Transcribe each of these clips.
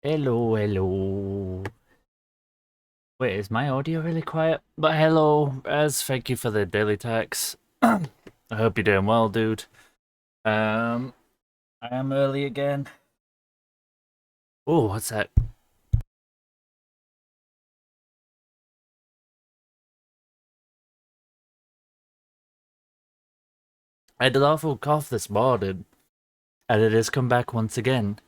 Hello, hello. Wait, is my audio really quiet? But hello, thank you for the daily text. I hope you're doing well, dude. Um, I am early again. Oh, what's that? I had an awful cough this morning, and it has come back once again.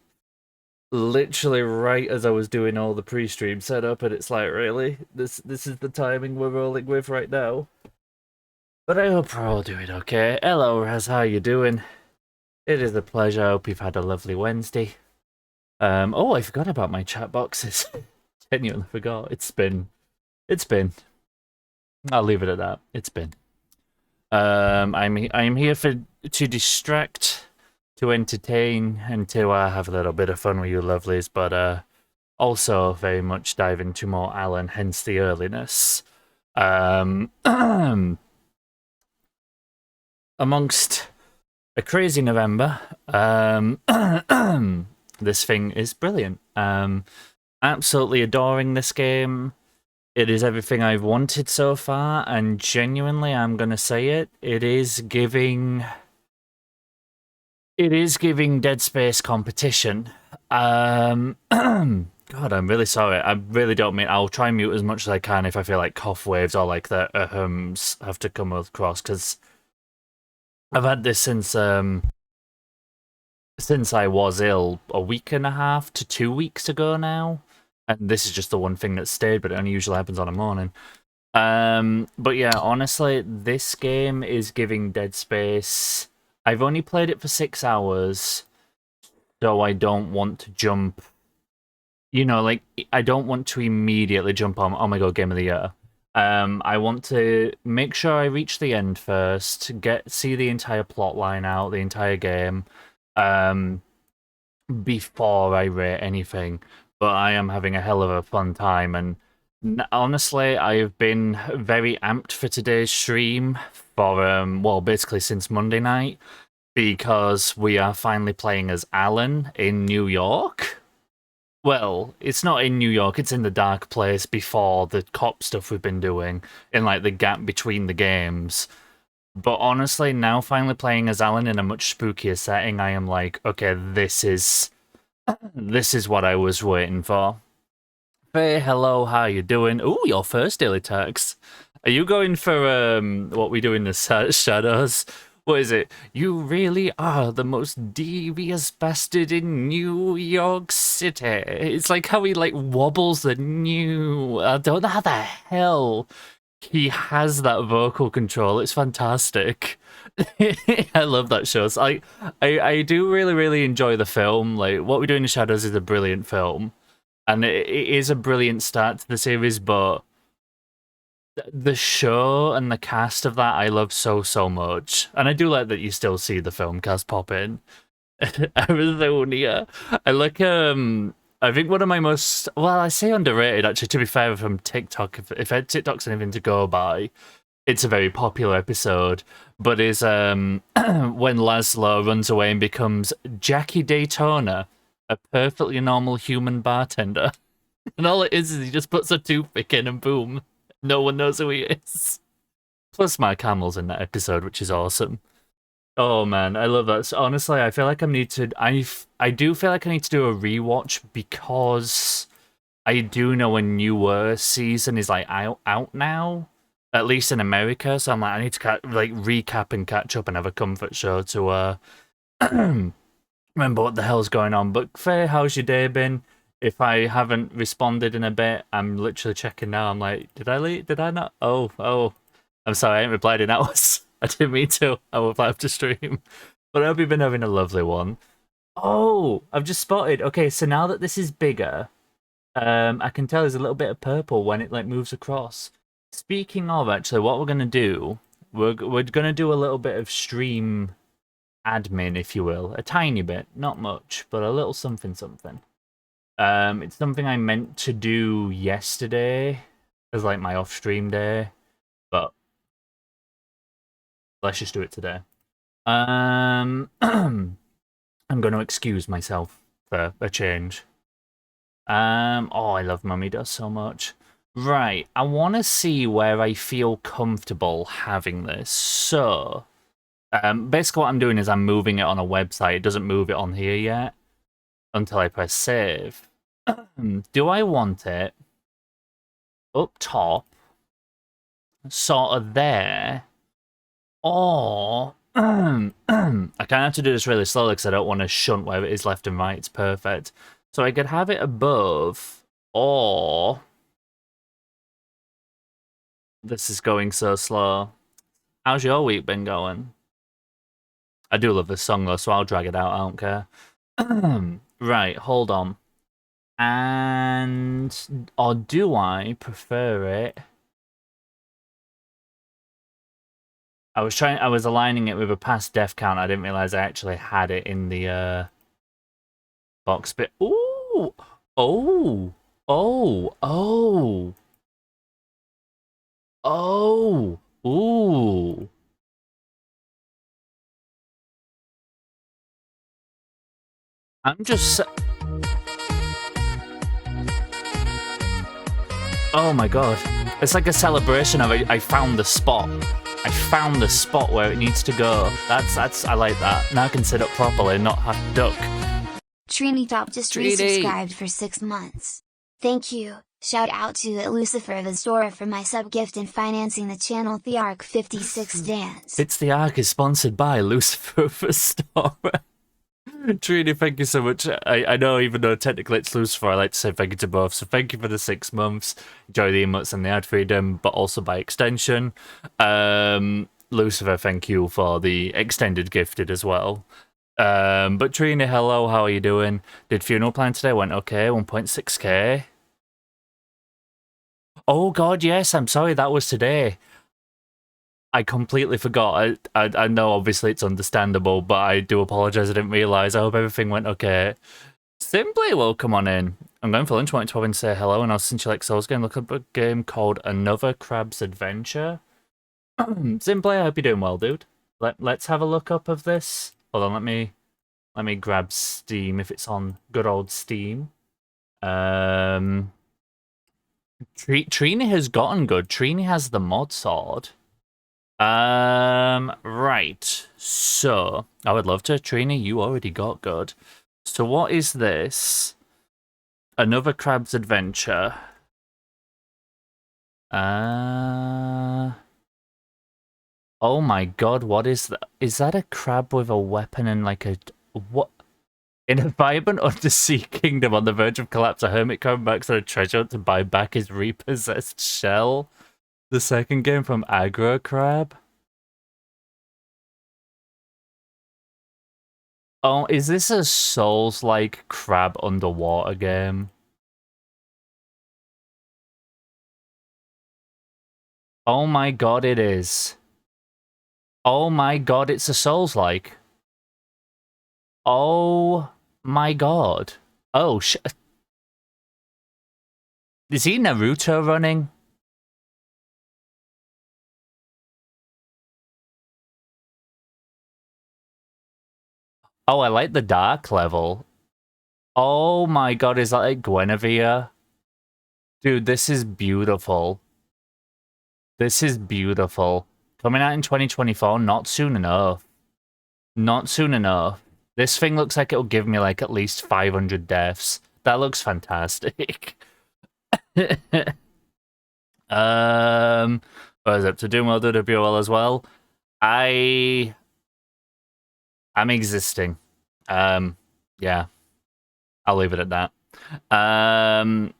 Literally right as I was doing all the pre-stream setup, and it's like, really? This is the timing we're rolling with right now? But I hope we're all doing okay. Hello, Raz, how you doing? It is a pleasure. I hope you've had a lovely Wednesday. Oh, I forgot about my chat boxes. Genuinely forgot. It's been. I'll leave it at that. It's been. I'm here to distract, to entertain, and to have a little bit of fun with you lovelies, but also very much dive into more Alan, hence the earliness. Um, amongst a crazy November, this thing is brilliant. Absolutely adoring this game. It is everything I've wanted so far, and genuinely, I'm gonna say it. It is giving Dead Space competition. God, I'm really sorry. I really don't mean. I'll try and mute as much as I can if I feel like cough waves or like the ums have to come across because I've had this since I was ill a week and a half to 2 weeks ago now, and this is just the one thing that stayed, but it only usually happens on a morning. But yeah, honestly, this game is giving Dead Space. I've only played it for 6 hours, so I don't want to jump. Like I don't want to immediately jump on. Oh my god, game of the year. I want to make sure I reach the end first, see the entire plot line out, the entire game, um, before I rate anything. But I am having a hell of a fun time, and honestly, I have been very amped for today's stream for well, basically since Monday night because we are finally playing as Alan in New York. Well, it's not in New York, it's in the dark place before the cop stuff we've been doing, in like the gap between the games. But honestly, now finally playing as Alan in a much spookier setting, I am like, okay, this is what I was waiting for. Hey, hello, how you doing? Oh, your first daily text. Are you going for what we do in the shadows? What is it? You really are the most devious bastard in New York City. It's like how he like wobbles the new. I don't know how the hell he has that vocal control. It's fantastic. I love that show. So I do really really enjoy the film. Like what we do in the shadows is a brilliant film and it is a brilliant start to the series, but the show and the cast of that I love so much, and I do like that you still see the film cast pop in. Arizona. I like I think one of my most I say underrated actually. To be fair, from TikTok, if TikTok's anything to go by, it's a very popular episode. But is when Laszlo runs away and becomes Jackie Daytona, a perfectly normal human bartender. And all it is he just puts a toothpick in and boom, no one knows who he is. Plus, Mark Hamill's in that episode, which is awesome. Oh man, I love that. So honestly, I feel like I do feel like I need to do a rewatch because I do know a newer season is like out now, at least in America. So I'm like, I need to like recap and catch up and have a comfort show to remember what the hell's going on. But Faye, how's your day been? If I haven't responded in a bit, I'm literally checking now. I'm like, did I leave? Did I not? Oh. I'm sorry, I ain't replied in hours. I didn't mean to. I will reply after stream. But I hope you've been having a lovely one. Oh, I've just spotted. Okay, so now that this is bigger, I can tell there's a little bit of purple when it like moves across. Speaking of, actually, what we're gonna do, we're gonna do a little bit of stream admin, if you will, a tiny bit, not much, but a little something something. It's something I meant to do yesterday as like my off stream day, but let's just do it today. I'm going to excuse myself for a change. Oh, I love Mummy Dust so much. Right, I want to see where I feel comfortable having this. So, basically what I'm doing is I'm moving it on a website. It doesn't move it on here yet until I press save. Do I want it up top, sort of there, or I kind of have to do this really slowly because I don't want to shunt where it is left and right. It's perfect. So I could have it above, or this is going so slow. How's your week been going? I do love this song though, so I'll drag it out. I don't care. Right, hold on. And or do I prefer it? I was aligning it with a past death count. I didn't realize I actually had it in the box bit. Ooh! Oh! Oh! Oh! Oh! Ooh! I'm just... Oh my god. It's like a celebration of I found the spot. I found the spot where it needs to go. That's I like that. Now I can sit up properly and not have to duck. Trini Top just resubscribed for 6 months. Thank you. Shout out to Lucifer Vistora for my sub gift and financing the channel The Arc 56 dance. It's the Arc is sponsored by Lucifer Vistora. Trini, thank you so much. I know even though technically it's Lucifer, I like to say thank you to both. So thank you for the 6 months. Enjoy the emotes and the ad freedom, but also by extension. Lucifer, thank you for the extended gifted as well. But Trini, hello, how are you doing? Did funeral plan today? Went okay, 1.6k. Oh god, yes, I'm sorry, that was today. I completely forgot. I know obviously it's understandable, but I do apologise, I didn't realise. I hope everything went okay. Simply, welcome on in. I'm going for lunch, wanted to pop in and say hello, and since you like Souls game, look up a game called Another Crab's Adventure. Simply, I hope you're doing well, dude. Let's have a look up of this. Hold on, let me grab Steam if it's on good old Steam. Trini has gotten good. Trini has the mod sword. Right. So, I would love to. Trini, you already got good. So what is this? Another Crab's Adventure. Oh my god, what is that? Is that a crab with a weapon and like a... What? In a vibrant undersea kingdom on the verge of collapse, a hermit crab embarks on a treasure hunt to buy back his repossessed shell. The second game from Aggro Crab. Oh, is this a Souls-like crab underwater game? Oh my god, it is. Oh my god, it's a Souls-like. Oh my god. Oh, is he Naruto running? Oh, I like the dark level. Oh my god, is that like Guinevere? Dude, this is beautiful. This is beautiful. Coming out in 2024, not soon enough. Not soon enough. This thing looks like it'll give me like at least 500 deaths. That looks fantastic. What is up to doing well, do WL as well? I'm existing. Yeah. I'll leave it at that.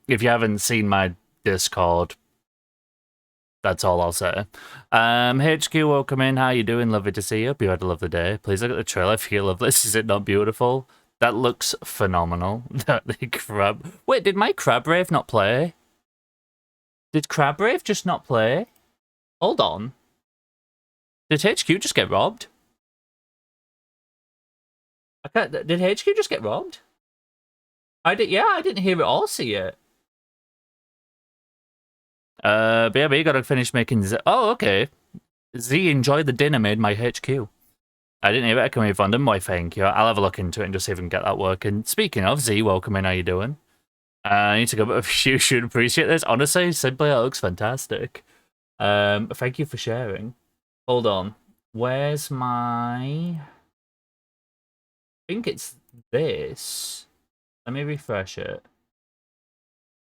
If you haven't seen my Discord, that's all I'll say. HQ, welcome in. How you doing? Lovely to see you. Hope you had a lovely day. Please look at the trailer if you love this. Is it not beautiful? That looks phenomenal. The crab. Wait, did my crab rave not play? Did crab rave just not play? Hold on. Did HQ just get robbed? Did HQ just get robbed? I didn't hear it or see it. But yeah, but you gotta finish making oh, okay. Z enjoyed the dinner made my HQ. I didn't hear it. I can move on them. Why, thank you. I'll have a look into it and just see if we can get that working. Speaking of Z, welcome in. How you doing? I need to go, but you should appreciate this. Honestly, simply, it looks fantastic. Thank you for sharing. Hold on. Where's my... I think it's this. Let me refresh it.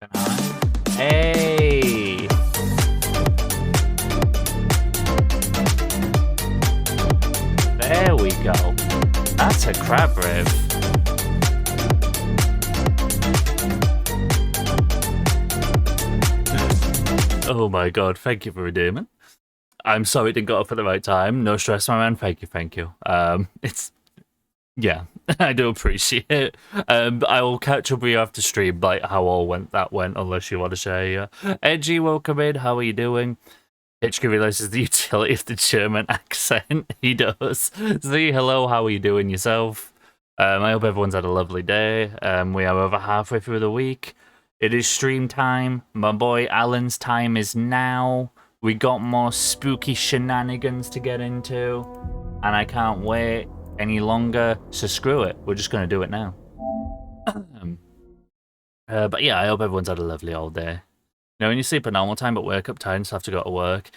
Can I? Hey! There we go. That's a crab rib. Oh my god, thank you for redeeming. I'm sorry it didn't go up at the right time. No stress, my man. Thank you. It's... Yeah, I do appreciate it. I will catch up with you after stream, like how all that went, unless you want to share. Yeah. Edgy, welcome in. How are you doing? HQ realizes the utility of the German accent. He does. Z, hello, how are you doing yourself? I hope everyone's had a lovely day. We are over halfway through the week. It is stream time. My boy Alan's time is now. We got more spooky shenanigans to get into. And I can't wait any longer, so screw it. We're just going to do it now. But yeah, I hope everyone's had a lovely old day. You know, when you sleep at normal time but wake up tired and still have to go to work.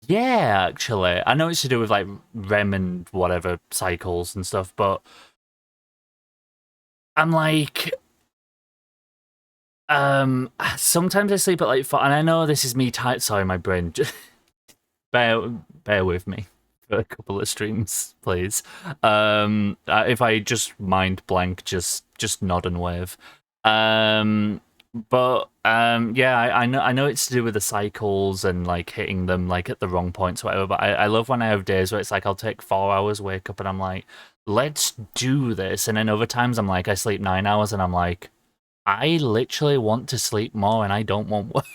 Yeah, actually. I know it's to do with like REM and whatever cycles and stuff, but I'm like... sometimes I sleep at like 4, and I know this is me tight. Sorry, my brain. Just bear with me for a couple of streams, please. If I just mind blank, just nod and wave. Yeah, I know it's to do with the cycles and like hitting them like at the wrong points or whatever. But I love when I have days where it's like I'll take 4 hours, wake up, and I'm like, let's do this. And then other times I'm like, I sleep 9 hours, and I'm like, I literally want to sleep more, and I don't want work.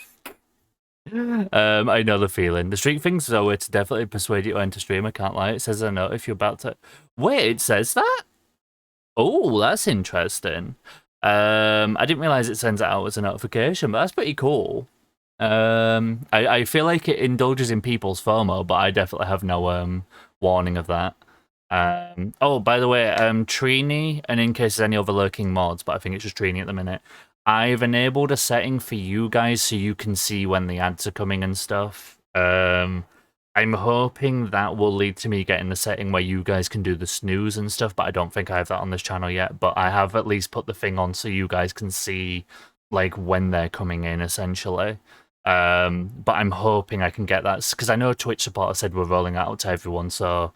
I know the feeling. The streak thing's a way to definitely persuade you to enter stream. I can't lie. It says a note if you're about to. Wait, it says that? Oh, that's interesting. I didn't realize it sends it out as a notification, but that's pretty cool. I feel like it indulges in people's FOMO, but I definitely have no warning of that. Oh, by the way, Trini, and in case there's any other lurking mods, but I think it's just Trini at the minute, I've enabled a setting for you guys so you can see when the ads are coming and stuff. I'm hoping that will lead to me getting the setting where you guys can do the snooze and stuff, but I don't think I have that on this channel yet. But I have at least put the thing on so you guys can see like when they're coming in, essentially. But I'm hoping I can get that, because I know Twitch supporter said we're rolling that out to everyone, so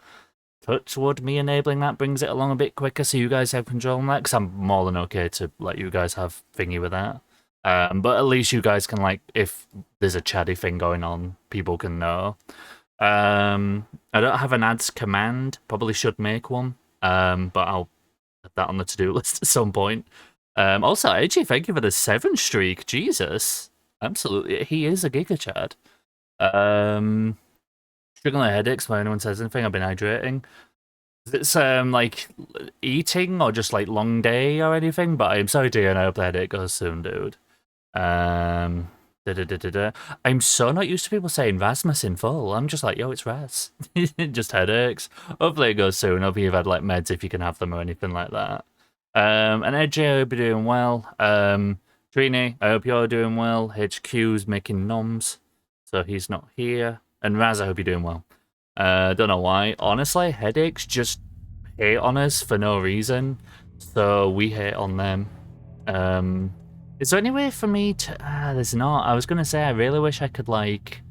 touchwood, me enabling that brings it along a bit quicker so you guys have control on that, because I'm more than okay to let you guys have thingy with that. But at least you guys can, like, if there's a chatty thing going on, people can know. I don't have an ads command, probably should make one, but I'll put that on the to-do list at some point. Also, AJ, thank you for the 7 streak, Jesus. Absolutely, he is a Giga Chad. Struggling with headaches when anyone says anything. I've been hydrating. It's like eating or just like long day or anything, but I'm sorry to hear, and I hope the headache goes soon, dude. I'm so not used to people saying Rasmus in full. I'm just like, yo, it's Ras. Just headaches. Hopefully it goes soon. Hopefully you've had like meds if you can have them or anything like that. And AJ, I hope you're doing well. Trini, I hope you're doing well. HQ's making noms, so he's not here. And Raz, I hope you're doing well. Don't know why. Honestly, headaches just hate on us for no reason, so we hate on them. Is there any way for me to... there's not. I was going to say, I really wish I could, like...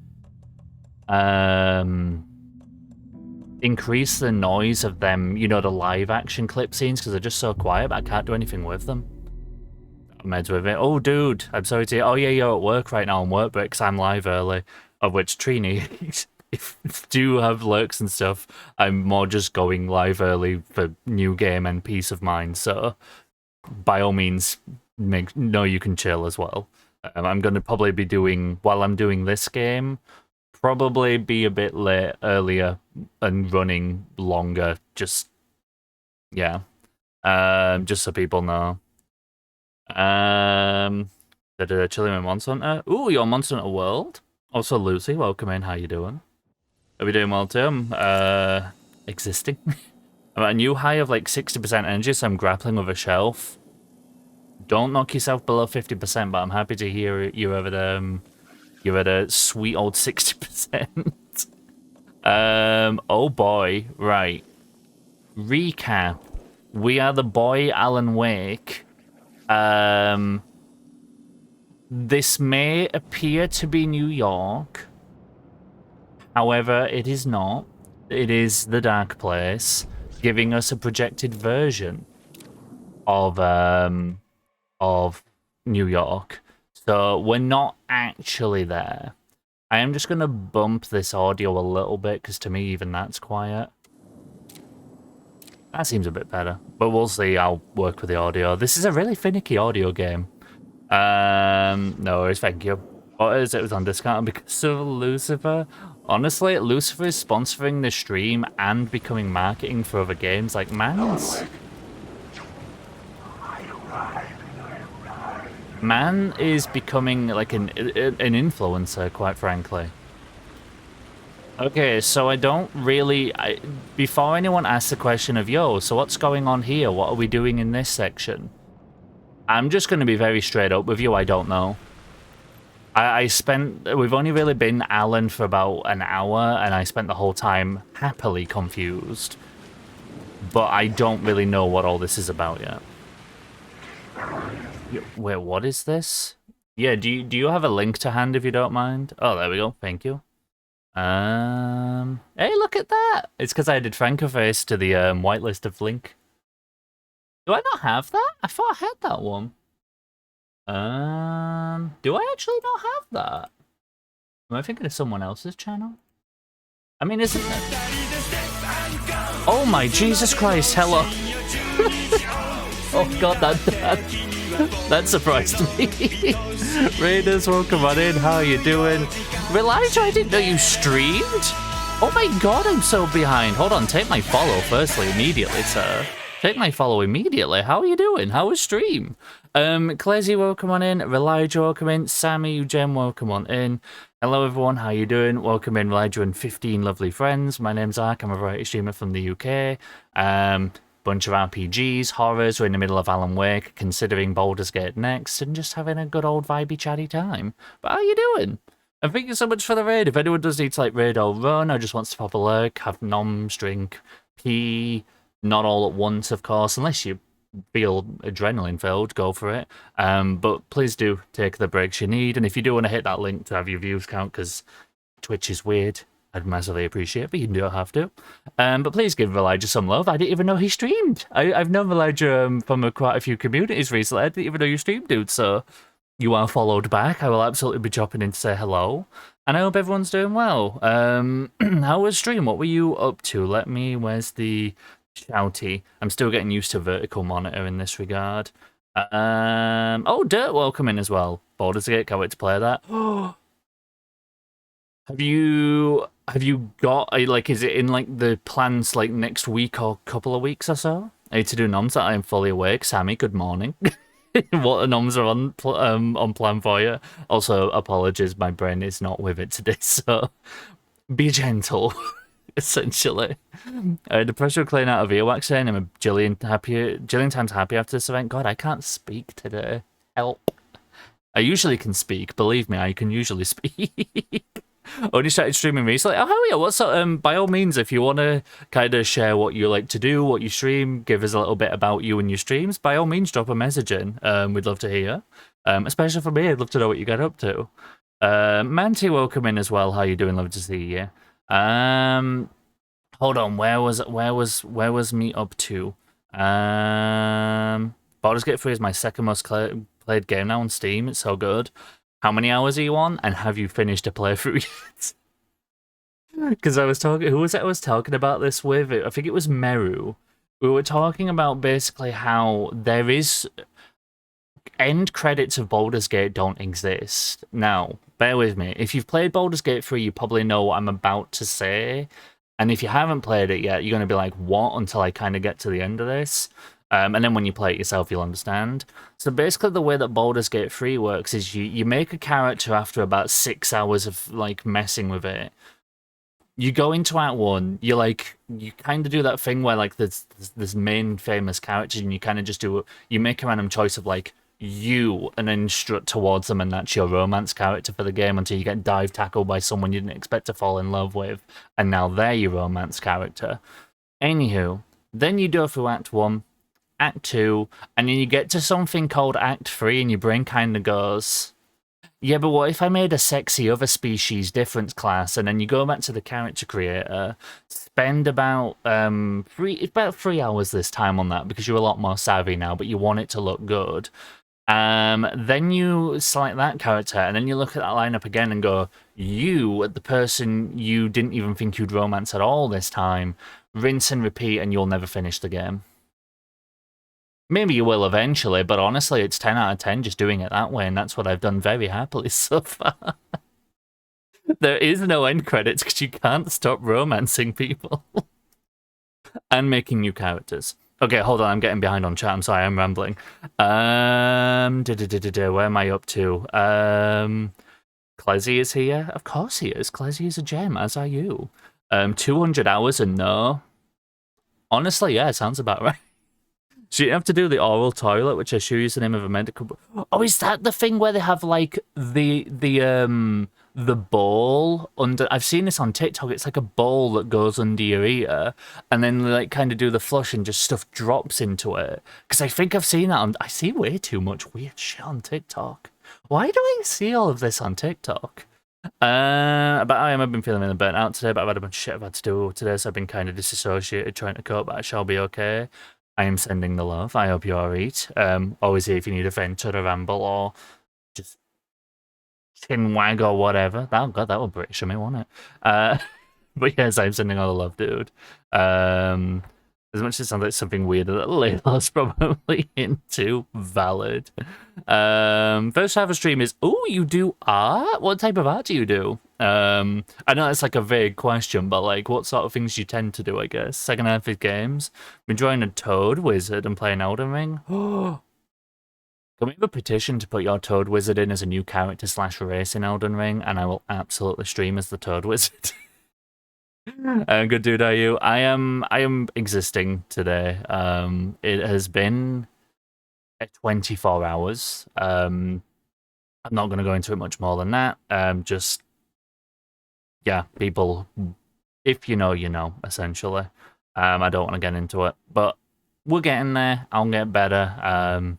increase the noise of them, you know, the live action clip scenes, because they're just so quiet, but I can't do anything with them. Meds with it. Oh, dude, I'm sorry to... Oh, yeah, you're at work right now on work break, because I'm live early. Of which, Trini, if do have lurks and stuff, I'm more just going live early for new game and peace of mind, so by all means, know you can chill as well. I'm going to probably be doing, while I'm doing this game, probably be a bit late, earlier, and running longer, just, yeah. Just so people know. Chilling with Monster Hunter. Ooh, you're Monster Hunter World? Also, Lucy, welcome in. How you doing? Are we doing well too? I'm existing. I'm at a new high of like 60% energy, so I'm grappling with a shelf. Don't knock yourself below 50%, but I'm happy to hear you're at a sweet old 60%. Oh boy, right. Recap. We are the boy Alan Wake. This may appear to be New York. However, it is not. It is the Dark Place, giving us a projected version of New York. So we're not actually there. I am just going to bump this audio a little bit, because to me, even that's quiet. That seems a bit better. But we'll see. I'll work with the audio. This is a really finicky audio game. No worries, thank you. What is it? It was on discount because of Lucifer. Honestly, Lucifer is sponsoring the stream and becoming marketing for other games like Man's. Man is becoming like an influencer, quite frankly. Okay, so I don't really... before anyone asks the question of, yo, so what's going on here? What are we doing in this section? I'm just going to be very straight up with you, I don't know. We've only really been Alan for about an hour, and I spent the whole time happily confused. But I don't really know what all this is about yet. Wait, what is this? Yeah, do you have a link to hand if you don't mind? Oh, there we go, thank you. Hey, look at that! It's because I did Francoface to the whitelist of Link. Do I not have that? I thought I had that one. Do I actually not have that? Am I thinking of someone else's channel? I mean, isn't it? Oh my Jesus Christ, hello. Oh god, that surprised me. Raiders, welcome on in, how are you doing? Elijah, I didn't know you streamed? Oh my god, I'm so behind. Hold on, take my follow firstly, immediately, sir. Take my follow immediately. How are you doing? How was stream? Clazy, welcome on in. Elijah, welcome in. Sammy, Eugem, welcome on in. Hello everyone, how you doing? Welcome in, Elijah and 15 lovely friends. My name's Ark, I'm a variety streamer from the UK. Bunch of RPGs, horrors, we're in the middle of Alan Wake, considering Baldur's Gate next, and just having a good old vibey chatty time. But how you doing? And thank you so much for the raid. If anyone does need to like raid or run, or just wants to pop a lurk, have noms, drink, pee, not all at once, of course, unless you feel adrenaline filled, go for it. But please do take the breaks you need, and if you do want to hit that link to have your views count, because Twitch is weird, I'd massively appreciate it, but you don't have to. But please give Elijah some love. I didn't even know he streamed. I've known Elijah from quite a few communities recently. I didn't even know you streamed, dude, so you are followed back. I will absolutely be dropping in to say hello. And I hope everyone's doing well. How was stream? What were you up to? Where's the shouty? I'm still getting used to vertical monitor in this regard. Oh, Dirt, welcome in as well. Baldur's Gate, can't wait to play that. Have you got, like, is it in, like, the plans, like, next week or couple of weeks or so? I need to do noms that I am fully awake. Sammy, good morning. What noms are on plan for you? Also, apologies, my brain is not with it today, so be gentle, essentially. The pressure clean out of earwax saying I'm a jillion times happy after this event. God, I can't speak today. Help. I usually can speak, believe me, I can usually speak. Only started streaming recently. Oh, hell yeah, what's up? By all means, if you want to kind of share what you like to do, what you stream, give us a little bit about you and your streams, by all means, drop a message in. We'd love to hear. Especially for me, I'd love to know what you get up to. Manti, welcome in as well. How you doing? Love to see you. Hold on, where was me up to? Baldur's Gate 3 is my second most played game now on Steam. It's so good. How many hours are you on? And have you finished a playthrough yet? Because I was talking... Who was it I was talking about this with? I think it was Meru. We were talking about basically how there is... End credits of Baldur's Gate don't exist. Now, bear with me. If you've played Baldur's Gate 3, you probably know what I'm about to say. And if you haven't played it yet, you're going to be like, what? Until I kind of get to the end of this. And then when you play it yourself, you'll understand. So basically the way that Baldur's Gate 3 works is you make a character after about 6 hours of like messing with it. You go into Act 1, you kind of do that thing where like there's this main famous character and you kind of just you make a random choice of like you and then strut towards them, and that's your romance character for the game until you get dive tackled by someone you didn't expect to fall in love with, and now they're your romance character. Anywho, then you go through Act 1, Act 2, and then you get to something called Act 3, and your brain kind of goes, yeah, but what if I made a sexy other species difference class, and then you go back to the character creator, spend about 3 hours this time on that, because you're a lot more savvy now, but you want it to look good. Then you select that character, and then you look at that lineup again and go, you, the person you didn't even think you'd romance at all this time, rinse and repeat, and you'll never finish the game. Maybe you will eventually, but honestly, it's 10 out of 10 just doing it that way, and that's what I've done very happily so far. There is no end credits because you can't stop romancing people. And making new characters. Okay, hold on, I'm getting behind on chat, I'm sorry, I'm rambling. Where am I up to? Clezzy is here? Of course he is. Clezzy is a gem, as are you. 200 hours and no. Honestly, yeah, sounds about right. So you have to do the oral toilet, which I assure you is the name of a medical... Oh, is that the thing where they have, like, the bowl under... I've seen this on TikTok. It's like a bowl that goes under your ear, and then they, like, kind of do the flush and just stuff drops into it. Because I think I've seen that on... I see way too much weird shit on TikTok. Why do I see all of this on TikTok? But I've been feeling really burnt out today, but I've had a bunch of shit I've had to do today, so I've been kind of disassociated trying to cope, but I shall be okay. I am sending the love. I hope you're alright. Always here if you need a vent or a ramble or just chin wag or whatever. God, that would British me, won't it? But yes, I'm sending all the love, dude. As much as it sounds like something weird that Layla's probably into, valid. First half of stream is, oh, you do art? What type of art do you do? I know that's like a vague question, but like, what sort of things do you tend to do, I guess? Second half is games. Been drawing a Toad Wizard and playing Elden Ring. Can we have a petition to put your Toad Wizard in as a new character / race in Elden Ring, and I will absolutely stream as the Toad Wizard. Good dude, are you? I am existing today. It has been 24 hours. I'm not going to go into it much more than that. Just, yeah, people, if you know, essentially. I don't want to get into it, but we're getting there. I'll get better.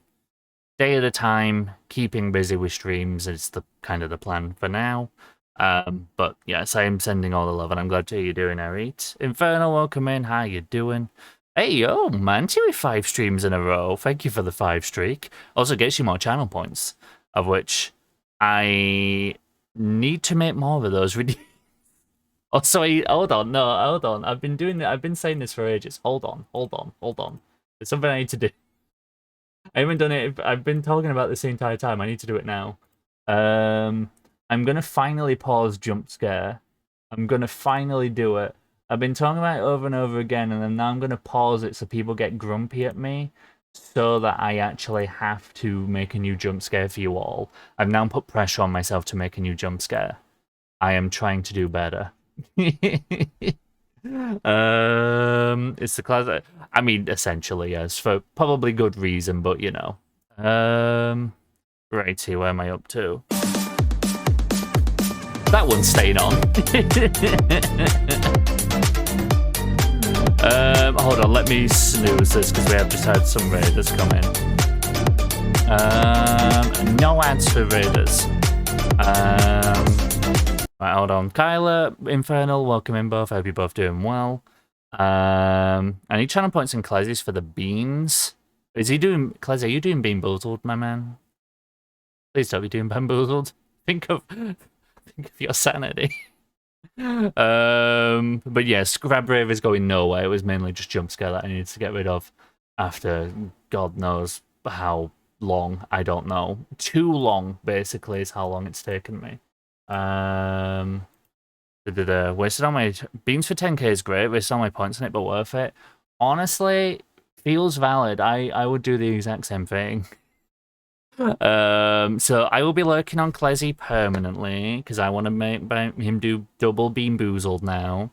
Day at a time, keeping busy with streams is the kind of the plan for now. But yes, I am sending all the love, and I'm glad to hear you're doing alright. Infernal, welcome in. How you doing? Hey, yo, Manti with 5 streams in a row. Thank you for the 5 streak. Also gets you more channel points, of which I need to make more of those. Also, hold on. I've been saying this for ages. Hold on. There's something I need to do. I haven't done it. I've been talking about this the entire time. I need to do it now. I'm going to finally pause jump scare. I'm going to finally do it. I've been talking about it over and over again, and then now I'm going to pause it so people get grumpy at me so that I actually have to make a new jump scare for you all. I've now put pressure on myself to make a new jump scare. I am trying to do better. It's the class. I mean, essentially, yes, for probably good reason, but you know. Righty, where am I up to? That one's staying on. Hold on, let me snooze this because we have just had some raiders come in. No ads for raiders. Right, hold on. Kyla, Infernal, welcome in both. I hope you're both doing well. I need channel points and Clezzy's for the beans. Is he doing... Clezzy, are you doing Bean Boozled, my man? Please don't be doing Bamboozled. Think of your sanity. But yeah, Scrab Rave is going nowhere. It was mainly just jump scare that I needed to get rid of after God knows how long. I don't know. Too long, basically, is how long it's taken me. Wasted on my beans for 10k is great. Wasted all my points on it, but worth it. Honestly, feels valid. I would do the exact same thing. So I will be lurking on Clezzy permanently because I want to make him do double Bean Boozled now.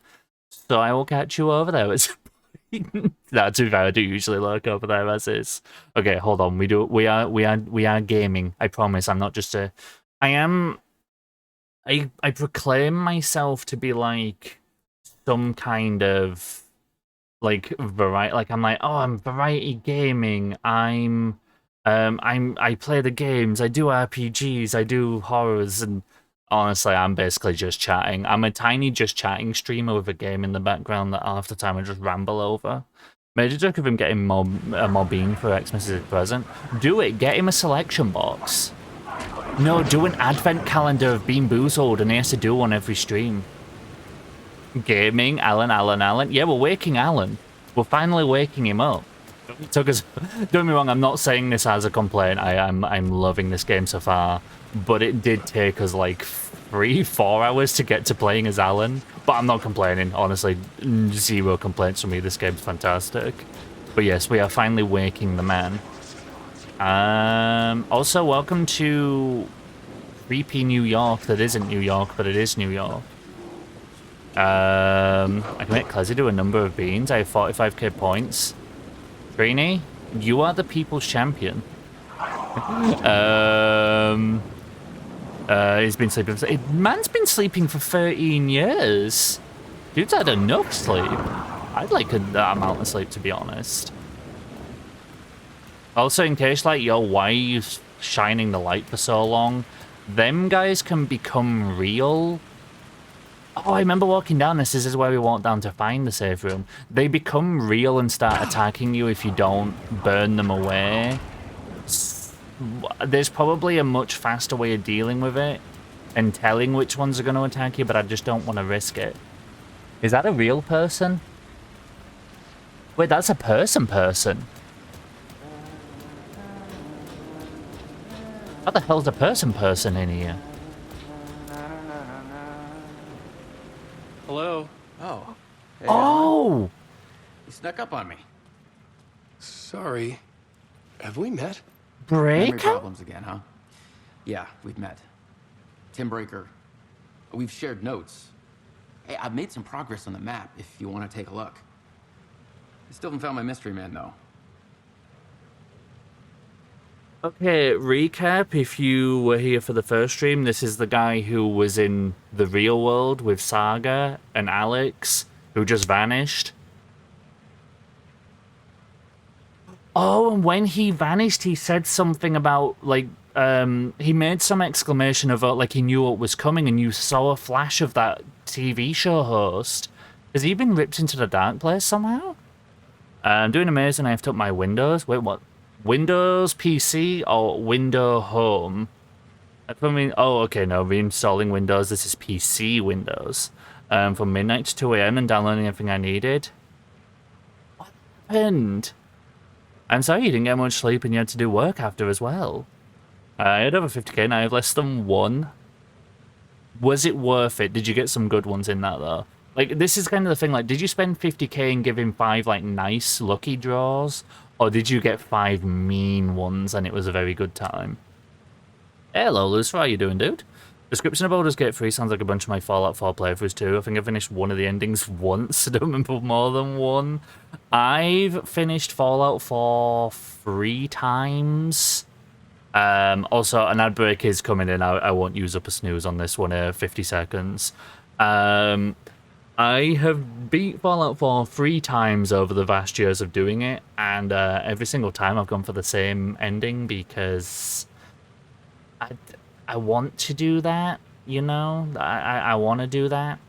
So I will catch you over there at some point. No, to be fair, I do usually lurk over there as is. Okay, hold on. We are gaming. I promise. I'm not just a. I am. I proclaim myself to be like some kind of like variety. Like I'm like, oh, I'm variety gaming. I play the games. I do RPGs. I do horrors, and honestly, I'm basically just chatting. I'm a tiny just chatting streamer with a game in the background that half the time I just ramble over. Made a joke of him getting Mobbing for Xmas' present. Do it. Get him a selection box. No, do an advent calendar of Bean Boozled, and he has to do one every stream. Gaming, Alan. Yeah, we're waking Alan. We're finally waking him up. It took us. Don't get me wrong. I'm not saying this as a complaint. I'm loving this game so far, but it did take us like 3-4 hours to get to playing as Alan. But I'm not complaining. Honestly, zero complaints from me. This game's fantastic. But yes, we are finally waking the man. Also, welcome to creepy New York. That isn't New York, but it is New York. I can make Clezzy do a number of beans. I have 45k points. Trini, you are the people's champion. He's been sleeping. Man's been sleeping for 13 years. Dude's had enough sleep. I'd like that amount of sleep, to be honest. Also, in case, like, yo, why are you shining the light for so long? Them guys can become real. Oh, I remember walking down this. This is where we walked down to find the safe room. They become real and start attacking you if you don't burn them away. There's probably a much faster way of dealing with it and telling which ones are going to attack you, but I just don't want to risk it. Is that a real person? Wait, that's a person. How the hell's a person in here? Hello? Oh. Hey, oh! You snuck up on me. Sorry. Have we met? Memory Breaker? problems again, huh? Yeah, we've met. Tim Breaker. We've shared notes. Hey, I've made some progress on the map if you want to take a look. I still haven't found my mystery man, though. Okay, recap. If you were here for the first stream, this is the guy who was in the real world with Saga and Alex, who just vanished. Oh, and when he vanished, he said something about, like, he made some exclamation about, like, he knew what was coming, and you saw a flash of that TV show host. Has he been ripped into the dark place somehow? I'm doing amazing. I have to up my Windows. Wait, what? Windows PC or Window Home? I mean, oh, okay, no, reinstalling Windows. This is PC Windows. From midnight to 2 a.m. and downloading everything I needed. What happened? I'm sorry you didn't get much sleep and you had to do work after as well. I had over 50k and I have less than 1. Was it worth it? Did you get some good ones in that, though? Like, this is kind of the thing, like, did you spend 50k and give him 5, like, nice, lucky draws? Or did you get 5 mean ones and it was a very good time? Hello, Lucifer, how you doing, dude? Description of Baldur's Gate 3 sounds like a bunch of my Fallout 4 playthroughs too. I think I finished one of the endings once. I don't remember more than one. I've finished Fallout 4 3 times. Also, an ad break is coming in. I won't use up a snooze on this one, 50 seconds. I have beat Fallout 4 3 times over the vast years of doing it, and every single time I've gone for the same ending because I want to do that, you know? I want to do that.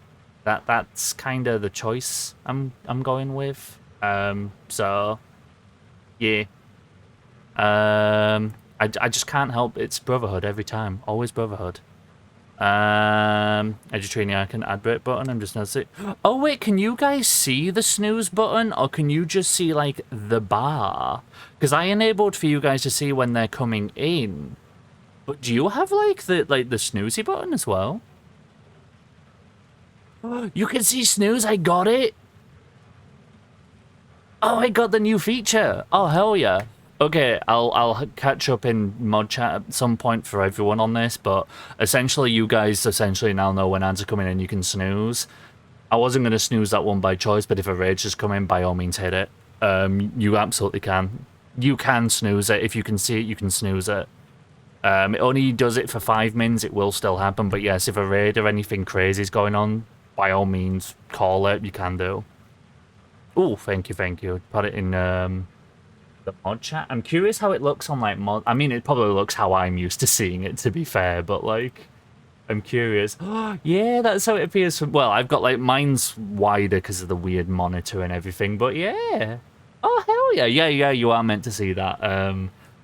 That's kind of the choice I'm going with. So, yeah. I just can't help. It's Brotherhood every time. Always Brotherhood. Edutrini, I can add break button. I'm just noticing. Oh wait, can you guys see the snooze button, or can you just see like the bar? Because I enabled for you guys to see when they're coming in. But do you have like the snoozy button as well? You can see snooze. I got it. Oh, I got the new feature. Oh hell yeah. Okay, I'll catch up in mod chat at some point for everyone on this, but essentially you guys now know when ads are coming in, you can snooze. I wasn't going to snooze that one by choice, but if a rage has come in, by all means hit it. You absolutely can. You can snooze it. If you can see it, you can snooze it. It only does it for 5 mins. It will still happen. But yes, if a raid or anything crazy is going on, by all means, call it. You can do. Oh, thank you, thank you. Put it in the mod chat. I'm curious how it looks on, like, mod... I mean, it probably looks how I'm used to seeing it, to be fair. But, like, I'm curious. Yeah, that's how it appears from... Well, I've got, like, mine's wider because of the weird monitor and everything. But, yeah. Oh, hell yeah. Yeah, you are meant to see that.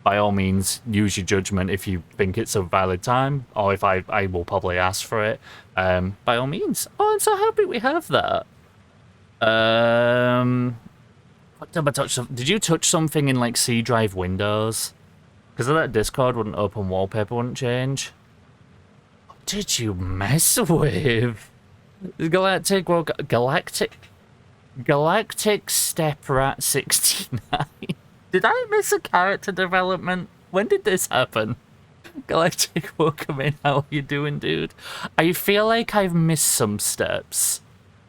By all means, use your judgment if you think it's a valid time, or if I will probably ask for it. By all means. Oh, I'm so happy we have that. What did I touch? Did you touch something in like C drive Windows? Because of that Discord wouldn't open, wallpaper wouldn't change. What did you mess with? Galactic Step Rat 69. Did I miss a character development? When did this happen? Galactic, welcome in. How are you doing, dude? I feel like I've missed some steps.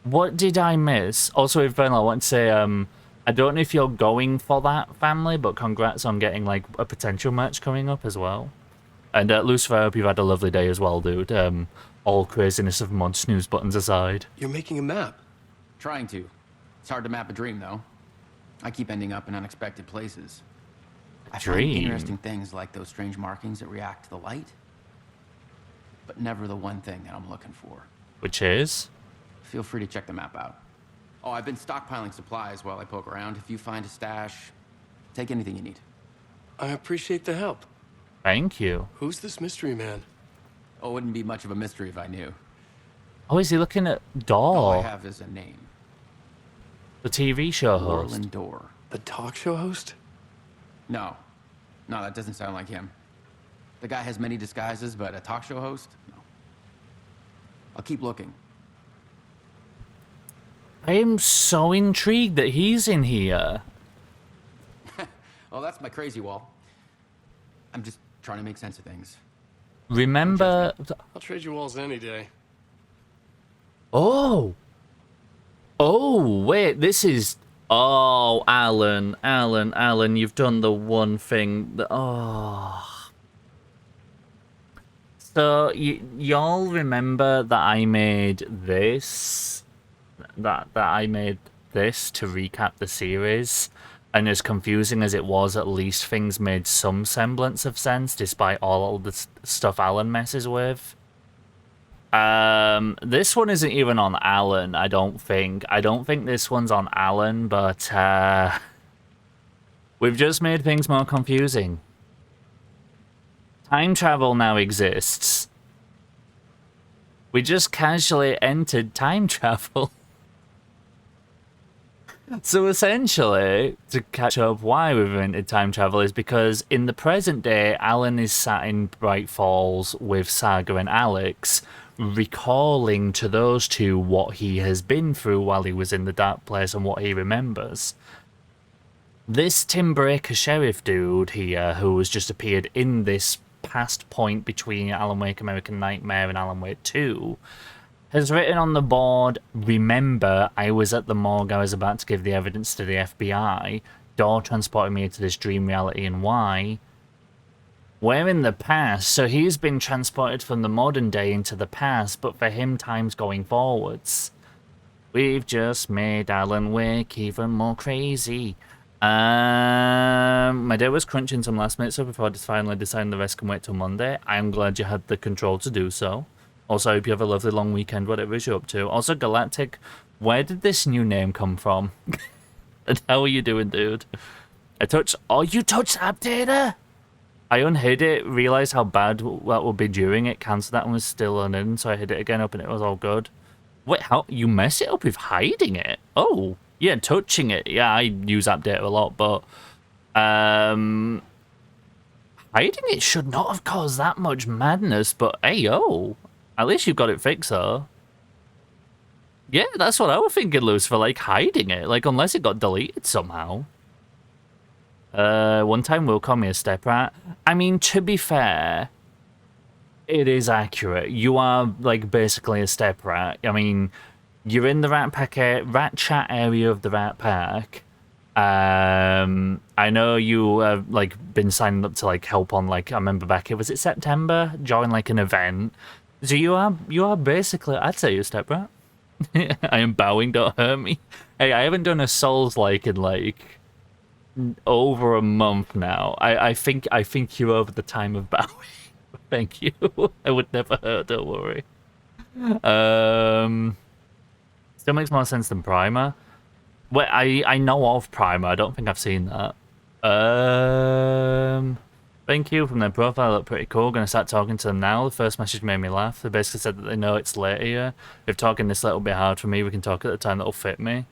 What did I miss? Also, Infernal, I want to say, I don't know if you're going for that family, but congrats on getting, like, a potential match coming up as well. And, Lucifer, I hope you've had a lovely day as well, dude. All craziness of mod snooze buttons aside. You're making a map. Trying to. It's hard to map a dream, though. I keep ending up in unexpected places. I find interesting things like those strange markings that react to the light, but never the one thing that I'm looking for. Which is? Feel free to check the map out. Oh, I've been stockpiling supplies while I poke around. If you find a stash, take anything you need. I appreciate the help. Thank you. Who's this mystery man? Oh, it wouldn't be much of a mystery if I knew. Oh, is he looking at Door? All I have is a name. The TV show host. Orland Door. The talk show host? No, that doesn't sound like him. The guy has many disguises, but a talk show host? No. I'll keep looking. I am so intrigued that he's in here. Oh, that's my crazy wall. I'm just trying to make sense of things. Remember... I'll trade you walls any day. Oh! Oh, wait, this is... Oh, Alan, you've done the one thing that... Oh... So, y'all remember that I made this? That I made this to recap the series? And as confusing as it was, at least things made some semblance of sense, despite all the stuff Alan messes with. This one isn't even on Alan, I don't think. I don't think this one's on Alan, but, we've just made things more confusing. Time travel now exists. We just casually entered time travel. So essentially, to catch up why we've entered time travel is because in the present day, Alan is sat in Bright Falls with Saga and Alex, recalling to those two what he has been through while he was in the dark place and what he remembers. This Tim Breaker sheriff dude here, who has just appeared in this past point between Alan Wake American Nightmare and Alan Wake 2, has written on the board, remember, I was at the morgue, I was about to give the evidence to the FBI, Door transported me to this dream reality, and why? We're in the past, so he's been transported from the modern day into the past, but for him, time's going forwards. We've just made Alan Wake even more crazy. My day was crunching some last minute stuff before I just finally decided the rest can wait till Monday. I am glad you had the control to do so. Also, I hope you have a lovely long weekend, whatever it is you're up to. Also, Galactic, where did this new name come from? And how are you doing, dude? Oh, you touched Updater? I unhid it, realised how bad that would be during it, cancelled that and was still unhidden, so I hid it again up and it was all good. Wait, how? You mess it up with hiding it? Oh, yeah, touching it. Yeah, I use Updater a lot, but... hiding it should not have caused that much madness, but hey, yo. At least you've got it fixed, though. Yeah, that's what I was thinking, Lucifer, like, hiding it. Like, unless it got deleted somehow. One time will call me a step rat. I mean, to be fair, it is accurate. You are, like, basically a step rat. I mean, you're in the rat chat area of the rat pack. I know you have like been signing up to like help on like I remember back was it September join like an event. So you are basically I'd say you're a step rat. I am bowing, don't hurt me. Hey, I haven't done a Souls like in like over a month now. I think you're over the time of bowing. Thank you. I would never hurt, don't worry. Still makes more sense than Primer. Well, I know of Primer. I don't think I've seen that. Thank you from their profile. Look pretty cool. Gonna start talking to them now. The first message made me laugh. They basically said that they know it's late here. If talking this little bit hard for me, we can talk at the time that'll fit me.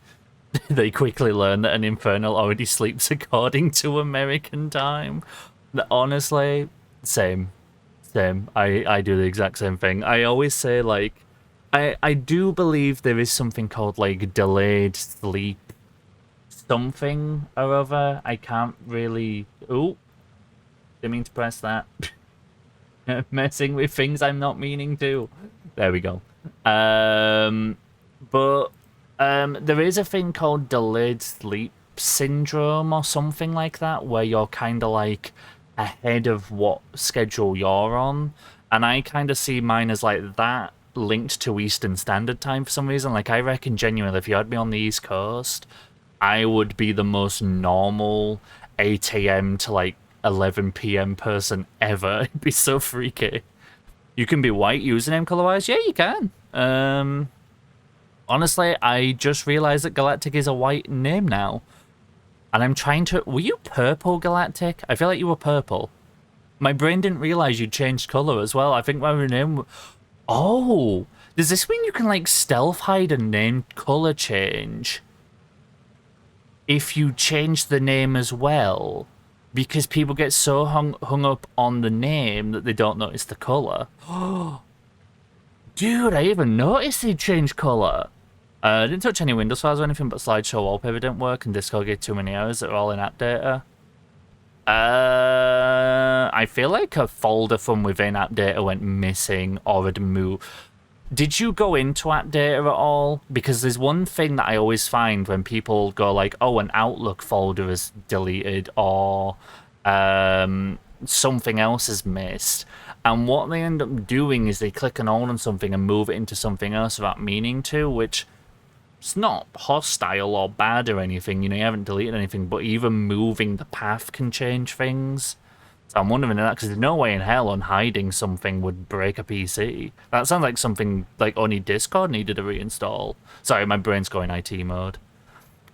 They quickly learn that an infernal already sleeps according to American time. Honestly, same. I do the exact same thing. I always say like, I do believe there is something called like delayed sleep something or other. I can't really... Ooh. Didn't mean to press that. Messing with things I'm not meaning to. There we go. But there is a thing called delayed sleep syndrome or something like that, where you're kind of like ahead of what schedule you're on. And I kind of see mine as like that linked to Eastern Standard Time for some reason. Like, I reckon genuinely if you had me on the East Coast, I would be the most normal 8 a.m. to like 11 p.m. person ever. It'd be so freaky. You can be white username color-wise? Yeah, you can. Honestly, I just realized that Galactic is a white name now. And I'm trying to... Were you purple, Galactic? I feel like you were purple. My brain didn't realize you changed color as well. I think my name... Oh! Does this mean you can, like, stealth hide a name color change if you change the name as well? Because people get so hung up on the name that they don't notice the color. Dude, I even noticed they changed color. I didn't touch any Windows files or anything, but slideshow wallpaper didn't work and Discord gave too many errors that are all in app data. I feel like a folder from within app data went missing or had moved. Did you go into app data at all? Because there's one thing that I always find when people go like, oh, an Outlook folder is deleted or something else is missed. And what they end up doing is they click and hold on something and move it into something else without meaning to, which it's not hostile or bad or anything. You know, you haven't deleted anything, but even moving the path can change things. So I'm wondering that, because there's no way in hell unhiding something would break a PC. That sounds like something like only Discord needed a reinstall. Sorry, my brain's going IT mode.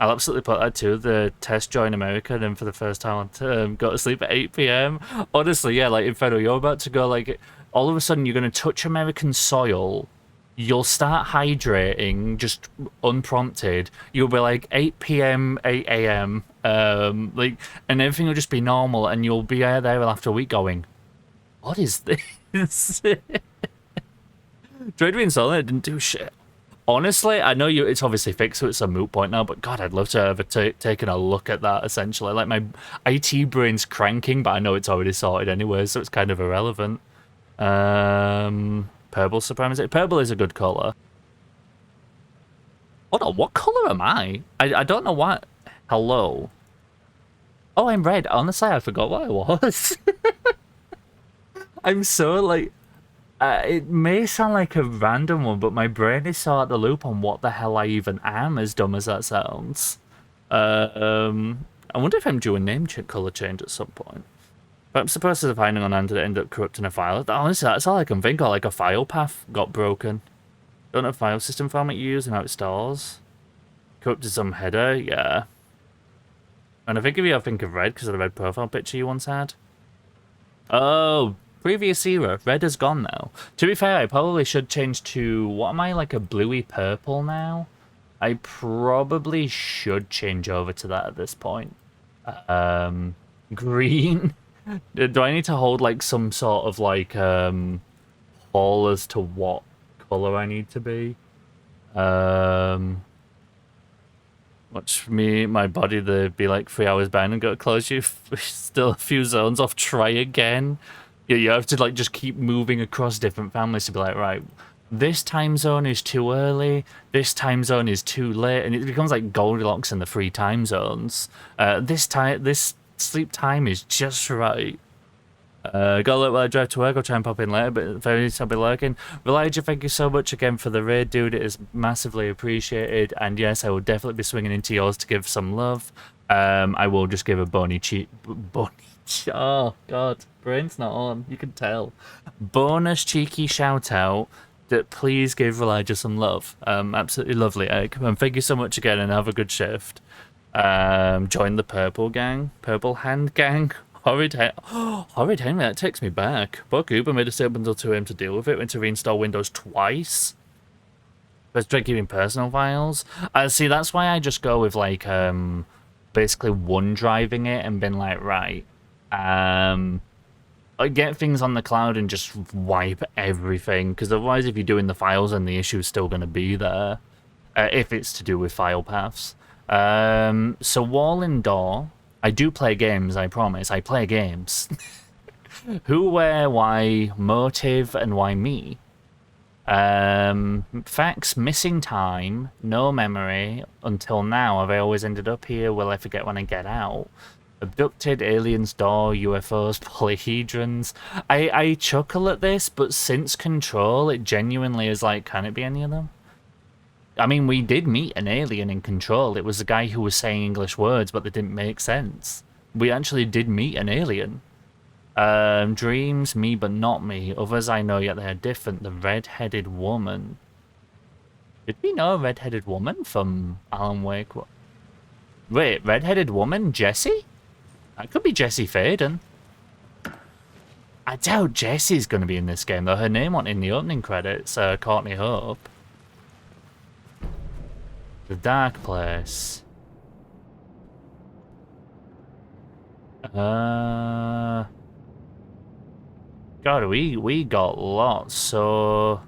I'll absolutely put that too. The test join America, and then for the first time go to sleep at 8 p.m. Honestly, yeah, like Inferno, you're about to go like, all of a sudden you're going to touch American soil. You'll start hydrating just unprompted. You'll be like 8 p.m., 8 a.m., like, and everything will just be normal, and you'll be there after a week going, what is this? Tried reinstalling it, didn't do shit. Honestly, I know it's obviously fixed, so it's a moot point now, but God, I'd love to have taken a look at that, essentially. Like, my IT brain's cranking, but I know it's already sorted anyway, so it's kind of irrelevant. Purple supremacy. Purple is a good colour. Hold on, what colour am I? I don't know what. Hello. Oh, I'm red. Honestly, I forgot what I was. I'm so, like... it may sound like a random one, but my brain is so out the loop on what the hell I even am, as dumb as that sounds. I wonder if I'm due a name colour change at some point. Perhaps the process of hiding on hand did end up corrupting a file. Honestly, that's all I can think of. Like a file path got broken. Don't know file system format you use and how it stores. Corrupted some header, yeah. And I think if you think of red because of the red profile picture you once had. Oh, previous era. Red is gone now. To be fair, I probably should change to, what am I, like a bluey purple now? I probably should change over to that at this point. Green. Do I need to hold like some sort of like poll as to what color I need to be? Watch me, my body, to be like 3 hours behind and go close you. Still a few zones off. Try again. Yeah, you have to like just keep moving across different families to be like, right, this time zone is too early, this time zone is too late, and it becomes like Goldilocks in the 3 time zones. This sleep time is just right. Got a little while I drive to work. I'll try and pop in later, but very soon I'll be lurking. Elijah, thank you so much again for the raid, dude. It is massively appreciated. And yes, I will definitely be swinging into yours to give some love. I will just give a oh god, brain's not on. You can tell. Bonus cheeky shout out that please give Elijah some love. Absolutely lovely. And thank you so much again, and have a good shift. Join the purple hand gang. Horrid Henry, that takes me back. Fuck Uber made us stay up until 2 AM to deal with it. Went to reinstall Windows twice. Let's try keeping personal files. See, that's why I just go with like basically OneDriving it and been like, right, I get things on the cloud and just wipe everything, because otherwise if you're doing the files and the issue is still going to be there, if it's to do with file paths. So wall and door. I do play games, I promise. I play games. Who, where, why, motive, and why me? Facts, missing time, no memory. Until now, have I always ended up here? Will I forget when I get out? Abducted, aliens, door, UFOs, polyhedrons. I chuckle at this, but since Control, it genuinely is like, can it be any of them? I mean, we did meet an alien in Control. It was a guy who was saying English words, but they didn't make sense. We actually did meet an alien. Dreams, me but not me. Others I know, yet they are different. The red-headed woman. Did we know a red-headed woman from Alan Wake? Wait, red-headed woman? Jessie? That could be Jessie Faden. I doubt Jessie's going to be in this game, though. Her name wasn't in the opening credits. Courtney Hope. The dark place. God, we got lots. So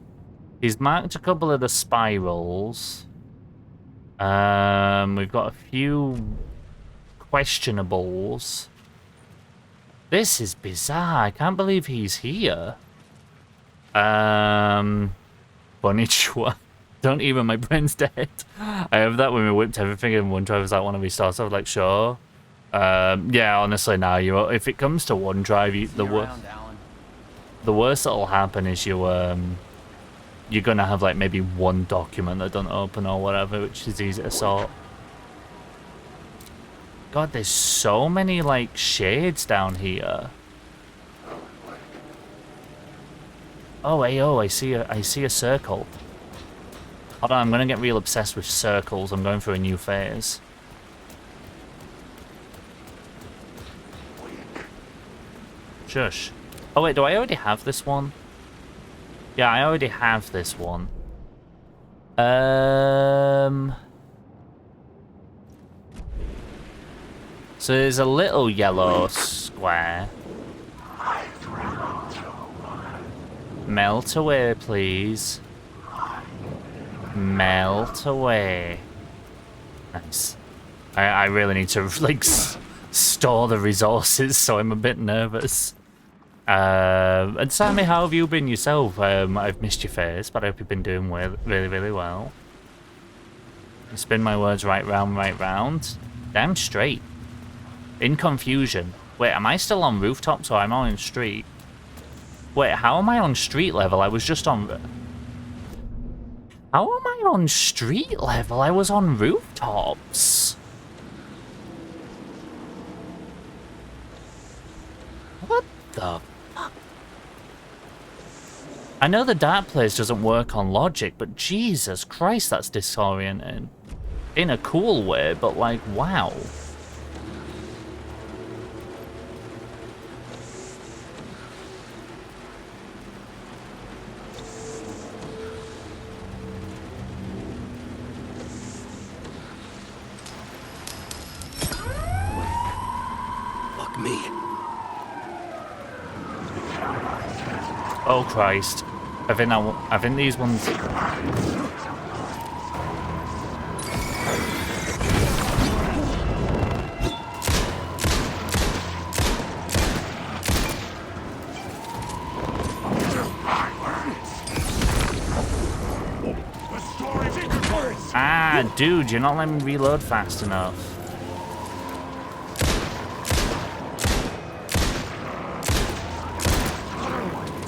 he's marked a couple of the spirals. We've got a few questionables. This is bizarre. I can't believe he's here. Bunny Chua. Don't even, my brain's dead. I have that when we whipped everything in OneDrive. Was like, want to restart? So I was like, sure. Yeah, honestly, now if it comes to OneDrive, the worst that'll happen is you're gonna have like maybe one document that don't open or whatever, which is easy to sort. God, there's so many like shades down here. Oh, hey, oh, I see a circle. Hold on, I'm gonna get real obsessed with circles. I'm going through a new phase. Shush. Oh wait, do I already have this one? Yeah, I already have this one. So there's a little yellow square. Melt away, please. Melt away. Nice. I really need to like store the resources, so I'm a bit nervous. And Sammy, how have you been yourself? I've missed your face, but I hope you've been doing really, really well. Spin my words right round. Damn straight. In confusion. Wait, am I still on rooftops or am I on street? Wait, how am I on street level? I was just on... How am I on street level? I was on rooftops. What the fuck? I know the dark place doesn't work on logic, but Jesus Christ, that's disorienting. In a cool way, but like, wow. Me. Oh Christ! I think these ones. Ah, dude, you're not letting me reload fast enough.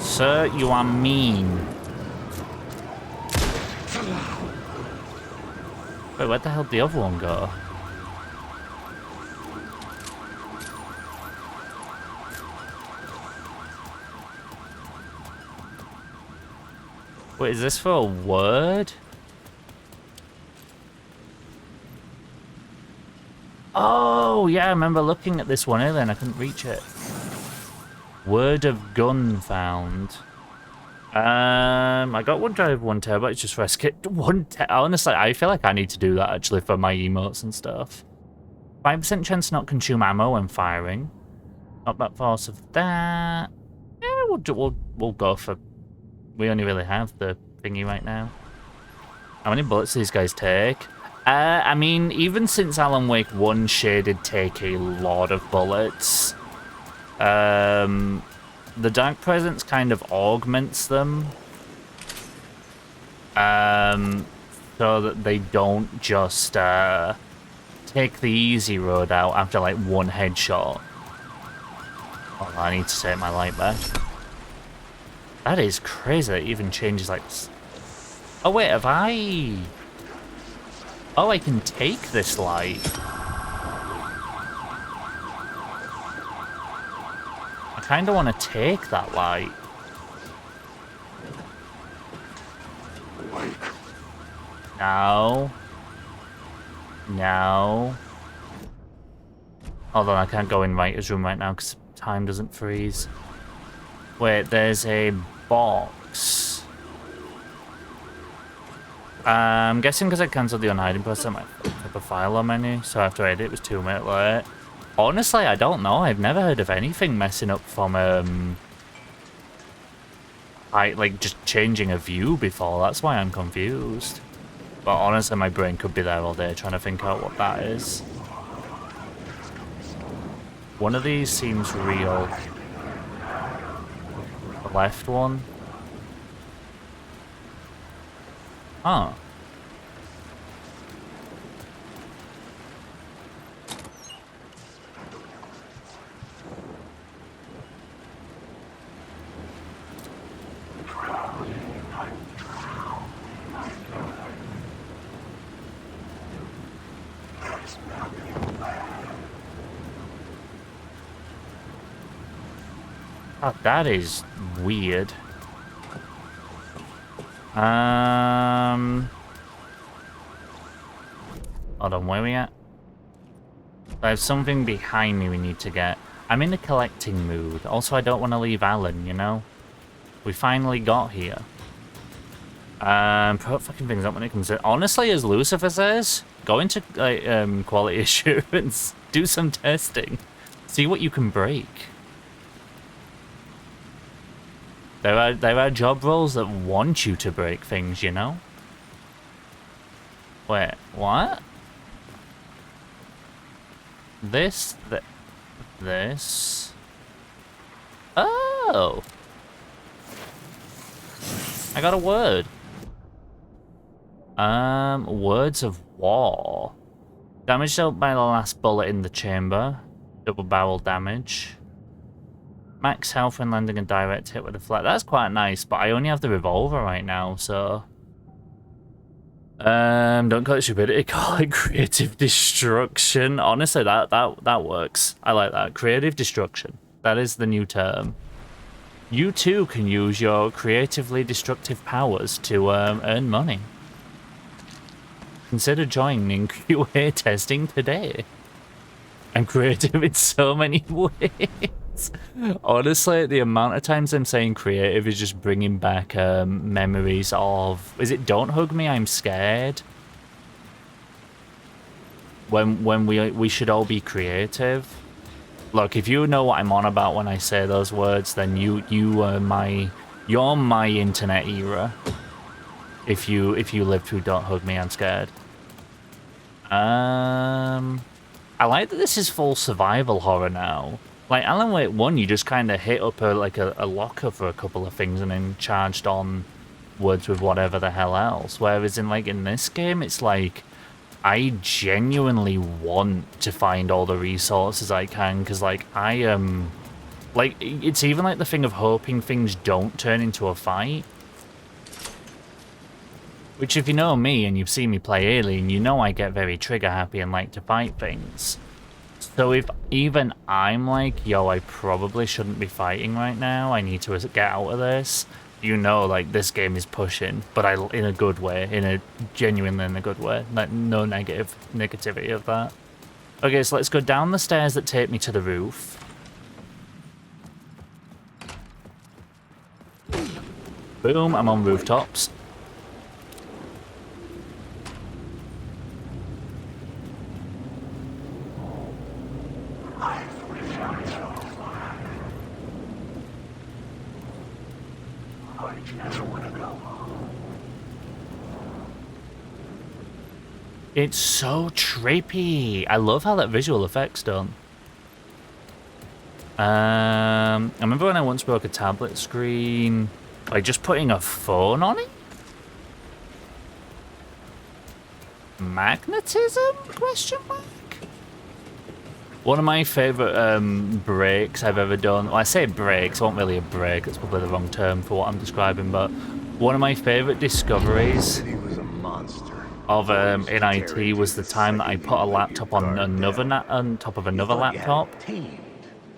Sir, you are mean. Wait, where'd the hell did the other one go? Wait, is this for a word? Oh, yeah, I remember looking at this one earlier and I couldn't reach it. Word of gun found. I got one drive, 1 terabyte just for escape. Honestly, I feel like I need to do that actually for my emotes and stuff. 5% chance to not consume ammo when firing. Not that force of that. Yeah, we'll go for. We only really have the thingy right now. How many bullets do these guys take? I mean, even since Alan Wake 1, Shay did take a lot of bullets. The Dark Presence kind of augments them. So that they don't just take the easy road out after like 1 headshot. Oh, I need to take my light back. That is crazy. It even changes like... Oh wait, have I... Oh, I can take this light. I kind of want to take that light. No. No. Hold on, I can't go in writer's room right now because time doesn't freeze. Wait, there's a box. I'm guessing because I cancelled the unhiding process, I might flip a file on menu, so I have to edit. It was 2 minutes late. Honestly, I don't know. I've never heard of anything messing up from like just changing a view before. That's why I'm confused. But honestly, my brain could be there all day trying to think out what that is. One of these seems real. The left one. Oh. Oh, that is weird. Hold on, where are we at? There's something behind me we need to get. I'm in a collecting mood. Also, I don't want to leave Alan, you know? We finally got here. Put fucking things up when it comes to... Honestly, as Lucifer says, go into quality assurance. Do some testing. See what you can break. There are job roles that want you to break things, you know? Wait, what? This. Oh! I got a word. Words of war. Damage dealt by the last bullet in the chamber. Double barrel damage. Max health when landing a direct hit with a flat. That's quite nice, but I only have the revolver right now, so... don't call it stupidity, call it creative destruction. Honestly, that works. I like that. Creative destruction. That is the new term. You too can use your creatively destructive powers to earn money. Consider joining QA testing today. I'm creative in so many ways. Honestly, the amount of times I'm saying creative is just bringing back memories of... Is it Don't Hug Me, I'm Scared? When we should all be creative. Look, if you know what I'm on about when I say those words, then you're my internet era. If you lived through Don't Hug Me, I'm Scared. I like that this is full survival horror now. Like Alan Wake 1, you just kind of hit up a locker for a couple of things and then charged on words with whatever the hell else. Whereas in this game, it's like I genuinely want to find all the resources I can, because, like, I am... like, it's even, like, the thing of hoping things don't turn into a fight. Which, if you know me and you've seen me play Alien, you know I get very trigger happy and like to fight things. So if even I'm like, yo, I probably shouldn't be fighting right now, I need to get out of this, you know, like, this game is pushing, but in a good way, genuinely in a good way, like, no negativity of that. Okay, so let's go down the stairs that take me to the roof. Boom, I'm on rooftops. It's so trippy. I love how that visual effect's done. I remember when I once broke a tablet screen by just putting a phone on it? Magnetism? Question mark? One of my favourite breaks I've ever done. Well, I say breaks, it wasn't really a break, that's probably the wrong term for what I'm describing, but one of my favourite discoveries of in IT was the time that I put a laptop on on top of another laptop,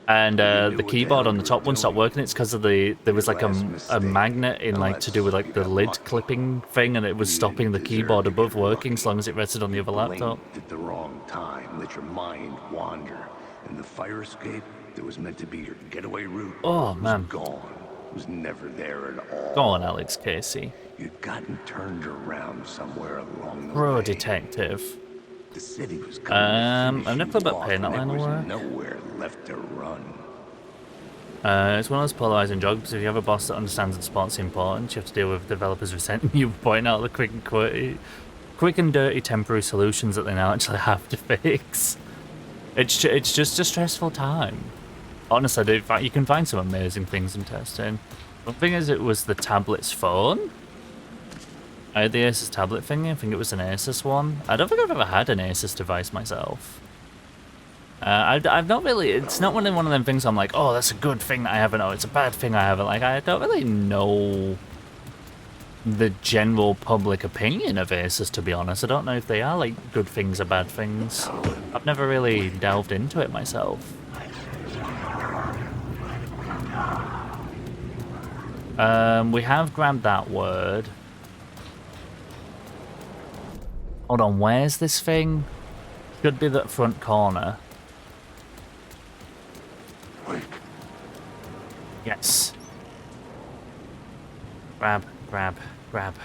and the keyboard on the top one stopped working. It's because of there was like a magnet in, like, to do with, like, the lid clipping thing, and it was stopping the keyboard above working so long as it rested on the other laptop. At the wrong time, let your mind wander, and the fire escape that was meant to be your getaway route Oh was man, gone. Was never there at all. Go on, Alex Casey. You'd gotten turned around somewhere along the Pro way. detective. The city was coming to I've never finish thought you about off, paying that and line there of was work. nowhere left to run. It's one of those polarizing jobs. If you have a boss that understands and supports the importance, you have to deal with developers resenting you, pointing out the quick and dirty temporary solutions that they now actually have to fix. It's just a stressful time. Honestly, you can find some amazing things in testing. One thing is, it was the tablet's phone. I had the Asus tablet thingy. I think it was an Asus one. I don't think I've ever had an Asus device myself. I've not really. It's not one of them things I'm like, oh, that's a good thing that I haven't, or it's a bad thing I haven't. Like, I don't really know the general public opinion of Asus, to be honest. I don't know if they are, like, good things or bad things. I've never really delved into it myself. We have grabbed that word. Hold on, where's this thing? Should be that front corner. Yes. Grab, grab, grab.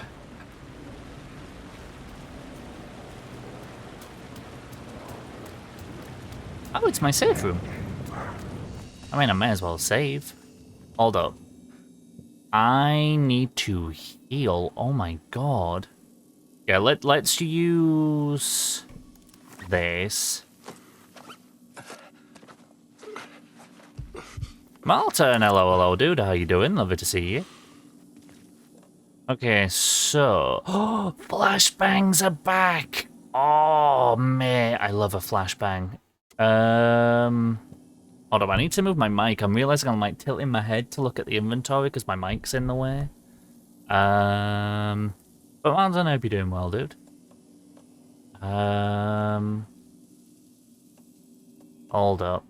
Oh, it's my safe room. I mean, I may as well save. Hold up. I need to heal. Oh my god. Yeah, let's use this. Martin, hello, dude. How you doing? Lovely to see you. Okay, so... oh, flashbangs are back! Oh, mate, I love a flashbang. Hold on, I need to move my mic. I'm realizing I'm, like, tilting my head to look at the inventory because my mic's in the way. But Martin, I hope you're doing well, dude. Hold up.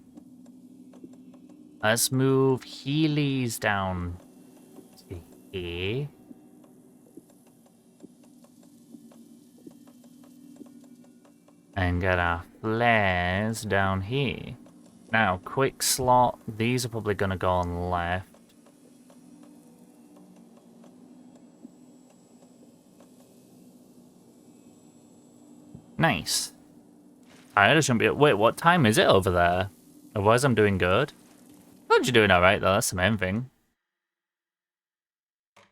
Let's move Heelys down to here. And get our flares down here. Now, quick slot. These are probably going to go on left. Nice. I shouldn't be... wait, what time is it over there? Otherwise, I'm doing good. Glad you're doing alright, though. That's the main thing.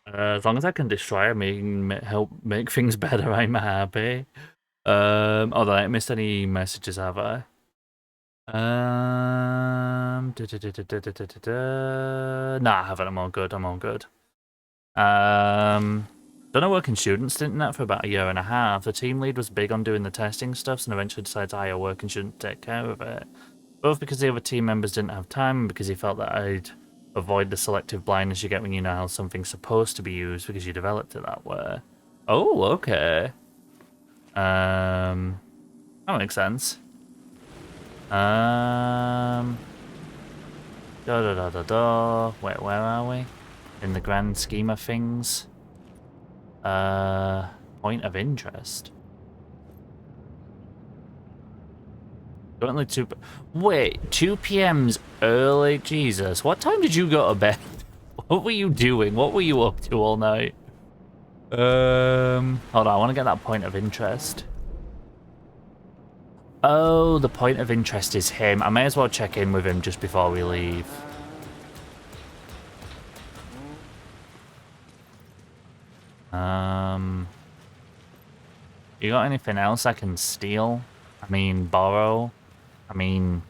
As long as I can destroy them and help make things better, I'm happy. Although I haven't missed any messages, have I? Nah, I haven't. I'm all good. I'm all good. Done a working student stint in that for about a year and a half. The team lead was big on doing the testing stuff and eventually decided to hire a working student to take care of it. Both because the other team members didn't have time and because he felt that I'd avoid the selective blindness you get when you know how something's supposed to be used because you developed it that way. Oh, okay. That makes sense. Da da da da da. Wait, where are we? In the grand scheme of things. Point of interest. Currently 2 Wait, 2 PM's early? Jesus, what time did you go to bed? What were you doing? What were you up to all night? Hold on, I want to get that point of interest. Oh, the point of interest is him. I may as well check in with him just before we leave. You got anything else I can steal? I mean, borrow? I mean,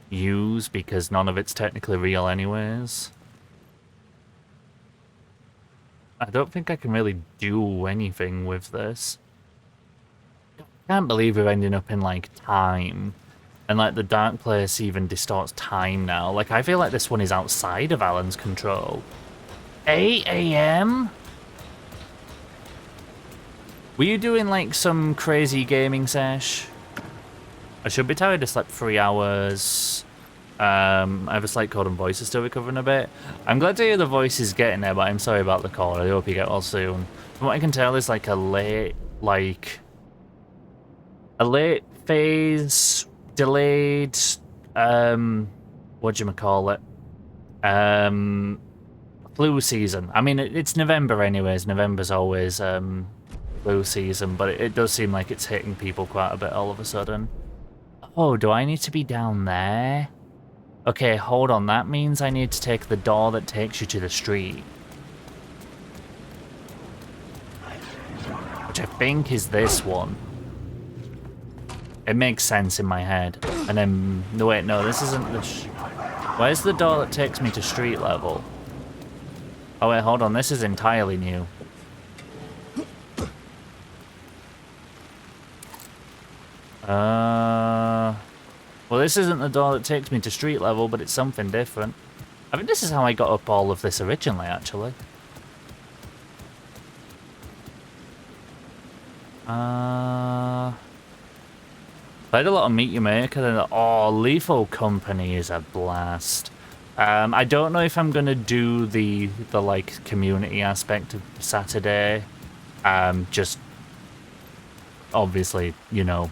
use, because none of it's technically real anyways. I don't think I can really do anything with this. I can't believe we're ending up in, like, time. And, like, the dark place even distorts time now. Like, I feel like this one is outside of Alan's control. 8 AM? Were you doing, like, some crazy gaming sesh? I should be tired. I slept 3 hours. I have a slight cold and voice is still recovering a bit. I'm glad to hear the voice is getting there, but I'm sorry about the cold. I hope you get well soon. From what I can tell, is like a late phase, delayed, whatchamacallit, flu season. I mean, it's November anyways. November's always, flu season, but it does seem like it's hitting people quite a bit all of a sudden. Oh, do I need to be down there? Okay, hold on. That means I need to take the door that takes you to the street. Which I think is this one. It makes sense in my head. And then, no wait, no, this isn't the... Where's the door that takes me to street level? Oh wait, hold on. This is entirely new. Well, this isn't the door that takes me to street level, but it's something different. I think this is how I got up all of this originally, actually. Played a lot of Meet Your Maker, and oh, Lethal Company is a blast. I don't know if I'm gonna do the like community aspect of Saturday. Just obviously, you know,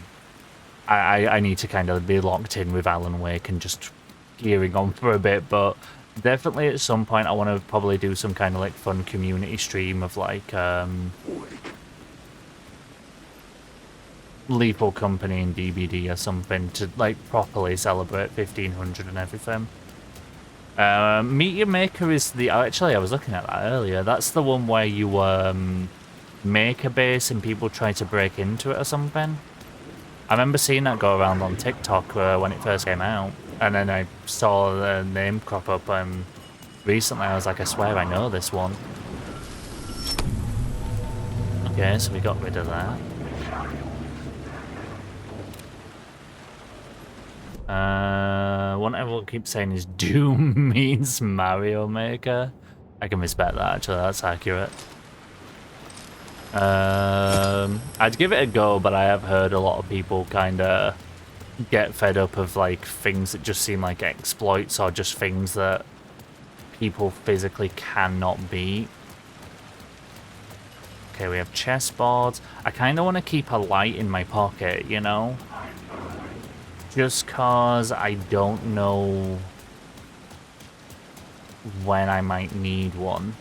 I need to kind of be locked in with Alan Wake and just gearing on for a bit, but definitely at some point I want to probably do some kind of like fun community stream of like Lethal Company and DBD or something to like properly celebrate 1500 and everything. Meet Your Maker is the... Actually, I was looking at that earlier. That's the one where you make a base and people try to break into it or something. I remember seeing that go around on TikTok when it first came out. And then I saw the name crop up recently. I was like, I swear I know this one. Okay, so we got rid of that. What everyone keeps saying is Doom means Mario Maker. I can respect that, actually. That's accurate. I'd give it a go, but I have heard a lot of people kind of get fed up of like things that just seem like exploits or just things that people physically cannot beat. Okay, we have chessboards. I kind of want to keep a light in my pocket, you know? Just cause I don't know when I might need one.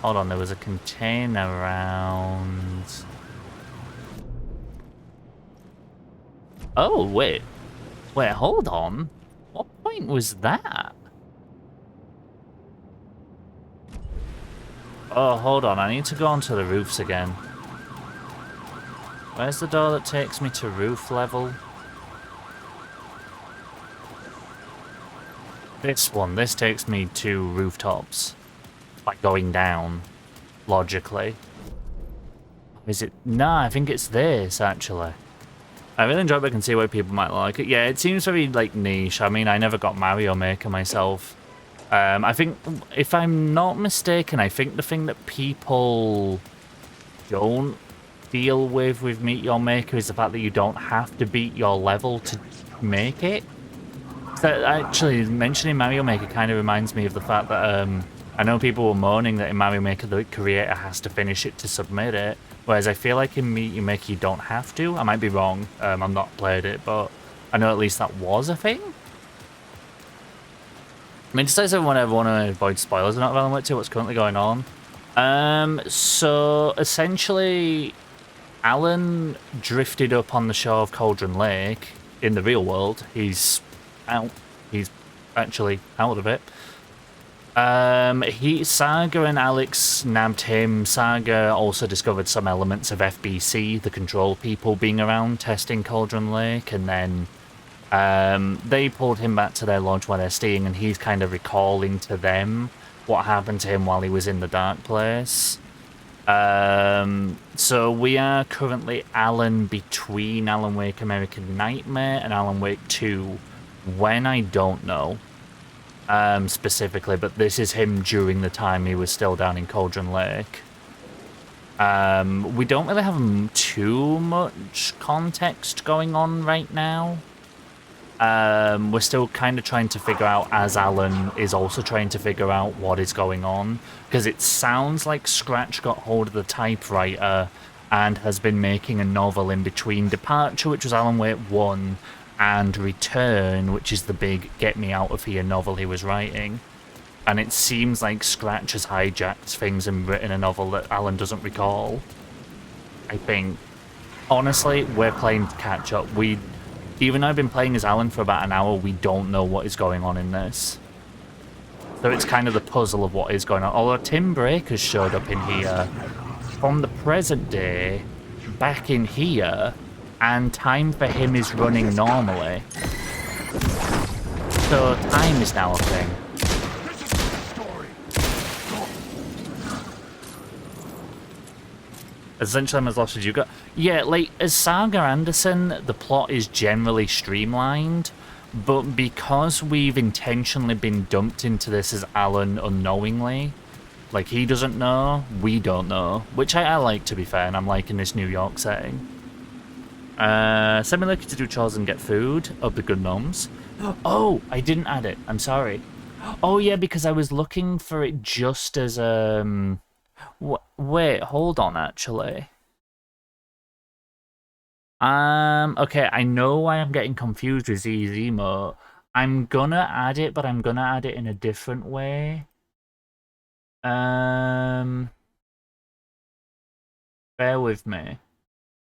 Hold on, there was a container around. Oh, wait. Wait, hold on. What point was that? Oh, hold on. I need to go onto the roofs again. Where's the door that takes me to roof level? This one. This takes me to rooftops. Like going down. logically. Is it? Nah, I think it's this, actually. I really enjoy it, but I can see why people might like it. Yeah, it seems very, like, niche. I mean, I never got Mario Maker myself. I think, if I'm not mistaken, I think the thing that people don't deal with Meet Your Maker is the fact that you don't have to beat your level to make it. So actually, mentioning Mario Maker kind of reminds me of the fact that I know people were moaning that in Mario Maker the creator has to finish it to submit it, whereas I feel like in Meet Your Maker you don't have to. I might be wrong, I've not played it, but I know at least that was a thing. I mean, just as everyone ever want to avoid spoilers and not Alan Wake 2, what's currently going on. So essentially, Alan drifted up on the shore of Cauldron Lake in the real world. He's out. He's actually out of it. Saga and Alex nabbed him. Saga also discovered some elements of FBC, the control people, being around testing Cauldron Lake, and then they pulled him back to their lodge where they're staying, and he's kind of recalling to them what happened to him while he was in the dark place. So we are currently Alan between Alan Wake American Nightmare and Alan Wake 2. When, I don't know specifically, but this is him during the time he was still down in Cauldron Lake. We don't really have too much context going on right now. We're still kind of trying to figure out, as Alan is also trying to figure out what is going on, because it sounds like Scratch got hold of the typewriter and has been making a novel in between Departure, which was Alan Wake 1, and Return, which is the big Get Me Out of Here novel he was writing. And it seems like Scratch has hijacked things and written a novel that Alan doesn't recall, I think. Honestly, we're playing catch up. Even though I've been playing as Alan for about an hour, we don't know what is going on in this. So it's kind of the puzzle of what is going on. Although Tim Breaker's showed up in here from the present day, back in here, and time for him is running normally. So time is now a thing. Essentially, I'm as lost as you got. Yeah, like, as Saga Anderson, the plot is generally streamlined, but because we've intentionally been dumped into this as Alan unknowingly, like, he doesn't know, we don't know, which I like, to be fair, and I'm liking this New York setting. Send me lucky to do chores and get food of the good gnomes. Oh, I didn't add it, I'm sorry. Oh yeah, because I was looking for it just as, wait, hold on, actually. Okay, I know why I'm getting confused with Z's emote. I'm gonna add it, but I'm gonna add it in a different way. Bear with me.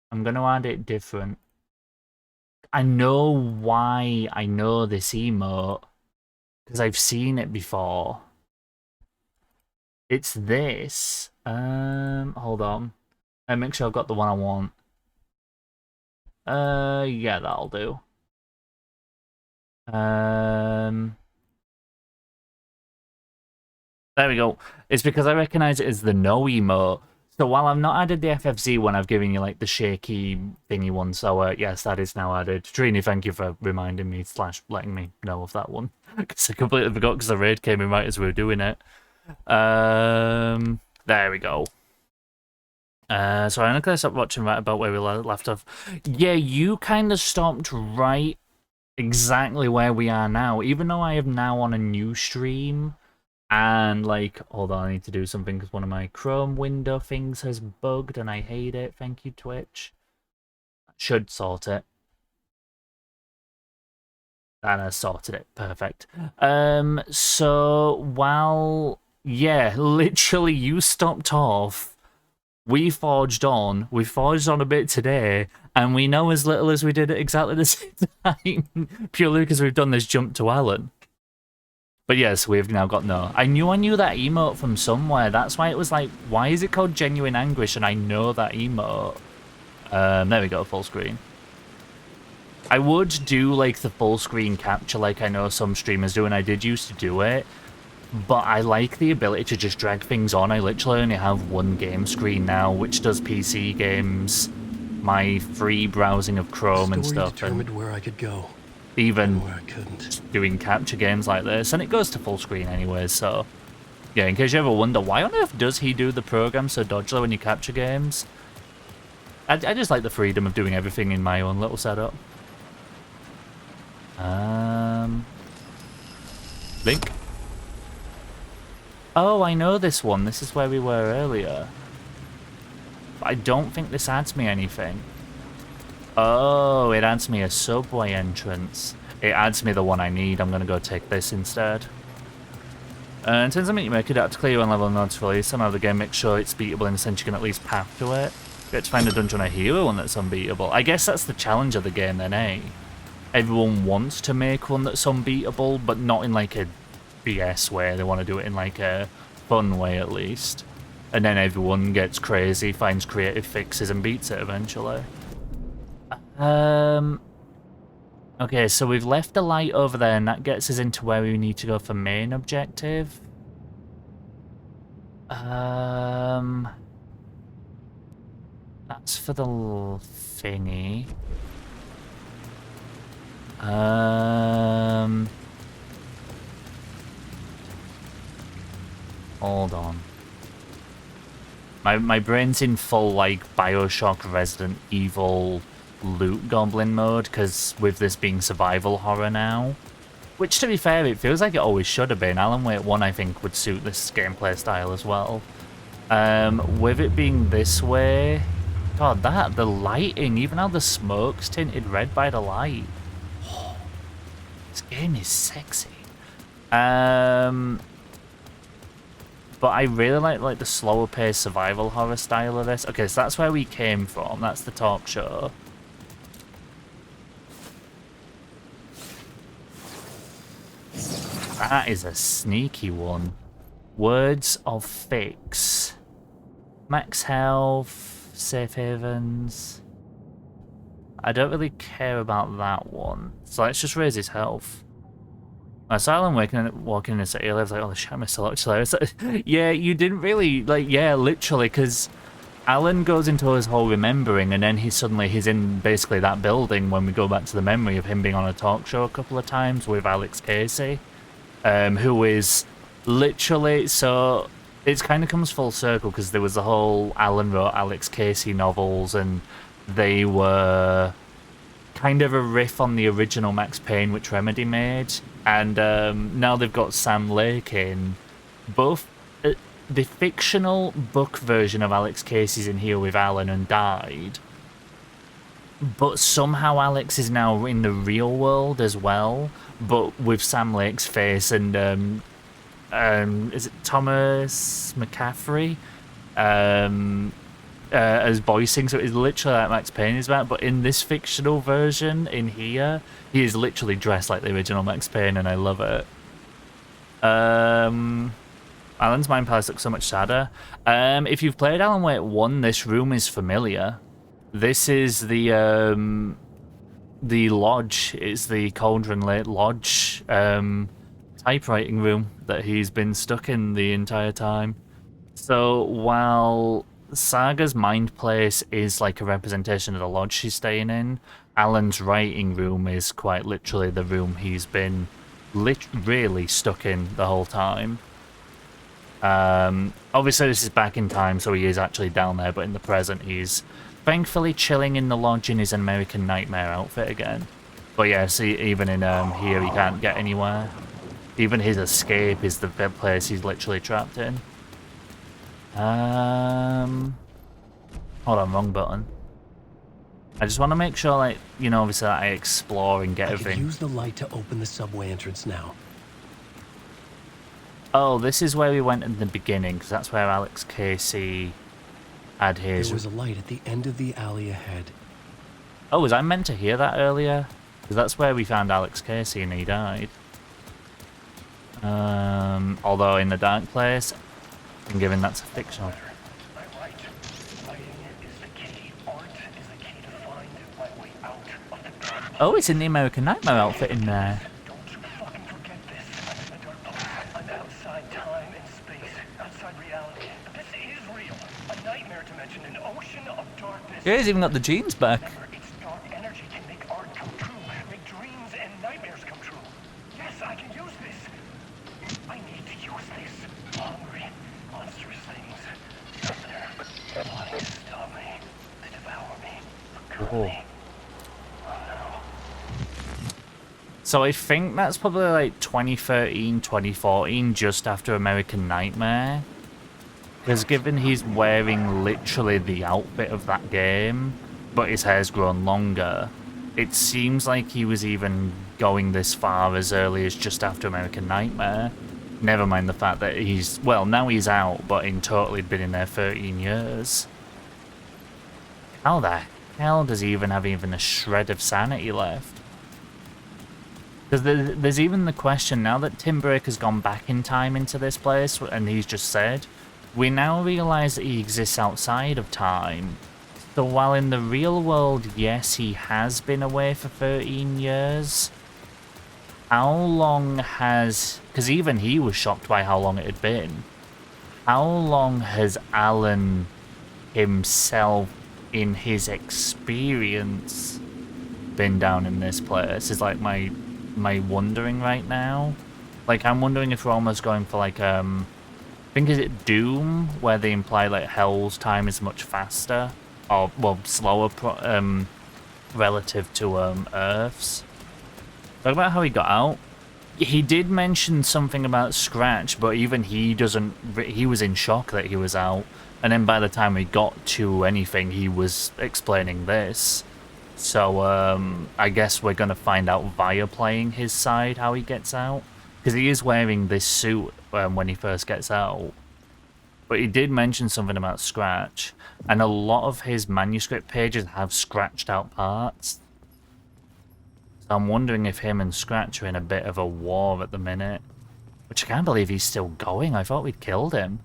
I'm gonna add it different. I know why I know this emote, because I've seen it before. It's this. Hold on. Make sure I've got the one I want. Yeah, that'll do. There we go. It's because I recognize it as the no emote. So while I've not added the FFZ one, I've given you like the shaky thingy one. So yes, that is now added. Trini, thank you for reminding me / letting me know of that one. Because I completely forgot because the raid came in right as we were doing it. There we go. So I'm gonna stop watching right about where we left off. Yeah, you kind of stopped right exactly where we are now. Even though I am now on a new stream, and like, hold on, I need to do something because one of my Chrome window things has bugged and I hate it. Thank you, Twitch. Should sort it. And I sorted it. Perfect. So while, yeah, literally you stopped off. We forged on a bit today, and we know as little as we did at exactly the same time, purely because we've done this jump to Alan. But yes, we've now got no. I knew that emote from somewhere, that's why it was like, why is it called Genuine Anguish, and I know that emote. There we go, full screen. I would do like the full screen capture like I know some streamers do, and I did used to do it. but I like the ability to just drag things on. I literally only have one game screen now, which does PC games, my free browsing of Chrome and stuff, determined and where I could go even and where I couldn't. doing capture games like this, and it goes to full screen anyway, so yeah, in case you ever wonder why on earth does he do the program so dodgily when you capture games, I just like the freedom of doing everything in my own little setup. Link. Oh, I know this one. This is where we were earlier. But I don't think this adds me anything. Oh, it adds me a subway entrance. It adds me the one I need. I'm going to go take this instead. In terms of meet, you make it out to clear one level nodes release. Somehow the game makes sure it's beatable in the sense you can at least path to it. You get to find a dungeon or hero one that's unbeatable. I guess that's the challenge of the game then, eh? Everyone wants to make one that's unbeatable, but not in like a BS way. They want to do it in like a fun way at least. And then everyone gets crazy, finds creative fixes and beats it eventually. Okay, so we've left the light over there and that gets us into where we need to go for main objective. That's for the thingy. Hold on. My brain's in full, like, Bioshock Resident Evil loot goblin mode, because with this being survival horror now, which, to be fair, it feels like it always should have been. Alan Wake 1, I think, would suit this gameplay style as well. With it being this way, God, the lighting, even how the smoke's tinted red by the light. Oh, this game is sexy. But I really like the slower paced survival horror style of this. Okay, so that's where we came from. That's the talk show. That is a sneaky one. Words of Fix. Max health, safe havens. I don't really care about that one. So let's just raise his health. I saw Alan walking in the city. I was like, oh shit, I missed a lot today. Like, yeah, you didn't really, like, yeah, literally, because Alan goes into his whole remembering, and then he's in basically that building when we go back to the memory of him being on a talk show a couple of times with Alex Casey, who is literally, so it kind of comes full circle because there was the whole Alan wrote Alex Casey novels, and they were kind of a riff on the original Max Payne which Remedy made, and now they've got Sam Lake in. Both the fictional book version of Alex Casey's in here with Alan and died, but somehow Alex is now in the real world as well, but with Sam Lake's face, and is it Thomas McCaffrey as voicing, so it's literally like Max Payne is about, but in this fictional version in here, he is literally dressed like the original Max Payne, and I love it. Alan's Mind Palace looks so much sadder. If you've played Alan Wake 1, this room is familiar. This is the lodge. It's the Cauldron Lake Lodge typewriting room that he's been stuck in the entire time. So while Saga's Mind Place is like a representation of the lodge she's staying in, Alan's writing room is quite literally the room he's been really stuck in the whole time. Obviously this is back in time, so he is actually down there, but in the present he's thankfully chilling in the lodge in his American Nightmare outfit again. But yeah, see, even in here he can't get anywhere. Even his escape is the place he's literally trapped in. Hold on, wrong button. I just want to make sure, like, you know, obviously that I explore and get everything. I could use the light to open the subway entrance now. Oh, this is where we went in the beginning, because that's where Alex Casey had his... There was a light at the end of the alley ahead. Oh, was I meant to hear that earlier? Because that's where we found Alex Casey and he died. Although in the dark place, I'm given that's a fictional. Oh, it's in the American Nightmare outfit in there. outside time and space, outside reality. But this is real. A nightmare dimension, an ocean of darkness. Yeah, he's even got the jeans back. Remember, its dark energy can make art come true, make dreams and nightmares come true. Yes, I can use this. I need to use this. Hungry, monstrous things out there, wanting to stop me, to devour me, to kill me. So I think that's probably like 2013, 2014, just after American Nightmare. Because given he's wearing literally the outfit of that game, but his hair's grown longer, it seems like he was even going this far as early as just after American Nightmare. Never mind the fact that he's, well, now he's out, but in total he'd been in there 13 years. How the hell does he even have even a shred of sanity left? Because there's even the question, now that Tim Breaker's gone back in time into this place, and he's just said, we now realise that he exists outside of time. So while in the real world, yes, he has been away for 13 years, how long has... Because even he was shocked by how long it had been. How long has Alan himself, in his experience, been down in this place? Is like my wondering right now. Like, I'm wondering if we're almost going for like I think is it Doom, where they imply like Hell's time is much faster, or well slower relative to Earth's. Talk about how he got out. He did mention something about Scratch, but even he doesn't. He was in shock that he was out, and then by the time we got to anything, he was explaining this. So I guess we're gonna find out via playing his side how he gets out, because he is wearing this suit when he first gets out. But he did mention something about Scratch, and a lot of his manuscript pages have scratched out parts. So I'm wondering if him and Scratch are in a bit of a war at the minute. Which I can't believe he's still going. I thought we'd killed him.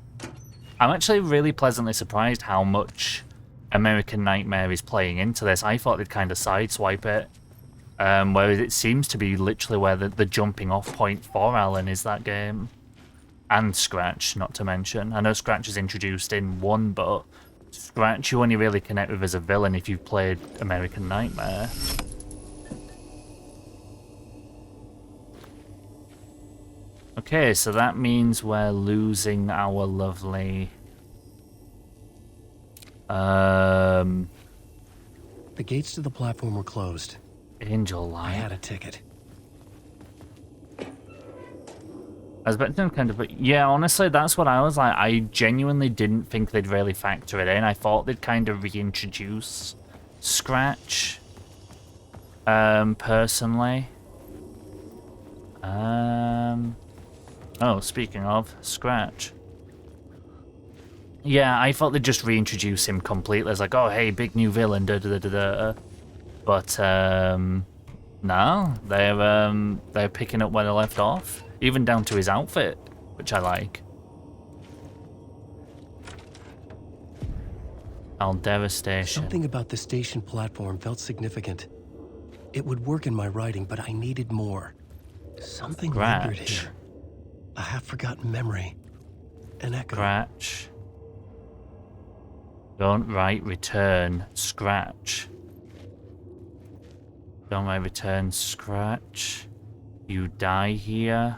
I'm actually really pleasantly surprised how much American Nightmare is playing into this. I thought they'd kind of sideswipe it. Whereas it seems to be literally where the jumping off point for Alan is that game. And Scratch, not to mention. I know Scratch is introduced in 1, but Scratch you only really connect with as a villain if you've played American Nightmare. Okay, so that means we're losing our lovely... The gates to the platform were closed. Angel Light. I had a ticket. I was expecting kind of... Yeah, honestly, that's what I was like. I genuinely didn't think they'd really factor it in. I thought they'd kind of reintroduce Scratch. Personally. Oh, speaking of, Scratch. Yeah, I thought they'd just reintroduce him completely. It's like, oh, hey, big new villain, da-da-da-da-da. But, no, they're picking up where they left off. Even down to his outfit, which I like. Aldera Station. Something about the station platform felt significant. It would work in my writing, but I needed more. Something lingered here. A half-forgotten memory. An echo. Scratch. Don't write return Scratch. Don't write return Scratch. You die here.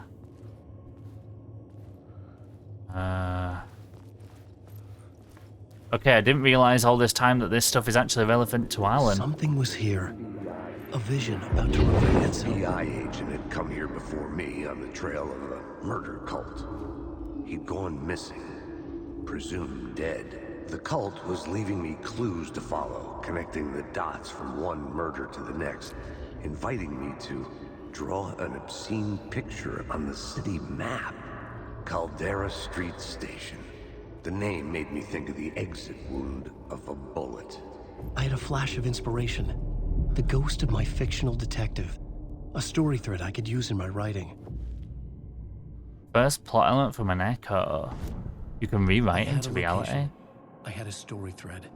Okay, I didn't realize all this time that this stuff is actually relevant to Alan. Something was here. A vision about to reveal An itself. FBI agent had come here before me on the trail of a murder cult. He'd gone missing, presumed dead. The cult was leaving me clues to follow, connecting the dots from one murder to the next, inviting me to draw an obscene picture on the city map. Caldera Street Station. The name made me think of the exit wound of a bullet. I had a flash of inspiration. The ghost of my fictional detective. A story thread I could use in my writing. First plot element from an echo. You can rewrite I had into a reality. location. I had a story thread.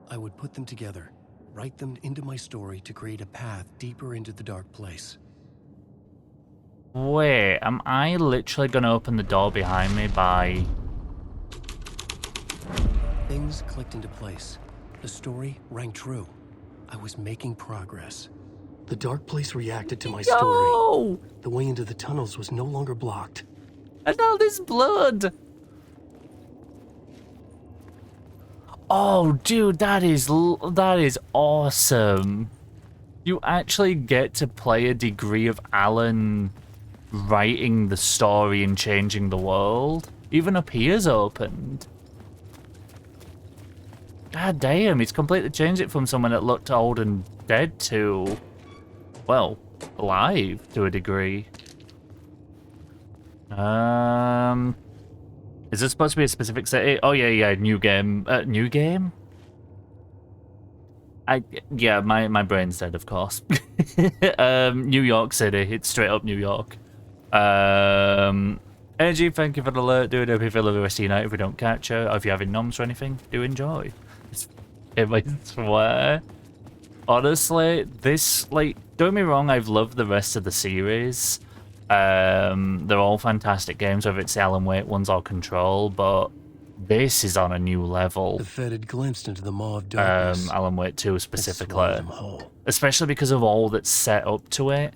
I would put them together, write them into my story to create a path deeper into the dark place. Wait, am I literally gonna open the door behind me by... Things clicked into place. The story rang true. I was making progress. The dark place reacted to my story. Yo! The way into the tunnels was no longer blocked. And all this blood! Oh, dude, that is awesome. You actually get to play a degree of Alan writing the story and changing the world. Even up here's opened. God damn, he's completely changed it from someone that looked old and dead to, well, alive to a degree. Is this supposed to be a specific city? Oh yeah, new game. New game? Yeah, my brain's dead, of course. New York City. It's straight up New York. Energy, thank you for the alert, dude. Hope you feel the rest of your night if we don't catch her. Or if you're having noms or anything, do enjoy. I swear. Honestly, this, like, don't get me wrong, I've loved the rest of the series. They're all fantastic games, whether it's the Alan Wake ones or Control, but this is on a new level. The Fed had glimpsed into the maw of darkness. Alan Wake 2 specifically. Them whole. Especially because of all that's set up to it.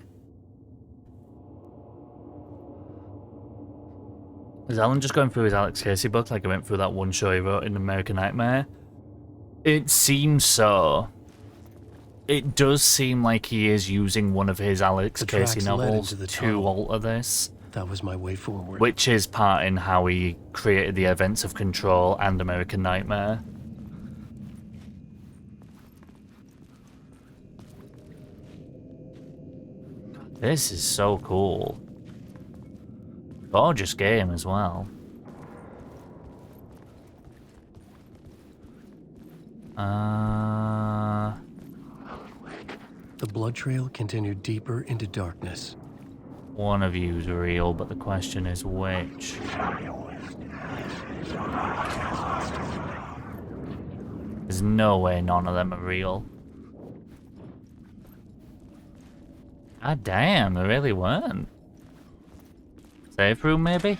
Is Alan just going through his Alex Casey book like I went through that one show he wrote in American Nightmare? It seems so. It does seem like he is using one of his Alex Casey novels to alter this. That was my way forward. Which is part in how he created the events of Control and American Nightmare. This is so cool. Gorgeous game as well. The blood trail continued deeper into darkness. One of you's real, but the question is which. There's no way none of them are real. God damn, they really weren't. Safe room, maybe?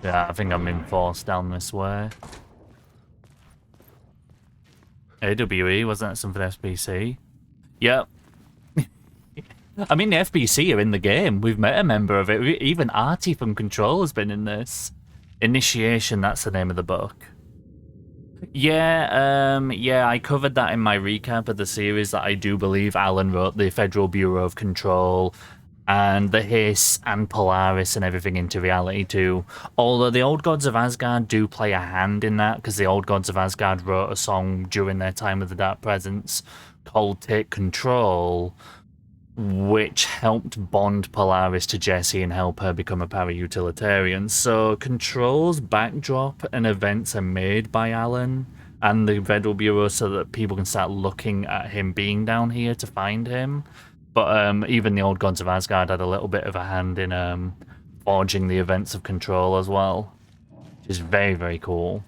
Yeah, I think I'm being forced down this way. AWE, wasn't that something FBC? Yep. I mean, the FBC are in the game. We've met a member of it. Even Artie from Control has been in this. Initiation, that's the name of the book. Yeah, I covered that in my recap of the series that I do believe Alan wrote the Federal Bureau of Control and the Hiss and Polaris and everything into reality too. Although the Old Gods of Asgard do play a hand in that, because the Old Gods of Asgard wrote a song during their time with the Dark Presence called Take Control, which helped bond Polaris to Jessie and help her become a para-utilitarian. So Control's backdrop and events are made by Alan and the Federal Bureau so that people can start looking at him being down here to find him. But even the Old Gods of Asgard had a little bit of a hand in forging the events of Control as well, which is very, very cool.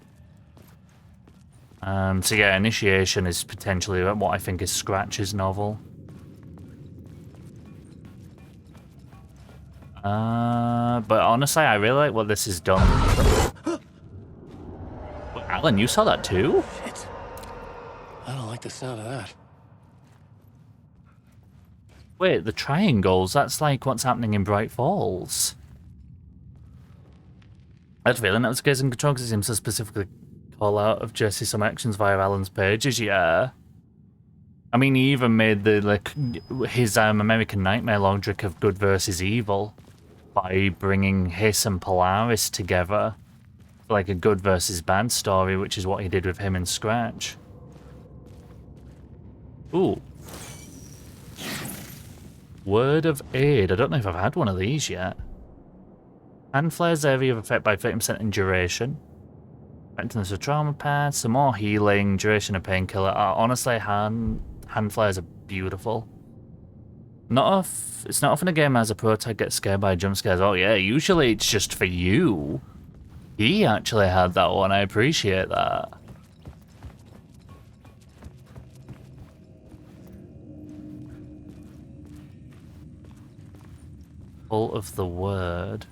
So yeah, Initiation is potentially what I think is Scratch's novel. But honestly, I really like what this has done. Alan, you saw that too? Shit. I don't like the sound of that. Wait, the triangles, that's like what's happening in Bright Falls. I had a feeling that was the case in Control because it seems to specifically call out of Jesse some actions via Alan's pages, yeah. I mean, he even made the his American Nightmare logic of good versus evil by bringing Hiss and Polaris together for like a good versus bad story, which is what he did with him and Scratch. Ooh. Word of Aid. I don't know if I've had one of these yet. Hand flares area of effect by 30% in duration. Effectiveness of trauma pad, some more healing, duration of painkiller. Honestly, hand flares are beautiful. It's not often a game has a pro tag gets scared by jump scares. Oh yeah, usually it's just for you. He actually had that one, I appreciate that. Full of the word.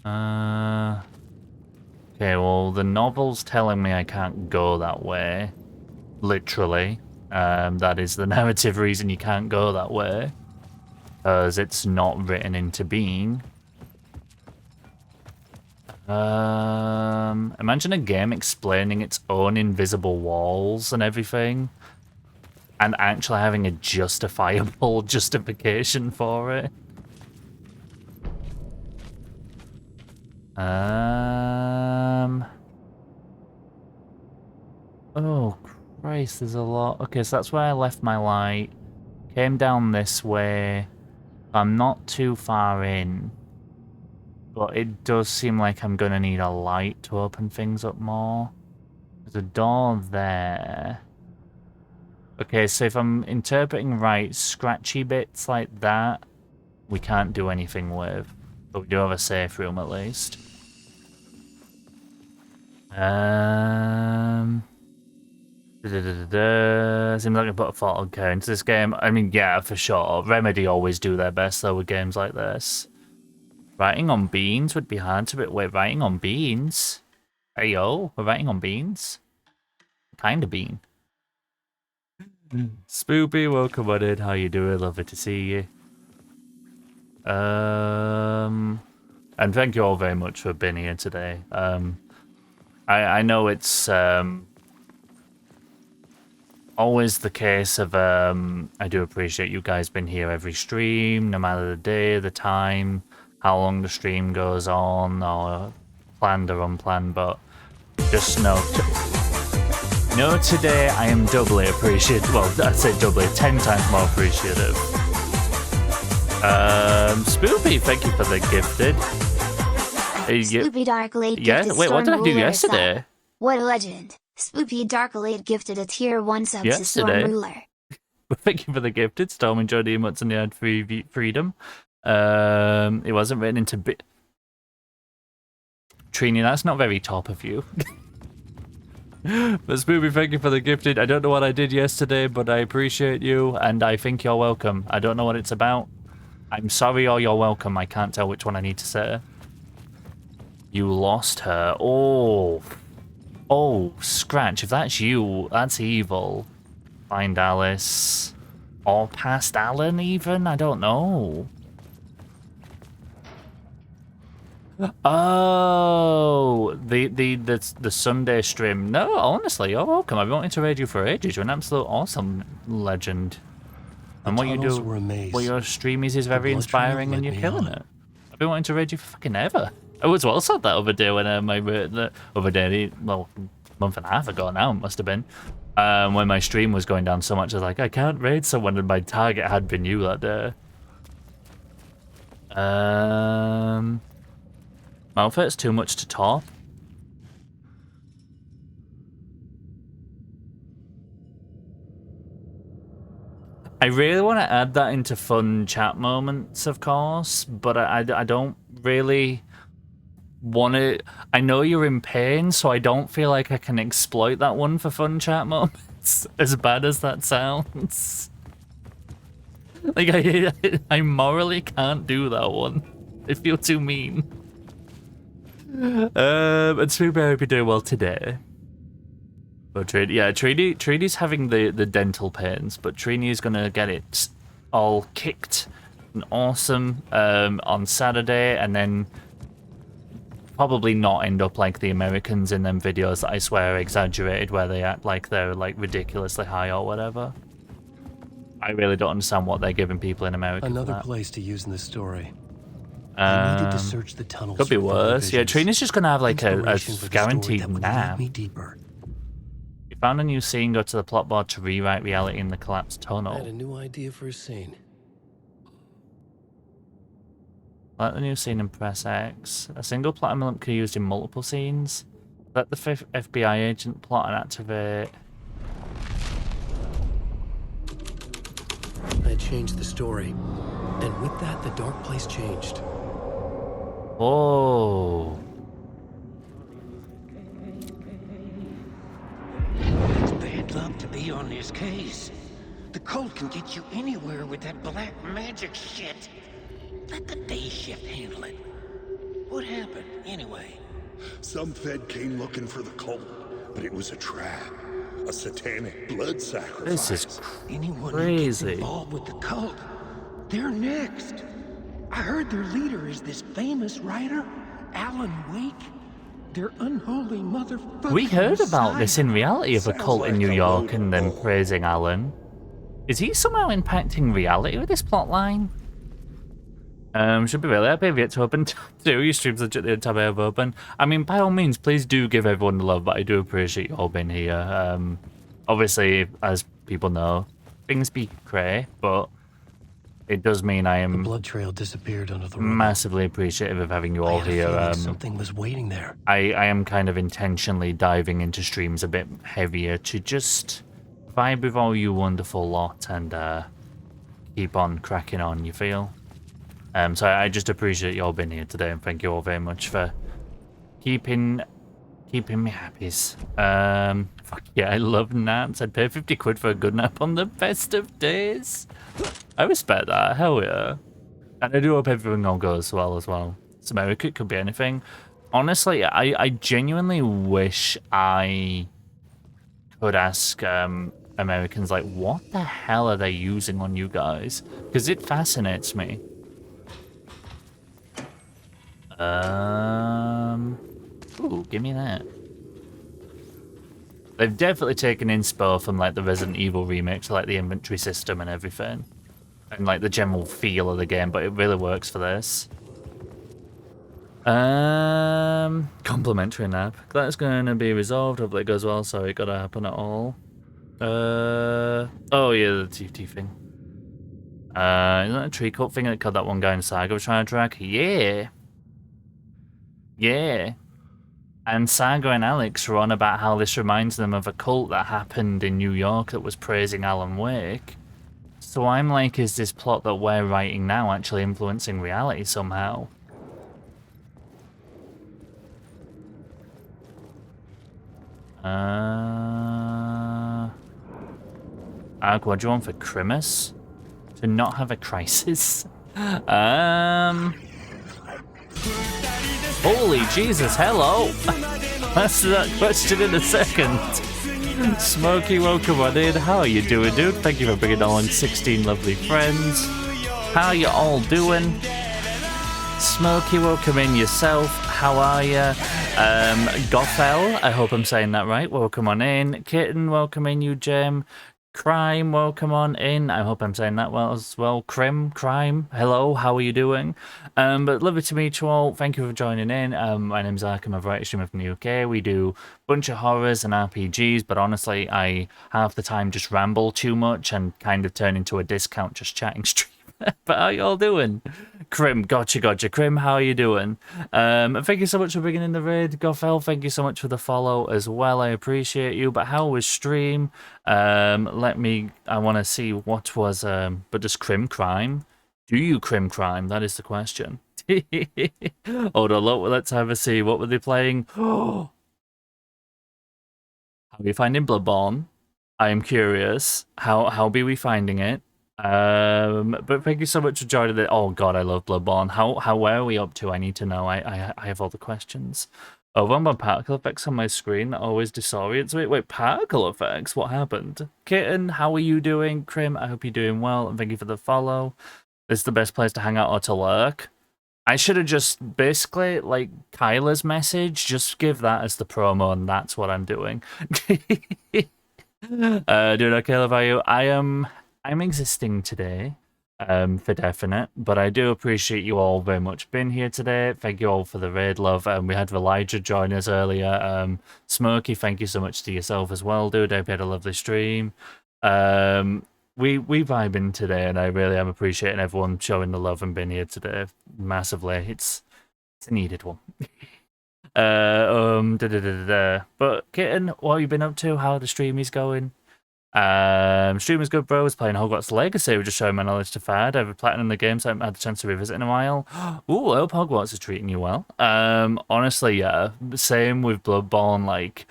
Okay, well, the novel's telling me I can't go that way. Literally. That is the narrative reason you can't go that way. Because it's not written into being. Imagine a game explaining its own invisible walls and everything. And actually having a justifiable justification for it. Oh, Christ, there's a lot. Okay, so that's where I left my light. Came down this way. I'm not too far in. But it does seem like I'm gonna need a light to open things up more. There's a door there. Okay, so if I'm interpreting right, scratchy bits like that, we can't do anything with. But we do have a safe room at least. Seems like I put a thought on care into this game. I mean, yeah, for sure. Remedy always do their best though with games like this. Writing on beans would be hard to... Wait, writing on beans? Hey yo, we're writing on beans? Kind of bean. Spoopy, welcome on in. How you doing? Lovely to see you. And thank you all very much for being here today. I know it's always the case of I do appreciate you guys being here every stream, no matter the day, the time, how long the stream goes on, or planned or unplanned, but just know today I am doubly appreciative. Well, I'd say doubly, 10 times more appreciative. Spoopy, thank you for the gifted. Spoopy Darklade Yeah, gifted wait, what did I do Storm Ruler yesterday? sub. What a legend. Spoopy Darklade gifted a tier 1 sub to Storm Ruler. Thank you for the gifted. Storm enjoyed the emotes and the ad free freedom. It wasn't written into Trini, that's not very top of you. But Spoopy, thank you for the gifted. I don't know what I did yesterday, but I appreciate you, and I think you're welcome. I don't know what it's about. I'm sorry or you're welcome. I can't tell which one I need to say. You lost her. Oh. Oh, Scratch. If that's you, that's evil. Find Alice. Or past Alan, even? I don't know. Oh, the Sunday stream. No, honestly, you're welcome. I've been wanting to raid you for ages. You're an absolute awesome legend. And what you do, what your stream is very inspiring, and you're killing it. I've been wanting to raid you for fucking ever. I was well said that other day when the other day, well, a month and a half ago now, it must have been, when my stream was going down so much. I was like, I can't raid someone, and my target had been you that day. My outfit's too much to top. I really want to add that into fun chat moments, of course, but I don't really want to... I know you're in pain, so I don't feel like I can exploit that one for fun chat moments, as bad as that sounds. Like, I morally can't do that one. I feel too mean. And Spoopy, I hope you're doing well today. But Trini's having the dental pains, but Trini is gonna get it all kicked and awesome on Saturday, and then probably not end up like the Americans in them videos that I swear are exaggerated, where they act like they're like ridiculously high or whatever. I really don't understand what they're giving people in America. Another place to use in the story. I needed to search the tunnels. Could be worse. Yeah, Trina's just gonna have like a guaranteed nap. Me deeper. You found a new scene, go to the plot board to rewrite reality in the collapsed tunnel. I had a new idea for a scene. Select the new scene and press X. A single platinum lamp can be used in multiple scenes. Let the FBI agent plot and activate. I changed the story. And with that, the dark place changed. Oh. They'd love to be on this case. The cult can get you anywhere with that black magic shit. Let the day shift handle it. What happened, anyway? Some Fed came looking for the cult, but it was a trap. A satanic blood sacrifice. This is Anyone who gets crazy. involved with the cult, they're next. I heard their leader is this famous writer, Alan Wake. Their unholy motherfucker. We heard about this in reality of a Sounds cult in like New a York load and of them bull. praising Alan. Is he somehow impacting reality with this plotline? Should be really happy if you get to open two. Your streams legit the tab I have open. I mean, by all means, please do give everyone the love, but I do appreciate you all being here. Obviously, as people know, things be cray, but it does mean I The am blood trail disappeared under the rubble. massively appreciative of having you I all had a here. feeling something was waiting there. I am kind of intentionally diving into streams a bit heavier to just vibe with all you wonderful lot and keep on cracking on, you feel? So I just appreciate you all being here today and thank you all very much for keeping me happies. Fuck yeah, I love naps. I'd pay 50 quid for a good nap on the best of days. I respect that, hell yeah. And I do hope everything all goes well as well. It's America, it could be anything. Honestly, I genuinely wish I could ask Americans, like, what the hell are they using on you guys? Because it fascinates me. Ooh, give me that. They've definitely taken inspo from, like, the Resident Evil remake to, like, the inventory system and everything. And, like, the general feel of the game, but it really works for this. Complimentary nap. That's going to be resolved. Hopefully it goes well. Sorry, it got to happen at all. Oh yeah, the TFT thing. Isn't that a tree cult thing that killed that one guy in Saga was trying to track? Yeah. Yeah. And Saga and Alex were on about how this reminds them of a cult that happened in New York that was praising Alan Wake. So I'm like, is this plot that we're writing now actually influencing reality somehow? What do you want for Christmas? To not have a crisis? Holy Jesus, hello! Answer that question in a second. Smokey, welcome on in. How are you doing, dude? Thank you for bringing along 16 lovely friends. How you all doing? Smokey, welcome in yourself. How are you? Gothel, I hope I'm saying that right. Welcome on in. Kitten, welcome in, you Gem. Crime, welcome on in. I hope I'm saying that well as well. Crime, hello, how are you doing? But lovely to meet you all. Thank you for joining in. My name's Ark, I'm a variety streamer from the UK. We do a bunch of horrors and RPGs, but honestly, I half the time just ramble too much and kind of turn into a discount just chatting stream. But how y'all doing? Crim, gotcha. Crim, how are you doing? Thank you so much for bringing in the raid. Gothel, thank you so much for the follow as well. I appreciate you. But how was stream? I want to see what was, but does Crim crime? Do you Crim crime? That is the question. Hold on, let's have a see. What were they playing? How are you finding Bloodborne? I am curious. How be we finding it? But thank you so much for joining it. Oh god, I love Bloodborne. Where are we up to? I need to know. I have all the questions. Oh, one more particle effects on my screen that always disorients me. Wait, particle effects? What happened? Kitten, how are you doing? Crim, I hope you're doing well, and thank you for the follow. This is the best place to hang out or to lurk. I should have just basically, like Kyla's message, just give that as the promo, and that's what I'm doing. Dude, okay, love you. I'm existing today, for definite, but I do appreciate you all very much being here today. Thank you all for the raid love. We had Elijah join us earlier. Smokey, thank you so much to yourself as well, dude. I hope you had a lovely stream. We vibing today, and I really am appreciating everyone showing the love and being here today massively. It's a needed one. But Kitten, what have you been up to? How are the streamies going? Stream is good, bro. I was playing Hogwarts Legacy. We're just showing my knowledge to Fad. I've platinum the game, so I haven't had the chance to revisit in a while. Ooh, I hope Hogwarts is treating you well. Honestly, yeah. Same with Bloodborne. Like,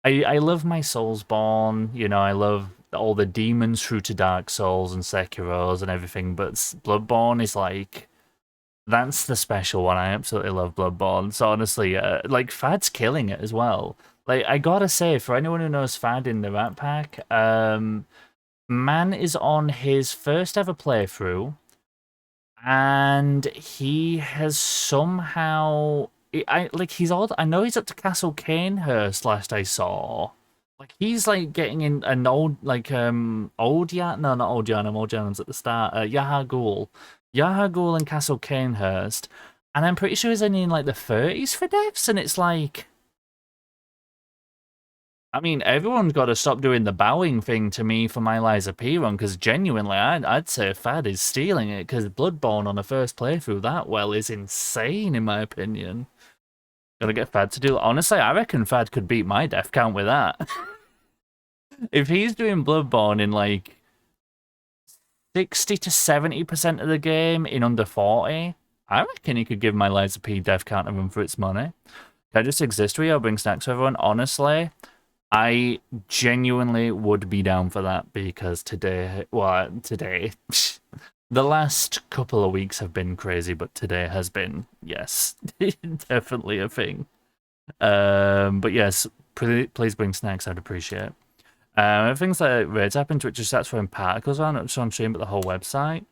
I love my Soulsborne. You know, I love all the demons through to Dark Souls and Sekiro's and everything, but Bloodborne is like, that's the special one. I absolutely love Bloodborne. So honestly, like Fad's killing it as well. Like I gotta say, for anyone who knows Fad in the Rat Pack, man is on his first ever playthrough, and he has somehow, he's old. I know he's up to Castle Canehurst last I saw. Like he's like getting in an old old Yarn, no, not old Yarnum. Old Yarnum's at the start. Yahar'gul and Castle Canehurst, and I'm pretty sure he's only in like the 30s for deaths, and it's like, I mean, everyone's got to stop doing the bowing thing to me for my Liza P run, because genuinely, I'd say Fad is stealing it, because Bloodborne on a first playthrough that well is insane, in my opinion. Gotta get Fad to do it. Honestly, I reckon Fad could beat my death count with that. If he's doing Bloodborne in like 60 to 70% of the game in under 40, I reckon he could give my Liza P death count a run for its money. Can I just exist with you? I'll bring snacks for everyone. Honestly, I genuinely would be down for that, because today, the last couple of weeks have been crazy, but today has been, yes, definitely a thing. But yes, please bring snacks, I'd appreciate it. Things like raids happen, Twitch just starts throwing particles around, not just on stream, but the whole website.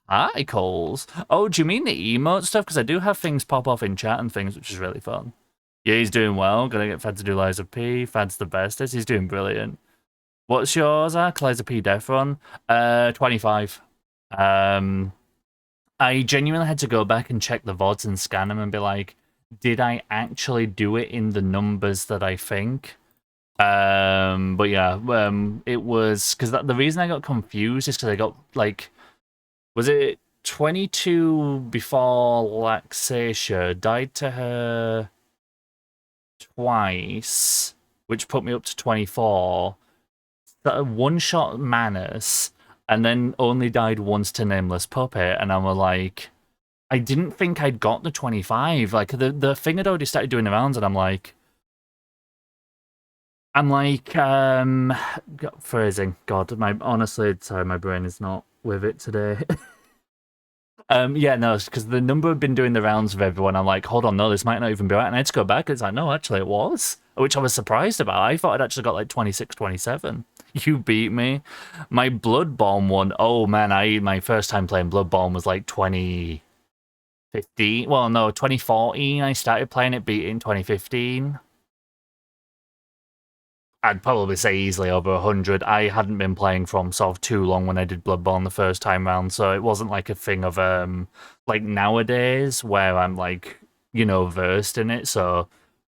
Particles? Oh, do you mean the emote stuff? Because I do have things pop off in chat and things, which is really fun. Yeah, he's doing well. Gonna get Fad to do Liza P. Fad's the bestest. He's doing brilliant. What's yours, Zach? Liza P death run? 25. I genuinely had to go back and check the VODs and scan them and be like, did I actually do it in the numbers that I think? But yeah, it was, because the reason I got confused is because I got, like, was it 22 before Laxatia died to her twice, which put me up to 24. One-shot Manus, and then only died once to Nameless Puppet, and I was like, I didn't think I'd got the 25. Like, the thing had already started doing the rounds, and I'm like, phrasing. God, honestly, sorry, my brain is not with it today. Yeah, no, because the number had been doing the rounds of everyone. I'm like, hold on, no, this might not even be right. And I had to go back. It's like, no, actually, it was, which I was surprised about. I thought I'd actually got like 26, 27. You beat me. My Bloodborne one, oh man, my first time playing Bloodborne was like 2015. Well, no, 2014. I started playing it, beat it in 2015. I'd probably say easily over 100. I hadn't been playing from sort of too long when I did Bloodborne the first time round, so it wasn't like a thing of like nowadays where I'm like, you know, versed in it. So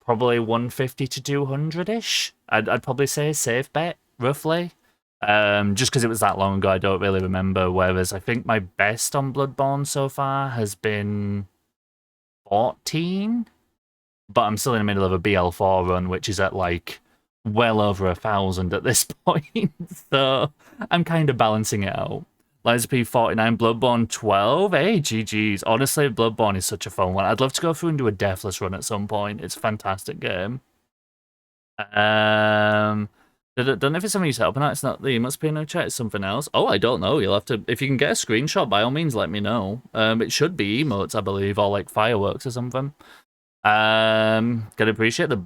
probably 150 to 200-ish. I'd probably say safe bet, roughly. Just because it was that long ago, I don't really remember. Whereas I think my best on Bloodborne so far has been 14, but I'm still in the middle of a BL4 run, which is at like well over 1,000 at this point, so I'm kind of balancing it out. Liza P 49, Bloodborne 12. Hey, GG's. Honestly, Bloodborne is such a fun one. I'd love to go through and do a deathless run at some point. It's a fantastic game. Don't know if it's something you set up or not. It's not the must be no chat. It's something else. Oh, I don't know. You'll have to, if you can get a screenshot, by all means, let me know. It should be emotes, I believe, or like fireworks or something. Gotta appreciate the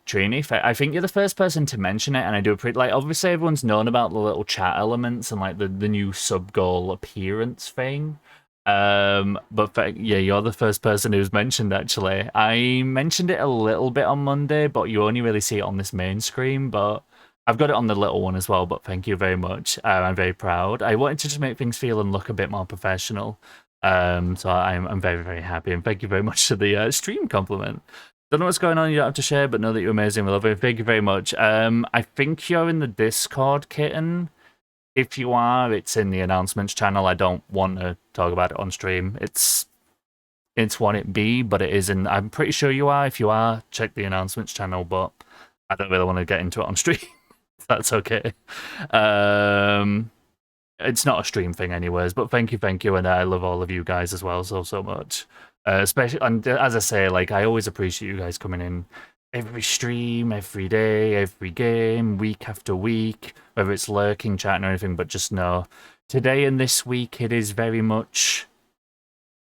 Trini, I think you're the first person to mention it, and I do appreciate, like, obviously everyone's known about the little chat elements and like the new sub goal appearance thing. But yeah, you're the first person who's mentioned, actually. I mentioned it a little bit on Monday, but you only really see it on this main screen, but I've got it on the little one as well, but thank you very much. I'm very proud. I wanted to just make things feel and look a bit more professional. So I'm very, very happy, and thank you very much for the stream compliment. Don't know what's going on, you don't have to share, but know that you're amazing. We love you. Thank you very much. I think you're in the Discord, Kitten. If you are, it's in the announcements channel. I don't want to talk about it on stream. It's what it be, but it isn't. I'm pretty sure you are. If you are, check the announcements channel, but I don't really want to get into it on stream. If that's okay. It's not a stream thing anyways, but thank you, and I love all of you guys as well so much. Especially, and as I say, like, I always appreciate you guys coming in, every stream, every day, every game, week after week, whether it's lurking, chatting, or anything, but just know today and this week it is very much.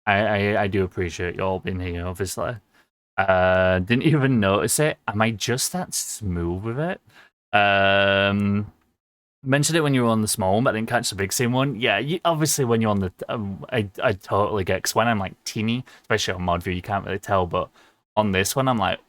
I do appreciate you all being here, obviously. Didn't even notice it. Am I just that smooth with it? Mentioned it when you were on the small one, but I didn't catch the big scene one. Yeah, obviously when you're on the, I totally get, because when I'm like teeny, especially on mod view, you can't really tell, but on this one, I'm like,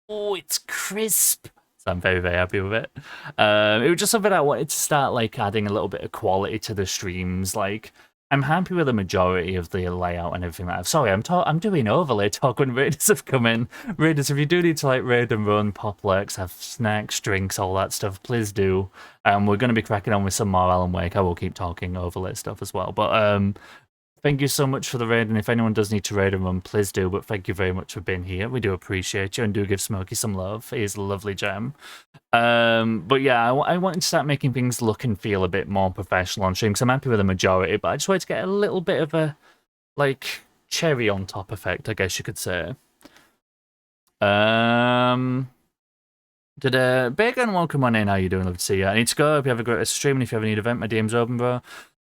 oh, it's crisp. So I'm very, very happy with it. It was just something I wanted to start like adding a little bit of quality to the streams. Like, I'm happy with the majority of the layout and everything like that. Sorry, I'm doing overlay talk when raiders have come in. Raiders, if you do need to like raid and run, pop lurks, have snacks, drinks, all that stuff, please do. We're going to be cracking on with some more Alan Wake. I will keep talking overlay stuff as well. But thank you so much for the raid, and if anyone does need to raid and run, please do. But thank you very much for being here. We do appreciate you, and do give Smokey some love. He is a lovely gem. But yeah, I wanted to start making things look and feel a bit more professional on stream, because I'm happy with the majority, but I just wanted to get a little bit of a, like, cherry on top effect, I guess you could say. Did Bacon, welcome on in. How you doing? Love to see you. I need to go. Hope you have a great stream, and if you have any event, my DM's open, bro.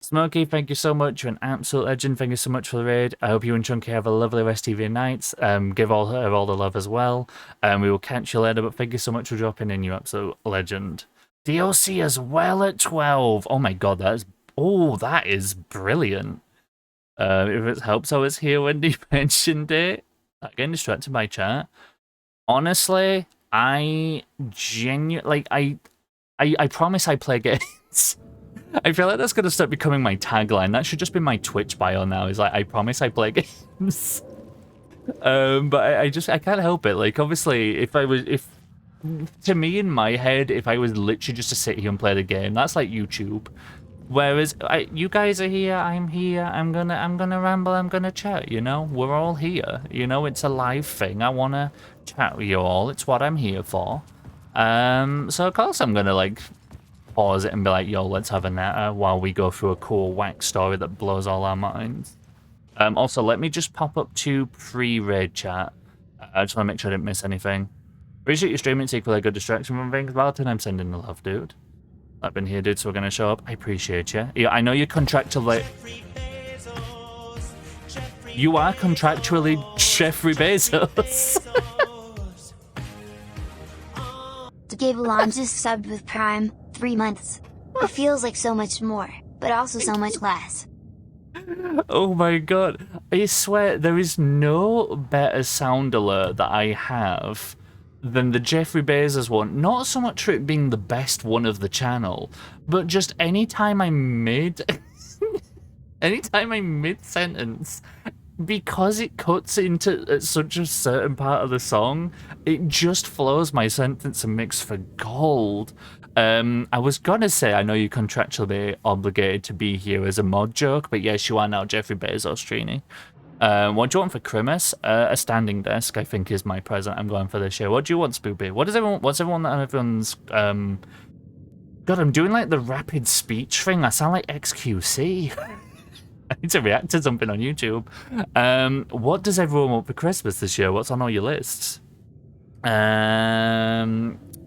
Smokey, thank you so much. You're an absolute legend. Thank you so much for the raid. I hope you and Chunky have a lovely rest of your nights. Give all her all the love as well. We will catch you later, but thank you so much for dropping in, you absolute legend. DOC as well at 12. Oh my god, that is brilliant. If it helps, I was here when you mentioned it. I'm getting distracted by chat. Honestly, I genuinely, like, I promise I play games. I feel like that's going to start becoming my tagline. That should just be my Twitch bio now. Is like, I promise I play games. But I can't help it. Like, obviously, to me in my head, if I was literally just to sit here and play the game, that's like YouTube. Whereas you guys are here, I'm here. I'm gonna ramble. I'm gonna chat. You know, we're all here. You know, it's a live thing. I wanna chat with you all. It's what I'm here for. So of course I'm gonna like pause it and be like, yo, let's have a natter while we go through a cool whack story that blows all our minds. Also, let me just pop up to pre-raid chat. I just want to make sure I didn't miss anything. Appreciate your streaming. It's equally a good distraction from things. Valentine, I'm sending the love, dude. I've been here, dude, so we're going to show up. I appreciate you. Yeah, I know you're contractually... You are contractually Jeffrey Bezos. Gave Alon just subbed with Prime, 3 months. It feels like so much more, but also so much less. Oh my god. I swear, there is no better sound alert that I have than the Jeffrey Bezos one. Not so much for it being the best one of the channel, but just anytime I'm mid-sentence, because it cuts into such a certain part of the song, it just flows my sentence and makes for gold. I was gonna say, I know you're contractually obligated to be here as a mod joke, but yes, you are now Jeffrey Bezos, Trini. What do you want for Christmas? A standing desk, I think, is my present I'm going for this year. What do you want, Spoopy? What's everyone's, God, I'm doing like the rapid speech thing. I sound like XQC. I need to react to something on YouTube. What does everyone want for Christmas this year? What's on all your lists?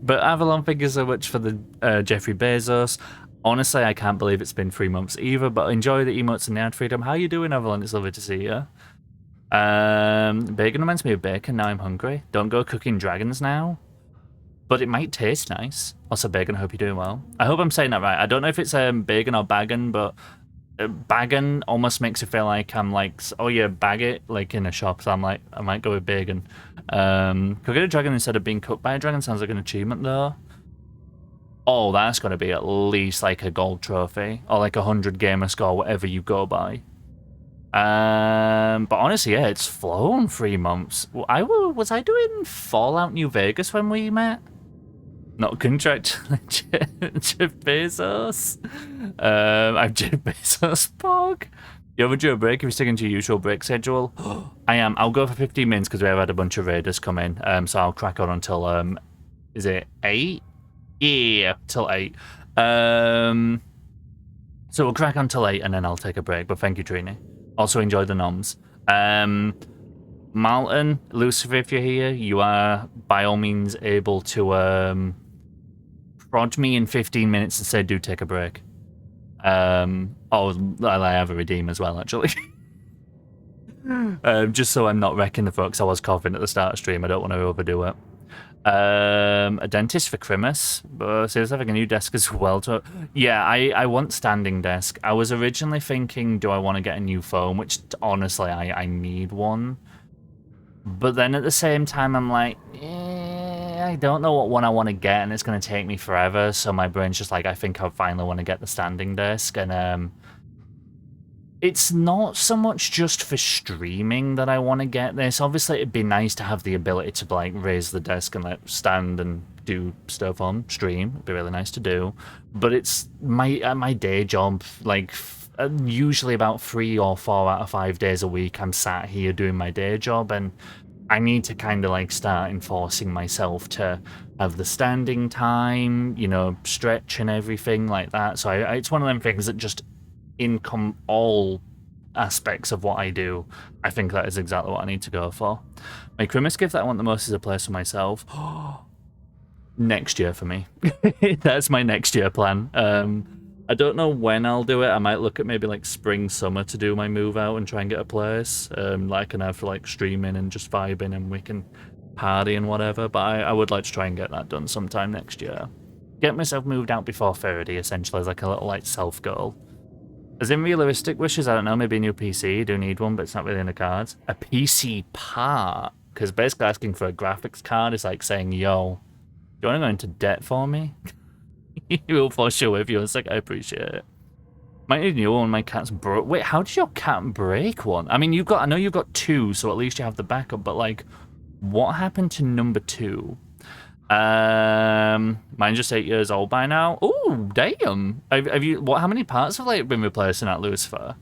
But Avalon, thank you so much for the Jeffrey Bezos. Honestly, I can't believe it's been 3 months either, but enjoy the emotes and the ad freedom. How you doing, Avalon? It's lovely to see you. Bacon reminds me of bacon. Now I'm hungry. Don't go cooking dragons now. But it might taste nice. Also, Bacon, I hope you're doing well. I hope I'm saying that right. I don't know if it's Bacon or Baggin, but Baggin almost makes it feel like I'm like, oh yeah, bag it, like in a shop. So I'm like, I might go with Bacon. Cooking a dragon instead of being cooked by a dragon sounds like an achievement though. Oh, that's got to be at least like a gold trophy or like 100 gamer score, whatever you go by. But honestly, yeah, it's flown 3 months. Was I doing Fallout New Vegas when we met? Not contractually Jeff Bezos. I'm Jeff Bezos Pog. You ever do a break if you're sticking to your usual break schedule? I am. I'll go for 15 minutes because we have had a bunch of raiders come in. So I'll crack on until is it 8? Yeah, till 8. So we'll crack on till 8 and then I'll take a break. But thank you, Trini. Also enjoy the noms. Malton, Lucifer, if you're here, you are by all means able to prod me in 15 minutes and say, do take a break. Oh, I have a redeem as well, actually. Just so I'm not wrecking the floor, because I was coughing at the start of stream. I don't want to overdo it. A dentist for Christmas. So he's having a new desk as well. Yeah, I want standing desk. I was originally thinking, do I want to get a new phone? Which, honestly, I need one. But then at the same time, I'm like, I don't know what one I want to get, and it's going to take me forever. So my brain's just like, I think I finally want to get the standing desk. And it's not so much just for streaming that I want to get this. Obviously, it'd be nice to have the ability to like raise the desk and like stand and do stuff on stream. It'd be really nice to do. But it's my day job. Like usually about 3 or 4 out of 5 days a week, I'm sat here doing my day job, and I need to kind of like start enforcing myself to have the standing time, you know, stretch and everything like that. So it's one of them things that just income all aspects of what I do. I think that is exactly what I need to go for. My Christmas gift that I want the most is a place for myself. Next year for me. That's my next year plan. I don't know when I'll do it. I might look at maybe like spring, summer to do my move out and try and get a place. Like I can have for like streaming and just vibing, and we can party and whatever. But I would like to try and get that done sometime next year. Get myself moved out before 30, essentially, as like a little like self goal. As in realistic wishes, I don't know, maybe a new PC. Do need one, but it's not really in the cards. A PC part, because basically asking for a graphics card is like saying, yo, do you want to go into debt for me? We'll for sure if you a sec. I appreciate it. Might need a new one. My cat's broke. Wait, how did your cat break one? I mean, I know you've got 2, so at least you have the backup. But like, what happened to number 2? Mine's just 8 years old by now. Oh, damn! Have you? How many parts have like been replacing at Lucifer?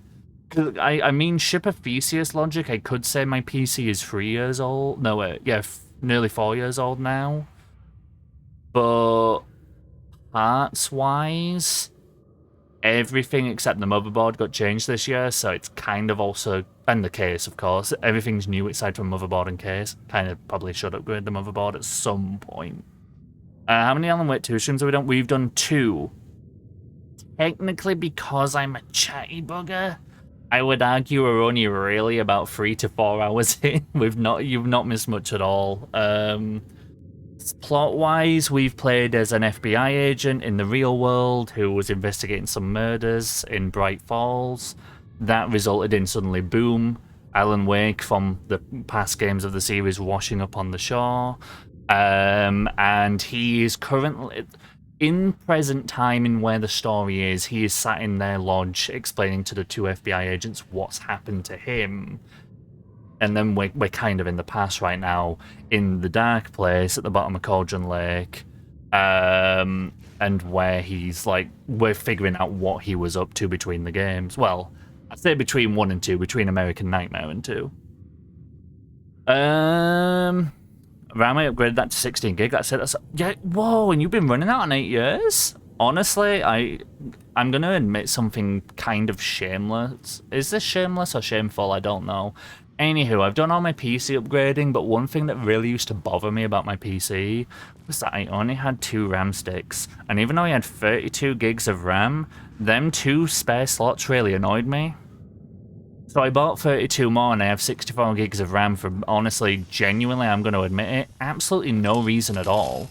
Cause I mean, ship of Theseus logic. I could say my PC is 3 years old. No, wait, yeah, nearly 4 years old now. But parts-wise, everything except the motherboard got changed this year, so it's kind of also, and the case, of course, everything's new aside from motherboard and case. Kind of probably should upgrade the motherboard at some point. How many Alan Wake 2 streams have we done? We've done 2. Technically, because I'm a chatty bugger, I would argue we're only really about 3 to 4 hours in. You've not missed much at all. Plot-wise, we've played as an FBI agent in the real world who was investigating some murders in Bright Falls. That resulted in suddenly, boom, Alan Wake from the past games of the series washing up on the shore. And he is currently, in present time in where the story is, he is sat in their lodge explaining to the 2 FBI agents what's happened to him. And then we're kind of in the past right now, in the dark place at the bottom of Cauldron Lake, and where he's like, we're figuring out what he was up to between the games. Well, I'd say between 1 and 2, between American Nightmare and 2. RAM, I upgraded that to 16 gig. That's it. Yeah. Whoa, and you've been running that on 8 years? Honestly, I'm gonna admit something kind of shameless. Is this shameless or shameful? I don't know. Anywho, I've done all my PC upgrading, but one thing that really used to bother me about my PC was that I only had 2 RAM sticks. And even though I had 32 gigs of RAM, them 2 spare slots really annoyed me. So I bought 32 more and I have 64 gigs of RAM for, honestly, genuinely, I'm going to admit it, absolutely no reason at all.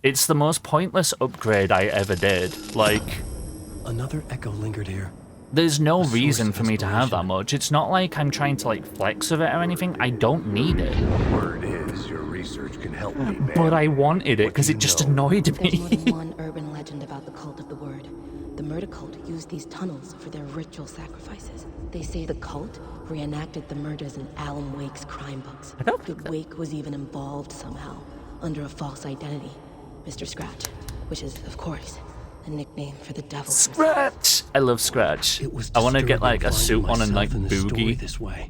It's the most pointless upgrade I ever did. Like, another echo lingered here. There's no reason for me to have that much. It's not like I'm trying to like flex with it or anything. I don't need it. Word is your research can help me, man. But I wanted it because it just annoyed There's more me. than one urban legend about the cult of the word. The murder cult used these tunnels for their ritual sacrifices. They say the cult reenacted the murders in Alan Wake's crime books. That Wake was even involved somehow, under a false identity. Mr. Scratch, which is, of course, a nickname for the devil. Scratch! I love Scratch. It was I want to get like a disturbing suit on and like finding myself in the story boogie. this way.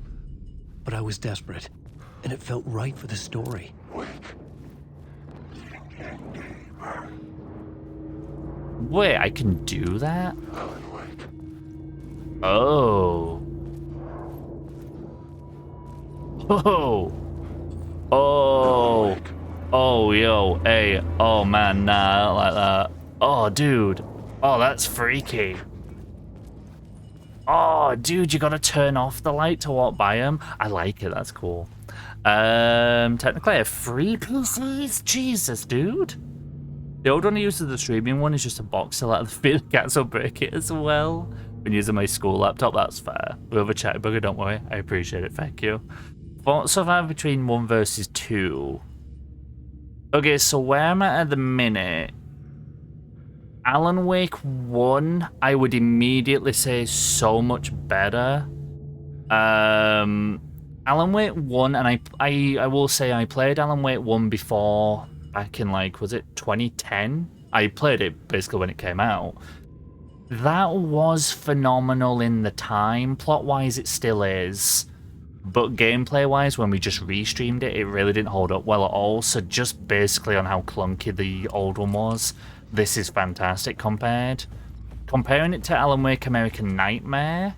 But I was desperate, and it felt right for the story. Wait, I can do that? Oh. Oh, oh, oh, yo, hey, oh man, nah, I don't like that. Oh, dude, oh, that's freaky. Oh, dude, you gotta turn off the light to walk by him. I like it, that's cool. Technically I have 3 PCs? Jesus, dude. The old one I use as the streaming one is just a box to let the cats will break it as well. Been using my school laptop, that's fair. We have a chat bugger, don't worry. I appreciate it, thank you. Thoughts of have between 1 versus 2. Okay, so where I'm at the minute, Alan Wake 1, I would immediately say so much better. Alan Wake 1, and I will say I played Alan Wake 1 before, back in like, was it 2010? I played it basically when it came out. That was phenomenal in the time. Plot-wise, it still is. But gameplay-wise, when we just restreamed it, it really didn't hold up well at all. So just basically on how clunky the old one was, this is fantastic compared. Comparing it to Alan Wake American Nightmare,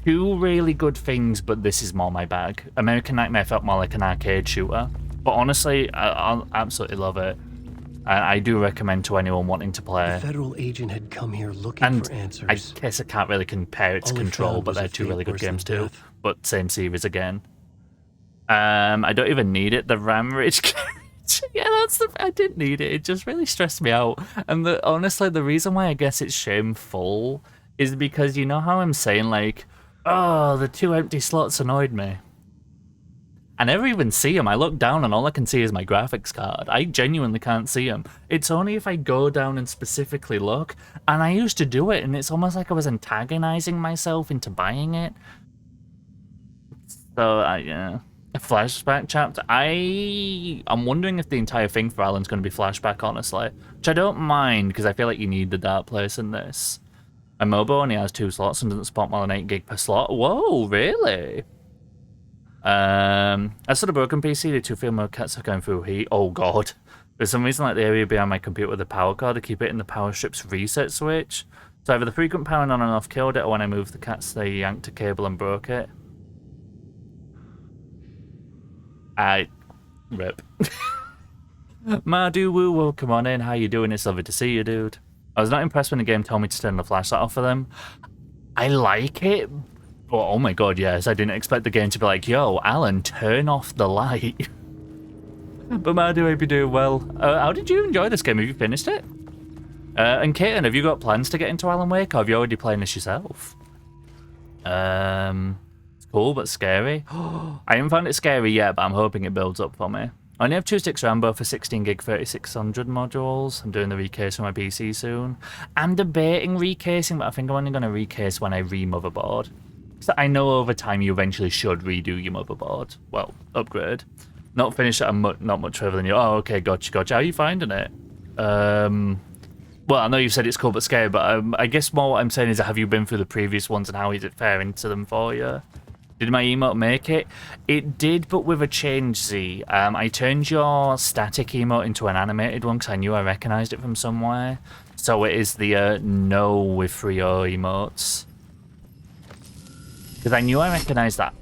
2 really good things, but this is more my bag. American Nightmare felt more like an arcade shooter. But honestly, I absolutely love it. I do recommend to anyone wanting to play. The federal agent had come here looking for answers. I guess I can't really compare it to Control, but they're 2 really good games too. But same series again. I don't even need it. The Ramridge yeah, I didn't need it. It just really stressed me out. And honestly, the reason why I guess it's shameful is because you know how I'm saying like, oh, the 2 empty slots annoyed me. I never even see them. I look down and all I can see is my graphics card. I genuinely can't see them. It's only if I go down and specifically look, and I used to do it, and it's almost like I was antagonizing myself into buying it. So, yeah. A flashback chapter. I'm wondering if the entire thing for Alan's going to be flashback, honestly. Which I don't mind, because I feel like you need the dark place in this. My mobile only has 2 slots and doesn't support more than 8 gig per slot. Whoa, really? As for the broken PC, the 2 field mode cats are going through heat. Oh god. For some reason, like the area behind my computer with the power cord, I keep it in the power strip's reset switch. So either the frequent powering on and off killed it, or when I moved the cats, they yanked a cable and broke it. Rip. Madu Woo, welcome on in. How you doing? It's lovely to see you, dude. I was not impressed when the game told me to turn the flashlight off for them. I like it. Oh, oh my god, yes. I didn't expect the game to be like, yo, Alan, turn off the light. But Madu, I hope you're doing well. How did you enjoy this game? Have you finished it? And Kaiten, have you got plans to get into Alan Wake, or have you already playing this yourself? It's cool, but scary. I haven't found it scary yet, but I'm hoping it builds up for me. I only have 2 sticks around, both for 16 gig 3600 modules. I'm doing the recase for my PC soon. I'm debating recasing, but I think I'm only going to recase when I re-motherboard. So I know over time you eventually should redo your motherboard. Well, upgrade. Not finished at not much further than you. Oh, okay, gotcha. How are you finding it? Well, I know you said it's cool but scary, but I guess more what I'm saying is, have you been through the previous ones and how is it faring to them for you? Did my emote make it? It did, but with a change, Z. I turned your static emote into an animated one because I knew I recognised it from somewhere. So it is the no with 3O emotes. Because I knew I recognised that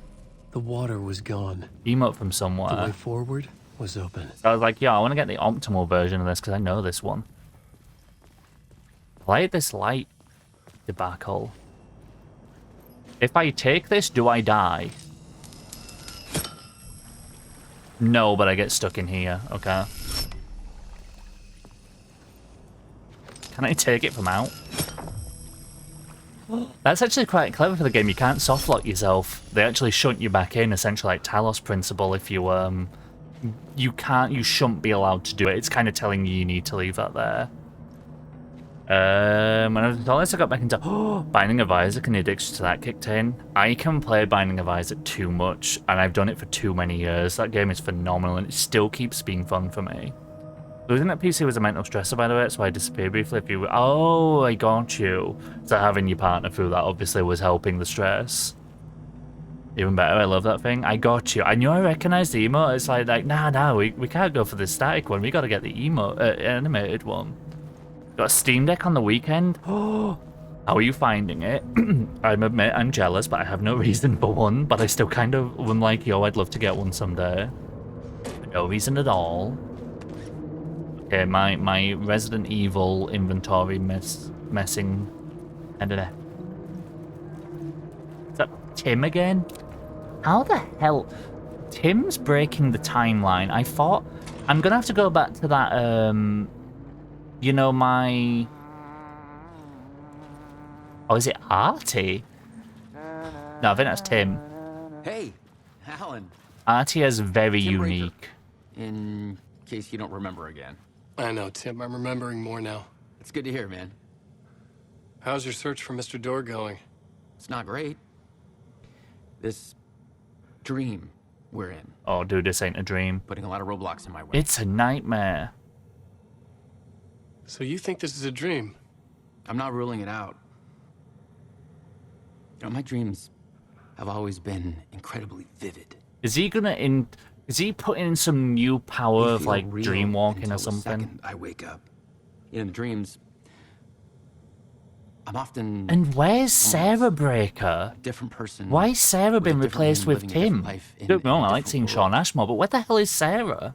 The water was gone. emote from somewhere. The way forward was open. So I was like, yeah, I want to get the optimal version of this because I know this one. I like this light debacle. If I take this, do I die? No, but I get stuck in here. Okay. Can I take it from out? That's actually quite clever for the game. You can't softlock yourself. They actually shunt you back in, essentially like Talos principle. If you you shouldn't be allowed to do it. It's kind of telling you need to leave that there. Unless I got back into Binding of Isaac and the addiction to that kicked in. I can play Binding of Isaac too much, and I've done it for too many years. That game is phenomenal, and it still keeps being fun for me. Losing that PC was a mental stressor, by the way, so I disappeared briefly. If you, oh, I got you. So having your partner through that obviously was helping the stress. Even better, I love that thing. I got you. I knew I recognized the emote. It's like nah, we can't go for the static one. We gotta get the emote, animated one. Got a Steam Deck on the weekend. Oh, How are you finding it? I admit I'm jealous, but I have no reason for one. But I still kind of am like, yo, I'd love to get one someday. For no reason at all. Okay, my Resident Evil inventory messing. I don't know. Is that Tim again? How the hell? Tim's breaking the timeline. I thought I'm gonna have to go back to that. You know my. Oh, is it Artie? No, I think that's Tim. Hey, Alan. Artie is very Tim Breaker. unique. In case you don't remember again. I know, Tim. I'm remembering more now. It's good to hear, man. How's your search for Mr. Door going? It's not great. This dream we're in. Oh, dude, this ain't a dream. Putting a lot of roadblocks in my way. It's a nightmare. So you think this is a dream? I'm not ruling it out. You know, my dreams have always been incredibly vivid. Is he gonna Is he putting in some new power They of feel like real dream walking until or the something? second I wake up. In the dreams, I'm often And where's Sarah Breaker? a different person. Why has Sarah with a been different replaced name, with living a different Tim? life in Don't get me wrong, a I like different seeing world. Sean Ashmore, but where the hell is Sarah?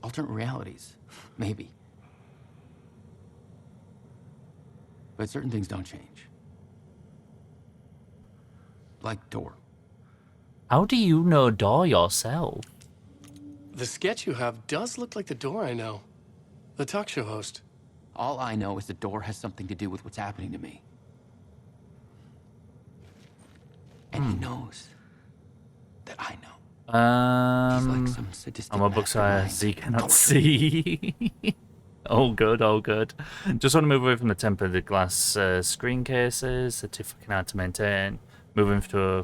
Alternate realities, maybe. But certain things don't change. Like Door. How do you know Door yourself? The sketch you have does look like the Door I know. The talk show host. All I know is the Door has something to do with what's happening to me. And he knows that I know. He's like some sadistic I'm a book mastermind. Z cannot see. Oh good, oh good. Just want to move away from the tempered glass screen cases, certificate hard to maintain. Moving to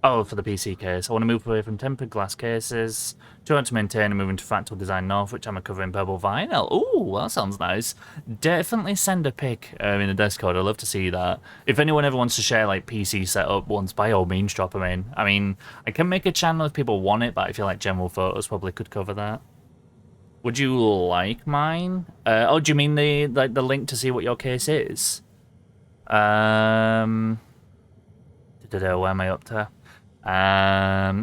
for the PC case. I want to move away from tempered glass cases, too hard to maintain, and moving to fractal design north, which I'm covering purple vinyl. Ooh, that sounds nice. Definitely send a pic in the Discord. I'd love to see that. If anyone ever wants to share like PC setup once, by all means drop them in. I mean, I can make a channel if people want it, but I feel like general photos probably could cover that. Would you like mine? Oh, do you mean the link to see what your case is? Where am I up to?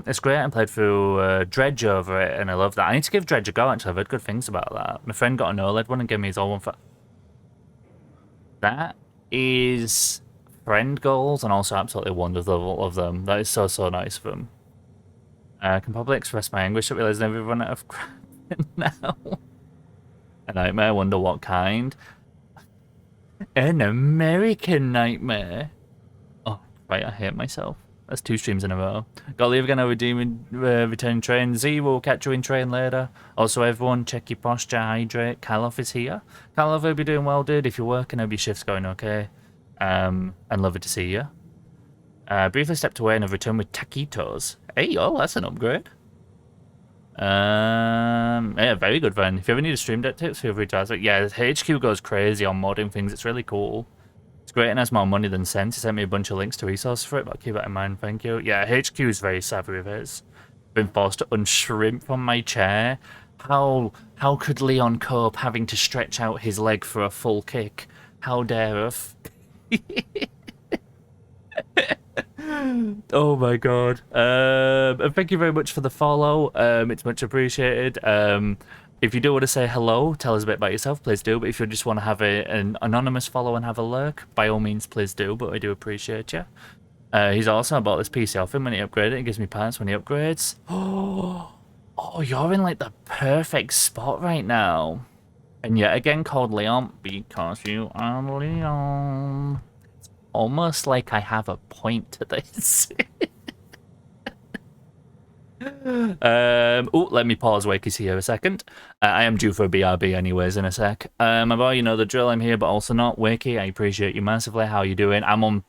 It's great. I played through Dredge over it, and I love that. I need to give Dredge a go, actually. I've heard good things about that. My friend got an OLED one and gave me his old one for... That is friend goals, and also absolutely wonderful of them. That is so, so nice of them. I can probably express my anguish at realizing I've run out of crap now. A nightmare, I wonder what kind. An American nightmare. Oh, right, I hate myself. That's 2 streams in a row. Gotta leave again, I'll redeem returning train. Z will catch you in train later. Also, everyone, check your posture, hydrate. Karloff is here. Karloff, hope you're doing well, dude. If you're working, hope your shift's going okay. And lovely to see you. Briefly stepped away and have returned with taquitos. Hey, oh, that's an upgrade. Yeah, very good, friend. If you ever need a stream deck tips, feel free to ask it. Yeah, HQ goes crazy on modding things. It's really cool. It's great and has more money than sense. He sent me a bunch of links to resources for it, but keep that in mind, thank you. Yeah, HQ is very savvy with his. Been forced to unshrimp from my chair. How could Leon cope having to stretch out his leg for a full kick? How dareth? Oh my god. And thank you very much for the follow. It's much appreciated. If you do want to say hello, tell us a bit about yourself, please do. But if you just want to have an anonymous follow and have a lurk, by all means, please do. But I do appreciate you. He's also bought this PC off him when he upgraded. It gives me parts when he upgrades. Oh, you're in like the perfect spot right now. And yet again called Leon because you are Leon. It's almost like I have a point to this. Let me pause Wakey's here a second. I am due for a BRB anyways in a sec. About you know the drill, I'm here but also not. Wakey, I appreciate you massively. How you doing? I'm on...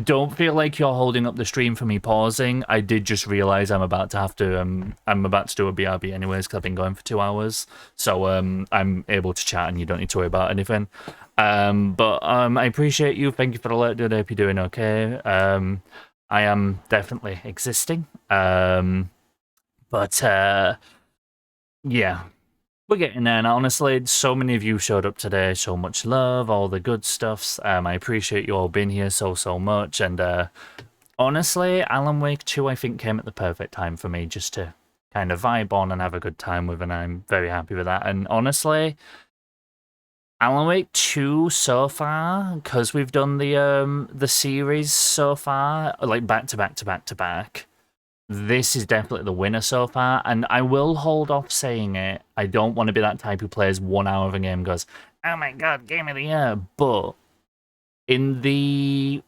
Don't feel like you're holding up the stream for me pausing. I did just realize I'm about to have to I'm about to do a BRB anyways because I've been going for 2 hours. So I'm able to chat and you don't need to worry about anything. But I appreciate you. Thank you for the alert, dude. I hope you're doing okay. I am definitely existing. Yeah. we're getting there, and honestly, so many of you showed up today, so much love, all the good stuffs. I appreciate you all being here so much, and honestly, Alan Wake 2, I think, came at the perfect time for me, just to kind of vibe on and have a good time with, and I'm very happy with that. And honestly, Alan Wake 2 so far, because we've done the series so far, like back to back to back to back, this is definitely the winner so far, and I will hold off saying it. I don't want to be that type who plays 1 hour of a game and goes, oh my god, game of the year. But in the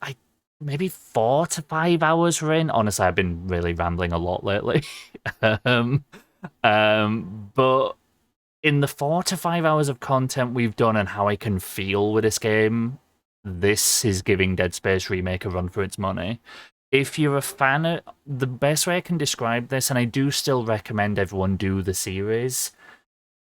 maybe 4 to 5 hours we're in, honestly, I've been really rambling a lot lately. But in the 4 to 5 hours of content we've done and how I can feel with this game, this is giving Dead Space Remake a run for its money. If you're a fan of... The best way I can describe this, and I do still recommend everyone do the series,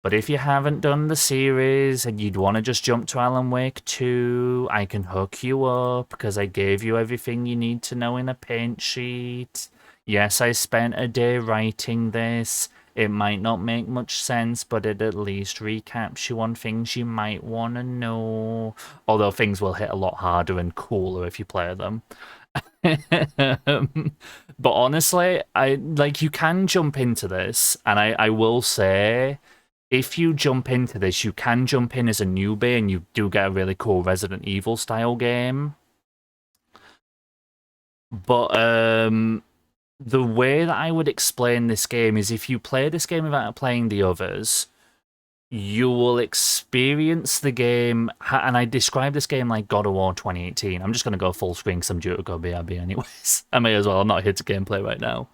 but if you haven't done the series and you'd want to just jump to Alan Wake 2, I can hook you up because I gave you everything you need to know in a paint sheet. Yes, I spent a day writing this. It might not make much sense, but it at least recaps you on things you might want to know. Although things will hit a lot harder and cooler if you play them. But honestly, you can jump into this, and I will say, if you jump into this, you can jump in as a newbie, and you do get a really cool Resident Evil style game. But the way that I would explain this game is, if you play this game without playing the others, you will experience the game, and I describe this game like God of War 2018. I'm just going to go full screen because I'm due to go BRB anyways. I may as well, I'm not here to gameplay right now.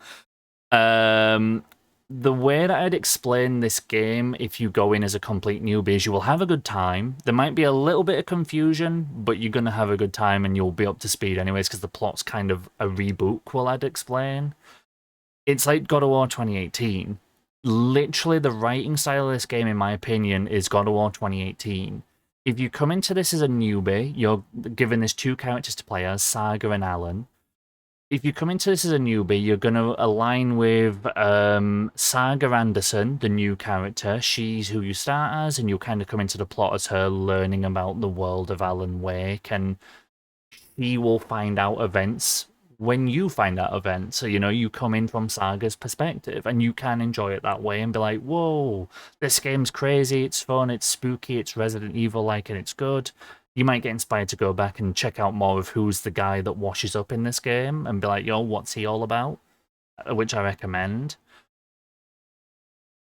The way that I'd explain this game, if you go in as a complete newbie, is you will have a good time. There might be a little bit of confusion, but you're going to have a good time and you'll be up to speed anyways, because the plot's kind of a reboot, well, I'd explain. It's like God of War 2018. Literally, the writing style of this game, in my opinion, is God of War 2018. If you come into this as a newbie, you're given this 2 characters to play as, Saga and Alan. If you come into this as a newbie, you're going to align with Saga Anderson, the new character. She's who you start as, and you'll kind of come into the plot as her learning about the world of Alan Wake, and she will find out events when you find out events. So, you come in from Saga's perspective, and you can enjoy it that way and be like, whoa, this game's crazy, it's fun, it's spooky, it's Resident Evil-like, and it's good. You might get inspired to go back and check out more of who's the guy that washes up in this game and be like, yo, what's he all about? Which I recommend.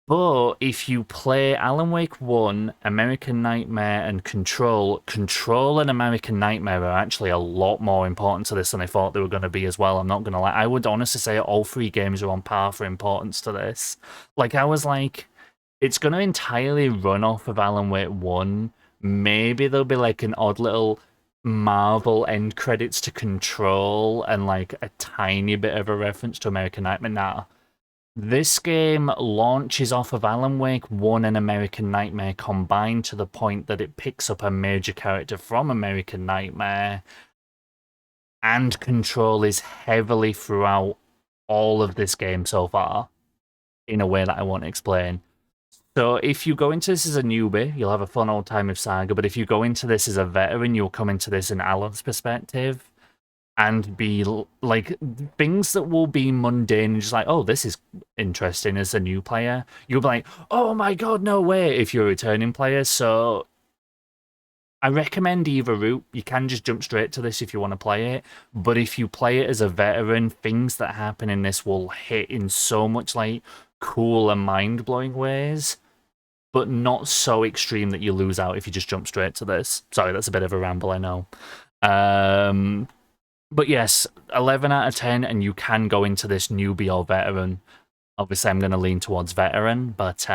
But if you play Alan Wake 1, American Nightmare, and Control and American Nightmare are actually a lot more important to this than I thought they were going to be as well. I'm not going to lie. I would honestly say all 3 games are on par for importance to this. I was like, it's going to entirely run off of Alan Wake 1. Maybe there'll be an odd little Marvel end credits to Control and a tiny bit of a reference to American Nightmare. Nah. This game launches off of Alan Wake 1 and American Nightmare combined to the point that it picks up a major character from American Nightmare, and Control is heavily throughout all of this game so far in a way that I won't explain. So if you go into this as a newbie, you'll have a fun old time with Saga, but if you go into this as a veteran, you'll come into this in Alan's perspective and be things that will be mundane, just oh, this is interesting as a new player. You'll be like, oh my god, no way, if you're a returning player. So I recommend either route. You can just jump straight to this if you want to play it, but if you play it as a veteran, things that happen in this will hit in so much cool and mind-blowing ways, but not so extreme that you lose out if you just jump straight to this. Sorry, that's a bit of a ramble, I know. But yes, 11 out of 10, and you can go into this newbie or veteran. Obviously, I'm going to lean towards veteran, but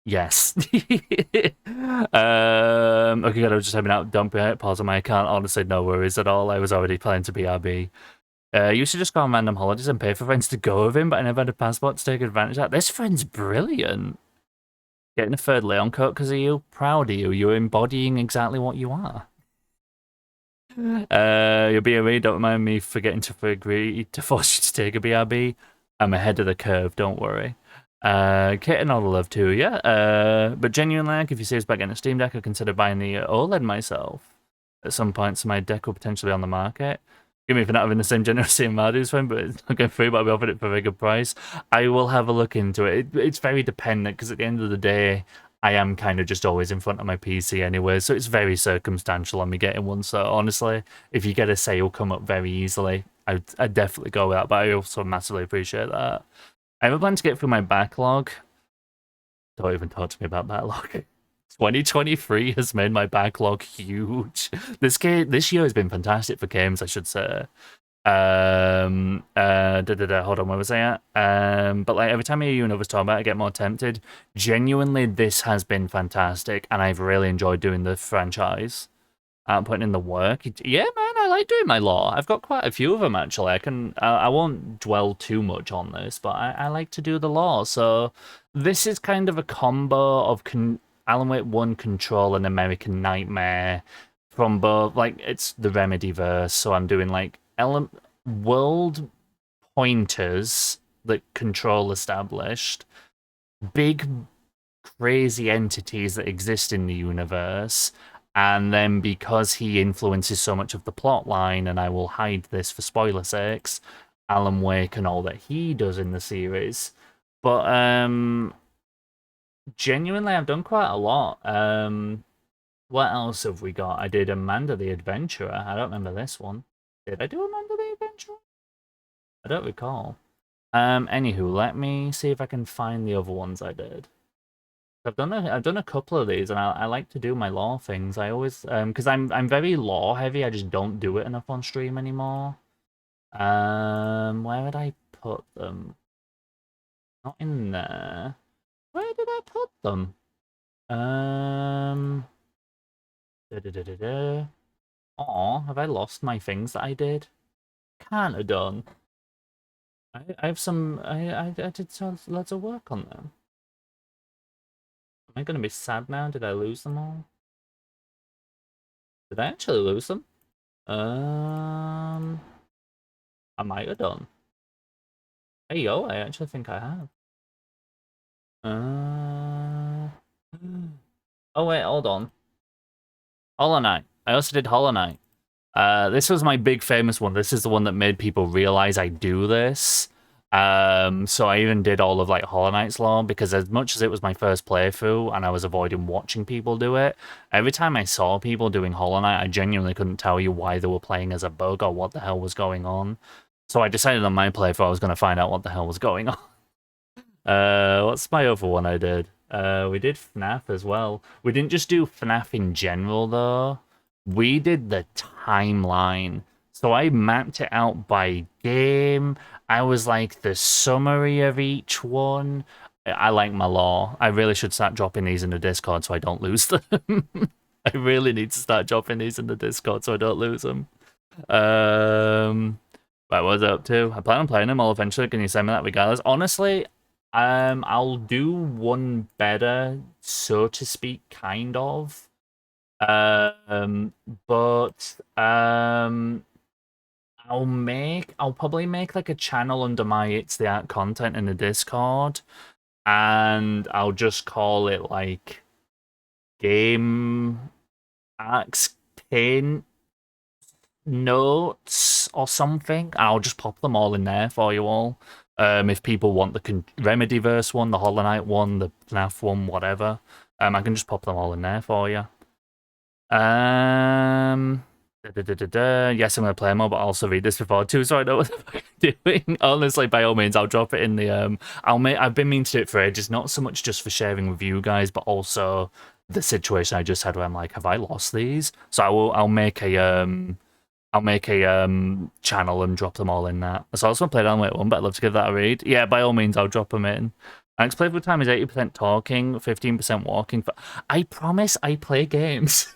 yes. Okay, I was just having out dumping it, pause on my account. Honestly, no worries at all. I was already planning to BRB. Used to just go on random holidays and pay for friends to go with him, but I never had a passport to take advantage of that. This friend's brilliant. Getting a 3rd Leon coat because of you. Proud of you. You're embodying exactly what you are. Your BRB, don't mind me forgetting to agree to force you to take a BRB. I'm ahead of the curve, don't worry. Kit and all the love too, yeah. But genuinely, like, if you're serious about getting a Steam Deck, I consider buying the OLED myself at some point, so my deck will potentially be on the market. Give me for not having the same generosity in Mardu's phone, but it's not going free, but I'll be offered it for a very good price. I will have a look into it. It's very dependent, because at the end of the day, I am kind of just always in front of my PC anyway, so it's very circumstantial on me getting one. So honestly, if you get a sale come up very easily, I'd definitely go with that, but I also massively appreciate that. I have a plan to get through my backlog. Don't even talk to me about backlog. 2023 has made my backlog huge. This year has been fantastic for games, I should say. Hold on, where was I at? But like every time I hear you and others talk about it, I get more tempted. Genuinely, this has been fantastic, and I've really enjoyed doing the franchise. Putting in the work. Yeah, man, I like doing my lore. I've got quite a few of them, actually. I won't dwell too much on this, but I like to do the lore. So this is kind of a combo of Alan Wake 1 Control and American Nightmare from both, like, it's the Remedy verse, so I'm doing, like, world pointers that Control established, big, crazy entities that exist in the universe, and then because he influences so much of the plot line, and I will hide this for spoiler sakes, Alan Wake and all that he does in the series. But genuinely, I've done quite a lot. What else have we got? I did Amanda the Adventurer. I don't remember this one. Did I do Amanda the Adventurer? I don't recall. Anywho, let me see if I can find the other ones I did. I've done a couple of these, and I like to do my lore things. I always because I'm very lore heavy. I just don't do it enough on stream anymore. Where did I put them? Not in there. Where did I put them? Oh, have I lost my things that I did? Can't have done. I have some. I did lots of work on them. Am I gonna be sad now? Did I lose them all? Did I actually lose them? I might have done. Hey yo, I actually think I have. Oh wait, hold on. Hollow Knight. I also did Hollow Knight. This was my big famous one. This is the one that made people realize I do this. So I even did all of like Hollow Knight's lore, because as much as it was my first playthrough and I was avoiding watching people do it, every time I saw people doing Hollow Knight, I genuinely couldn't tell you why they were playing as a bug or what the hell was going on. So I decided on my playthrough I was going to find out what the hell was going on. What's my other one I did? We did FNAF as well. We didn't just do FNAF in general though. We did the timeline. So I mapped it out by game. I was like the summary of each one. I like my lore. I really should start dropping these in the Discord so I don't lose them. I really need to start dropping these in the Discord so I don't lose them. Right, what was I up to? I plan on playing them all eventually. Can you send me that regardless? Honestly, I'll do one better, so to speak, kind of. But I'll probably make like a channel under my It's the Art content in the Discord, and I'll just call it like Game Arcs Paint Notes or something. I'll just pop them all in there for you all. If people want the Remedyverse one, the Hollow Knight one, the FNAF one, whatever, I can just pop them all in there for you. Yes, I'm gonna play more, but I'll also read this before too, so I know what I'm doing. Honestly, by all means, I'll drop it in the I've been meaning to do it for ages, not so much just for sharing with you guys, but also the situation I just had where I'm like, have I lost these? So I'll make a channel and drop them all in that. So I also played Alan Wake 1, but I'd love to give that a read. Yeah, by all means, I'll drop them in. Max playthrough time is 80% talking, 15% walking. I promise I play games.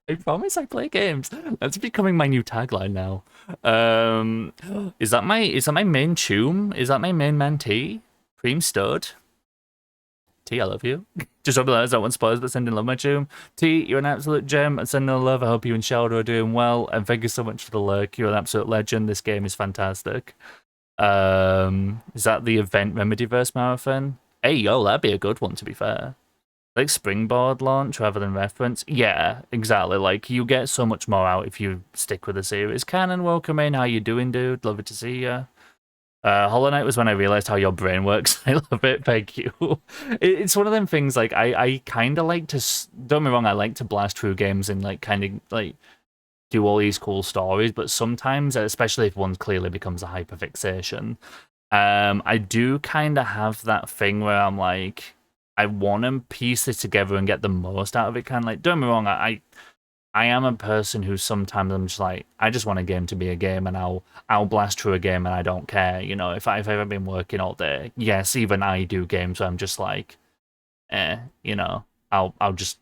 I promise I play games. That's becoming my new tagline now. Is that my main tune? Is that my main man T? Cream Stud? T, I love you. Just hope that I want spoilers, but sending love my tune. T, you're an absolute gem. And sending love. I hope you and Sheldon are doing well. And thank you so much for the lurk. You're an absolute legend. This game is fantastic. Is that the Event Remedyverse Marathon? Hey, yo, that'd be a good one, to be fair. Like Springboard launch rather than reference. Yeah, exactly. Like, you get so much more out if you stick with the series. Canon, welcome in. How you doing, dude? Love it to see you. Hollow Knight was when I realized how your brain works. I love it. Thank you. It's one of them things, like, I kind of like to... Don't get me wrong, I like to blast through games and, like, kind of, like, do all these cool stories, but sometimes, especially if one clearly becomes a hyperfixation, I do kind of have that thing where I'm like, I want to piece it together and get the most out of it. Kind of like, don't get me wrong, I am a person who sometimes I'm just like, I just want a game to be a game, and I'll blast through a game and I don't care. You know, if I've ever been working all day, yes, even I do games where I'm just like, you know, I'll just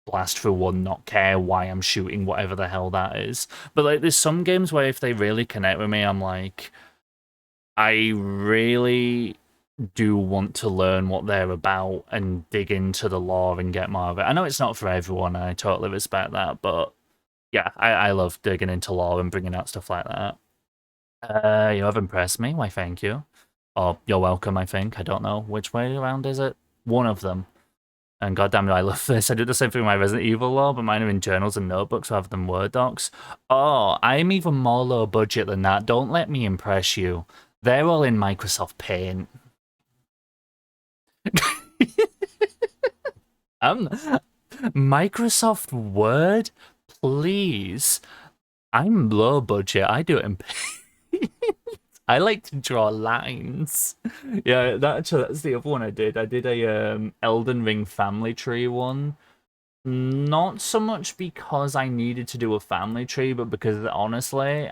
blast through one, not care why I'm shooting, whatever the hell that is. But like, there's some games where if they really connect with me, I'm like, I really do want to learn what they're about and dig into the lore and get more of it. I know it's not for everyone, and I totally respect that, but yeah, I love digging into lore and bringing out stuff like that. You have impressed me. Why, thank you. Or you're welcome, I think. I don't know. Which way around is it? One of them. And goddamn it, I love this. I did the same thing with my Resident Evil lore, but mine are in journals and notebooks rather than Word docs. Oh, I'm even more low budget than that. Don't let me impress you. They're all in Microsoft Paint. Microsoft Word? Please. I'm low budget. I do it in Paint. I like to draw lines. Yeah, that's the other one I did. I did a Elden Ring family tree one. Not so much because I needed to do a family tree, but because honestly,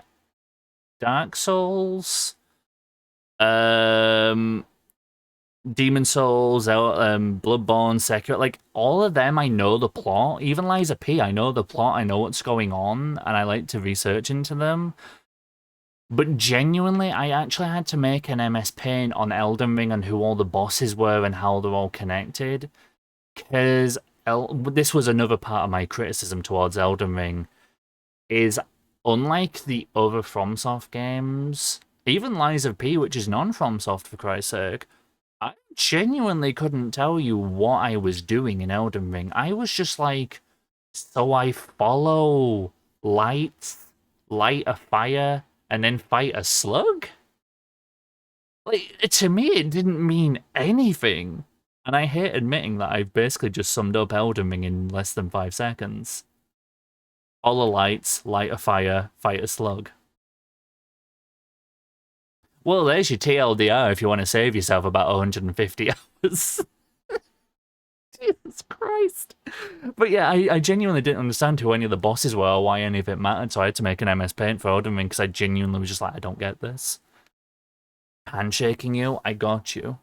Dark Souls, Demon Souls, Bloodborne, Sekiro, like all of them, I know the plot. Even Liza P, I know the plot. I know what's going on, and I like to research into them. But genuinely, I actually had to make an MS Paint on Elden Ring and who all the bosses were and how they're all connected. Because this was another part of my criticism towards Elden Ring, is unlike the other FromSoft games, even Lies of P, which is non-FromSoft for Christ's sake, I genuinely couldn't tell you what I was doing in Elden Ring. I was just like, so I follow lights, light a fire, and then fight a slug? Like, to me, it didn't mean anything. And I hate admitting that I've basically just summed up Elden Ring in less than 5 seconds. Follow lights, light a fire, fight a slug. Well, there's your TLDR if you want to save yourself about 150 hours. Jesus Christ. But yeah, I genuinely didn't understand who any of the bosses were or why any of it mattered, so I had to make an MS Paint for Elden Ring because I genuinely was just like, I don't get this. Handshaking you, I got you.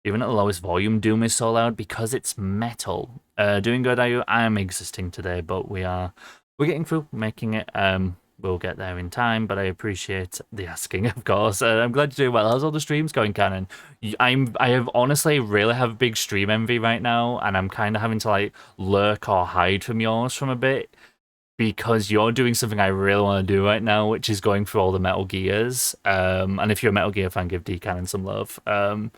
Even at the lowest volume, Doom is so loud because it's metal. Doing good, are you? I'm existing today, but we're getting through, making it. We'll get there in time, but I appreciate the asking, of course. I'm glad you're doing well. How's all the streams going, Canon? I have honestly really have big stream envy right now, and I'm kind of having to like lurk or hide from yours from a bit because you're doing something I really want to do right now, which is going through all the Metal Gears. And if you're a Metal Gear fan, give D Canon some love. And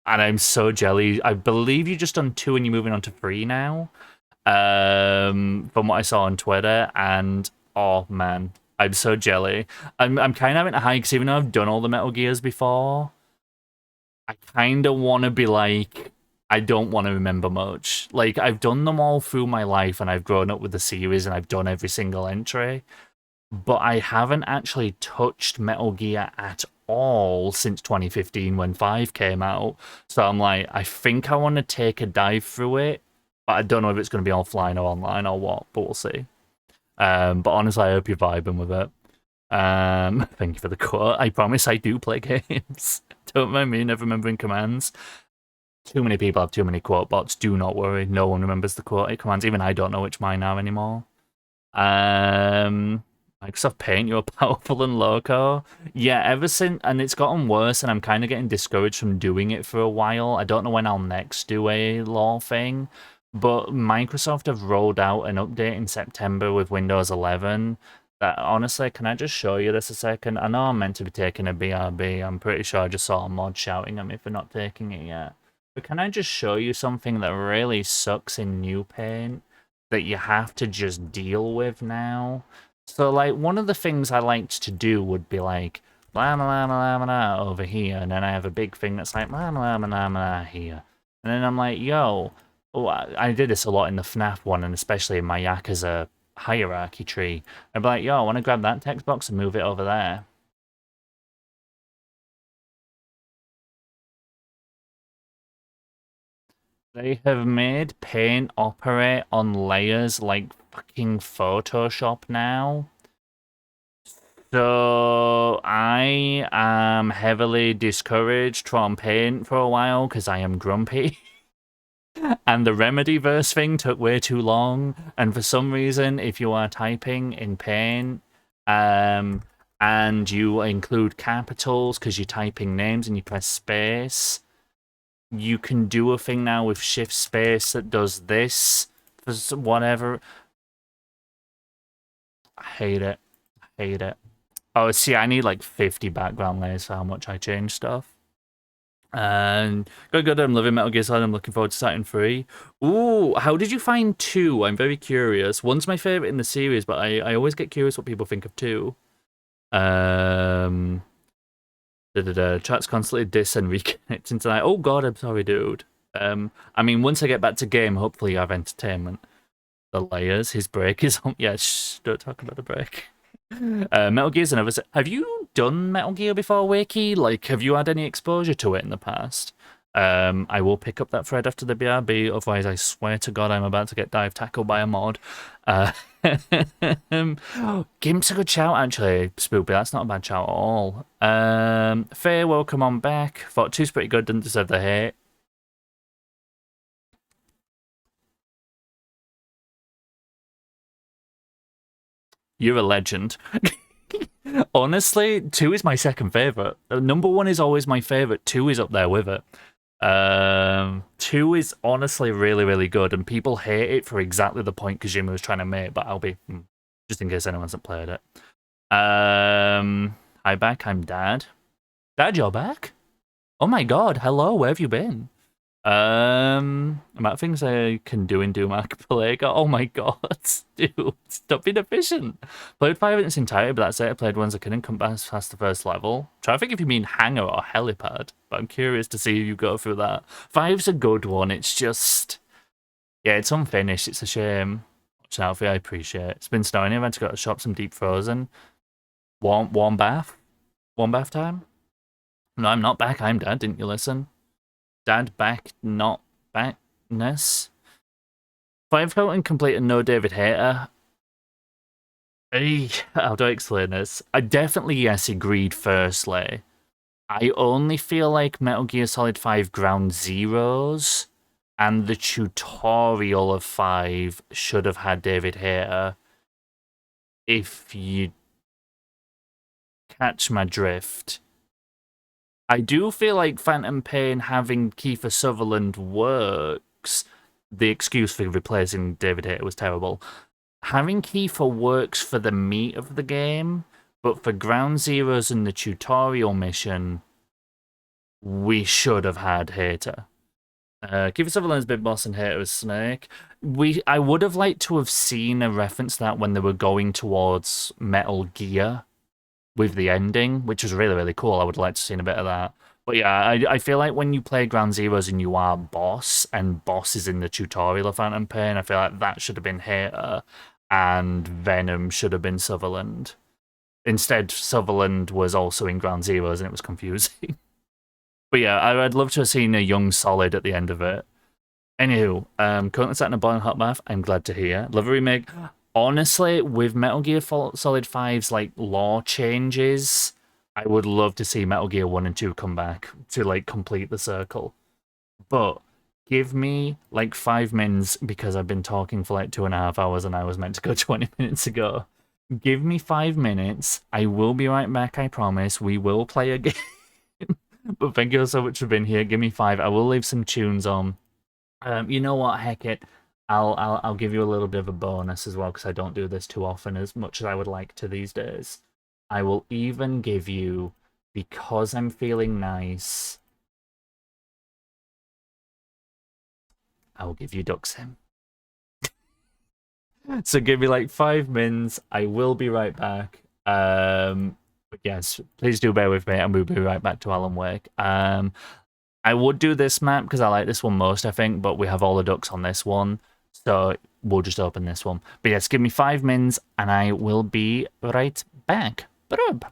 I'm so jelly. I believe you just done 2 and you're moving on to 3 now. From what I saw on Twitter, and oh man, I'm so jelly. I'm kind of having to hide because even though I've done all the Metal Gears before, I kind of want to be like, I don't want to remember much. Like, I've done them all through my life and I've grown up with the series and I've done every single entry, but I haven't actually touched Metal Gear at all since 2015 when 5 came out. So I'm like, I think I want to take a dive through it, but I don't know if it's going to be offline or online or what, but we'll see. But honestly, I hope you're vibing with it. Thank you for the quote. I promise I do play games. Don't mind me never remembering commands. Too many people have too many quote bots. Do not worry. No one remembers the quote commands. Even I don't know which mine are anymore. Microsoft Paint, you're powerful and loco. Yeah, ever since, and it's gotten worse, and I'm kind of getting discouraged from doing it for a while. I don't know when I'll next do a law thing, but Microsoft have rolled out an update in September with Windows 11 That honestly, can I just show you this a second? I know I'm meant to be taking a BRB. I'm pretty sure I just saw a mod shouting at me for not taking it yet. But can I just show you something that really sucks in New Paint that you have to just deal with now? So, like, one of the things I liked to do would be like, blah, blah, blah, blah, blah, over here, and then I have a big thing that's like, blah, blah, blah, blah, blah, here. And then I'm like, yo, oh, I did this a lot in the FNAF one, and especially in my Yakuza hierarchy tree. I'd be like, yo, I want to grab that text box and move it over there. They have made paint operate on layers like fucking Photoshop now. So I am heavily discouraged from paint for a while because I am grumpy. And the Remedyverse thing took way too long. And for some reason, if you are typing in paint, and you include capitals because you're typing names and you press space, you can do a thing now with shift space that does this for whatever. I hate it. I hate it. Oh, see, I need like 50 background layers for how much I change stuff. And good, I'm loving Metal Gear Solid. I'm looking forward to starting 3. Ooh, how did you find 2? I'm very curious. 1's my favorite in the series, but I always get curious what people think of 2. Chat's constantly diss and reconnecting tonight. Oh god, I'm sorry, dude. I mean, once I get back to game, hopefully you have entertainment. The layers, his break is on. Yeah, shh, don't talk about the break. Metal Gear's another. Have you done Metal Gear before, Wakey? Like, have you had any exposure to it in the past? I will pick up that thread after the BRB, otherwise I swear to god I'm about to get dive tackled by a mod. Gimp's a good shout, actually, Spoopy. That's not a bad shout at all. Faye, welcome on back. Thought 2's pretty good, didn't deserve the hate. You're a legend. Honestly, 2 is my second favorite. Number 1 is always my favorite. 2 is up there with it. 2 is honestly really, really good, and people hate it for exactly the point Kojima was trying to make, but I'll be, just in case anyone hasn't played it. Hi back, I'm Dad. Dad, you're back? Oh my god, hello, where have you been? Amount of things I can do in Doom Archipelago. Oh my god, dude, stop being efficient. Played 5 in its entirety, but that's it. I played ones I couldn't come past the first level. Try to think if you mean hangar or helipad, but I'm curious to see if you go through that. 5's a good one, it's just... yeah, it's unfinished, it's a shame. Watch out for you, I appreciate it. It's been snowing, I've had to go to shop some deep frozen. Warm bath? Warm bath time? No, I'm not back, I'm Dad, didn't you listen? Dad back, not backness. 5 felt incomplete and no David Hayter. How do I explain this? I definitely, yes, agreed firstly. I only feel like Metal Gear Solid 5 Ground Zeroes and the tutorial of 5 should have had David Hayter. If you catch my drift. I do feel like Phantom Pain having Kiefer Sutherland works. The excuse for replacing David Hayter was terrible. Having Kiefer works for the meat of the game, but for Ground Zeroes and the tutorial mission, we should have had Hayter. Kiefer Sutherland's Big Boss and Hayter was Snake. I would have liked to have seen a reference to that when they were going towards Metal Gear with the ending, which was really, really cool. I would like to have seen a bit of that. But yeah, I feel like when you play Ground Zeroes and you are Boss, and Boss is in the tutorial of Phantom Pain, I feel like that should have been Hayter, and Venom should have been Sutherland. Instead, Sutherland was also in Ground Zeroes, and it was confusing. But yeah, I'd love to have seen a young Solid at the end of it. Anywho, currently sat in a boiling hot bath. I'm glad to hear. Love a remake. Honestly, with Metal Gear Solid 5's like lore changes, I would love to see Metal Gear 1 and 2 come back to like complete the circle. But give me like 5 minutes, because I've been talking for like 2.5 hours and I was meant to go 20 minutes ago. Give me 5 minutes. I will be right back, I promise. We will play a game. But thank you so much for being here. Give me 5. I will leave some tunes on. You know what? Heck it. I'll give you a little bit of a bonus as well, because I don't do this too often as much as I would like to these days. I will even give you, because I'm feeling nice, I will give you Duck Sim. So give me like 5 mins. I will be right back. But yes, please do bear with me, and we'll be right back to Alan Wake. I would do this map because I like this one most, I think, but we have all the ducks on this one, so we'll just open this one. But yes, give me 5 mins, and I will be right back. Ba-dub.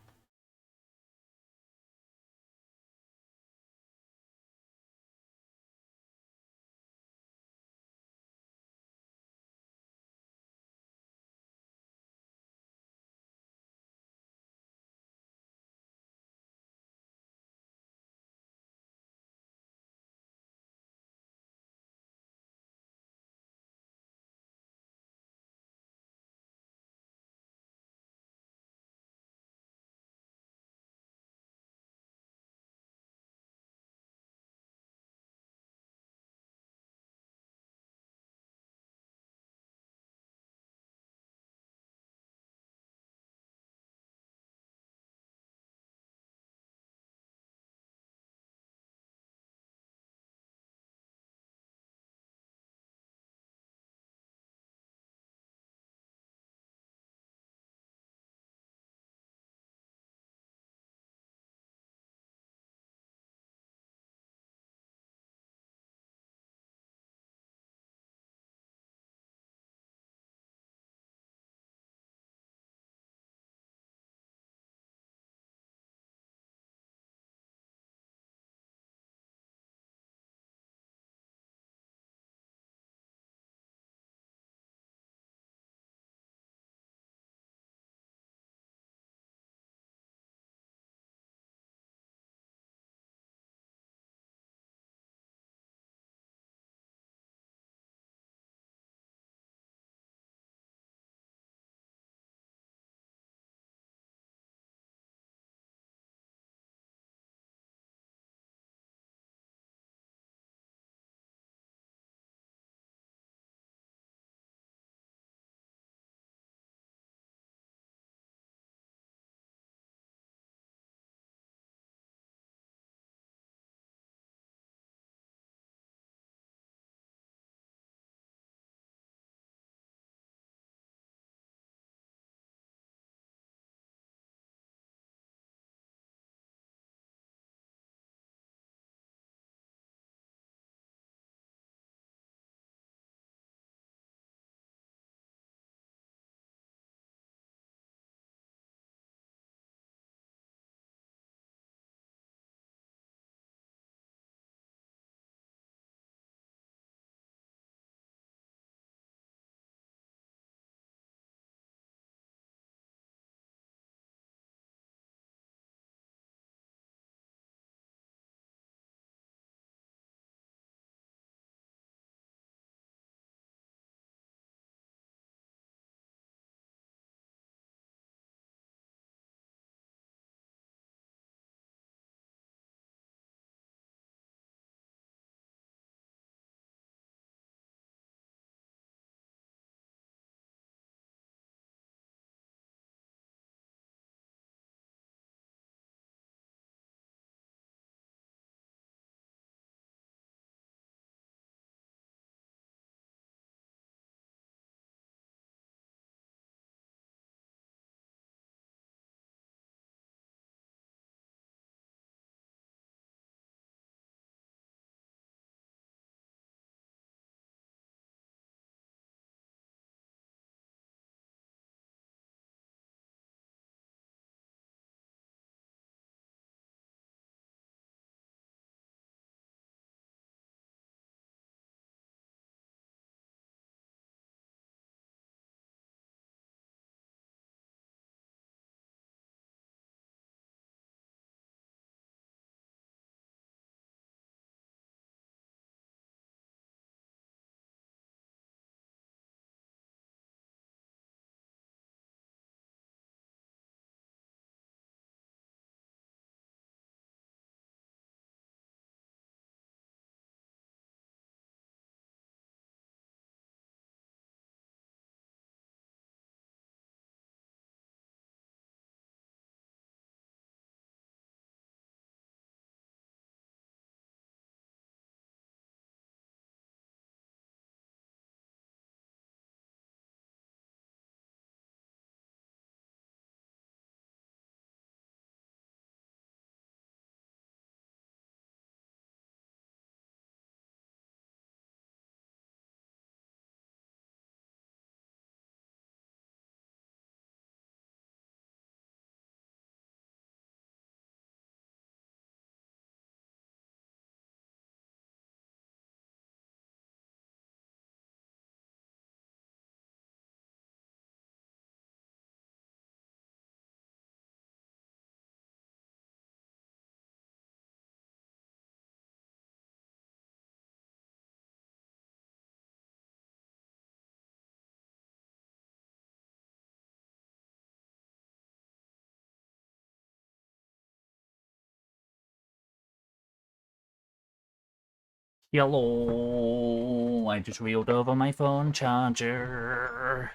Hello. I just reeled over my phone charger.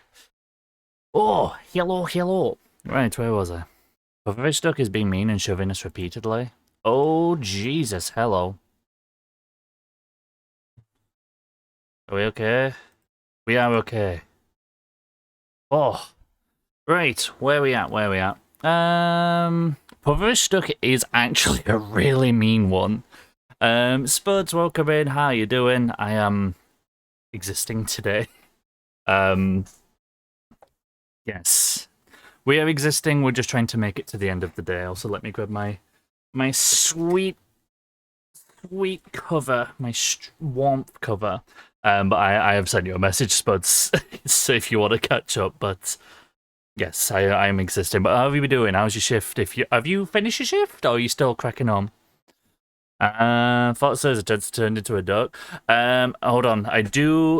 Oh, hello. Right, where was I? Pufferfish Duck is being mean and shoving us repeatedly. Oh, Jesus, hello. Are we okay? We are okay. Oh, right, where we at? Pufferfish Duck is actually a really mean one. Spuds, welcome in. How you doing? I am existing today. Yes. We are existing, we're just trying to make it to the end of the day. Also, let me grab my sweet cover, my warmth cover. But I have sent you a message, Spuds, so if you want to catch up. But yes, I am existing. But how have you been doing? How's your shift? Have you finished your shift, or are you still cracking on? Thought says it's turned into a duck. Hold on.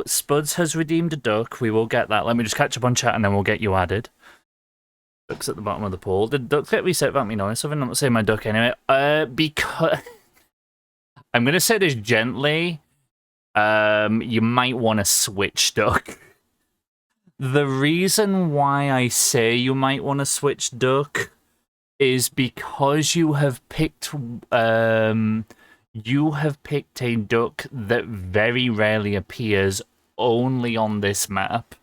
Spuds has redeemed a duck. We will get that. Let me just catch up on chat and then we'll get you added. Duck's at the bottom of the pool. Did duck get reset without me knowing something? I'm not saying my duck anyway. Because I'm gonna say this gently. You might want to switch duck. The reason why I say you might want to switch duck is because you have picked a duck that very rarely appears only on this map.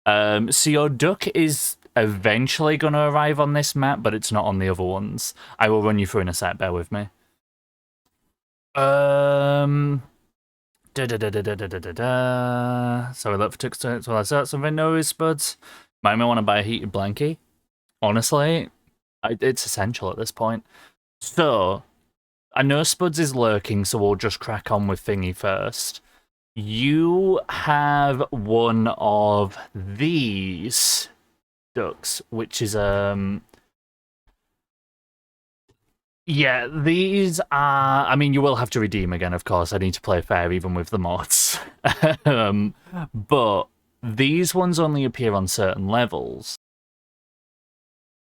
So your duck is eventually going to arrive on this map, but it's not on the other ones. I will run you through in a sec, bear with me. Sorry, look for ticks. Well, I said something. No, Spuds. Might want to buy a heated blankie. Honestly, it's essential at this point. So, I know Spuds is lurking, so we'll just crack on with Thingy first. You have one of these ducks, which is yeah, these are... I mean, you will have to redeem again, of course. I need to play fair even with the mods. But these ones only appear on certain levels.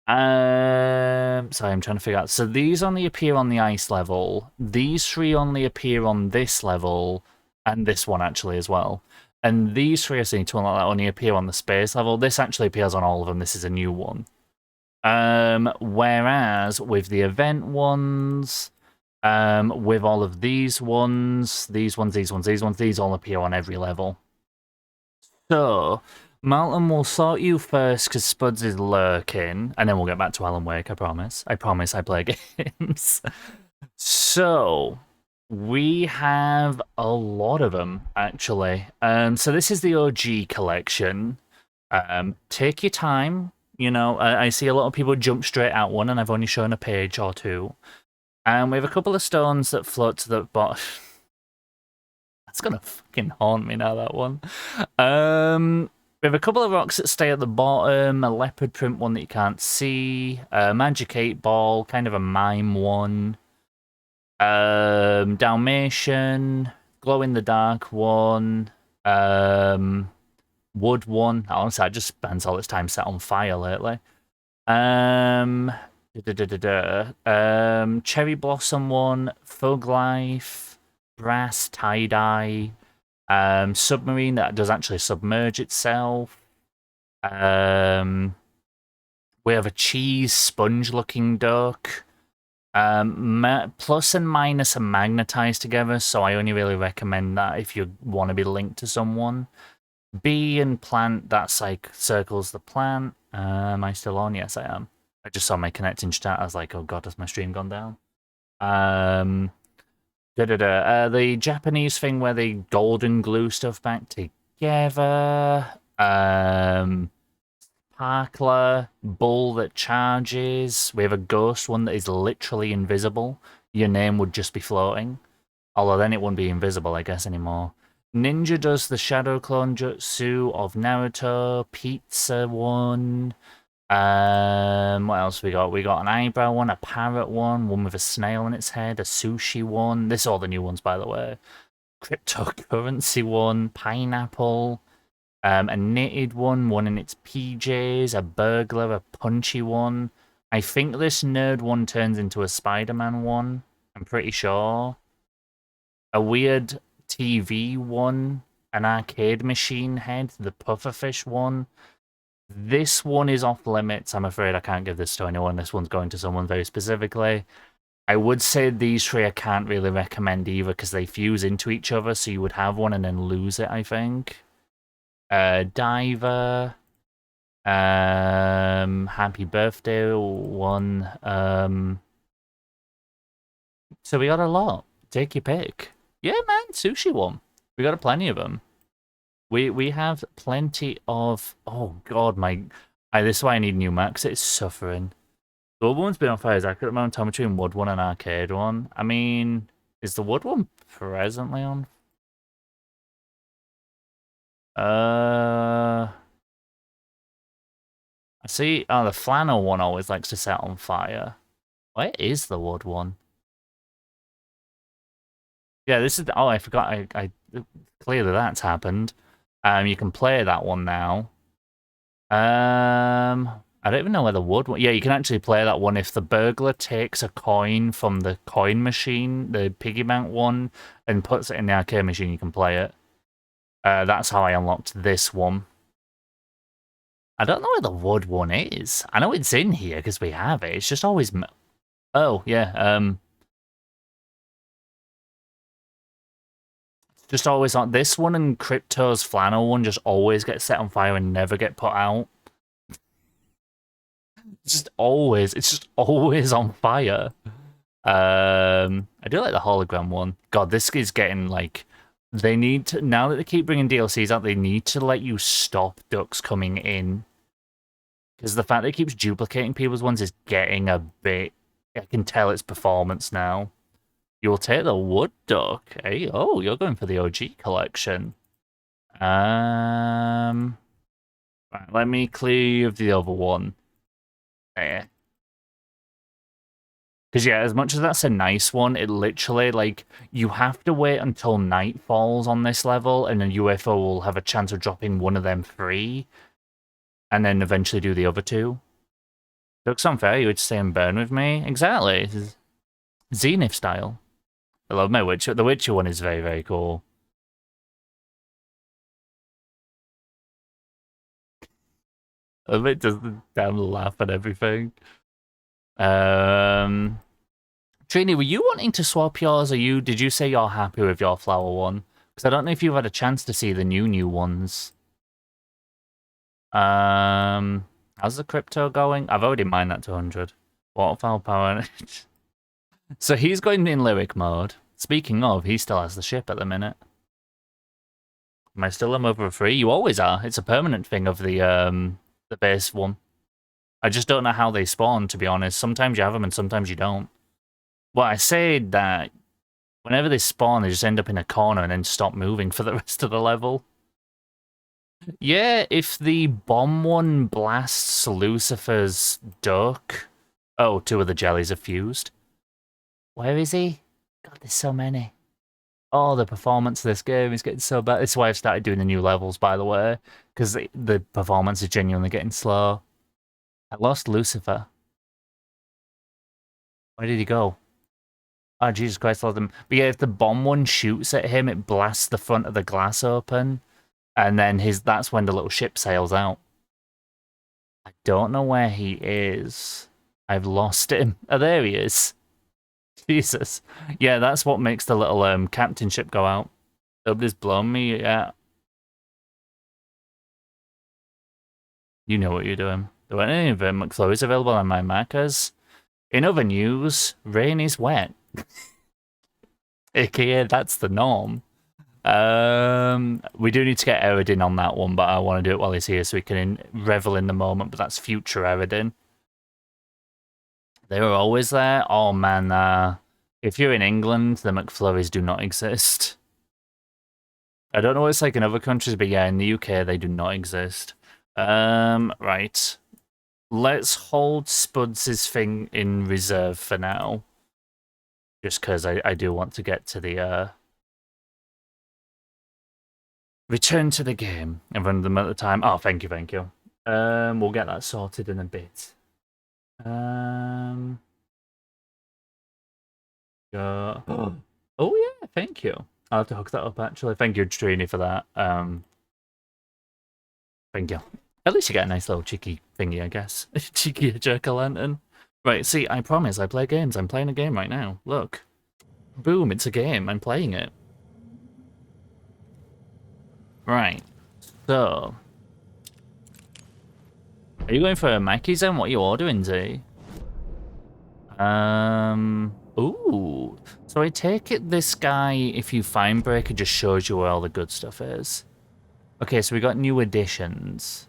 Sorry, I'm trying to figure out. So these only appear on the ice level. These three only appear on this level, and this one actually as well. And these three I seem to only appear on the space level. This actually appears on all of them. This is a new one. Whereas with the event ones, with all of these ones, these all appear on every level. So, Malton will sort you first because Spuds is lurking, and then we'll get back to Alan Wake, I promise. I promise I play games. So, we have a lot of them, actually. So this is the OG collection. Take your time. You know, I see a lot of people jump straight at one, and I've only shown a page or two. And we have a couple of stones that float to the bottom. That's gonna fucking haunt me now, that one. We have a couple of rocks that stay at the bottom, a leopard print one that you can't see, a magic 8-ball, kind of a mime one, Dalmatian, glow-in-the-dark one, wood one. Honestly, I just spent all this time set on fire lately. Cherry blossom one, thug life, brass tie-dye, submarine that does actually submerge itself. We have a cheese sponge looking duck. Plus and minus are magnetized together, so I only really recommend that if you want to be linked to someone. Bee and plant, that's like circles the plant. Am I still on? Yes, I am. I just saw my connecting chat. I was like, oh god, has my stream gone down? The Japanese thing where they golden glue stuff back together. Sparkler, bull that charges. We have a ghost one that is literally invisible. Your name would just be floating. Although then it wouldn't be invisible, I guess, anymore. Ninja does the Shadow Clone Jutsu of Naruto. Pizza one. What else we got? We got an eyebrow one, a parrot one with a snail in its head, a sushi one. This is all the new ones, by the way. Cryptocurrency one, pineapple, a knitted one in its PJs, a burglar, a punchy one. I think this nerd one turns into a Spider-Man one. I'm pretty sure. a weird TV one, an arcade machine head, the pufferfish one. This one is off limits. I'm afraid I can't give this to anyone. This one's going to someone very specifically. I would say these three I can't really recommend either because they fuse into each other, so you would have one and then lose it, I think. Diver, Happy Birthday one. So we got a lot. Take your pick. Yeah, man, sushi one. We got plenty of them. We have plenty of. Oh God, this is why I need new Max. It's suffering. The wood one's been on fire exactly at the moment. Time between wood one and arcade one. I mean, is the wood one presently on? I see. Oh, the flannel one always likes to set on fire. Where is the wood one? Yeah, this is. Oh, I forgot. I clearly that's happened. You can play that one now. I don't even know where the wood one. Yeah, you can actually play that one if the burglar takes a coin from the coin machine, the piggy bank one, and puts it in the arcade machine. You can play it. That's how I unlocked this one. I don't know where the wood one is. I know it's in here because we have it. It's just always. Oh yeah. Just always on this one and Crypto's flannel one just always get set on fire and never get put out. It's just always on fire. I do like the hologram one. God, this is getting like they need to now that they keep bringing DLCs out. They need to let you stop ducks coming in because the fact that it keeps duplicating people's ones is getting a bit. I can tell its performance now. You'll take the wood duck. Hey, oh, you're going for the OG collection. Right, let me clear the other one. There. Because, yeah, as much as that's a nice one, it literally, like, you have to wait until night falls on this level, and a UFO will have a chance of dropping one of them free, and then eventually do the other two. Duck's unfair, you would stay and burn with me? Exactly. Zenith style. I love my Witcher. The Witcher one is very, very cool. I love it, just the damn laugh and everything. Trini, were you wanting to swap yours, or did you say you're happy with your flower one? Because I don't know if you've had a chance to see the new ones. How's the crypto going? I've already mined that to 100. Waterfowl power. So he's going in lyric mode. Speaking of, he still has the ship at the minute. Am I still over free? You always are. It's a permanent thing of the base one. I just don't know how they spawn, to be honest. Sometimes you have them and sometimes you don't. Well, I say that whenever they spawn, they just end up in a corner and then stop moving for the rest of the level. Yeah, if the bomb one blasts Lucifer's duck... Oh, two of the jellies are fused. Where is he? God, there's so many. Oh, the performance of this game is getting so bad. That's why I've started doing the new levels, by the way. Because the performance is genuinely getting slow. I lost Lucifer. Where did he go? Oh, Jesus Christ, I lost him. But yeah, if the bomb one shoots at him, it blasts the front of the glass open. And then that's when the little ship sails out. I don't know where he is. I've lost him. Oh, there he is. Jesus. Yeah, that's what makes the little captain ship go out. Nobody's blown me yet. You know what you're doing. There weren't any of McFlurries available on my Macas. In other news, rain is wet. AKA, that's the norm. We do need to get Eridin on that one, but I want to do it while he's here so we can revel in the moment, but that's future Eridin. They were always there. Oh man, if you're in England, the McFlurries do not exist. I don't know what it's like in other countries, but yeah, in the UK, they do not exist. Right. Let's hold Spuds' thing in reserve for now. Just because I do want to get to the, return to the game and run them at the time. Oh, thank you, thank you. We'll get that sorted in a bit. Oh yeah, Thank you. I'll have to hook that up, actually. Thank you, Trini, for that. Thank you. At least you get a nice little cheeky thingy, I guess. Cheeky jack-o'-lantern. Right, see, I promise, I play games. I'm playing a game right now. Look. Boom, it's a game. I'm playing it. Right. So. Are you going for a Mackey's then? What are you ordering, Z? Ooh. So I take it this guy, if you find Breaker, just shows you where all the good stuff is. Okay, so we got new additions.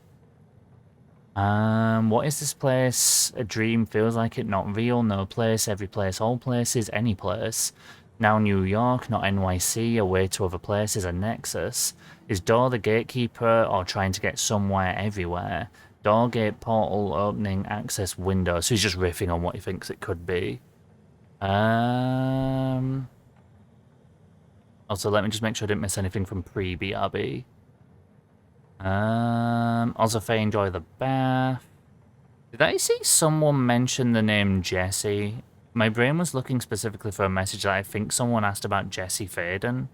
What is this place? A dream, feels like it, not real, no place, every place, all places, any place. Now New York, not NYC, a way to other places, a nexus. Is door the gatekeeper or trying to get somewhere everywhere? Door, gate, portal, opening, access, window. So he's just riffing on what he thinks it could be. Also, let me just make sure I didn't miss anything from pre-BRB. Also, if I enjoy the bath. Did I see someone mention the name Jesse? My brain was looking specifically for a message that I think someone asked about Jesse Faden.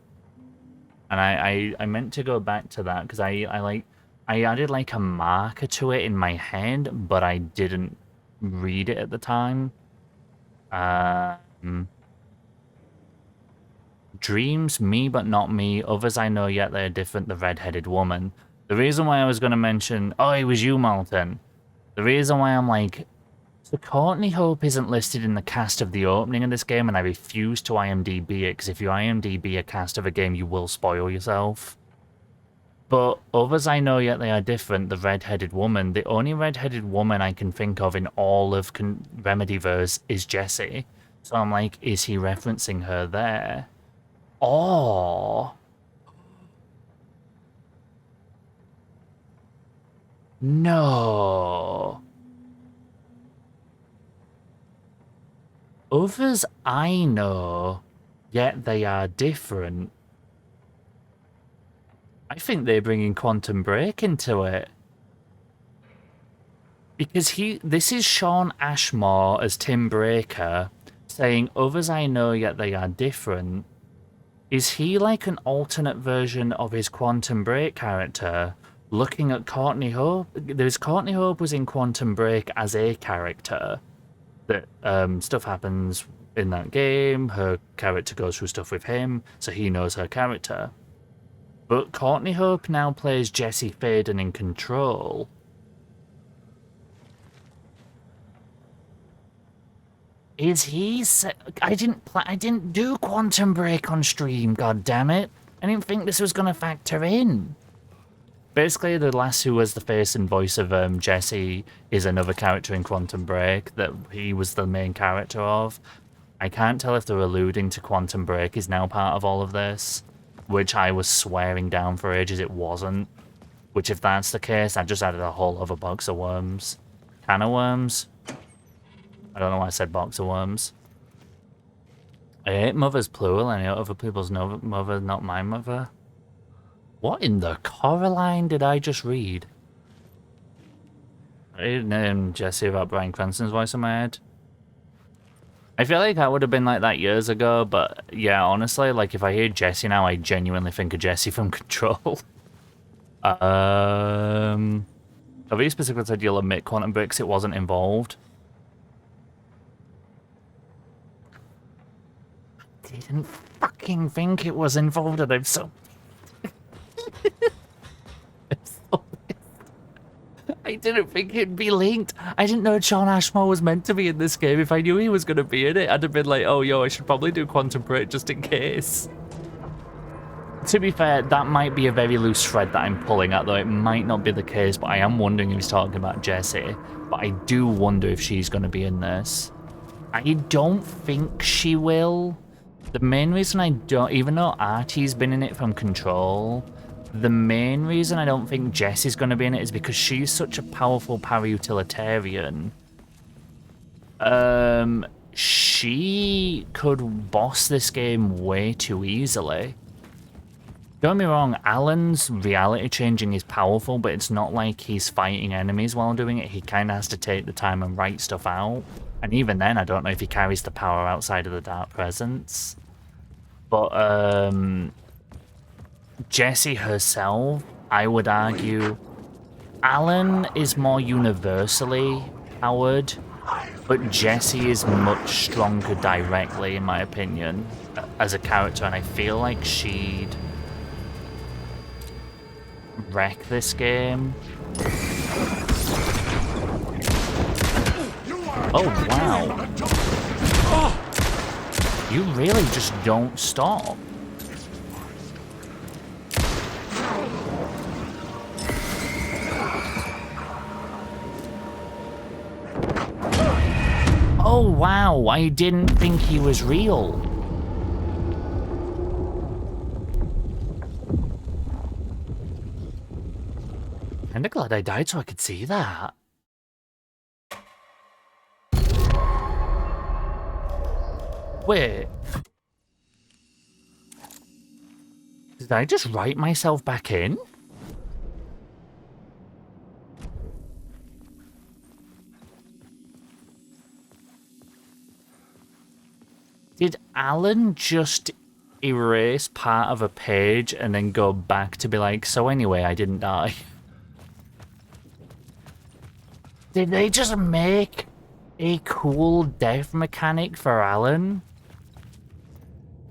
And I meant to go back to that because I added like a marker to it in my head, but I didn't read it at the time. Dreams, me but not me. Others I know yet they're different, the red-headed woman. The reason why I was going to mention... Oh, it was you, Malton. The reason why I'm like... So Courtney Hope isn't listed in the cast of the opening of this game, and I refuse to IMDb it, because if you IMDb a cast of a game, you will spoil yourself. But others I know yet they are different, the red-headed woman. The only red-headed woman I can think of in all of Remedyverse is Jessie. So I'm like, is he referencing her there? Or... No. Others I know, yet they are different. I think they're bringing Quantum Break into it. Because this is Sean Ashmore as Tim Breaker saying, others I know, yet they are different. Is he like an alternate version of his Quantum Break character? Looking at Courtney Hope, Courtney Hope was in Quantum Break as a character. That stuff happens in that game, her character goes through stuff with him, so he knows her character. But Courtney Hope now plays Jesse Faden in Control. Is he? I didn't do Quantum Break on stream. God damn it! I didn't think this was gonna factor in. Basically, the lass who was the face and voice of Jesse is another character in Quantum Break that he was the main character of. I can't tell if they're alluding to Quantum Break is now part of all of this, which I was swearing down for ages it wasn't. Which, if that's the case, I just added a whole other box of worms. Can of worms? I don't know why I said box of worms. I hate mothers plural, and I hate other people's mother, not my mother. What in the Coraline did I just read? I didn't name Jesse about Bryan Cranston's voice in my head. I feel like that would have been like that years ago, but yeah, honestly, like if I hear Jesse now, I genuinely think of Jesse from Control. Have you specifically said you'll admit Quantum Break it wasn't involved? I didn't fucking think it was involved, and I'm so... I didn't think it'd be linked. I didn't know Sean Ashmore was meant to be in this game. If I knew he was going to be in it, I'd have been like, oh, yo, I should probably do Quantum Break just in case. To be fair, that might be a very loose thread that I'm pulling at, though. It might not be the case, but I am wondering if he's talking about Jessie. But I do wonder if she's going to be in this. I don't think she will. The main reason I don't, even though Artie's been in it from Control, the main reason I don't think Jessie's going to be in it is because she's such a powerful para-utilitarian. She could boss this game way too easily. Don't get me wrong, Alan's reality changing is powerful, but it's not like he's fighting enemies while doing it. He kind of has to take the time and write stuff out. And even then, I don't know if he carries the power outside of the Dark Presence. But Jessie herself, I would argue, Alan is more universally powered, but Jessie is much stronger directly, in my opinion, as a character, and I feel like she'd wreck this game. Oh, wow. You really just don't stop. Oh, wow. I didn't think he was real. Kinda glad I died so I could see that. Wait. Did I just write myself back in? Did Alan just erase part of a page and then go back to be like, so anyway, I didn't die? Did they just make a cool death mechanic for Alan?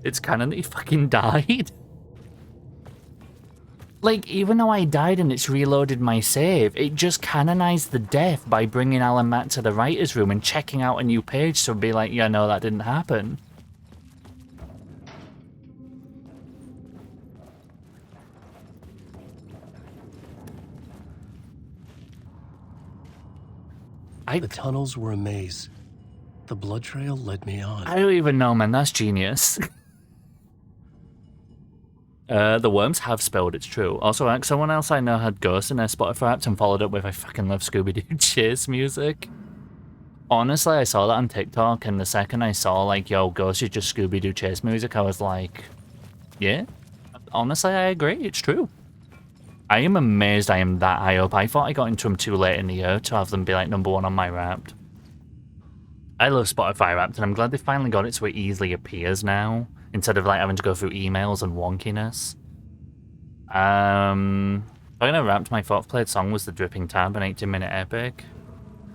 It's canon that he fucking died. Like, even though I died and it's reloaded my save, it just canonized the death by bringing Alan back to the writer's room and checking out a new page to be like, yeah, no, that didn't happen. The tunnels were a maze. The blood trail led me on. I don't even know, man. That's genius. The worms have spelled, it's true. Also, like, someone else I know had Ghost in their Spotify app and followed up with, I fucking love Scooby-Doo Chase music. Honestly, I saw that on TikTok, and the second I saw, like, yo, Ghost is just Scooby-Doo Chase music, I was like, yeah. Honestly, I agree. It's true. I am amazed I am that high up. I thought I got into them too late in the year to have them be, like, #1 on my Wrapped. I love Spotify Wrapped, and I'm glad they finally got it so it easily appears now, instead of, like, having to go through emails and wonkiness. Talking of Wrapped, my 4th played song was The Dripping Tab, an 18-minute epic.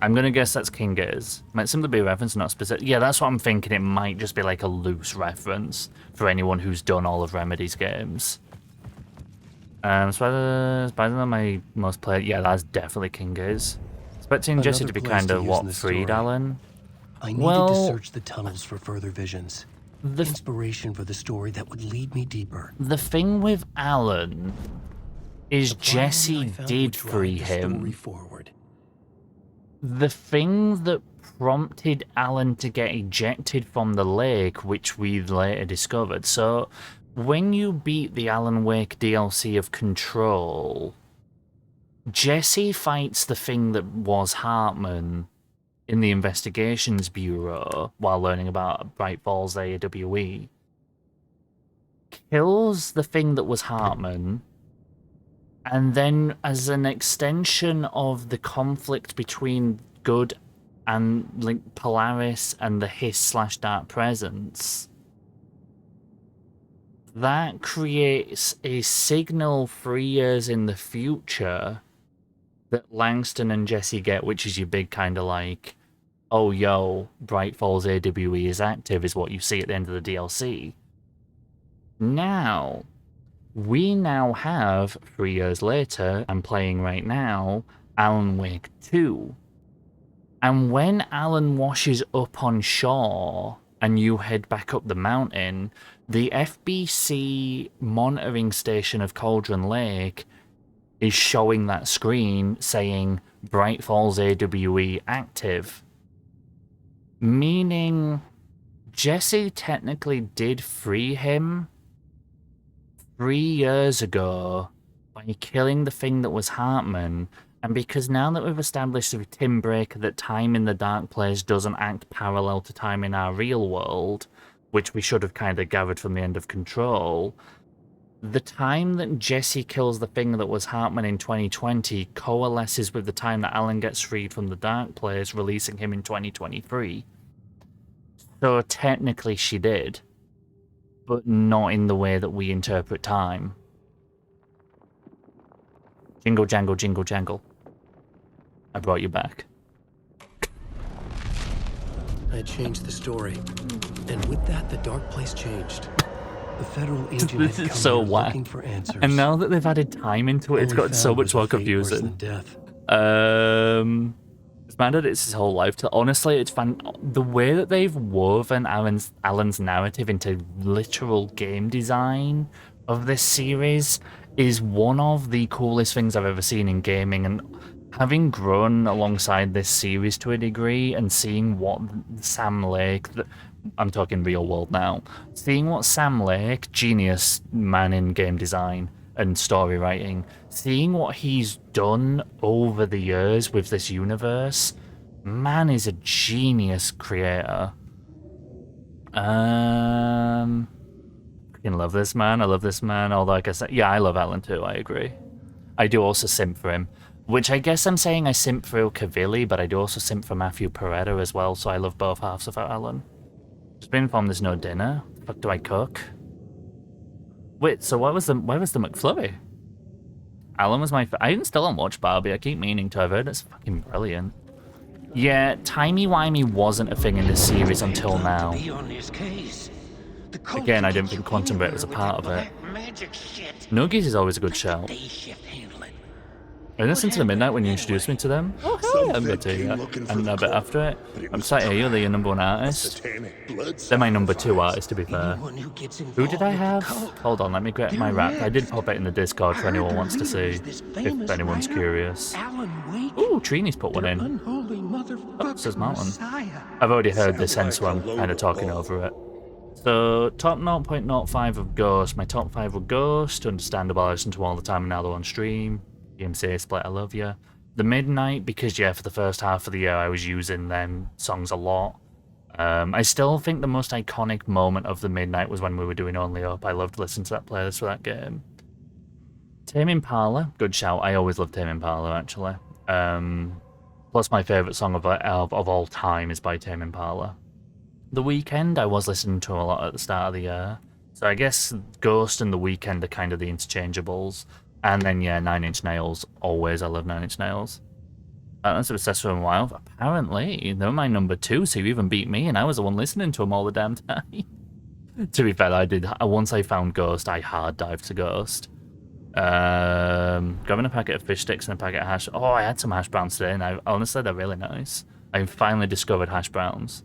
I'm gonna guess that's King Giz. Might simply be a reference, not specific. Yeah, that's what I'm thinking. It might just be, like, a loose reference for anyone who's done all of Remedy's games. Spider-Man, my most played. Yeah, that's definitely King Giz. Expecting Jesse to be kind of what freed Alan. I needed to search the tunnels for further visions. The inspiration for the story that would lead me deeper. The thing with Alan is Jesse did free him. The thing that prompted Alan to get ejected from the lake, which we later discovered. So, when you beat the Alan Wake DLC of Control, Jesse fights the thing that was Hartman in the Investigations Bureau while learning about Bright Falls AWE. Kills the thing that was Hartman, and then as an extension of the conflict between good and like Polaris and the Hiss/Dark Presence, that creates a signal 3 years in the future that Langston and Jesse get, which is your big kind of like, oh yo, Bright Falls AWE is active, is what you see at the end of the DLC. Now, we now have, 3 years later, I'm playing right now, Alan Wake 2. And when Alan washes up on shore and you head back up the mountain, the FBC monitoring station of Cauldron Lake is showing that screen saying Bright Falls AWE active. Meaning Jesse technically did free him 3 years ago by killing the thing that was Hartman, and because now that we've established with Tim Breaker that time in the Dark Place doesn't act parallel to time in our real world, which we should have kind of gathered from the end of Control, the time that Jesse kills the thing that was Hartman in 2020 coalesces with the time that Alan gets freed from the Dark Place, releasing him in 2023. So technically she did. but not in the way that we interpret time. Jingle, jangle, jingle, jangle. I brought you back. I changed the story, and with that, the dark place changed. The federal agent This had is come so here whack. looking for answers. And now that they've added time into it, it's All he gotten so found much was a more fate worse confusing. than death. It's mad that it's his whole life. Honestly, it's fun. The way that they've woven Alan's narrative into literal game design of this series is one of the coolest things I've ever seen in gaming. And having grown alongside this series to a degree and seeing what Sam Lake, I'm talking real world now, seeing what Sam Lake, genius man in game design and story writing, seeing what he's done over the years with this universe, man is a genius creator. Fucking love this man. I love this man. Although, like I said, yeah, I love Alan too. I agree. I do also simp for him, which I guess I'm saying I simp for Cavilli, but I do also simp for Matthew Peretta as well. So I love both halves of Alan. Just been informed there's no dinner. The fuck do I cook? Wait, so where was the McFlurry? Alan was my... I still don't watch Barbie. I keep meaning to. I've heard it's fucking brilliant. Yeah, timey-wimey wasn't a thing in this series until now. Again, I didn't think Quantum Break was a part of it. Nuggies is always a good shout. I listened to the Midnight when you introduced me to them. Oh, hell yeah, I'm going to hear that. And a bit after it. I'm sat here, they're your number one artist. They're my number two artist, to be fair. Who did I have? Hold on, let me get my rap. I did pop it in the Discord for anyone wants to see, if anyone's curious. Ooh, Trini's put one in. Oh, says Mountain. I've already heard this, hence why I'm kind of talking over it. So, top 0.05 of Ghost. My top 5 were Ghost, understandable, I listen to all the time and now they're on stream. DMCA Split, I love you. The Midnight, because yeah, for the first half of the year I was using them songs a lot. I still think the most iconic moment of the Midnight was when we were doing Only Up. I loved listening to that playlist for that game. Tame Impala, good shout. I always loved Tame Impala, actually. Plus my favourite song of all time is by Tame Impala. The Weeknd, I was listening to a lot at the start of the year. So I guess Ghost and The Weeknd are kind of the interchangeables. And then, yeah, 9 Inch Nails. Always, I love 9 Inch Nails. That's obsessed with them a while. Apparently, they're my number 2, so you even beat me, and I was the one listening to them all the damn time. To be fair, I did. Once I found Ghost, I hard dived to Ghost. Grabbing a packet of fish sticks and a packet of hash. Oh, I had some hash browns today, and honestly, they're really nice. I finally discovered hash browns.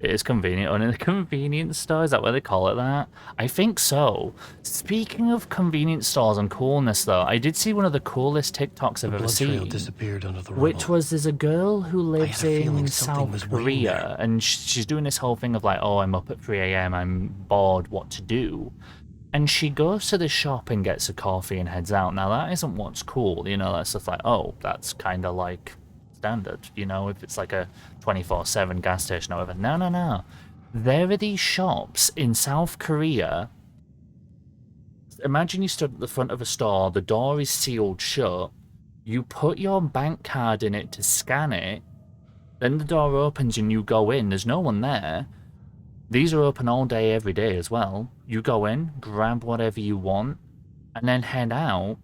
It is convenient. Only the convenience store, is that what they call it that? I think so. Speaking of convenience stores and coolness, though, I did see one of the coolest TikToks I've ever seen. Disappeared under the which was, there's a girl who lives in South Korea, and she's doing this whole thing of like, oh, I'm up at 3 AM, I'm bored, what to do? And she goes to the shop and gets a coffee and heads out. Now, that isn't what's cool, you know, that's just like, oh, that's kind of like standard, you know, if it's like a 24/7 gas station or whatever. No, no, no. There are these shops in South Korea. Imagine you stood at the front of a store, the door is sealed shut, you put your bank card in it to scan it, then the door opens and you go in, there's no one there. These are open all day, every day as well. You go in, grab whatever you want, and then head out,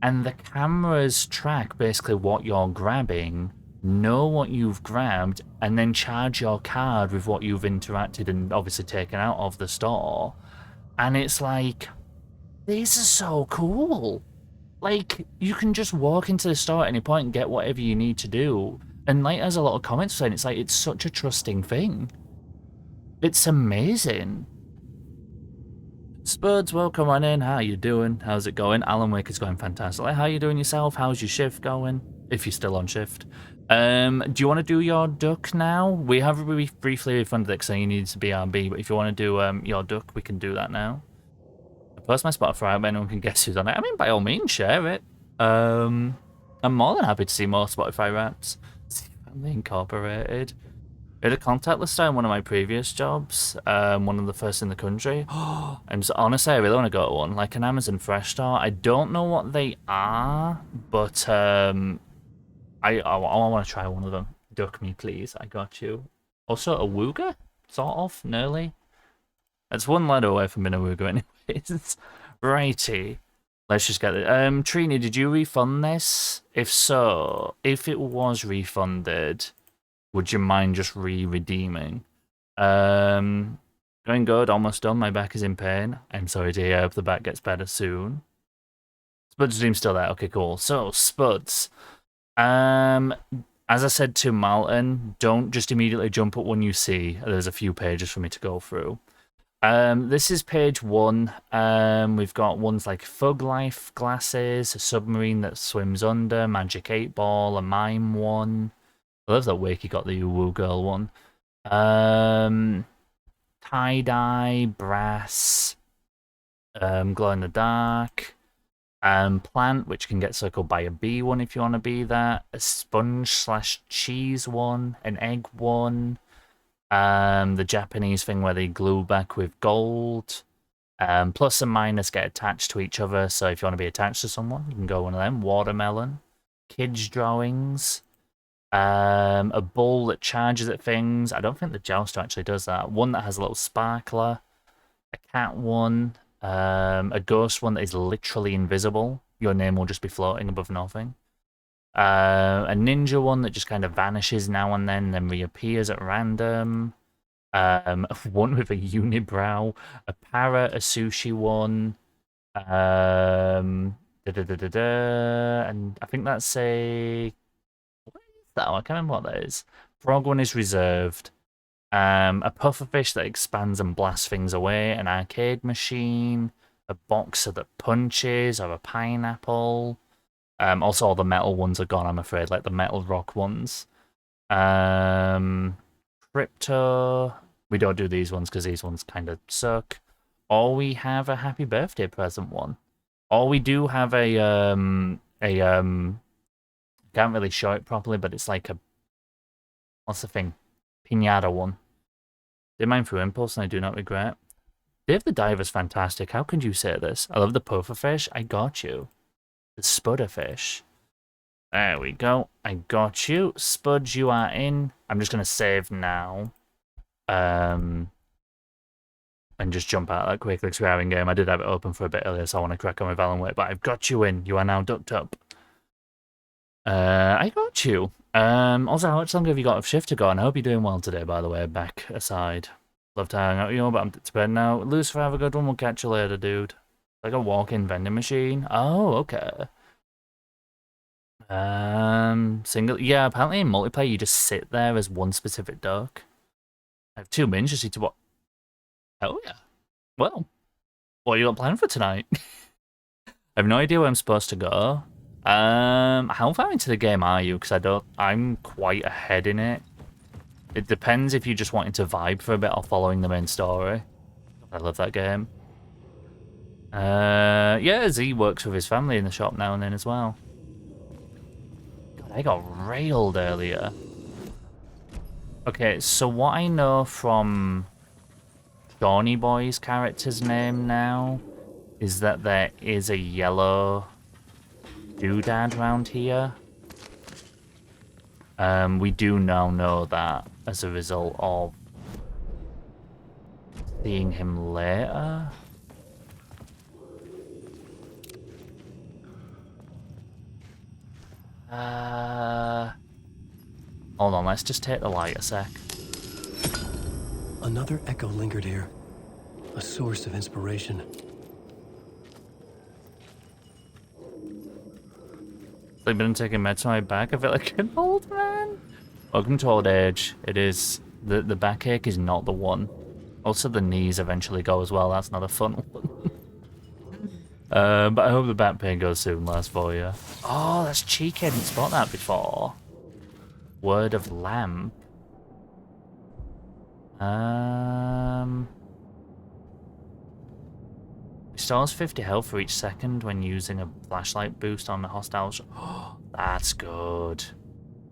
and the cameras track basically what you're grabbing, know what you've grabbed, and then charge your card with what you've interacted and obviously taken out of the store. And it's like, this is so cool. Like, you can just walk into the store at any point and get whatever you need to do. And like, there's a lot of comments saying it's like, it's such a trusting thing. It's amazing. Spuds, welcome on in. How you doing? How's it going? Alan Wake is going fantastically. How you doing yourself? How's your shift going? If you're still on shift. Do you want to do your duck now? We have briefly refunded it because you need to BRB, but if you want to do your duck, we can do that now. I post my Spotify, but anyone can guess who's on it. I mean, by all means, share it. I'm more than happy to see more Spotify raps. Family Incorporated. I had a contact list on one of my previous jobs, one of the first in the country. And so, honestly, I really want to go to one, like an Amazon Fresh store. I don't know what they are, but I want to try one of them. Duck me, please. I got you. Also, a Wooga, sort of, nearly. That's one letter away from Minaruga anyways. Righty. Let's just get it. Trini, did you refund this? If so, if it was refunded, would you mind just redeeming? Going good, almost done. My back is in pain. I'm sorry to hear. I hope the back gets better soon. Spud's dream's still there. Okay, cool. So, Spuds. As I said to Malton, don't just immediately jump at one you see. There's a few pages for me to go through. This is page 1. We've got ones like Fug Life glasses, a submarine that swims under, Magic 8 Ball, a mime one. I love that Wakey got the Uwu Girl one. Tie-dye, brass, glow in the dark. Plant, which can get circled by a bee one if you want to be that. A sponge/cheese one. An egg one. The Japanese thing where they glue back with gold. Plus and minus get attached to each other, so if you want to be attached to someone, you can go one of them. Watermelon. Kids drawings. A bull that charges at things. I don't think the jouster actually does that. One that has a little sparkler. A cat one. A ghost one that is literally invisible. Your name will just be floating above nothing. A ninja one that just kind of vanishes now and then reappears at random. One with a unibrow. A parrot, a sushi one. And I think that's a... What is that? I can't remember what that is. Frog one is reserved. A pufferfish that expands and blasts things away, an arcade machine, a boxer that punches, or a pineapple. Also, all the metal ones are gone, I'm afraid, like the metal rock ones. Crypto. We don't do these ones because these ones kind of suck. Or we have a happy birthday present one. Or we do have a can't really show it properly, but it's like a, what's the thing? Pinata one. Did mine through impulse and I do not regret. Dave the Diver's fantastic. How can you say this? I love the pufferfish. I got you. The spudderfish. There we go. I got you. Spuds, you are in. I'm just going to save now. And just jump out that quickly because we're having game. I did have it open for a bit earlier, so I want to crack on with Alan Wake, but I've got you in. You are now ducked up. I got you. Also, how much longer have you got of shift to go? And I hope you're doing well today, by the way, back aside. Love to hang out with you, but I'm to bed now. Lucifer, have a good one. We'll catch you later, dude. Like a walk-in vending machine. Oh, okay. Single. Yeah, apparently in multiplayer, you just sit there as one specific duck. I have 2 minutes just need to watch. Oh, yeah. Well, what you got planned for tonight? I have no idea where I'm supposed to go. How far into the game are you? Because I'm quite ahead in it. It depends if you're just wanting to vibe for a bit or following the main story. I love that game. Yeah, Z works with his family in the shop now and then as well. God, I got railed earlier. Okay, so what I know from Shawnee Boy's character's name now is that there is a yellow doodad around here. We do now know that as a result of seeing him later. Hold on, let's just take the light a sec. Another echo lingered here. A source of inspiration. I've been taking meds on my back. I feel like an old man. Welcome to old age. It is. The backache is not the one. Also, the knees eventually go as well. That's not a fun one. But I hope the back pain goes soon, last for you. Oh, that's cheeky. I didn't spot that before. Word of lamp. Restores 50 health for each second when using a flashlight boost on the hostile. Oh, that's good.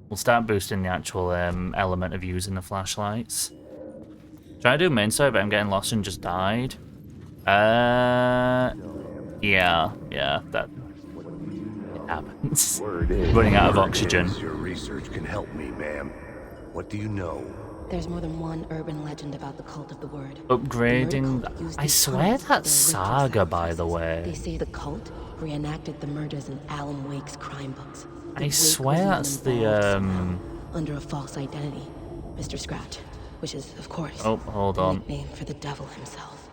We'll start boosting the actual element of using the flashlights. Try to do main story, but I'm getting lost and just died. Yeah, that it happens. Word is, Running out of oxygen. Your research can help me, ma'am. What do you know? There's more than one urban legend about the cult of the word. Upgrading. I swear that's Saga, by the They way. say the cult reenacted the murders in Alan Wake's crime books. I swear that's the under a false identity, Mr. Scratch, which is, of course, oh, hold the on. nickname for the devil himself.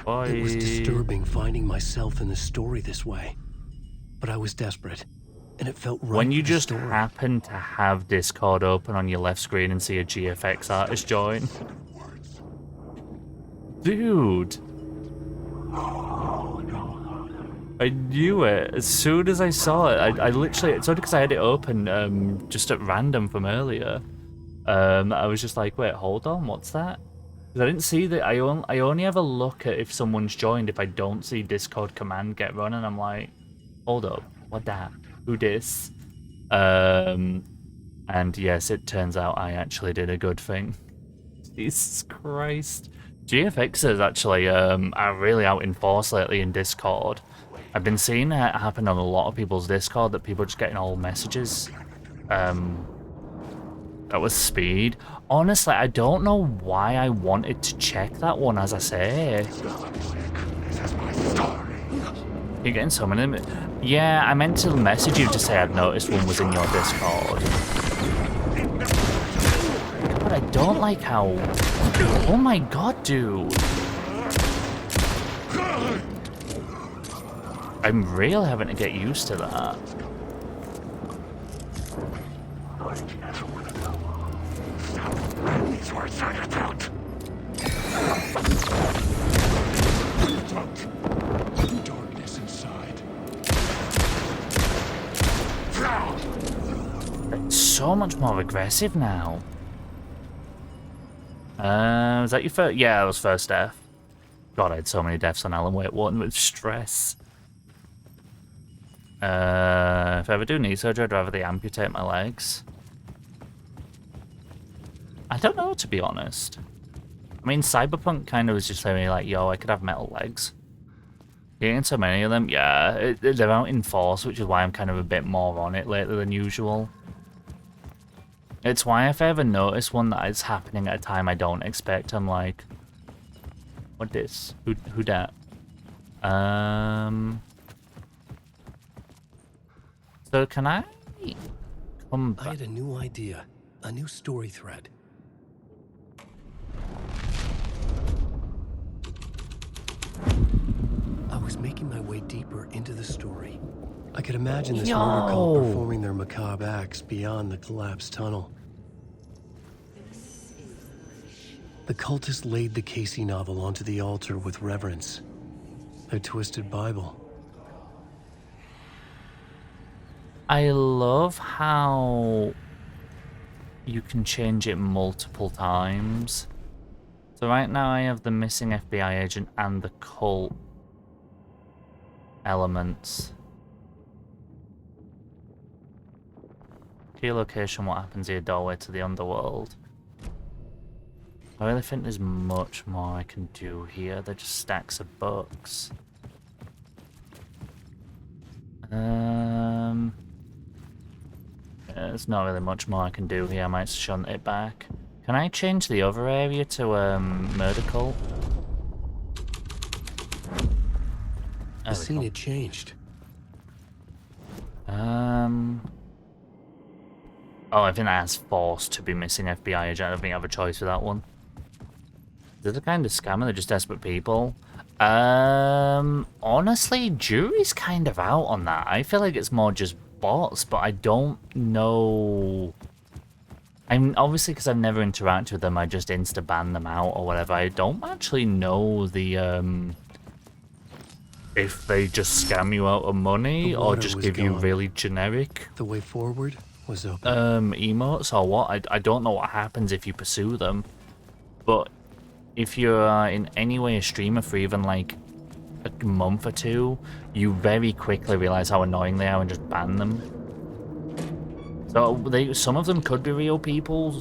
It was disturbing finding myself in the story this way, but I was desperate, and it felt right. When you for the just story. happen to have Discord open on your left screen and see a GFX artist join. Dude. I knew it. As soon as I saw it, I literally, it's only because I had it open just at random from earlier. I was just like, wait, hold on, what's that? Because I didn't see that. I only ever look at if someone's joined if I don't see Discord command get run, and I'm like, hold up, what that? Who dis? And yes, it turns out I actually did a good thing. Jesus Christ. GFXs actually are really out in force lately in Discord. I've been seeing it happen on a lot of people's Discord, that people are just getting all messages. That was speed. Honestly, I don't know why I wanted to check that one, as I say. You're getting so many. Yeah, I meant to message you to say I'd noticed one was in your Discord. But I don't like how... Oh my god, dude. I'm really having to get used to that. These words are out. Darkness inside. It's so much more aggressive now. Was that your first? Yeah, that was first death. God, I had so many deaths on Alan Wake 1 with stress. If I ever do knee surgery, I'd rather they amputate my legs. I don't know, to be honest. I mean, Cyberpunk kind of was just saying like, yo, I could have metal legs. Getting so many of them, yeah, they're out in force, which is why I'm kind of a bit more on it lately than usual. It's why if I ever notice one that is happening at a time I don't expect, I'm like, what this? Who that? So can I come back? I had a new idea, a new story thread. I was making my way deeper into the story. I could imagine this murder cult performing their macabre acts beyond the collapsed tunnel. The cultists laid the Casey novel onto the altar with reverence. Their twisted Bible. I love how you can change it multiple times. So right now I have the missing FBI agent and the cult elements. Key location, what happens here, doorway to the underworld. I really think there's much more I can do here. They're just stacks of books. Yeah, there's not really much more I can do here. I might shunt it back. Can I change the other area to murder cult? The scene had changed. Oh, I think that's forced to be missing FBI agent. I don't think I have a choice for that one. They're the kind of scammer, they're just desperate people. Honestly, jury's kind of out on that. I feel like it's more just bots, but I don't know. I'm obviously, because I've never interacted with them, I just insta-ban them out or whatever. I don't actually know the, if they just scam you out of money or just give you really generic The way forward was open. emotes or what. I don't know what happens if you pursue them. But if you're in any way a streamer for even like a month or two, you very quickly realize how annoying they are and just ban them. So some of them could be real people,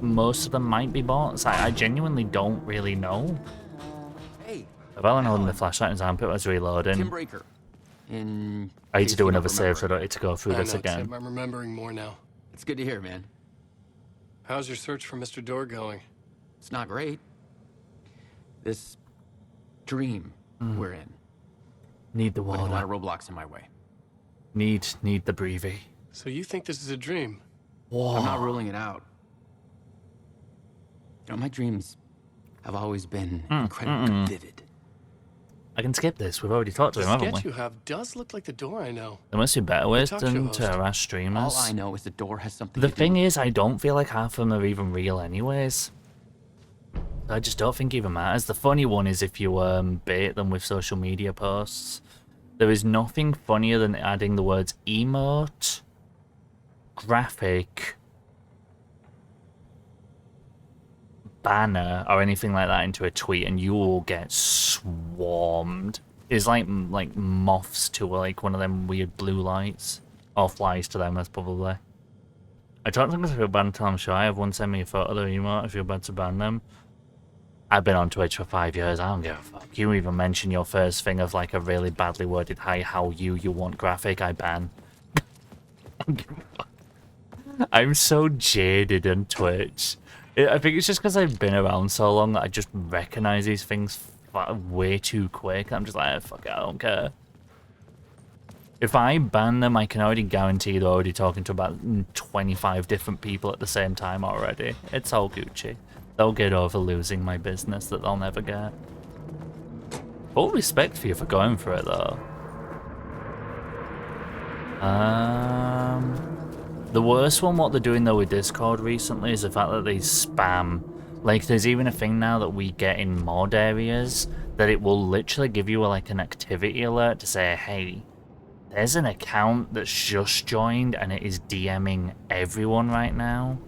most of them might be bots. I genuinely don't really know. Hey, If I holding the flashlight in his armpit was reloading. Tim Breaker. I need to do another save so I don't need to go through this again. I'm remembering more now. It's good to hear, man. How's your search for Mr. Door going? It's not great. This dream we're in. Need the Putting a lot water. of roadblocks in my way. Need the breathy. So you think this is a dream? Whoa. I'm not ruling it out. You know, my dreams have always been incredibly vivid. I can skip this. We've already talked to The him, haven't sketch we? you have does look like the door I know. There must be better ways talk show than host. to harass streamers. All I know is the door has something The to do thing with is, I don't feel like half of them are even real anyways. I just don't think it even matters. The funny one is if you bait them with social media posts. There is nothing funnier than adding the words emote, graphic, banner, or anything like that into a tweet, and you will get swarmed. It's like moths to like one of them weird blue lights, or flies to them. That's probably. I don't think I feel bad until I'm shy. Everyone send me a photo of their emote. I feel bad to ban them. I've been on Twitch for 5 years. I don't give a fuck. You even mention your first thing of like a really badly worded "Hi, how you want graphic," I ban. I'm so jaded on Twitch. I think it's just because I've been around so long that I just recognize these things way too quick. I'm just like, fuck it, I don't care. If I ban them, I can already guarantee they're already talking to about 25 different people at the same time already. It's all Gucci. They'll get over losing my business that they'll never get. Full respect for you for going for it though. The worst one, what they're doing though with Discord recently, is the fact that they spam. Like, there's even a thing now that we get in mod areas that it will literally give you like an activity alert to say, hey, there's an account that's just joined and it is DMing everyone right now.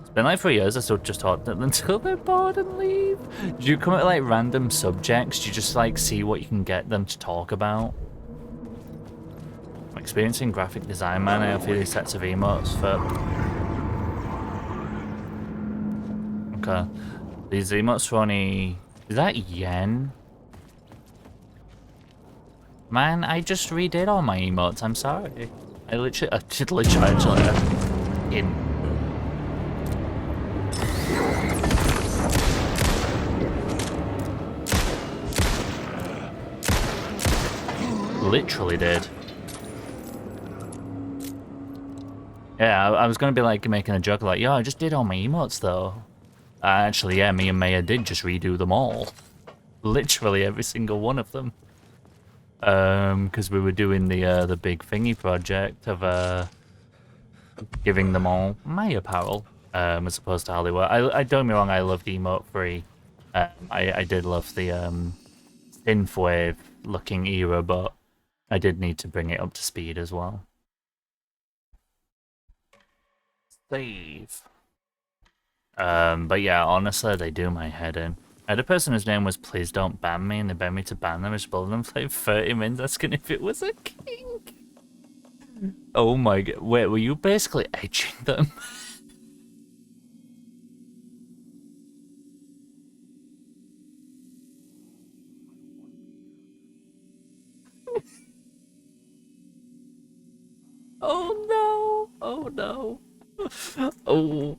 It's been like 3 years, I still just talk to them until they're bored and leave. Do you come at like random subjects? Do you just like see what you can get them to talk about? I'm experiencing graphic design, man. I have these sets of emotes for... Okay. These emotes for only... Is that yen? Man, I just redid all my emotes. I'm sorry. I did literally actually in. Literally did. Yeah, I was gonna be like making a joke like, yo, I just did all my emotes though. Actually, yeah, me and Maya did just redo them all. Literally every single one of them. Because we were doing the big thingy project of giving them all my apparel, as opposed to how they were. I don't get me wrong, I loved emote free. I did love the synthwave looking era, but I did need to bring it up to speed as well. Save. But yeah, honestly, they do my head in. I had a person whose name was Please Don't Ban Me, and they begged me to ban them. I spoiled them for like 30 minutes asking if it was a kink. Oh my god. Wait, were you basically edging them? Oh no. Oh no. Oh.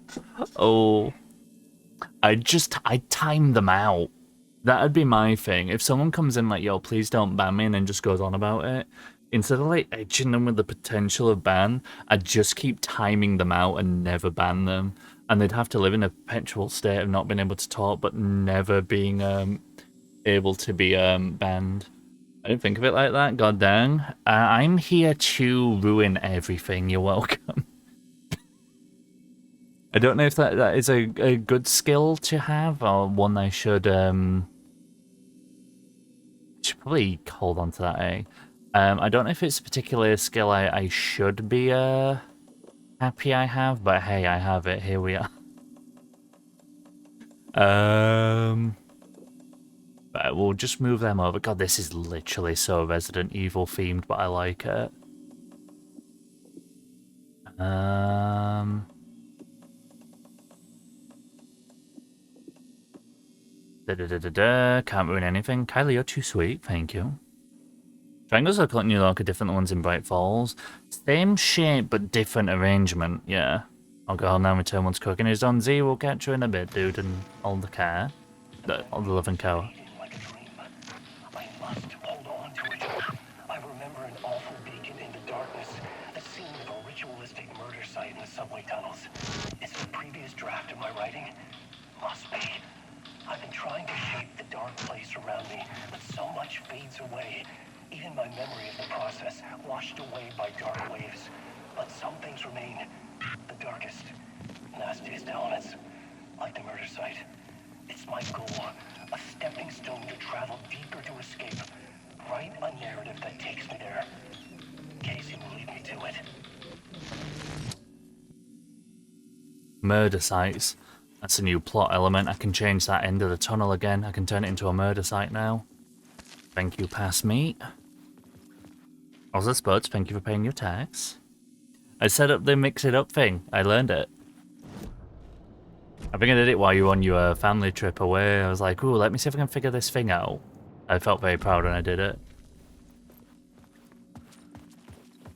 I time them out. That'd be my thing. If someone comes in like, yo, please don't ban me, and then just goes on about it, instead of like edging them with the potential of ban, I'd just keep timing them out and never ban them. And they'd have to live in a perpetual state of not being able to talk, but never being able to be banned. I didn't think of it like that, god dang. I'm here to ruin everything, you're welcome. I don't know if that is a good skill to have, or one I should probably hold on to that, eh? I don't know if it's particularly a skill I should be happy I have, but hey, I have it, here we are. But we'll just move them over. God, this is literally so Resident Evil themed, but I like it. Can't ruin anything. Kylie, you're too sweet. Thank you. Triangles are cutting you like a different ones in Bright Falls. Same shape, but different arrangement. Yeah. I'll go home now and return once cooking is done. Z will catch you in a bit, dude, and all the care. All the love and care. Like a dream. I must hold on to it. I remember an awful beacon in the darkness, the scene of a ritualistic murder site in the subway tunnels. Is it a previous draft of my writing? Must be. I've been trying to shape the dark place around me, but so much fades away. Even my memory of the process, washed away by dark waves. But some things remain. The darkest, nastiest elements, like the murder site. It's my goal, a stepping stone to travel deeper to escape. Write a narrative that takes me there. Casey will lead me to it. Murder sites. That's a new plot element. I can change that end of the tunnel again. I can turn it into a murder site now. Thank you, past me. Also, Spuds, thank you for paying your tax. I set up the mix it up thing. I learned it. I think I did it while you were on your family trip away. I was like, ooh, let me see if I can figure this thing out. I felt very proud when I did it.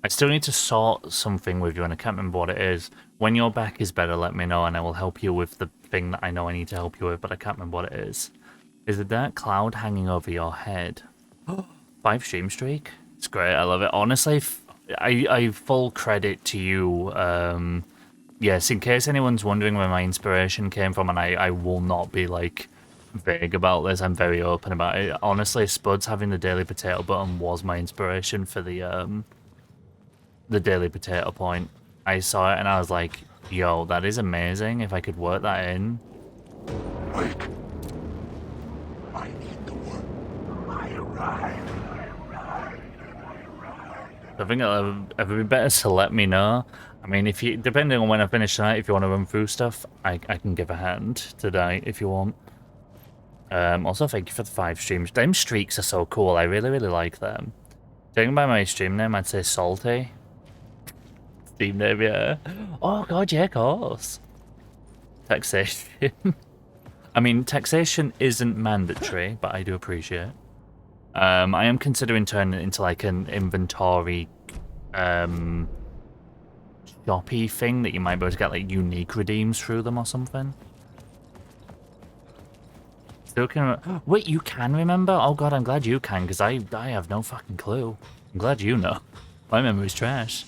I still need to sort something with you, and I can't remember what it is. When your back is better, let me know, and I will help you with the thing that I know I need to help you with, but I can't remember what it is. Is a dark cloud hanging over your head? 5 stream streak? It's great, I love it. Honestly, I full credit to you. Yes, in case anyone's wondering where my inspiration came from, and I will not be, like, vague about this, I'm very open about it. Honestly, Spuds having the Daily Potato button was my inspiration for the Daily Potato point. I saw it and I was like, yo, that is amazing. If I could work that in. Wake. I need the work. I arrived. I think it'd be better to let me know. I mean, if you, depending on when I finish tonight, if you want to run through stuff, I can give a hand today if you want. Also, thank you for the 5 streams. Them streaks are so cool. I really, really like them. Judging by my stream name, I'd say Salty. Steam name, yeah. Oh god, yeah, of course. Taxation. I mean, taxation isn't mandatory, but I do appreciate it. I am considering turning it into like an inventory shoppy thing that you might be able to get like unique redeems through them or something. Still can wait, you can remember? Oh god, I'm glad you can, because I have no fucking clue. I'm glad you know. My memory's trash.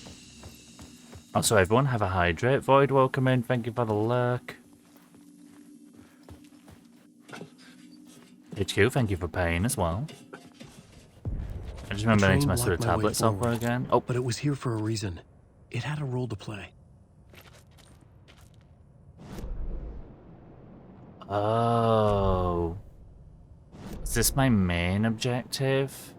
Also, everyone, have a hydrate. Void, welcome in. Thank you for the lurk. HQ, thank you for paying as well. I just remember I need to mess with the tablet software again. Oh, but it was here for a reason. It had a role to play. Oh. Is this my main objective?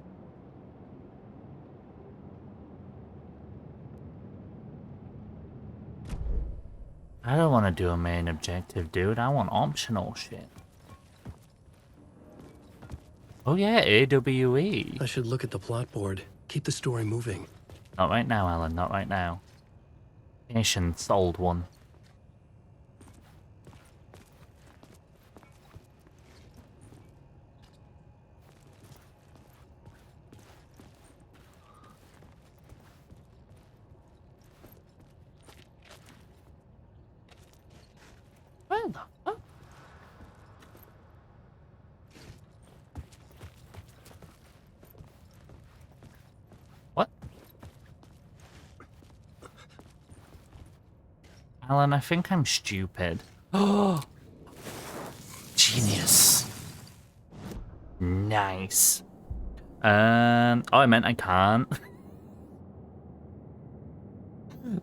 I don't want to do a main objective, dude. I want optional shit. Oh yeah, AWE. I should look at the plot board. Keep the story moving. Not right now, Alan. Not right now. Patience, old one. Where the fuck? What? Alan, I think I'm stupid. Oh, genius. Nice. Oh, I meant I can't.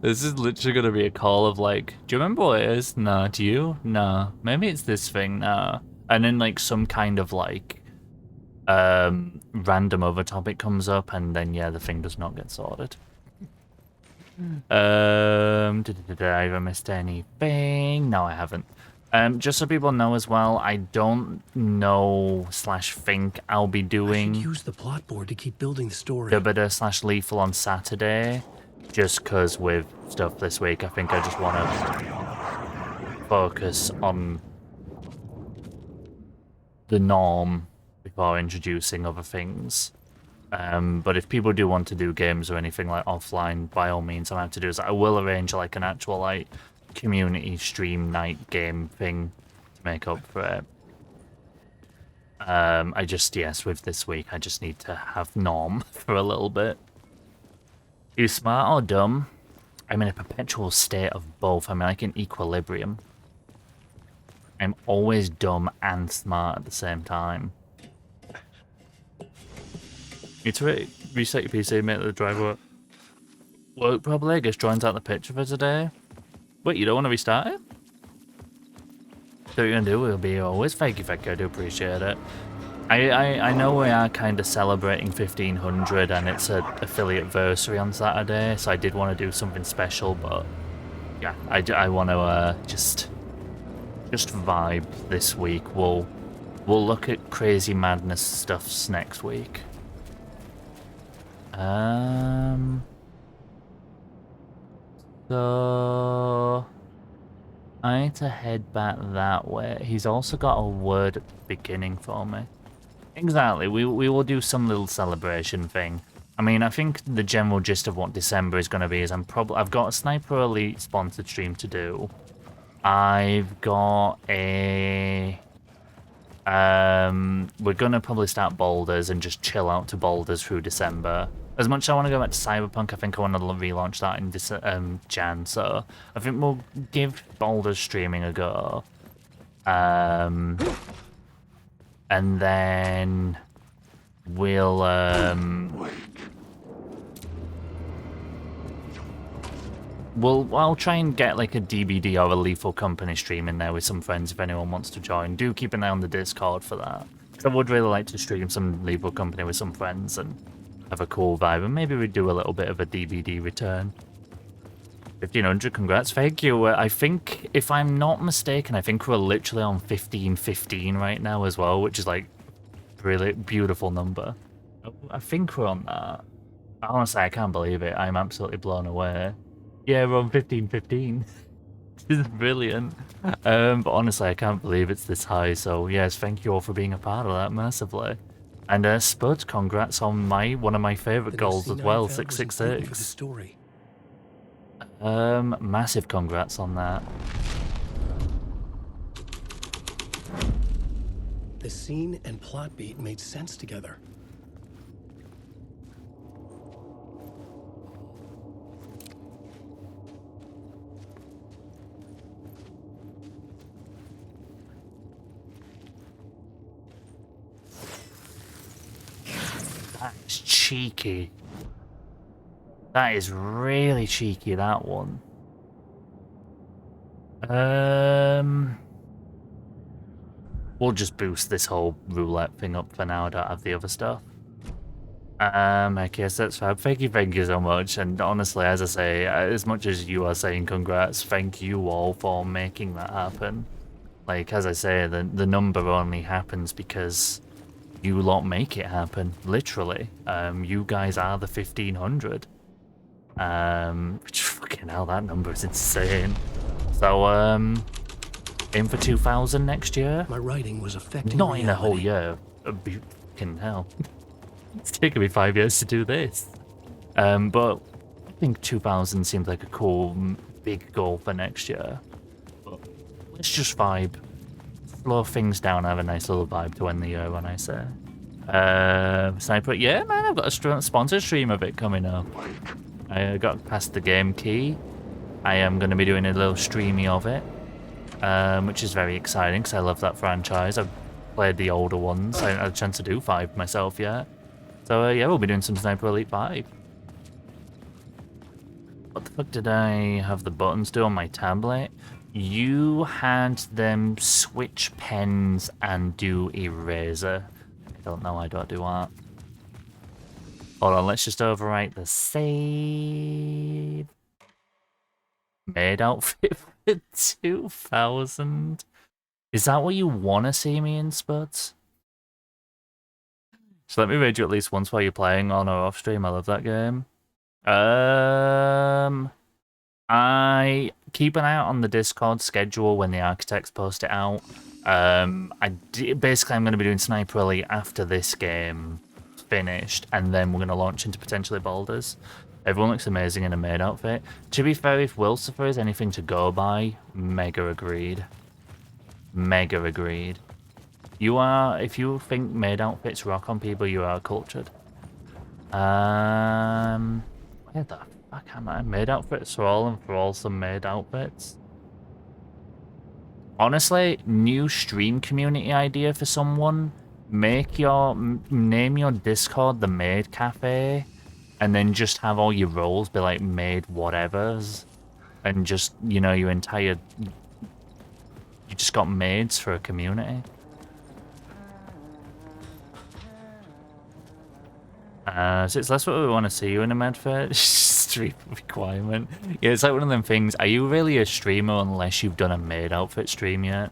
This is literally gonna be a call of like, do you remember what it is? Nah, do you? Nah. Maybe it's this thing, nah. And then like some kind of like random other topic comes up and then yeah, the thing does not get sorted. Did I ever missed anything? No, I haven't. Just so people know as well, I don't know / think I'll be doing I should use the plot board to keep building the story. / Lethal on Saturday. Just because with stuff this week, I think I just want to focus on the norm before introducing other things. But if people do want to do games or anything like offline, by all means, all I have to do is I will arrange like an actual like community stream night game thing to make up for it. I just, yes, with this week, I just need to have Norm for a little bit. You smart or dumb? I'm in a perpetual state of both. I'm like in equilibrium. I'm always dumb and smart at the same time. You need to reset your PC, make the driver work probably. I guess joins out the picture for today. Wait, you don't want to restart it? So what you're gonna do will be always thank you, I do appreciate it. I know we are kind of celebrating 1500 and it's an affiliate anniversary on Saturday, so I did want to do something special, but yeah, I want to just vibe this week. We'll look at crazy madness stuffs next week. So I need to head back that way. He's also got a word at the beginning for me. Exactly, we will do some little celebration thing. I mean, I think the general gist of what December is going to be is I've got a Sniper Elite sponsored stream to do. I've got a... we're going to probably start Boulders and just chill out to Boulders through December. As much as I want to go back to Cyberpunk, I think I want to relaunch that in Jan, so I think we'll give Boulders streaming a go. And then we'll I'll try and get like a DBD or a Lethal Company stream in there with some friends if anyone wants to join. Do keep an eye on the Discord for that. I would really like to stream some Lethal Company with some friends and have a cool vibe, and maybe we do a little bit of a DVD return. 1500, congrats, thank you. I think, if I'm not mistaken, I think we're literally on 1515 right now as well, which is like really beautiful number. I think we're on that. Honestly, I can't believe it. I'm absolutely blown away. Yeah, we're on 1515. This is brilliant. But honestly, I can't believe it's this high. So yes, thank you all for being a part of that massively. And Spud, congrats on one of my favourite goals as well, 666. Massive congrats on that. The scene and plot beat made sense together. That's cheeky. That is really cheeky, that one. We'll just boost this whole roulette thing up for now. I don't have the other stuff. I guess that's fab. Thank you so much. And honestly, as I say, as much as you are saying congrats, thank you all for making that happen. Like, as I say, the number only happens because you lot make it happen, literally. You guys are the 1500. Which, fucking hell, that number is insane. So, aim for 2000 next year? My writing was affecting Not reality. in a whole year. Fucking hell. It's taken me 5 years to do this. But I think 2000 seems like a cool, big goal for next year. But let's just vibe. Slow things down, have a nice little vibe to end the year on, I say. Sniper, yeah, man, I've got a sponsored stream of it coming up. I got past the game key. I am going to be doing a little streamy of it, which is very exciting because I love that franchise. I've played the older ones. I haven't had a chance to do 5 myself yet. So yeah, we'll be doing some Sniper Elite 5. What the fuck did I have the buttons do on my tablet? You had them switch pens and do eraser. I don't know, I don't do that. Hold on, let's just overwrite the save. Maid outfit for 2000. Is that what you want to see me in, Spuds? So let me raid you at least once while you're playing on or off stream. I love that game. I keep an eye out on the Discord schedule when the architects post it out. Basically, I'm going to be doing Sniper Elite after this game finished, and then we're going to launch into potentially Boulders. Everyone looks amazing in a maid outfit. To be fair, if Wilsifer is anything to go by, mega agreed. Mega agreed. You are, if you think maid outfits rock on people, you are cultured. Where the fuck am I? Maid outfits for all and for all some maid outfits. Honestly, new stream community idea for someone. Make your, name your Discord the Maid Cafe. And then just have all your roles be like maid whatevers. And just, you know, your entire... You just got maids for a community. So that's what we want to see you in a medfit. Stream requirement. Yeah, it's like one of them things. Are you really a streamer unless you've done a maid outfit stream yet?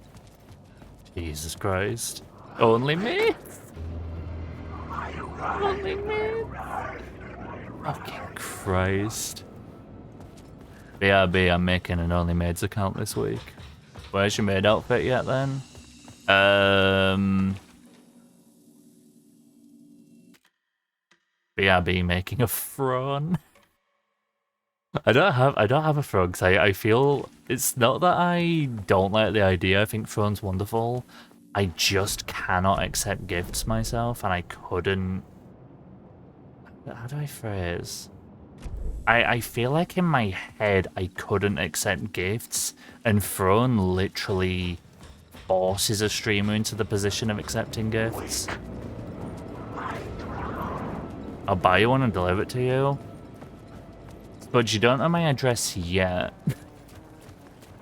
Jesus Christ. Only me? Only me? Fucking Christ. BRB, I'm making an Only Maids account this week. Where's your maid outfit yet then? BRB making a throne. I don't have a throne because I feel it's not that I don't like the idea. I think throne's wonderful. I just cannot accept gifts myself, and I couldn't. How do I phrase? I feel like in my head I couldn't accept gifts, and throne literally forces a streamer into the position of accepting gifts. I'll buy you one and deliver it to you. Spuds, you don't know my address yet.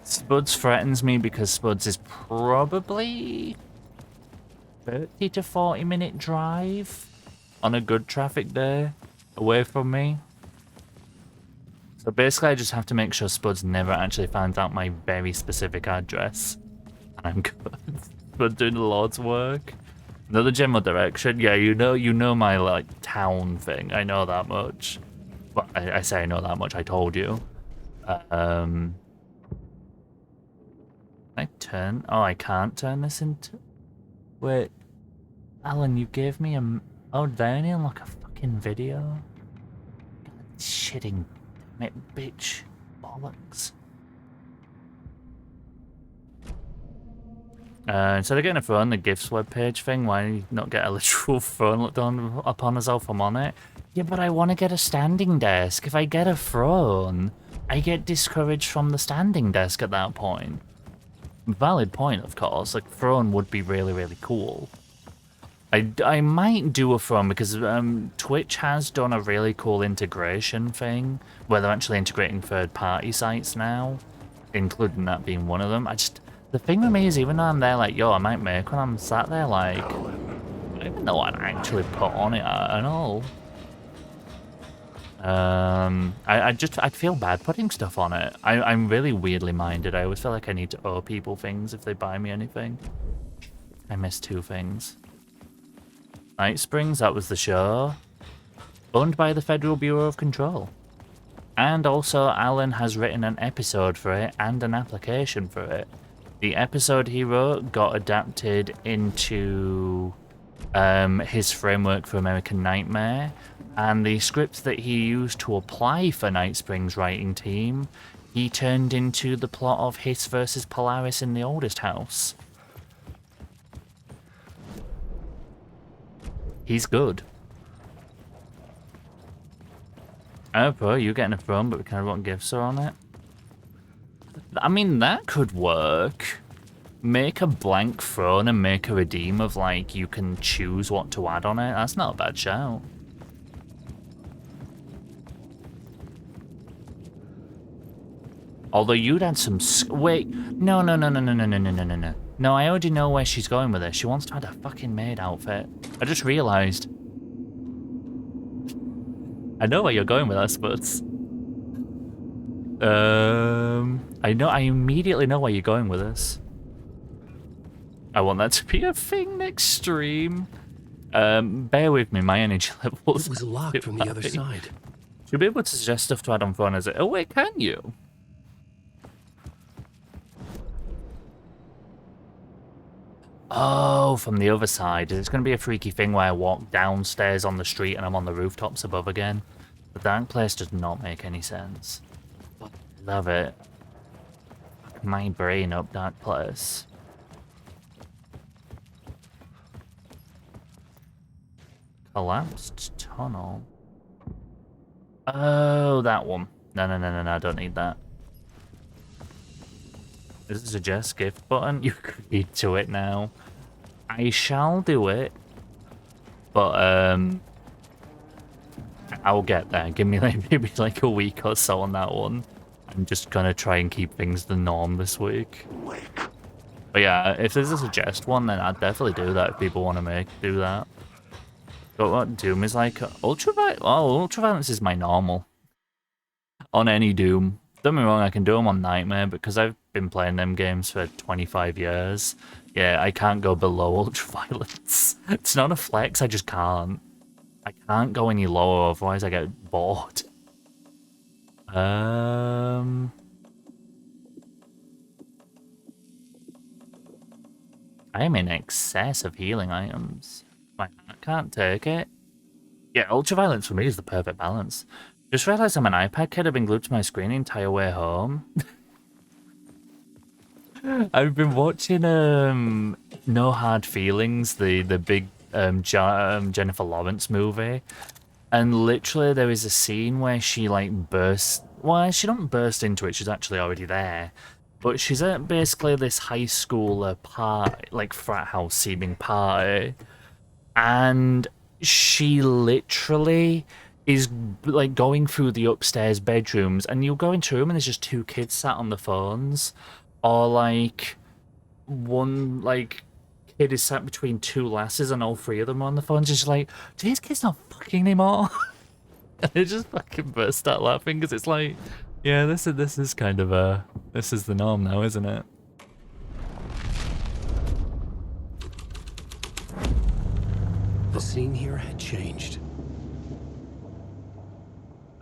Spuds threatens me because Spuds is probably 30 to 40 minute drive on a good traffic day away from me. So basically I just have to make sure Spuds never actually finds out my very specific address. And I'm good. But doing the Lord's work. Another general direction. Yeah, you know my like town thing. I know that much. Well, I say I know that much. I told you. Can I turn? Oh, I can't turn this into. Wait, Alan, you gave me a. Oh, did I only unlock a fucking video? God, shitting, damn it, bitch, bollocks. Instead of getting a phone, the gifts webpage thing, why not get a literal phone looked on upon as if I'm on it? Yeah, but I want to get a standing desk. If I get a throne, I get discouraged from the standing desk at that point. Valid point, of course. Like, throne would be really, really cool. I might do a throne because Twitch has done a really cool integration thing where they're actually integrating third-party sites now, including that being one of them. The thing with me is, even though I'm there like, yo, I might make one, I'm sat there like, I don't even know what I actually put on it at all. I'd feel bad putting stuff on it. I'm really weirdly minded. I always feel like I need to owe people things if they buy me anything. I missed two things. Night Springs, that was the show. Owned by the Federal Bureau of Control. And also, Alan has written an episode for it and an application for it. The episode he wrote got adapted into his framework for American Nightmare, and the script that he used to apply for Night Springs' writing team, he turned into the plot of Hiss vs. Polaris in the Oldest House. He's good. Oh, bro, you're getting a throne, but we kind of want gifts on it. I mean, that could work. Make a blank throne and make a redeem of, like, you can choose what to add on it. That's not a bad shout. Although you'd add some... Wait. No. No, I already know where she's going with this. She wants to add a fucking maid outfit. I just realised. I know where you're going with this, but... I immediately know where you're going with this. I want that to be a thing next stream. Bear with me, my energy levels. It was locked from the other side. You'll be able to suggest stuff to add on phone as it. Oh wait, can you? Oh, from the other side. It's going to be a freaky thing where I walk downstairs on the street and I'm on the rooftops above again. The dark place does not make any sense. But I love it. My brain up dark place. Collapsed tunnel. Oh, that one. No, I don't need that. Is it a suggest gift button? You agreed to it now. I shall do it. But, I'll get there. Give me maybe like a week or so on that one. I'm just gonna try and keep things the norm this week. But yeah, if there's a suggest one, then I'd definitely do that if people want to do that. But what Doom is like, ultraviolence is my normal. On any Doom. Don't get me wrong, I can do them on Nightmare, because I've been playing them games for 25 years. Yeah, I can't go below ultraviolence. It's not a flex, I just can't. I can't go any lower, otherwise I get bored. I am in excess of healing items. My heart can't take it. Yeah, ultraviolence for me is the perfect balance. Just realised I'm an iPad kid. I've been glued to my screen the entire way home. I've been watching No Hard Feelings, the big Jennifer Lawrence movie, and literally there is a scene where she like bursts. Well, she don't burst into it. She's actually already there, but she's at basically this high school party, like frat house seeming party, and she literally is like going through the upstairs bedrooms, and you go into a room and there's just two kids sat on the phones, or like one like kid is sat between two lasses and all three of them are on the phones. Just like, do these kids not fucking anymore? And they just fucking burst out laughing because it's like, yeah, this is kind of this is the norm now, isn't it? The scene here had changed.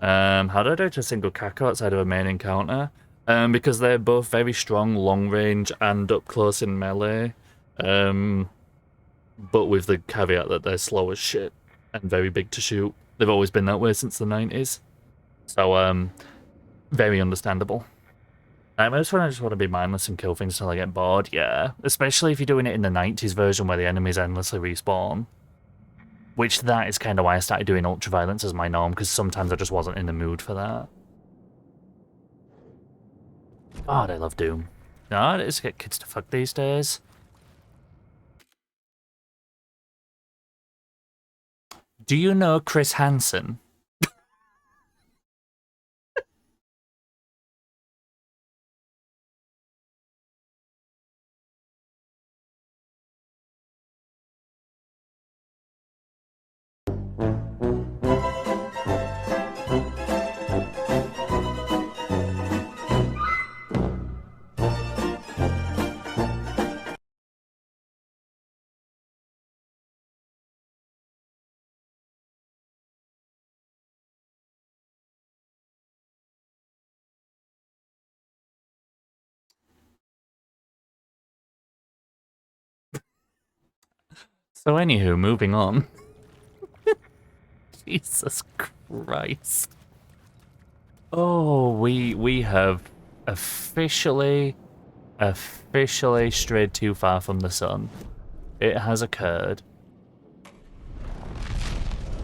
How do I do to single Kako outside of a main encounter? Because they're both very strong long range and up close in melee. But with the caveat that they're slow as shit and very big to shoot. They've always been that way since the 90s. So, very understandable. I just want to be mindless and kill things until I get bored, yeah. Especially if you're doing it in the 90s version where the enemies endlessly respawn. Which that is kind of why I started doing ultraviolence as my norm, because sometimes I just wasn't in the mood for that. God, I love Doom. No, it is to get kids to fuck these days. Do you know Chris Hansen? So anywho, moving on. Jesus Christ. Oh, we have officially strayed too far from the sun. It has occurred.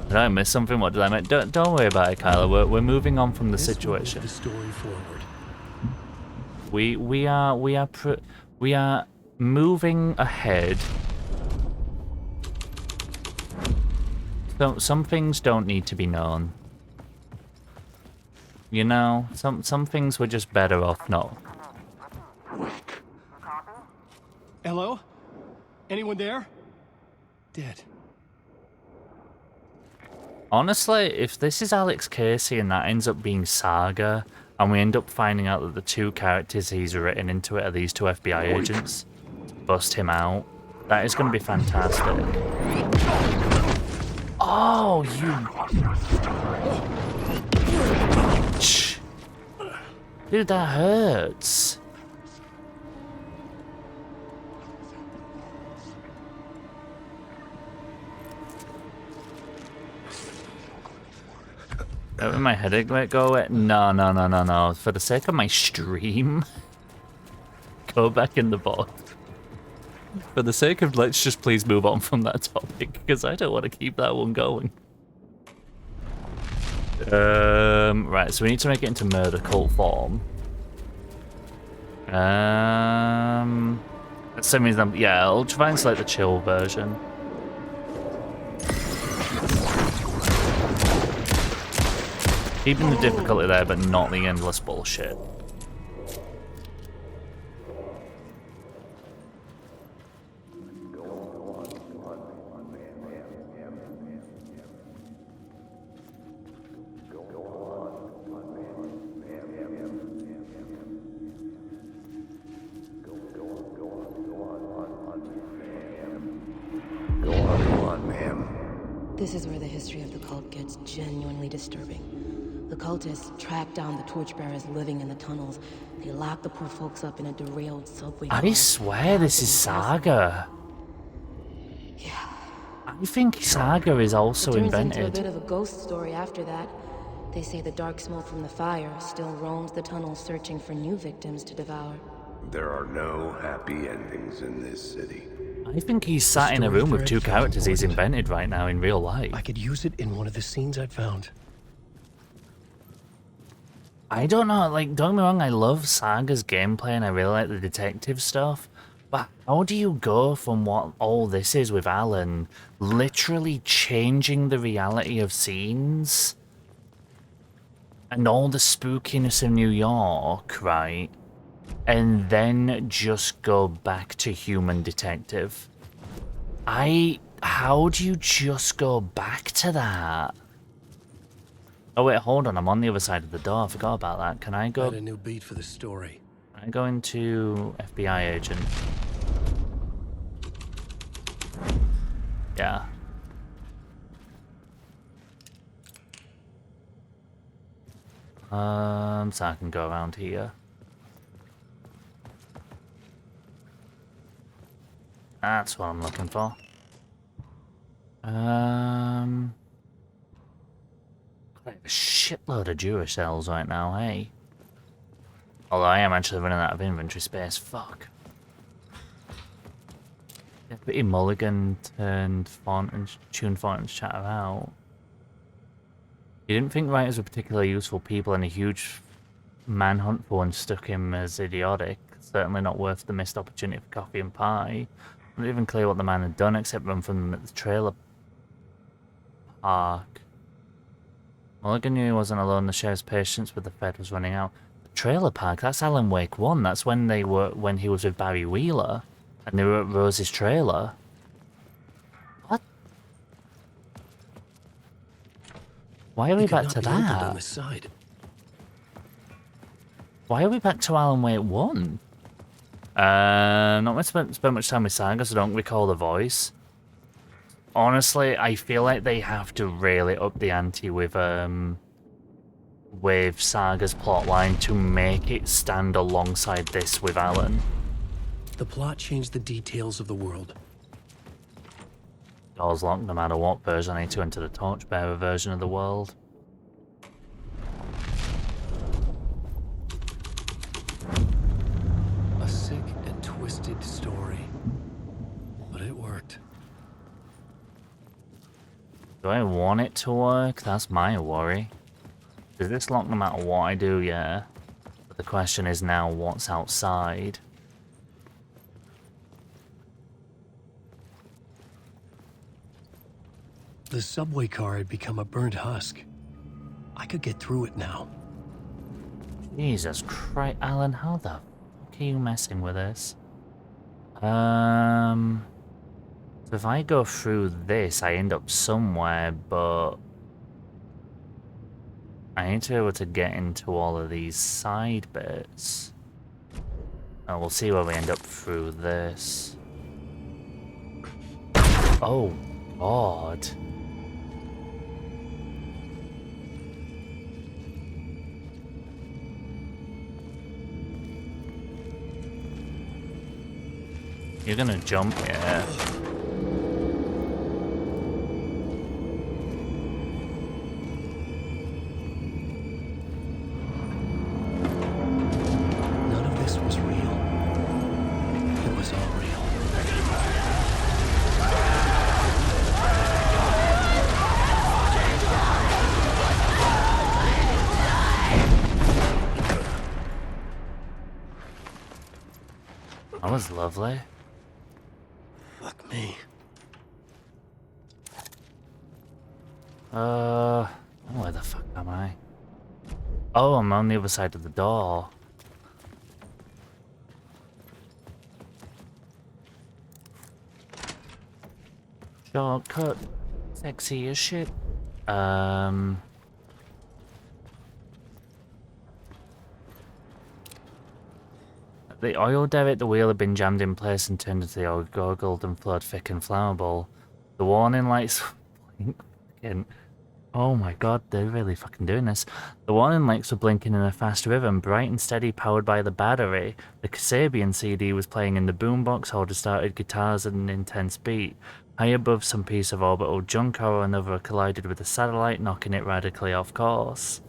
Did I miss something? What did I miss? Don't worry about it, Kyla. We're moving on from the situation. The story forward. We are moving ahead. Some things don't need to be known. You know, some things were just better off not. Hello? Anyone there? Dead. Honestly, if this is Alex Casey and that ends up being Saga, and we end up finding out that the two characters he's written into it are these two FBI agents, bust him out, that is going to be fantastic. Oh, you... Dude, that hurts. Don't let my headache go away. No, no, no, no, no. For the sake of my stream, go back in the bot. For the sake of, let's just please move on from that topic, because I don't want to keep that one going. Right, so we need to make it into murder cult form. So means yeah, I'll try and select the chill version. Keeping the difficulty there, but not the endless bullshit. This is where the history of the cult gets genuinely disturbing. The cultists track down the torchbearers living in the tunnels. They lock the poor folks up in a derailed subway car. I swear this is Saga. Yeah. I think Saga is also It turns invented. into a bit of a ghost story after that. They say the dark smoke from the fire still roams the tunnels searching for new victims to devour. There are no happy endings in this city. I think he's sat in a room with two characters he's invented right now in real life. I could use it in one of the scenes I found. I don't know, like, don't get me wrong, I love Saga's gameplay and I really like the detective stuff, but how do you go from what all this is with Alan, literally changing the reality of scenes, and all the spookiness of New York, right, and then just go back to human detective? How do you just go back to that? Oh wait, hold on, I'm on the other side of the door, I forgot about that. Can I go... Had a new beat for the story. Can I go into FBI agent? Yeah. So I can go around here. That's what I'm looking for. A shitload of Duracells right now, hey? Although I am actually running out of inventory space, fuck. Deputy Mulligan turned tuned Thornton's chatter out. You didn't think writers were particularly useful people, and a huge manhunt for one stuck him as idiotic. Certainly not worth the missed opportunity for coffee and pie. Not even clear what the man had done except run from them at the trailer park. Mulligan knew he wasn't alone. The sheriff's patience with the Fed was running out. The trailer park? That's Alan Wake 1. That's when he was with Barry Wheeler, and they were at Rose's trailer. What? Why are we back to that? On the side. Why are we back to Alan Wake 1? Not going to spend much time with Saga, so I don't recall the voice. Honestly, I feel like they have to really up the ante with Saga's plotline to make it stand alongside this with Alan. The plot changed the details of the world. Doors locked no matter what version I need to enter the Torchbearer version of the world. A sick and twisted story. But it worked. Do I want it to work? That's my worry. Does this lock no matter what I do? Yeah. But the question is now, what's outside? The subway car had become a burnt husk. I could get through it now. Jesus Christ, Alan, how the fuck are you messing with this? So if I go through this, I end up somewhere, but I need to be able to get into all of these side bits. And we'll see where we end up through this. Oh, God. You're gonna jump, yeah. was lovely. Fuck me. Where the fuck am I? Oh, I'm on the other side of the door. Shortcut. Sexy as shit. The oil derrick at the wheel had been jammed in place and turned into the oil gurgled and flowed thick and flammable. The warning lights fucking... Oh my god, they're really fucking doing this. The warning lights were blinking in a fast rhythm, bright and steady, powered by the battery. The Kasabian CD was playing in the boombox holder, started guitars at an intense beat. High above, some piece of orbital junk or another collided with the satellite, knocking it radically off course.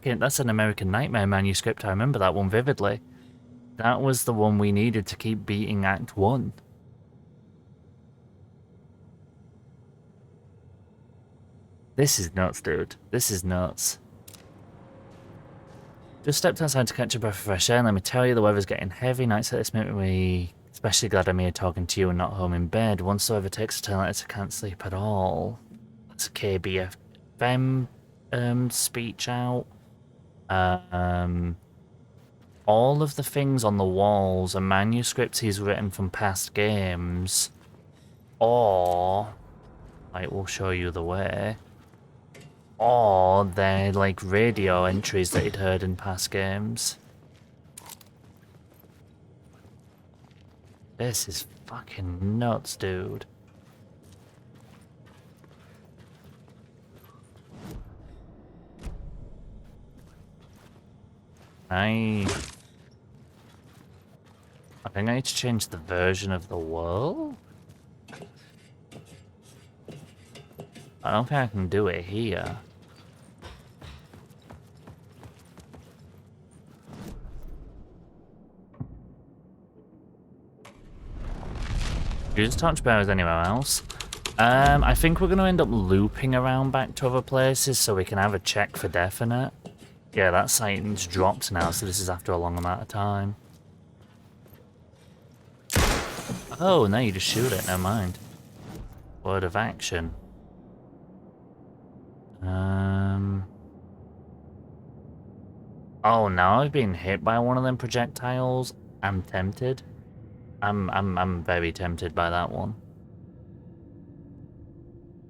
That's an American Nightmare manuscript. I remember that one vividly. That was the one we needed to keep beating Act 1. This is nuts, dude. This is nuts. Just stepped outside to catch a breath of fresh air, and let me tell you, the weather's getting heavy. Nights like this make me especially glad I'm here talking to you and not home in bed. Once the weather takes a turn like this, I can't sleep at all. That's a KBFM speech out. All of the things on the walls are manuscripts he's written from past games, or like we'll show you the way, or they're like radio entries that he'd heard in past games. This is fucking nuts, dude. I think I need to change the version of the world. I don't think I can do it here. You just touch bears anywhere else. I think we're going to end up looping around back to other places so we can have a check for definite. Yeah, that sighting's dropped now, so this is after a long amount of time. Oh, now you just shoot it, never mind. Word of action. Oh, now I've been hit by one of them projectiles. I'm tempted. I'm very tempted by that one.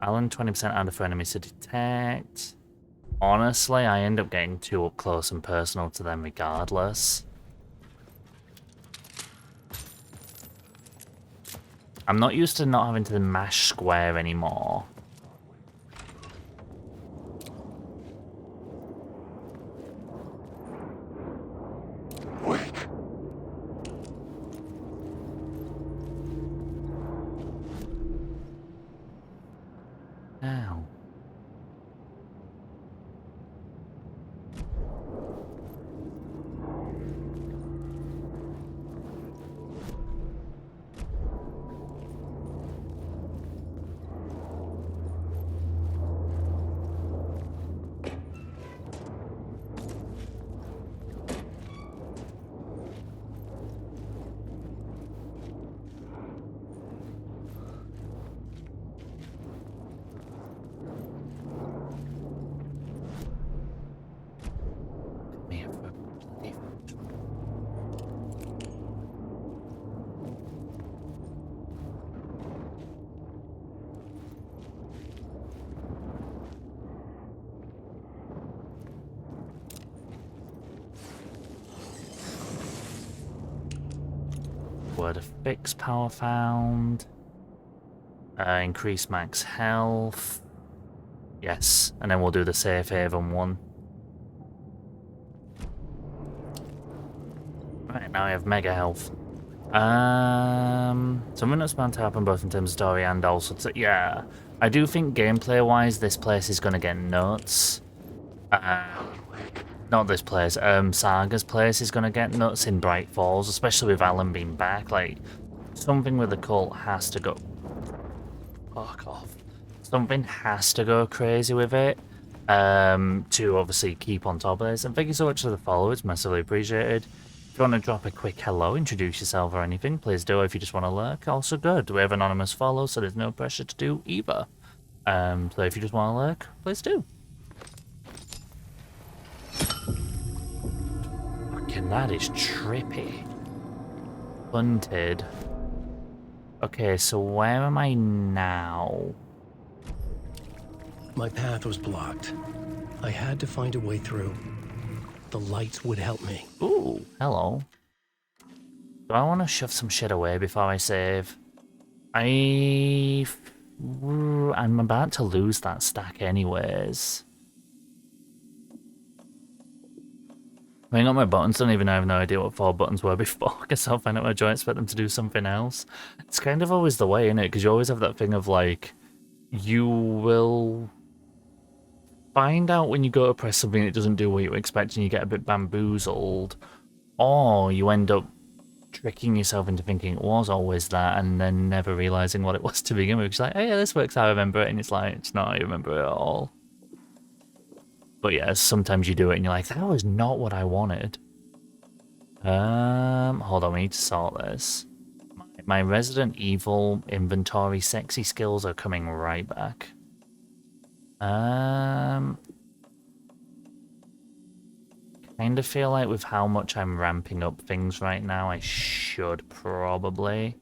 Alan, 20% harder for enemies to detect. Honestly, I end up getting too up close and personal to them regardless. I'm not used to not having to mash square anymore. Ow. Word of fix power found. Increase max health. Yes, and then we'll do the safe haven one. Right, now I have mega health. Something that's bound to happen both in terms of story and also yeah. I do think gameplay wise this place is gonna get nuts. Not this place, Saga's place is gonna get nuts in Bright Falls, especially with Alan being back. Like, something with the cult has to go. Fuck off. Something has to go crazy with it. to obviously keep on top of this. And thank you so much for the follow, it's massively appreciated. If you want to drop a quick hello, introduce yourself or anything, please do. If you just want to lurk, also good. We have anonymous follow, so there's no pressure to do either. So if you just want to lurk, please do. Fucking that is trippy. Hunted. Okay, so where am I now? My path was blocked. I had to find a way through. The lights would help me. Ooh, hello. Do I want to shove some shit away before I save? I'm about to lose that stack anyways. I got my buttons, don't even know, I have no idea what 4 buttons were before. I guess I'll find out my joints, expect them to do something else. It's kind of always the way, innit? Because you always have that thing of like, you will find out when you go to press something that doesn't do what you expect and you get a bit bamboozled, or you end up tricking yourself into thinking it was always that and then never realizing what it was to begin with. It's like, oh yeah, this works how I remember it, and it's like, it's not how you remember it at all. But yeah, sometimes you do it and you're like, that was not what I wanted. Hold on, we need to sort this. My Resident Evil inventory sexy skills are coming right back. Kind of feel like with how much I'm ramping up things right now, I should probably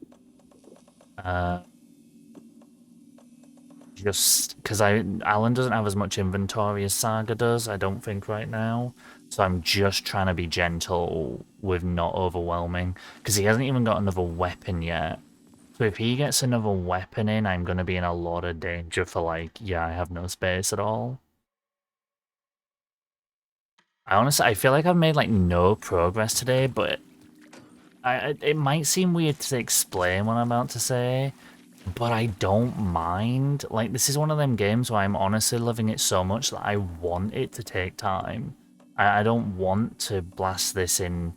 just because Alan doesn't have as much inventory as Saga does, I don't think right now. So I'm just trying to be gentle with not overwhelming, because he hasn't even got another weapon yet. So if he gets another weapon in, I'm going to be in a lot of danger for like, yeah, I have no space at all. I feel like I've made like no progress today, but it might seem weird to explain what I'm about to say, but I don't mind. Like, this is one of them games where I'm honestly loving it so much that I want it to take time. I don't want to blast this in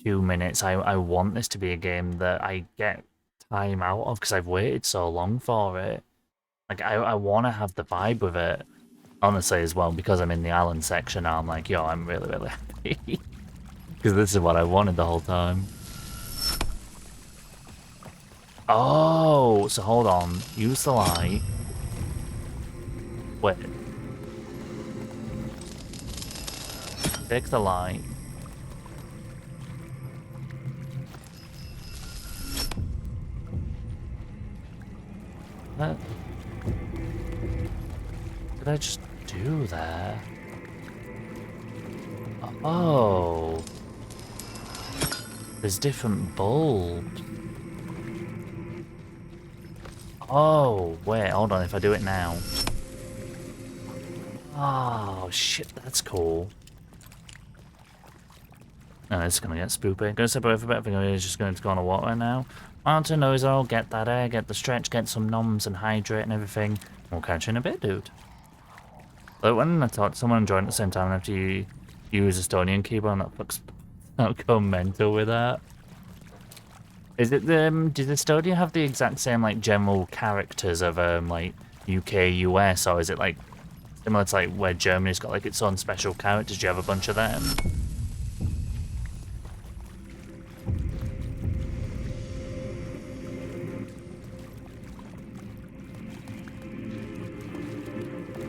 2 minutes. I want this to be a game that I get time out of because I've waited so long for it. Like, I want to have the vibe with it. Honestly, as well, because I'm in the island section now, I'm like, yo, I'm really, really happy. Because this is what I wanted the whole time. Oh, so hold on. Use the light. Wait. Take the light. What did I just do there? Oh. There's different bulbs. Oh, wait, hold on, if I do it now. Oh, shit, that's cool. No, it's gonna get spoopy. Gonna separate for a bit, I think I'm just going to go on a walk right now. Mountain nose all, get that air, get the stretch, get some noms and hydrate and everything. We'll catch you in a bit, dude. But when I talk to someone and join at the same time after you use Estonian keyboard, and that fucks not go mental with that. Is it does Estonia have the exact same like general characters of like UK, US, or is it like similar to like where Germany's got like its own special characters? Do you have a bunch of them?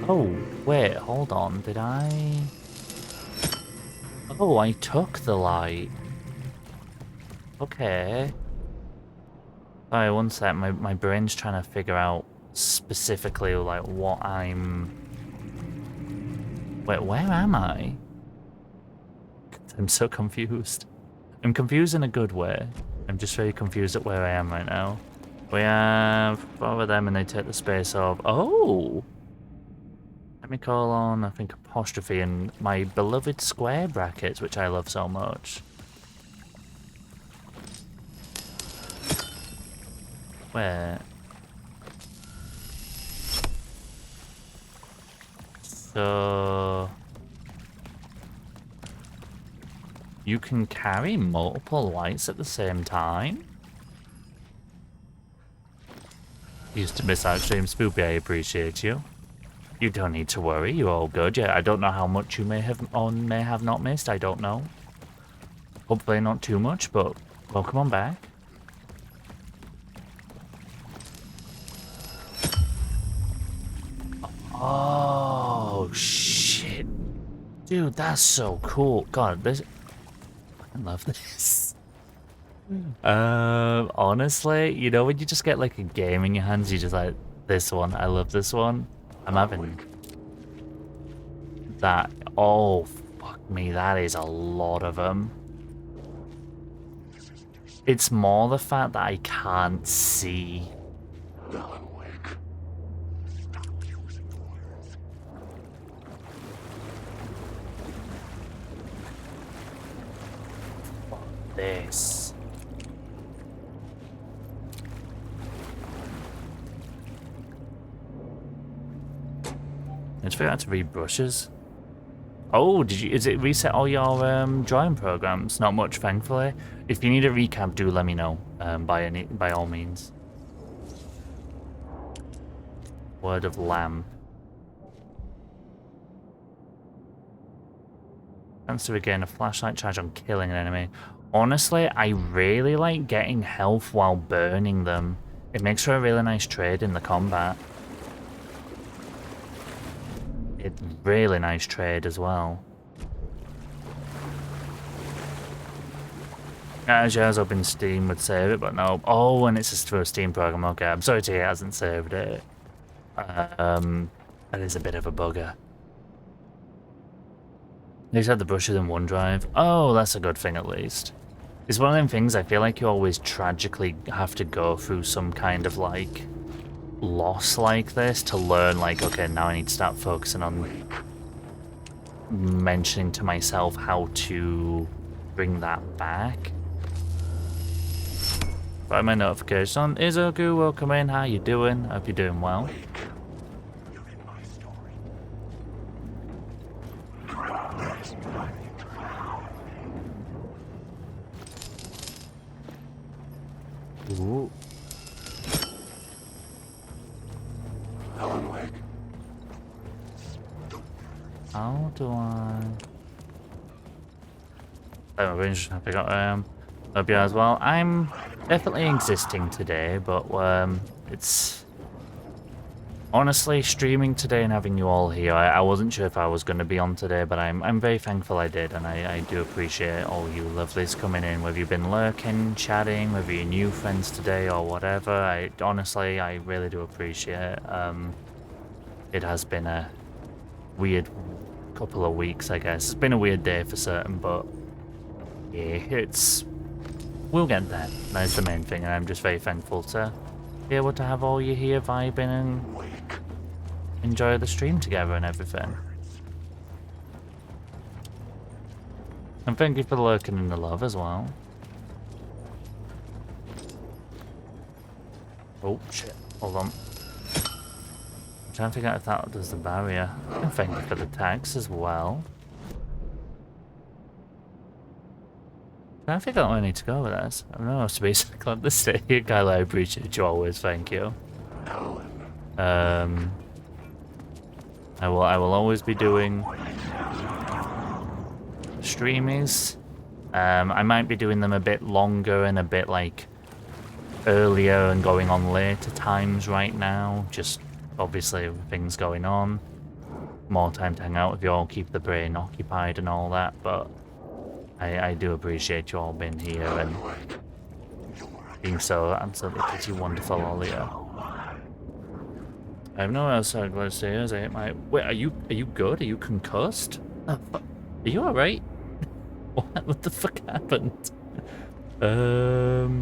Oh, wait, hold on, did I? Oh, I took the light. Okay. Alright, one sec, my brain's trying to figure out specifically like what I'm... Wait, where am I? I'm so confused. I'm confused in a good way. I'm just very confused at where I am right now. We have 4 of them and they take the space of... Oh! Semicolon, I think apostrophe, and my beloved square brackets, which I love so much. Where? So... You can carry multiple lights at the same time? Used to miss out stream spoopy, I appreciate you. You don't need to worry. You're all good. Yeah, I don't know how much you may have not missed. I don't know. Hopefully not too much, but welcome on back. Oh shit, dude, that's so cool. God, this I love this. Honestly, you know when you just get like a game in your hands, you just like this one. I love this one. I'm having that. Oh fuck me, that is a lot of them. It's more the fact that I can't see. This. I just forgot to read brushes. Oh, is it reset all your drawing programs? Not much, thankfully. If you need a recap, do let me know. By all means. Word of lamb. Chance to regain a flashlight charge on killing an enemy. Honestly, I really like getting health while burning them. It makes for a really nice trade in the combat. It's really nice trade as well. As I was hoping Steam would save it, but no. Oh, and it's just through a Steam program. Okay, I'm sorry to hear it hasn't saved it. That is a bit of a bugger. They just had the brushes in OneDrive. Oh, that's a good thing at least. It's one of them things I feel like you always tragically have to go through some kind of like loss like this to learn like, okay, now I need to start focusing on mentioning to myself how to bring that back. By my notification on. Izoku, welcome in. How you doing? Hope you're doing well. Ooh. How do I? Oh, my just have to go. Hope you as well. I'm definitely existing today, but it's honestly streaming today and having you all here. I wasn't sure if I was going to be on today, but I'm very thankful I did, and I do appreciate all you lovelies coming in. Whether you've been lurking, chatting, whether you're new friends today or whatever, I really do appreciate it. It has been a weird couple of weeks, I guess. It's been a weird day for certain, but yeah, we'll get there. That's the main thing, and I'm just very thankful to be able to have all you here vibing and enjoy the stream together and everything. And thank you for lurking in the love as well. Oh shit, hold on. I'm trying to figure out if that does the barrier. And thank you for the tags as well. I figure out where I need to go with this. I don't know, to be glad to stay here, Kyle. I appreciate you always, thank you. I will always be doing streamies. I might be doing them a bit longer and a bit like earlier and going on later times right now. Just obviously things going on. More time to hang out with you all, keep the brain occupied and all that, but I do appreciate you all being here and being so absolutely pretty wonderful all here. I have nowhere else I'd like to say is I hit my... Wait, are you good? Are you concussed? Oh, are you alright? What the fuck happened? Where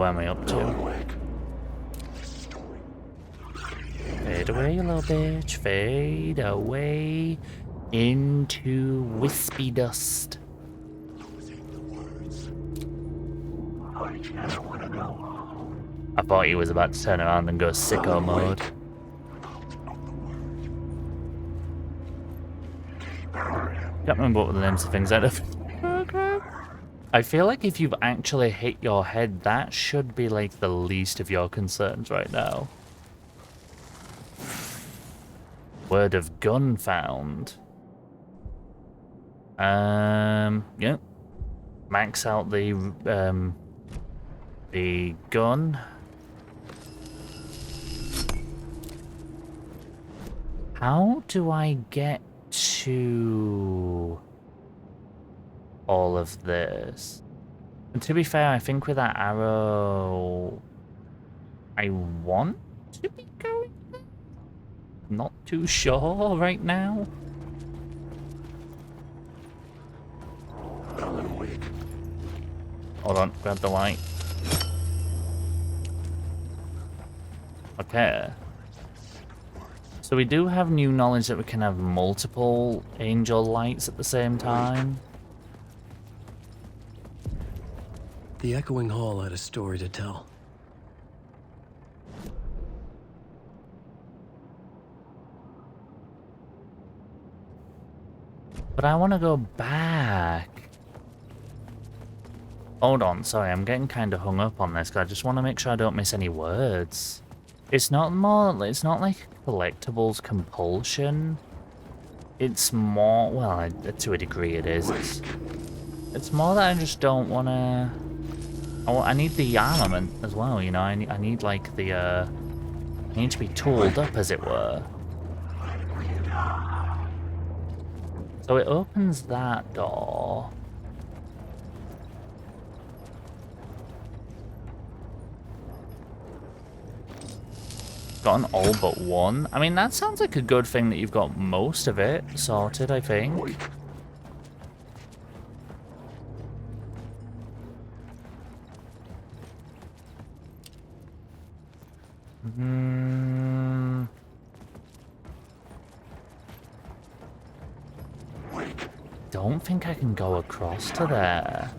am I up to? Fade away, you little bitch. Fade away into wispy dust. I thought he was about to turn around and go sicko mode. Can't remember what the names of things are. I feel like if you've actually hit your head, that should be like the least of your concerns right now. Word of gun found. Yep. Max out the gun. How do I get to all of this? And to be fair, I think with that arrow, I want to be going there. I'm not too sure right now. Alan Wake. Hold on, grab the light. Okay. So we do have new knowledge that we can have multiple angel lights at the same time. The echoing hall had a story to tell. But I want to go back. Hold on, sorry, I'm getting kind of hung up on this because I just want to make sure I don't miss any words. It's not like collectibles compulsion. It's more, well, to a degree it is. It's more that I just don't want to... I need the armament as well, you know, I need like the, I need to be tooled up, as it were. So it opens that door. Got an all but one. I mean, that sounds like a good thing that you've got most of it sorted, I think. Don't think I can go across to there.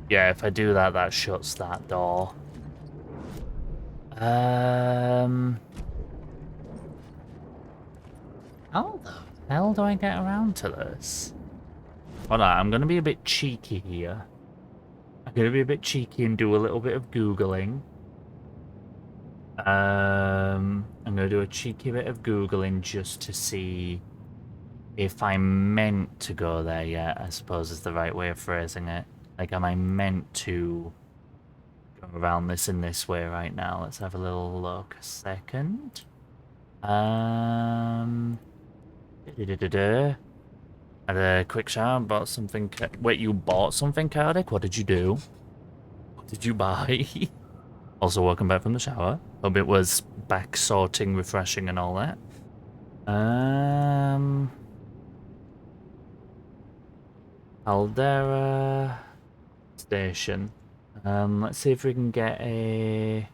Yeah, if I do that, that shuts that door. How the hell do I get around to this? Hold on, I'm gonna be a bit cheeky here. I'm gonna be a bit cheeky and do a little bit of Googling. I'm gonna do a cheeky bit of Googling just to see if I'm meant to go there yet, I suppose is the right way of phrasing it. Like, am I meant to go around this in this way right now? Let's have a little look. A second. Had a quick shower, bought something. Wait, you bought something chaotic? What did you do? What did you buy? Also, welcome back from the shower. Hope it was back sorting, refreshing, and all that. Caldera Station. Let's see if we can get a...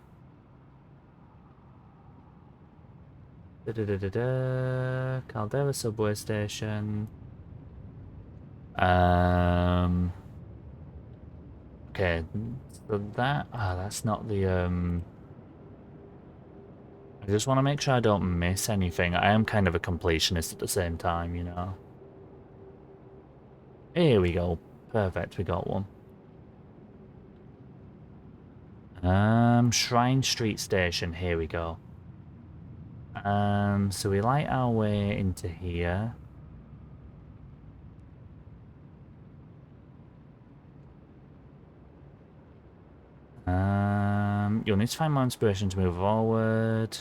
Caldera subway station. Okay, so that... that's not the, I just want to make sure I don't miss anything. I am kind of a completionist at the same time, you know. Here we go. Perfect, we got one. Shrine Street Station, here we go. So we light our way into here. You'll need to find more inspiration to move forward.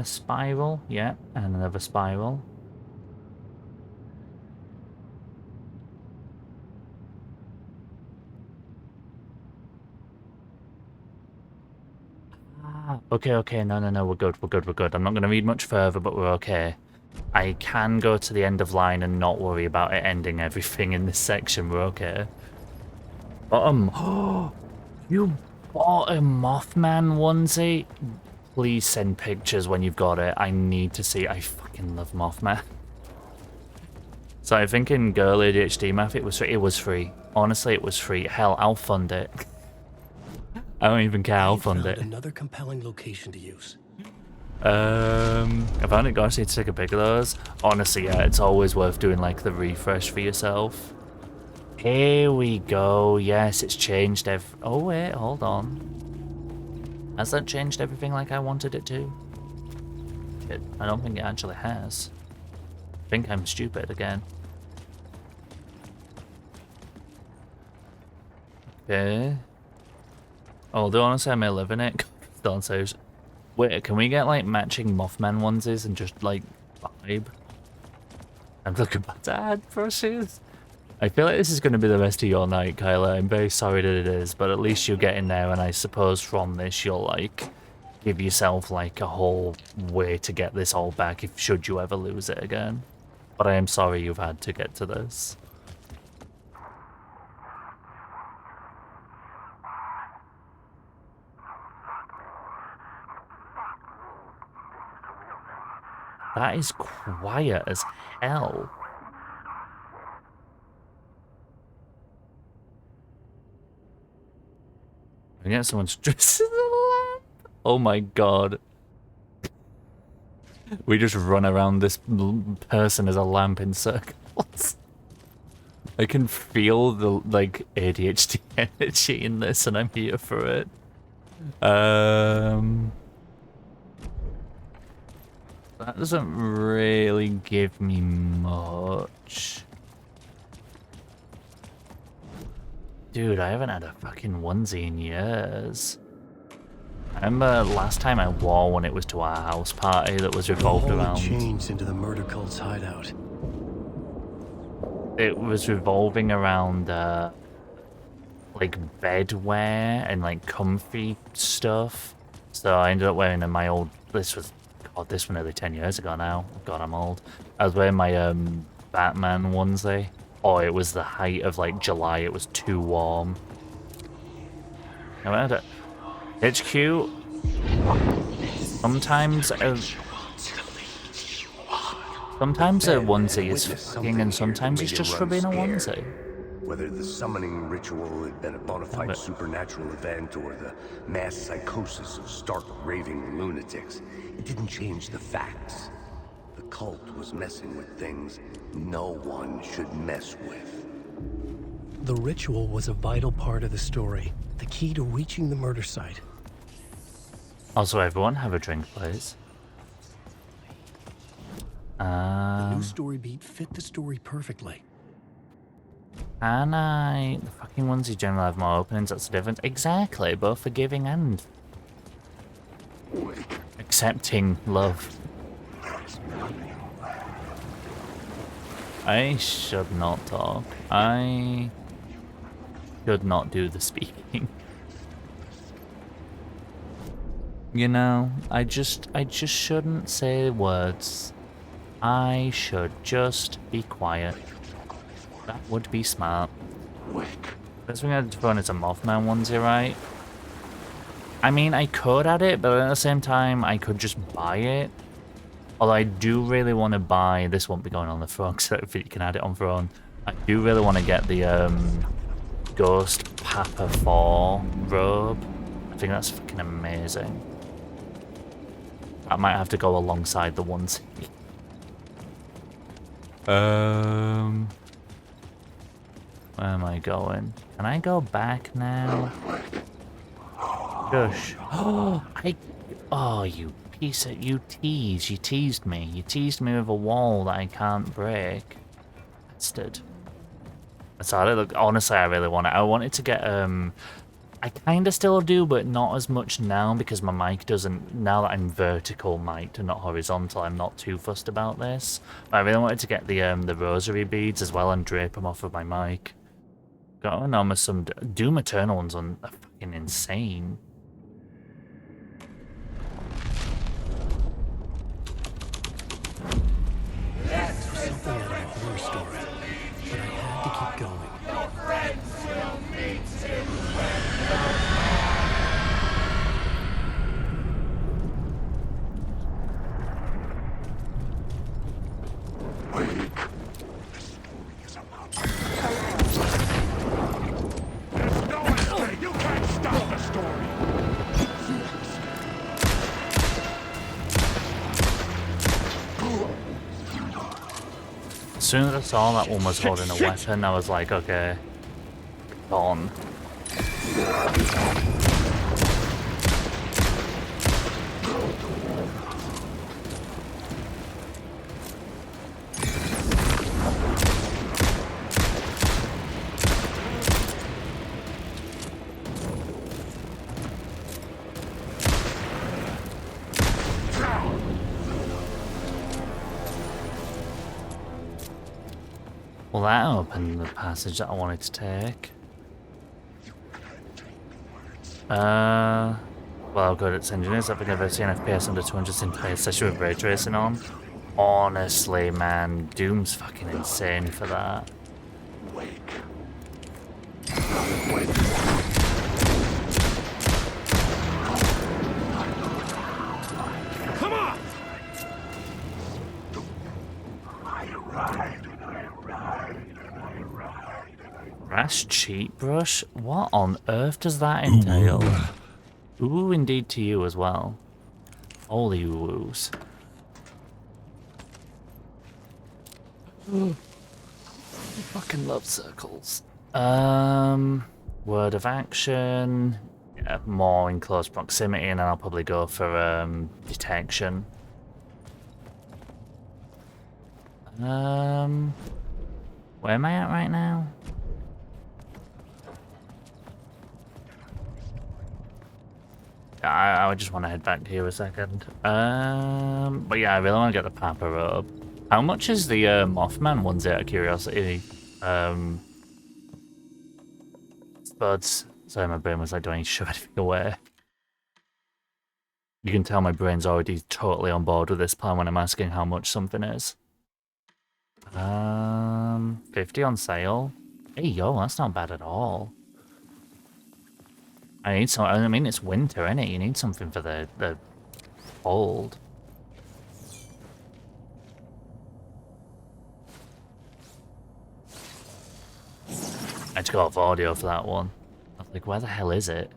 Spiral, yeah, and another spiral. Okay, no, we're good. I'm not going to read much further, but we're okay. I can go to the end of line and not worry about it ending everything in this section, we're okay. Bottom. Oh, you bought a Mothman onesie? Please send pictures when you've got it. I need to see. I fucking love Mothman. So I think in Girl ADHD math it was free. Honestly, it was free. Hell, I'll fund it. I don't even care, I'll fund it. Another compelling location to use. I found it, gosh, I need to take a pic of those. Honestly, yeah, it's always worth doing like the refresh for yourself. Here we go. Yes, it's changed oh wait, hold on. Has that changed everything like I wanted it to? I don't think it actually has. I think I'm stupid again. Okay. Although honestly I may live in it. Don't say. Wait, can we get like matching Mothman onesies and just like vibe? I'm looking back to ad brushes. I feel like this is going to be the rest of your night, Kyla. I'm very sorry that it is, but at least you're getting there, and I suppose from this you'll like give yourself like a whole way to get this all back if should you ever lose it again. But I am sorry you've had to get to this. That is quiet as hell. I get someone's dressed as a lamp. Oh my god. We just run around this person as a lamp in circles. I can feel the like ADHD energy in this and I'm here for it. That doesn't really give me much. Dude, I haven't had a fucking onesie in years. I remember last time I wore one, it was to our house party that was revolved around. Changed into the murder cult's hideout. It was revolving around like bedwear and like comfy stuff. So I ended up wearing my old. This was nearly 10 years ago now. God, I'm old. I was wearing my Batman onesie. Oh, it was the height of like July. It was too warm. I went at HQ. Sometimes a onesie is fucking, and sometimes it's just for being a onesie. Whether the summoning ritual had been a bona fide supernatural event or the mass psychosis of stark raving lunatics, it didn't change the facts. The cult was messing with things no one should mess with. The ritual was a vital part of the story, the key to reaching the murder site. Also, everyone, have a drink, please. The new story beat fit the story perfectly. And the fucking onesie generally have more openings, that's the difference. Exactly, both forgiving and accepting love. I should not talk. I should not do the speaking. You know, I just shouldn't say words. I should just be quiet. That would be smart. First thing I'd throw in is a Mothman onesie, right? I mean, I could add it, but at the same time, I could just buy it. Although I do really want to buy... This won't be going on the front, so if you can add it on throne. I do really want to get the Ghost Papa 4 robe. I think that's fucking amazing. I might have to go alongside the onesie. Where am I going? Can I go back now? Shush. Oh, you piece of... You teased me. You teased me with a wall that I can't break. Bastard. Sorry, look, honestly, I really want it. I wanted to get, I kinda still do, but not as much now because my mic doesn't... Now that I'm vertical mic'd and not horizontal, I'm not too fussed about this. But I really wanted to get the rosary beads as well and drape them off of my mic. Got an almost some Doom Eternal ones on are fucking insane. Something out of a horror story, but I had to keep going. You can't stop the story! As soon as I saw that one was holding a weapon, I was like, okay, on. Well, that opened the passage that I wanted to take. Well, good, it's engineers. I've never seen FPS under 200 in play, especially with ray tracing on. Honestly, man, Doom's fucking insane for that. Come on! Rash cheat brush? What on earth does that entail? Ooh, indeed to you as well. Holy woos. I fucking love circles. Word of action. Yeah, more in close proximity, and I'll probably go for detection. Where am I at right now? I just want to head back here a second. But yeah, I really want to get the Papa robe. How much is the Mothman ones out of curiosity? Spuds. Sorry, my brain was like, do I need to shove anything away? You can tell my brain's already totally on board with this plan when I'm asking how much something is. 50 on sale. Hey, yo, that's not bad at all. I need some. I mean, it's winter, innit? You need something for the cold. I had to go off audio for that one. I was like, where the hell is it?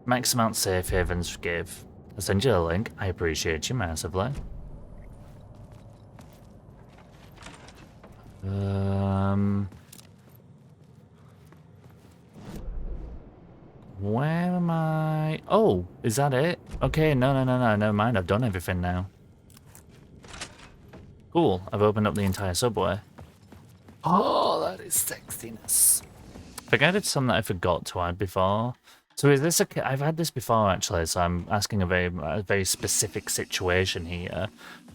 Max amount safe havens give. I'll send you a link. I appreciate you massively. Where am I? Oh, is that it? Okay, no, never mind. I've done everything now. Cool, I've opened up the entire subway. Oh, that is sexiness. I think I did something that I forgot to add before. So is this a... I've had this before, actually, so I'm asking a very specific situation here.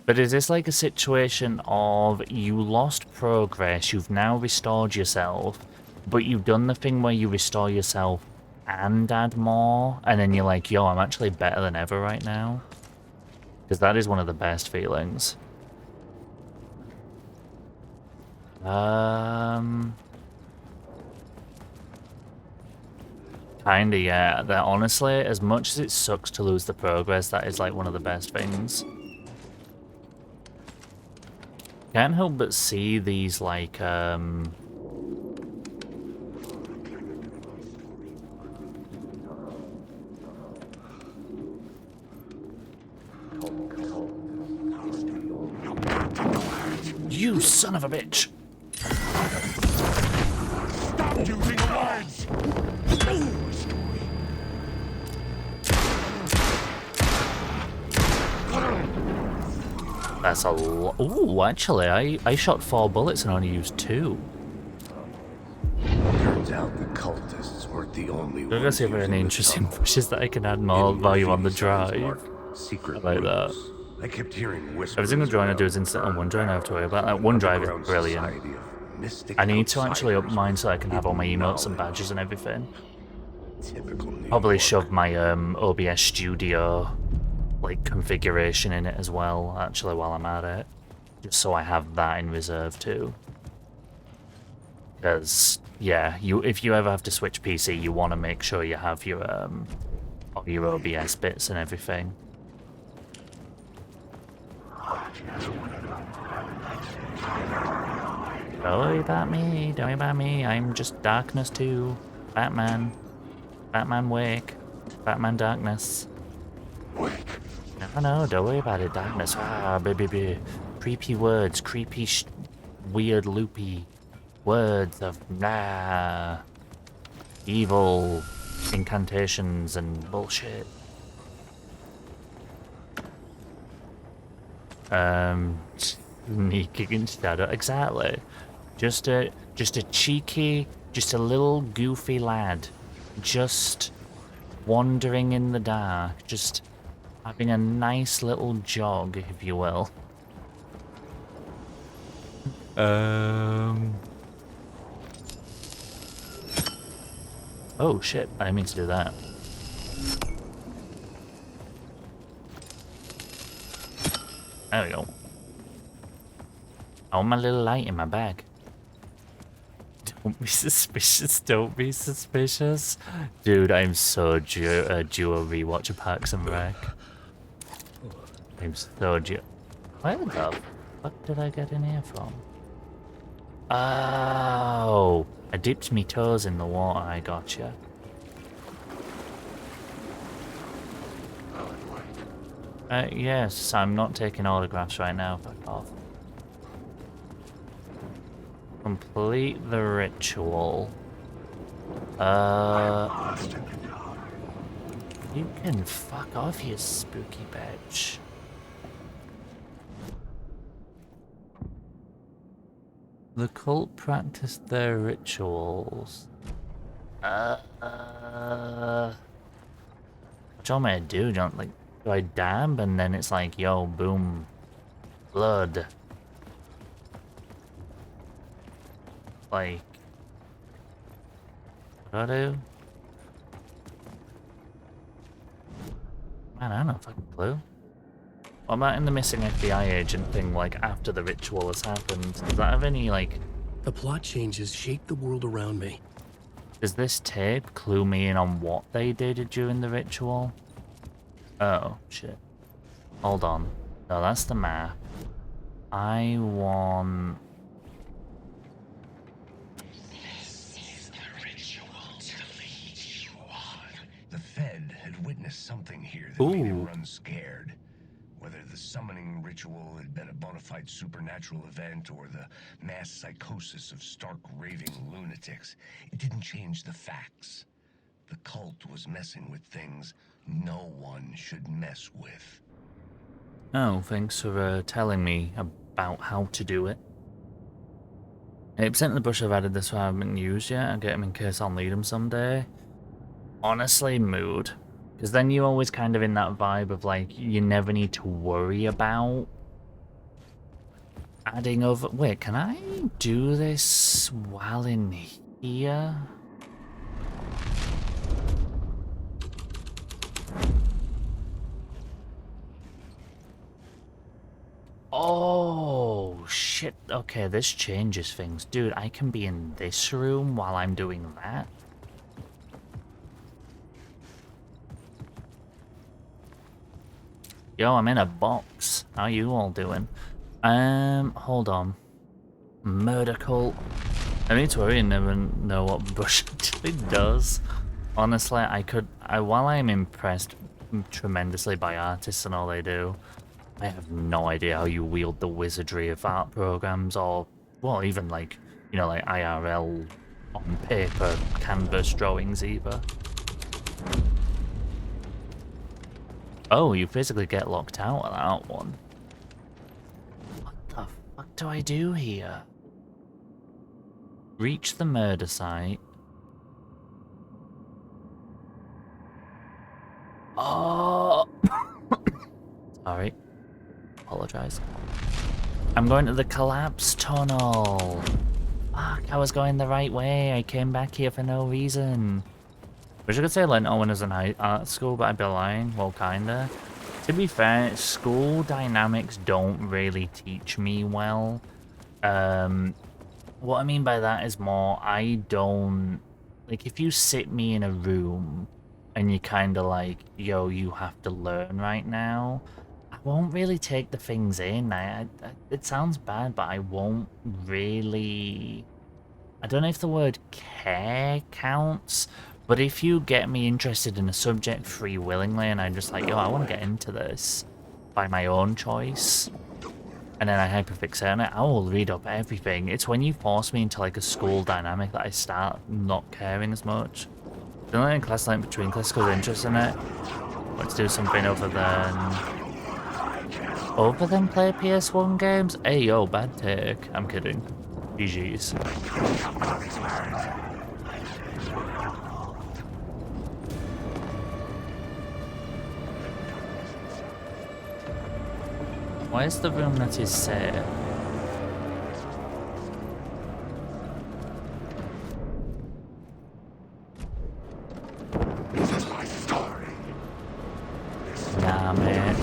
But is this like a situation of you lost progress, you've now restored yourself, but you've done the thing where you restore yourself and add more, and then you're like, yo, I'm actually better than ever right now? Because that is one of the best feelings. Kinda, yeah. That honestly, as much as it sucks to lose the progress, that is like one of the best things. Can't help but see these like you son of a bitch! Stop using the words! That's a lot. Ooh, actually, I shot 4 bullets and only used 2. Turns out the cultists weren't the only ones. I'm gonna see if there are any interesting pushes that I can add more value on the drive. Secret I like that. I kept hearing whispers. Every single drone I do is instant on OneDrive. I don't have to worry about that. OneDrive is brilliant. I need to actually up mine so I can have all my emotes and badges and everything. Probably shove my OBS Studio like configuration in it as well, actually, while I'm at it, just so I have that in reserve too. Because yeah, if you ever have to switch PC, you want to make sure you have your all your OBS bits and everything. Don't worry about me, don't worry about me. I'm just darkness too. Batman. Batman wake. Batman darkness. No, don't worry about it, darkness. Ah, baby. Creepy words, creepy, weird, loopy words of nah. evil incantations and bullshit. Sneaking in shadow, exactly. Just a cheeky, just a little goofy lad, just wandering in the dark, just having a nice little jog, if you will. Oh shit, I didn't mean to do that. There we go. I want my little light in my bag. Don't be suspicious, don't be suspicious. Dude, I'm so due a rewatch of Parks and Rec. I'm so due. Where the fuck did I get in here from? Oh, I dipped me toes in the water, I gotcha. Yes, I'm not taking autographs right now, fuck off. Complete the ritual. You can fuck off, you spooky bitch. The cult practiced their rituals. What do you want me to do? Do I dab and then it's like, yo, boom, blood. Like, what do I do? Man, I don't know fucking clue. What about in the missing FBI agent thing, like, after the ritual has happened? Does that have any, like... The plot changes shape the world around me. Does this tape clue me in on what they did during the ritual? Oh, shit. Hold on. No, that's the map. I want... This is the ritual to lead you on. The Fed had witnessed something here that made him run scared. Whether the summoning ritual had been a bona fide supernatural event or the mass psychosis of stark raving lunatics, it didn't change the facts. The cult was messing with things no one should mess with. Oh, thanks for telling me about how to do it. 8% of the brush I've added this one I haven't used yet. I'll get them in case I'll need them someday. Honestly, mood. Because then you're always kind of in that vibe of like, you never need to worry about adding over... Wait, can I do this while in here? Oh, shit. Okay, this changes things. Dude, I can be in this room while I'm doing that. Yo, I'm in a box. How you all doing? Hold on. Murder cult. I need to worry and never know what Bush actually does. Honestly, while I'm impressed tremendously by artists and all they do, I have no idea how you wield the wizardry of art programs or, well, even like, you know, like IRL on paper canvas drawings either. Oh, you physically get locked out of that one. What the fuck do I do here? Reach the murder site. Oh! Sorry. Apologize. I'm going to the collapse tunnel. Fuck, I was going the right way. I came back here for no reason. Wish I could say Lento when I was in art school, but I'd be lying. Well, kinda. To be fair, school dynamics don't really teach me well. What I mean by that is more, I don't... Like, if you sit me in a room and you're kind of like, yo, you have to learn right now, I won't really take the things in. It sounds bad, but I won't really... I don't know if the word care counts, but if you get me interested in a subject free willingly and I'm just like, yo, I want to get into this by my own choice, and then I hyperfixate on it, I will read up everything. It's when you force me into like a school dynamic that I start not caring as much. The only class line between classical interest in it. Let's do something other than play PS1 games. Hey yo, bad take. I'm kidding. GG's. Why is the room that is set? This is my story. Nah, man.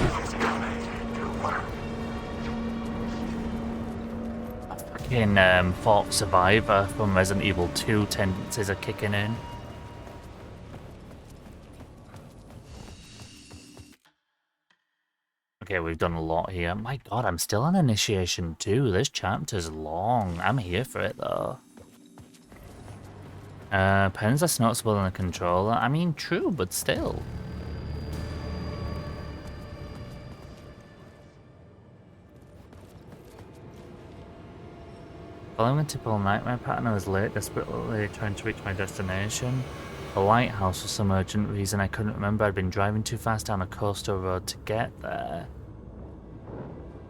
Fucking Fort Survivor from Resident Evil 2 tendencies are kicking in. Okay, we've done a lot here. My god, I'm still on Initiation 2. This chapter's long. I'm here for it, though. Pens less noticeable than the controller. I mean, true, but still. Following a typical nightmare pattern, I was late, desperately trying to reach my destination. The lighthouse for some urgent reason I couldn't remember. I'd been driving too fast down a coastal road to get there.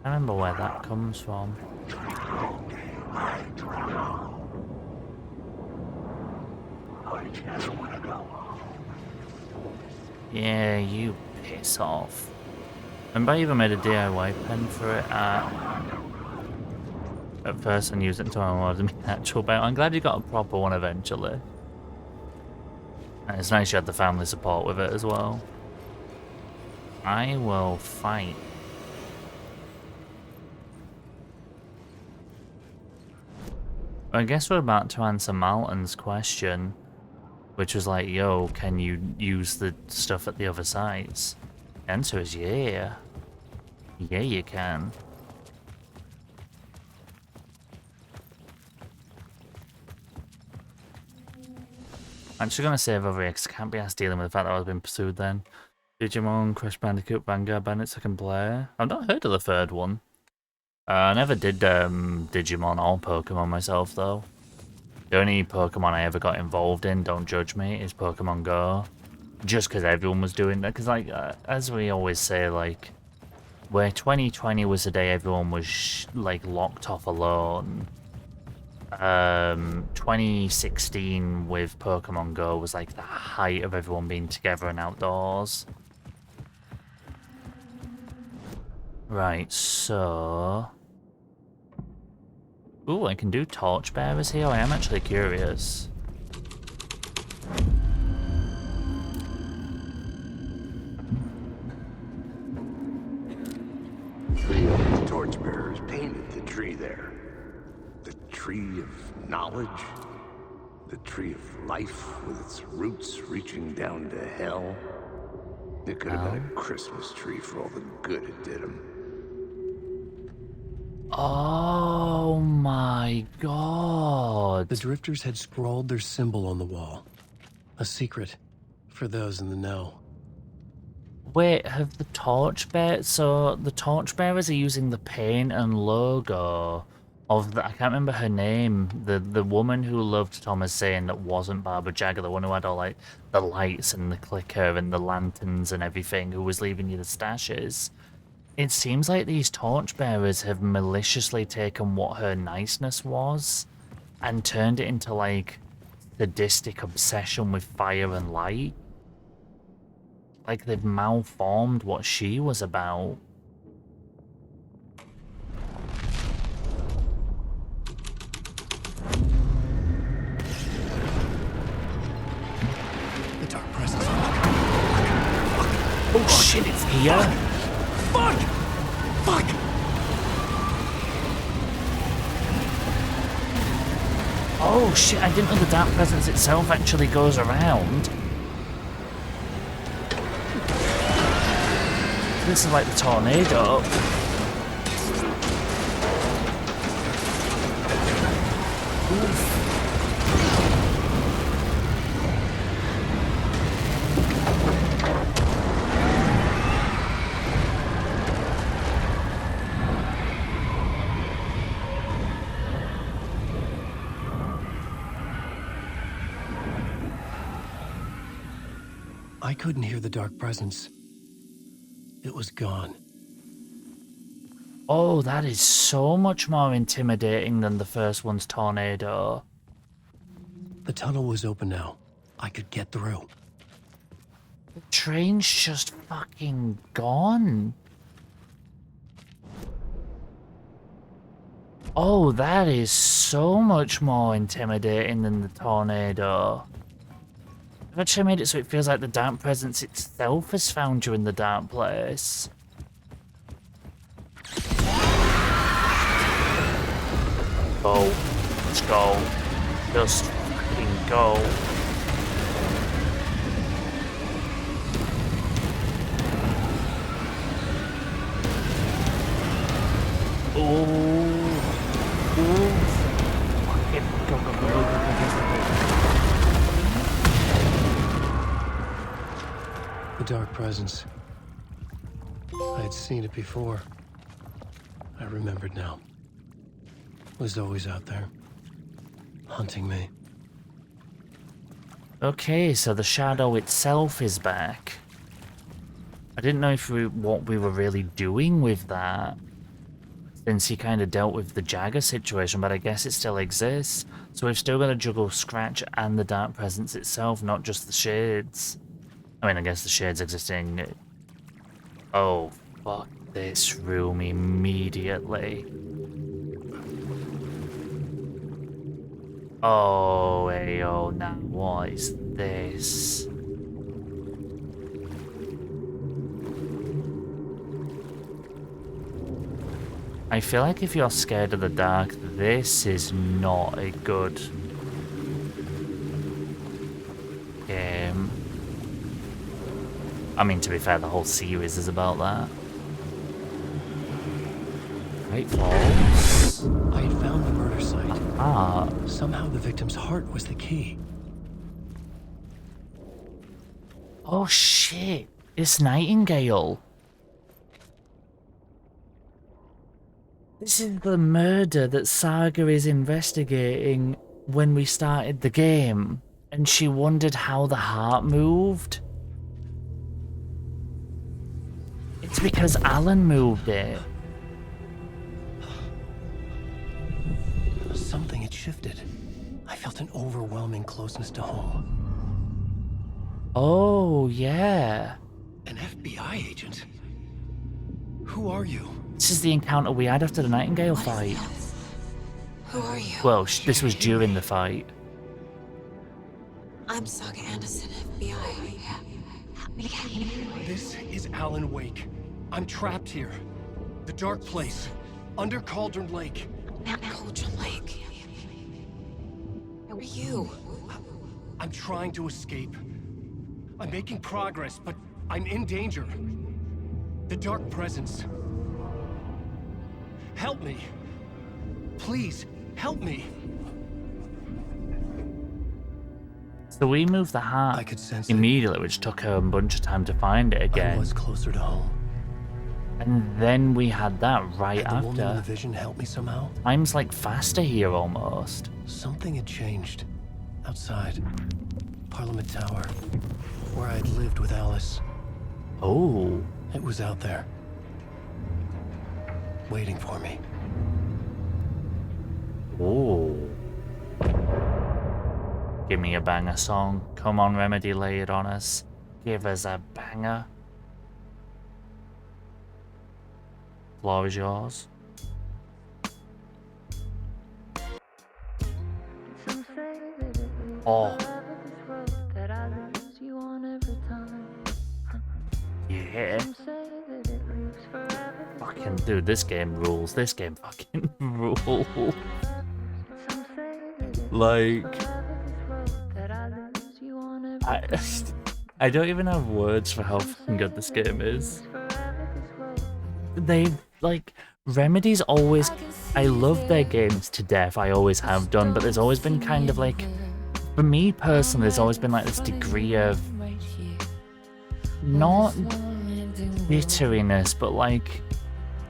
I remember where that comes from. Yeah, you piss off. Remember I even made a DIY pen for it at first and used it until I wanted to make an actual boat. I'm glad you got a proper one eventually. And it's nice you had the family support with it as well. I will fight. I guess we're about to answer Malton's question, which was like, yo, can you use the stuff at the other sites? The answer is yeah. Yeah, you can. I'm just gonna save over here because I can't be asked dealing with the fact that I was being pursued then. Digimon, Crash Bandicoot, Vanguard Bandit, second player. I've not heard of the third one. I never did Digimon or Pokemon myself though. The only Pokemon I ever got involved in, don't judge me, is Pokemon Go. Just because everyone was doing that. Because like, as we always say, like, where 2020 was the day everyone was like locked off alone. 2016 with Pokemon Go was like the height of everyone being together and outdoors. Right, so... Ooh, I can do torchbearers here. I am actually curious. The torchbearers painted the tree there. The tree of knowledge. The tree of life with its roots reaching down to hell. It could have been a Christmas tree for all the good it did him. Oh my god. The drifters had scrawled their symbol on the wall. A secret for those in the know. Wait, have the torchbearers... So, the torchbearers are using the paint and logo of the... I can't remember her name. The woman who loved Thomas Zane that wasn't Barbara Jagger, the one who had all, like, the lights and the clicker and the lanterns and everything, who was leaving you the stashes. It seems like these torchbearers have maliciously taken what her niceness was and turned it into, like, sadistic obsession with fire and light. Like, they've malformed what she was about. The dark presence. Oh shit, it's here! Fuck! Fuck! Oh shit, I didn't know the dark presence itself actually goes around. This is like the tornado. Oof. I couldn't hear the dark presence. It was gone. Oh, that is so much more intimidating than the first one's tornado. The tunnel was open now. I could get through. The train's just fucking gone. Oh, that is so much more intimidating than the tornado. I've actually made it so it feels like the dark presence itself has found you in the dark place. Go. Let's go. Just fucking go. Oh. Fucking go, go, go, go, go, The dark presence. I had seen it before. I remembered now. It was always out there, hunting me. Okay, so the shadow itself is back. I didn't know what we were really doing with that, since he kind of dealt with the Jagger situation, but I guess it still exists. So we've still got to juggle Scratch and the dark presence itself, not just the shades. I mean, I guess the shades existing. Oh, fuck this room immediately. Oh, ayo, now what is this? I feel like if you're scared of the dark, this is not a good game. I mean, to be fair, the whole series is about that. Great Falls. I had found the murder site. Ah. Somehow the victim's heart was the key. Oh shit, it's Nightingale. This is the murder that Saga is investigating when we started the game, and she wondered how the heart moved. It's because Alan moved it. Something had shifted. I felt an overwhelming closeness to home. Oh, yeah. An FBI agent? Who are you? This is the encounter we had after the Nightingale fight. Who are you? Well, this was during the fight. I'm Saga Anderson, FBI. This is Alan Wake. I'm trapped here. The dark place. Under Cauldron Lake. Cauldron Lake. Who are you? I'm trying to escape. I'm making progress, but I'm in danger. The dark presence. Help me. Please, help me. So we moved the I heart could sense immediately, which took her a bunch of time to find it I again. was closer to home. And then we had that right Had the woman in the after. vision help me somehow? Time's like faster here almost. Something had changed. Outside. Parliament Tower. Where I'd lived with Alice. Oh. It was out there. Waiting for me. Oh. Give me a banger song. Come on, Remedy, lay it on us. Give us a banger. Floor is yours. Oh. Yeah. Fucking dude, this game rules. This game fucking rules. Like, I don't even have words for how fucking good this game is. They, like, Remedy's always, I love their games to death, I always have done, but there's always been kind of like, for me personally, there's always been like this degree of, not bitteriness, but like,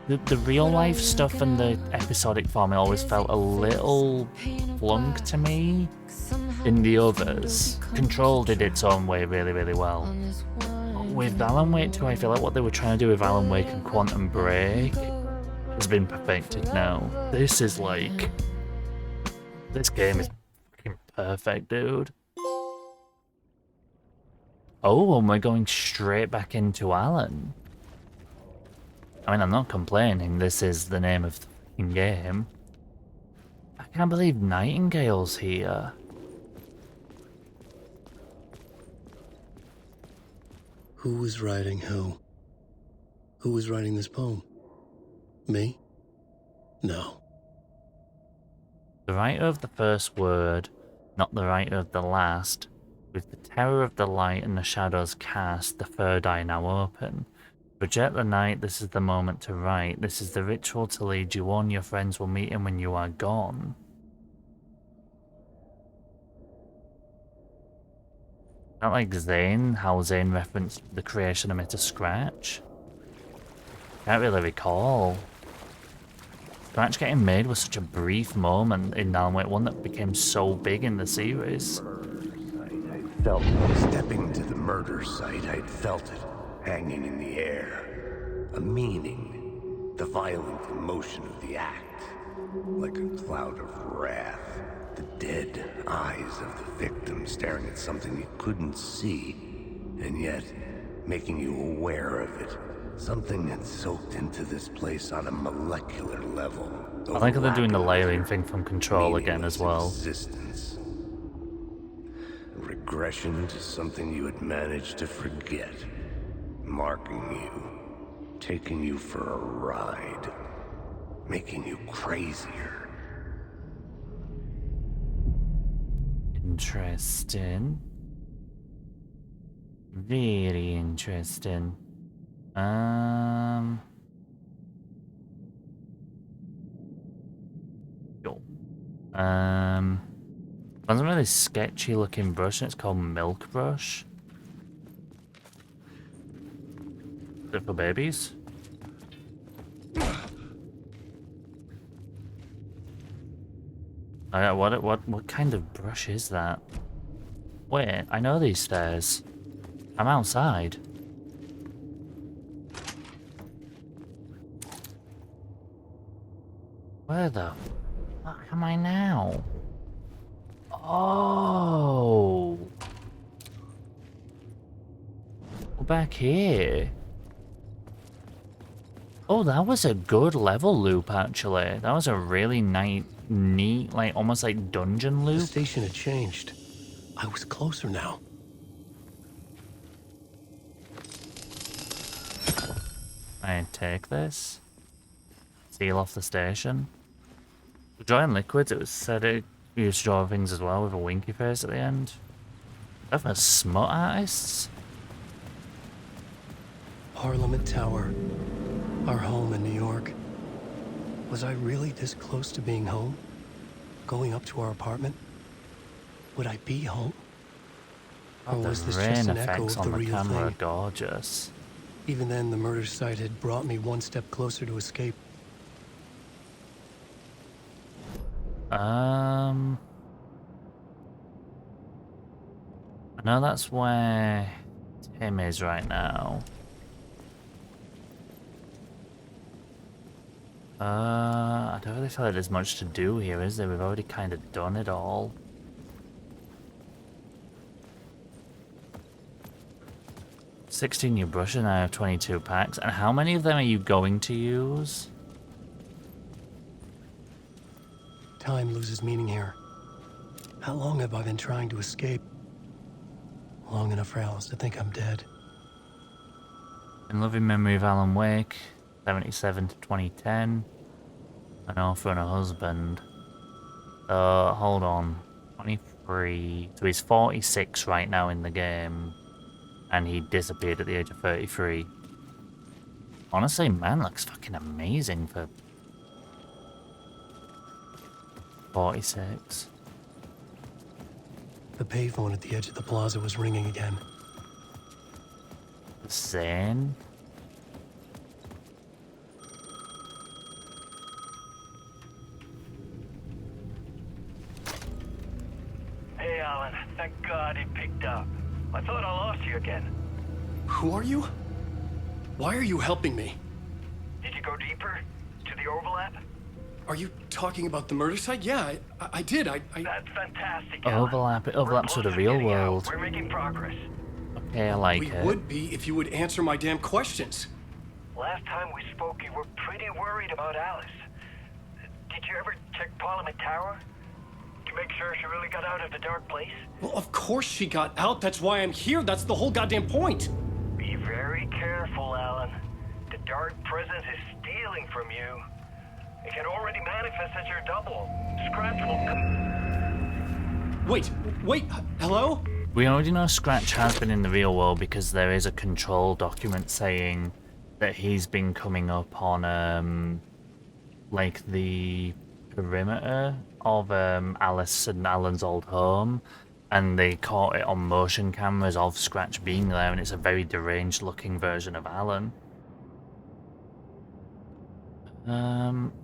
the real life stuff and the episodic form, it always felt a little flunk to me. in the others, Control did its own way really well. With Alan Wake 2, I feel like what they were trying to do with Alan Wake and Quantum Break has been perfected now. This is like... This game is fucking perfect, dude. Oh, and we're going straight back into Alan. I mean, I'm not complaining, this is the name of the fucking game. I can't believe Nightingale's here. Who was writing who? Who was writing this poem? Me? No. The writer of the first word, not the writer of the last. With the terror of the light and the shadows cast, the third eye now open. Reject the night, this is the moment to write. This is the ritual to lead you on. Your friends will meet him when you are gone. Not like Zane, how Zane referenced the creation of Mr. Scratch. Can't really recall. Scratch getting made was such a brief moment in Alan Wake 1 that became so big in the series. I felt stepping to the murder site, I'd felt it hanging in the air. A meaning, the violent emotion of the act, like a cloud of wrath. The dead eyes of the victim staring at something you couldn't see, and yet making you aware of it. Something had soaked into this place on a molecular level. I like how they're doing the layering thing from Control again as well. Existence. Regression to something you had managed to forget. Marking you. Taking you for a ride. Making you crazier. Interesting. Very interesting. Yo. That's a really sketchy looking brush, and it's called Milk Brush. Is it for babies? What kind of brush is that? Wait, I know these stairs. I'm outside. Where the fuck am I now? Oh. We're back here. Oh, that was a good level loop, actually. That was a really neat, like, almost like dungeon loop. The station had changed. I was closer now. I take this. Seal off the station. Drawing liquids, it was said it used to draw things as well with a winky face at the end. Definitely smut artists. Parliament Tower. Our home in New York. Was I really this close to being home? Going up to our apartment? Would I be home? Or was this just an echo of the real thing? Gorgeous. Even then, the murder site had brought me one step closer to escape. I know that's where Tim is right now. I don't really feel like there's much to do here, is there? We've already kind of done it all. $16 new brushes and I have 22 packs. And how many of them are you going to use? Time loses meaning here. How long have I been trying to escape? Long enough for Alice to think I'm dead. In loving memory of Alan Wake, 77 to 2010. An orphan and a husband. Hold on. 23. So he's 46 right now in the game. And he disappeared at the age of 33. Honestly, man looks fucking amazing for 46. The payphone at the edge of the plaza was ringing again. Zane? Hey, I thought I lost you again. Who are you? Why are you helping me? Did you go deeper? To the overlap? Are you talking about the murder site? Yeah, I did. That's fantastic, Alan. It overlaps with the real world. We're making progress. Okay, I like We it. would be if you would answer my damn questions. Last time we spoke, you were pretty worried about Alice. Did you ever check Parliament Tower? To make sure she really got out of the dark place? Well, of course she got out. That's why I'm here. That's the whole goddamn point. Be very careful, Alan. The dark presence is stealing from you. It can already manifest as your double. Scratch will come. Wait, hello? We already know Scratch has been in the real world because there is a control document saying that he's been coming up on like the perimeter of Alice and Alan's old home, and they caught it on motion cameras of Scratch being there, and it's a very deranged looking version of Alan.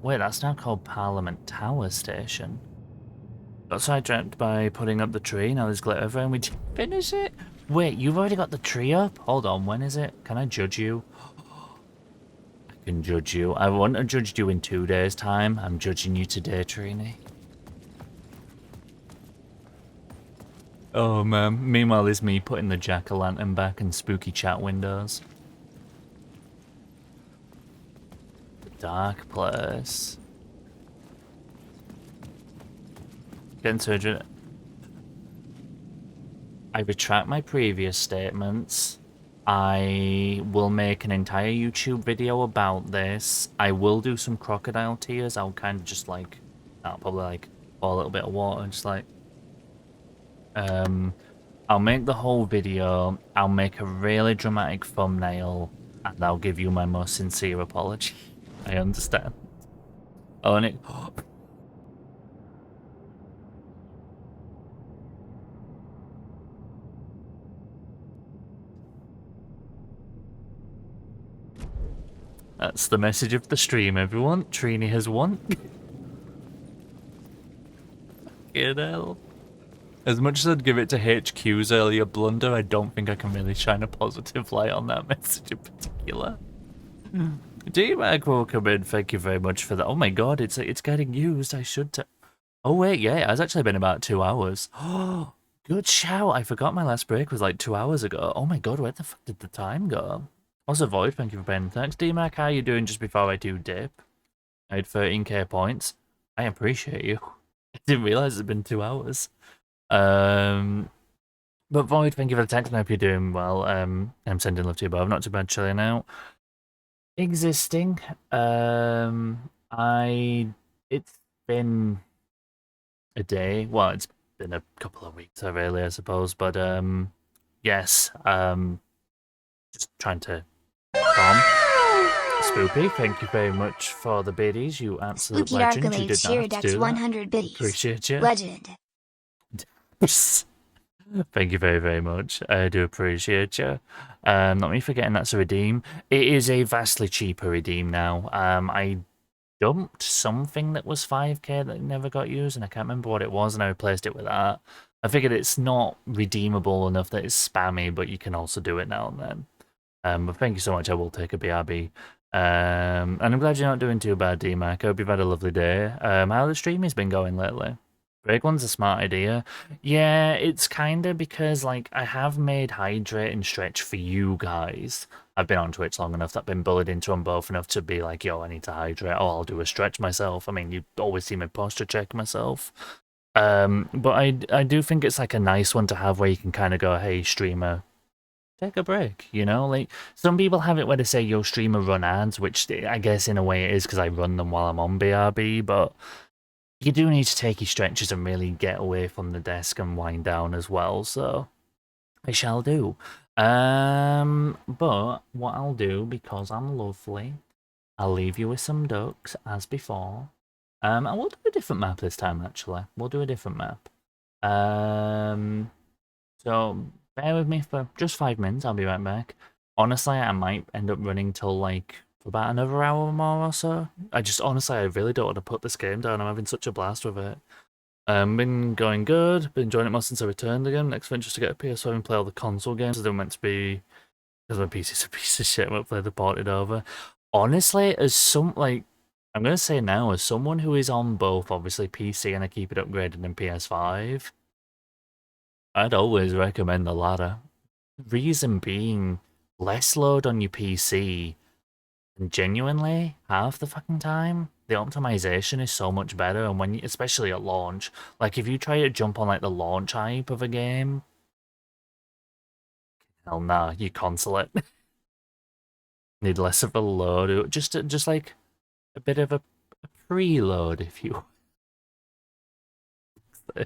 Wait, that's now called Parliament Tower Station. Got sidetracked by putting up the tree, now there's glitter everywhere and we didn't finish it? Wait, you've already got the tree up? Hold on, when is it? Can I judge you? I can judge you. I wouldn't have judged you in 2 days' time. I'm judging you today, Trini. Oh man, meanwhile there's me putting the jack-o'-lantern back and spooky chat windows. Dark place. Getting surgery. I retract my previous statements. I will make an entire YouTube video about this. I will do some crocodile tears. I'll kind of just like, I'll probably like pour a little bit of water and just like, I'll make the whole video. I'll make a really dramatic thumbnail and I'll give you my most sincere apology. I understand. Oh, and it... That's the message of the stream, everyone. Trini has won. Fucking hell. As much as I'd give it to HQ's earlier blunder, I don't think I can really shine a positive light on that message in particular. D-Mag, welcome in. Thank you very much for that. Oh my god, it's getting used. I should... Oh wait, yeah, it has actually been about 2 hours. Oh, good shout. I forgot my last break was like 2 hours ago. Oh my god, where the fuck did the time go? Also, Void, thank you for paying. Thanks, D-Mac. How are you doing just before I do dip? I had 13k points. I appreciate you. I didn't realise it'd been 2 hours. But Void, thank you for the text. I hope you're doing well. I'm sending love to you both. Not too bad, chilling out. Existing. It's been a day. Well, it's been a couple of weeks, really, I suppose. But yes. Just trying to calm. Spoopy, thank you very much for the biddies. You absolute Spooky legend. Archivade You did not shared have to X do 100 biddies. Appreciate you. Legend. Thank you very, very much. I do appreciate you. Not me forgetting that's a redeem. It is a vastly cheaper redeem now. I dumped something that was 5k that never got used, and I can't remember what it was, and I replaced it with that. I figured it's not redeemable enough that it's spammy, but you can also do it now and then. But thank you so much. I will take a BRB. And I'm glad you're not doing too bad, D-Mac. I hope you've had a lovely day. How the stream has been going lately? Break one's a smart idea. Yeah, it's kind of because, like, I have made hydrate and stretch for you guys. I've been on Twitch long enough that I've been bullied into them both enough to be like, yo, I need to hydrate. Oh, I'll do a stretch myself. I mean, you always see me posture check myself. But I do think it's like a nice one to have where you can kind of go, hey, streamer, take a break, you know? Like, some people have it where they say, yo, streamer, run ads, which I guess in a way it is because I run them while I'm on BRB, but you do need to take your stretches and really get away from the desk and wind down as well, so I shall do. But what I'll do, because I'm lovely, I'll leave you with some ducks, as before. And we'll do a different map this time, actually. We'll do a different map. So bear with me for just 5 minutes, I'll be right back. Honestly, I might end up running till, like, for about another hour more or so. Honestly, I really don't want to put this game down. I'm having such a blast with it. Been going good. Been enjoying it more since I returned again. Next venture is to get a PS5 and play all the console games. They were meant to be, because my PC's a piece of shit. I won't play the ported over. Honestly, I'm gonna say now, as someone who is on both, obviously PC and I keep it upgraded in PS5, I'd always recommend the latter. Reason being, less load on your PC, and genuinely, half the fucking time, the optimization is so much better, and especially at launch, like if you try to jump on like the launch hype of a game, hell nah, you console it. Need less of a load, just like a bit of a preload, if you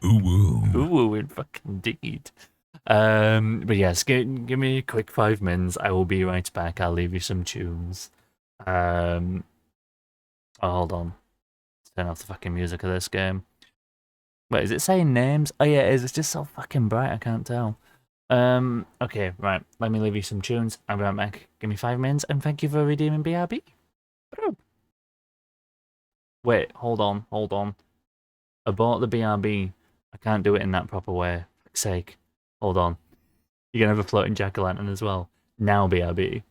Ooh. Ooh, in fucking indeed. But yes, give me a quick 5 minutes. I will be right back. I'll leave you some tunes. Oh, hold on. Turn off the fucking music of this game. Wait, is it saying names? Oh yeah, it is. It's just so fucking bright, I can't tell. Okay, right. Let me leave you some tunes. I'll be right back. Give me 5 minutes, and thank you for redeeming BRB. Wait, hold on. I bought the BRB. I can't do it in that proper way. For fuck's sake. Hold on. You're gonna have a floating jack-o'-lantern as well. Now, BRB.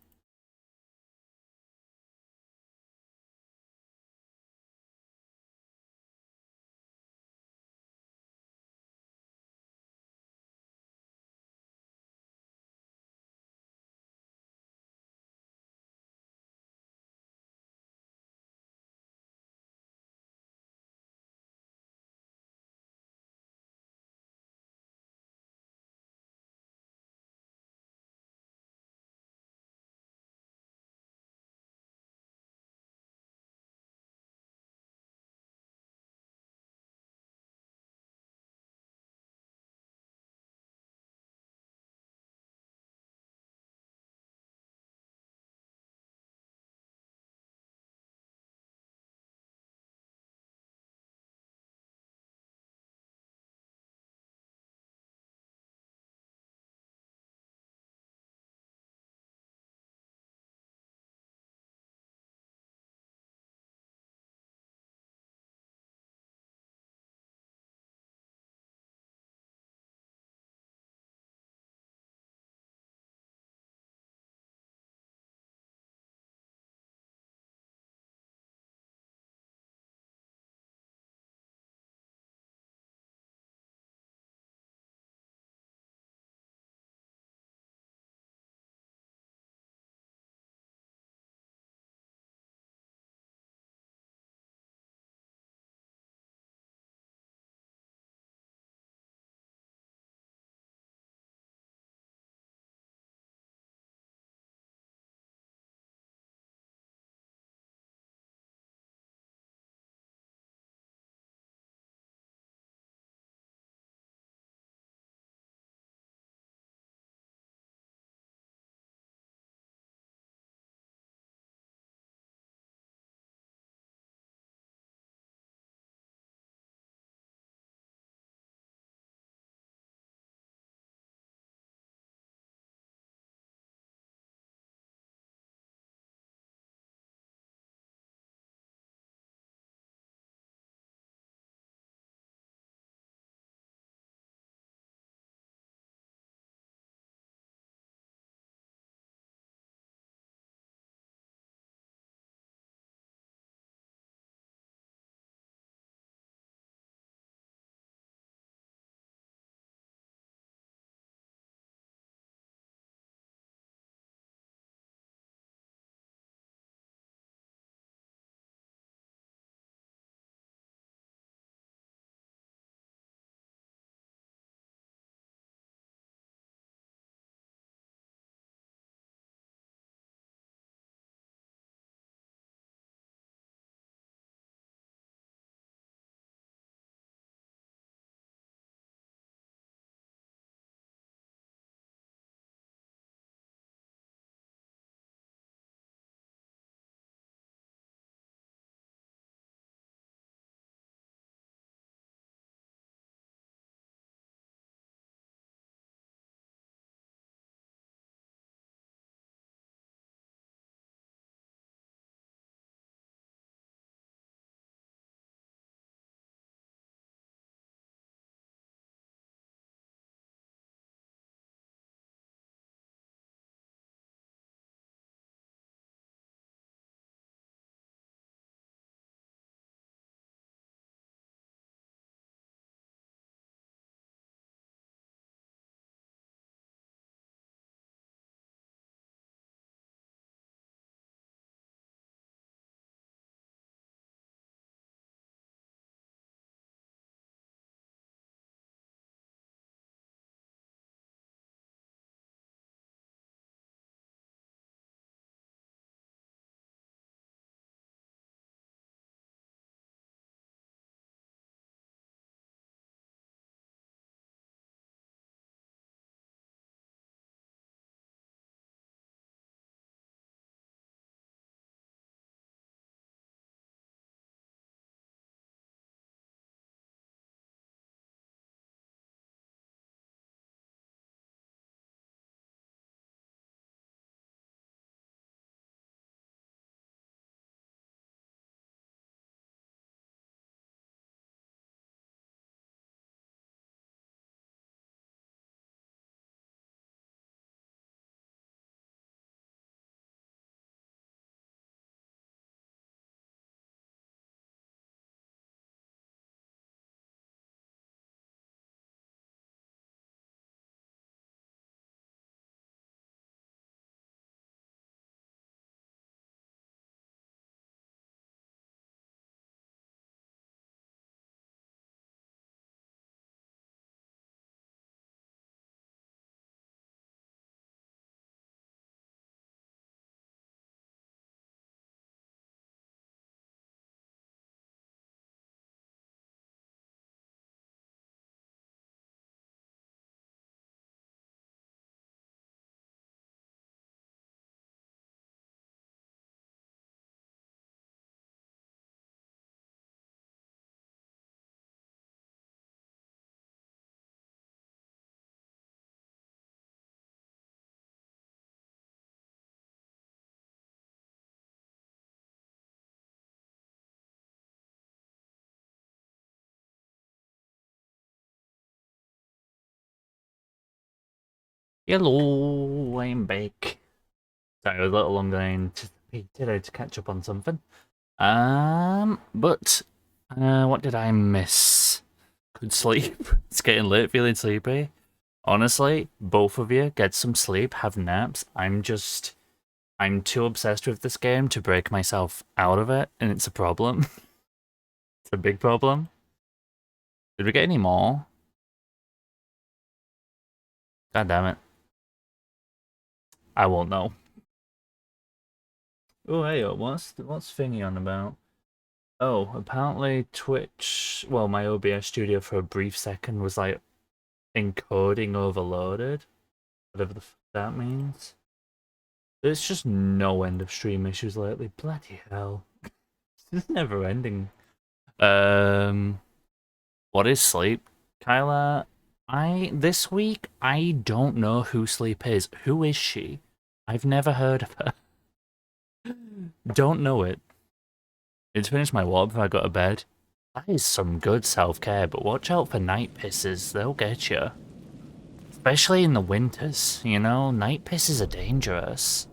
Hello, I'm back. Sorry, I was a little longer than anticipated to catch up on something. But what did I miss? Good sleep. It's getting late, feeling sleepy. Honestly, both of you get some sleep, have naps. I'm too obsessed with this game to break myself out of it, and it's a problem. It's a big problem. Did we get any more? God damn it. I won't know. Oh, hey, what's thingy on about? Oh, apparently Twitch, well, my OBS studio for a brief second was like encoding overloaded. Whatever the f that means. There's just no end of stream issues lately. Bloody hell. It's never ending. What is Sleep? Kyla, this week, I don't know who Sleep is. Who is she? I've never heard of her. Don't know it. It's finished my water before I go to bed. That is some good self-care, but watch out for night pisses. They'll get you. Especially in the winters, you know? Night pisses are dangerous.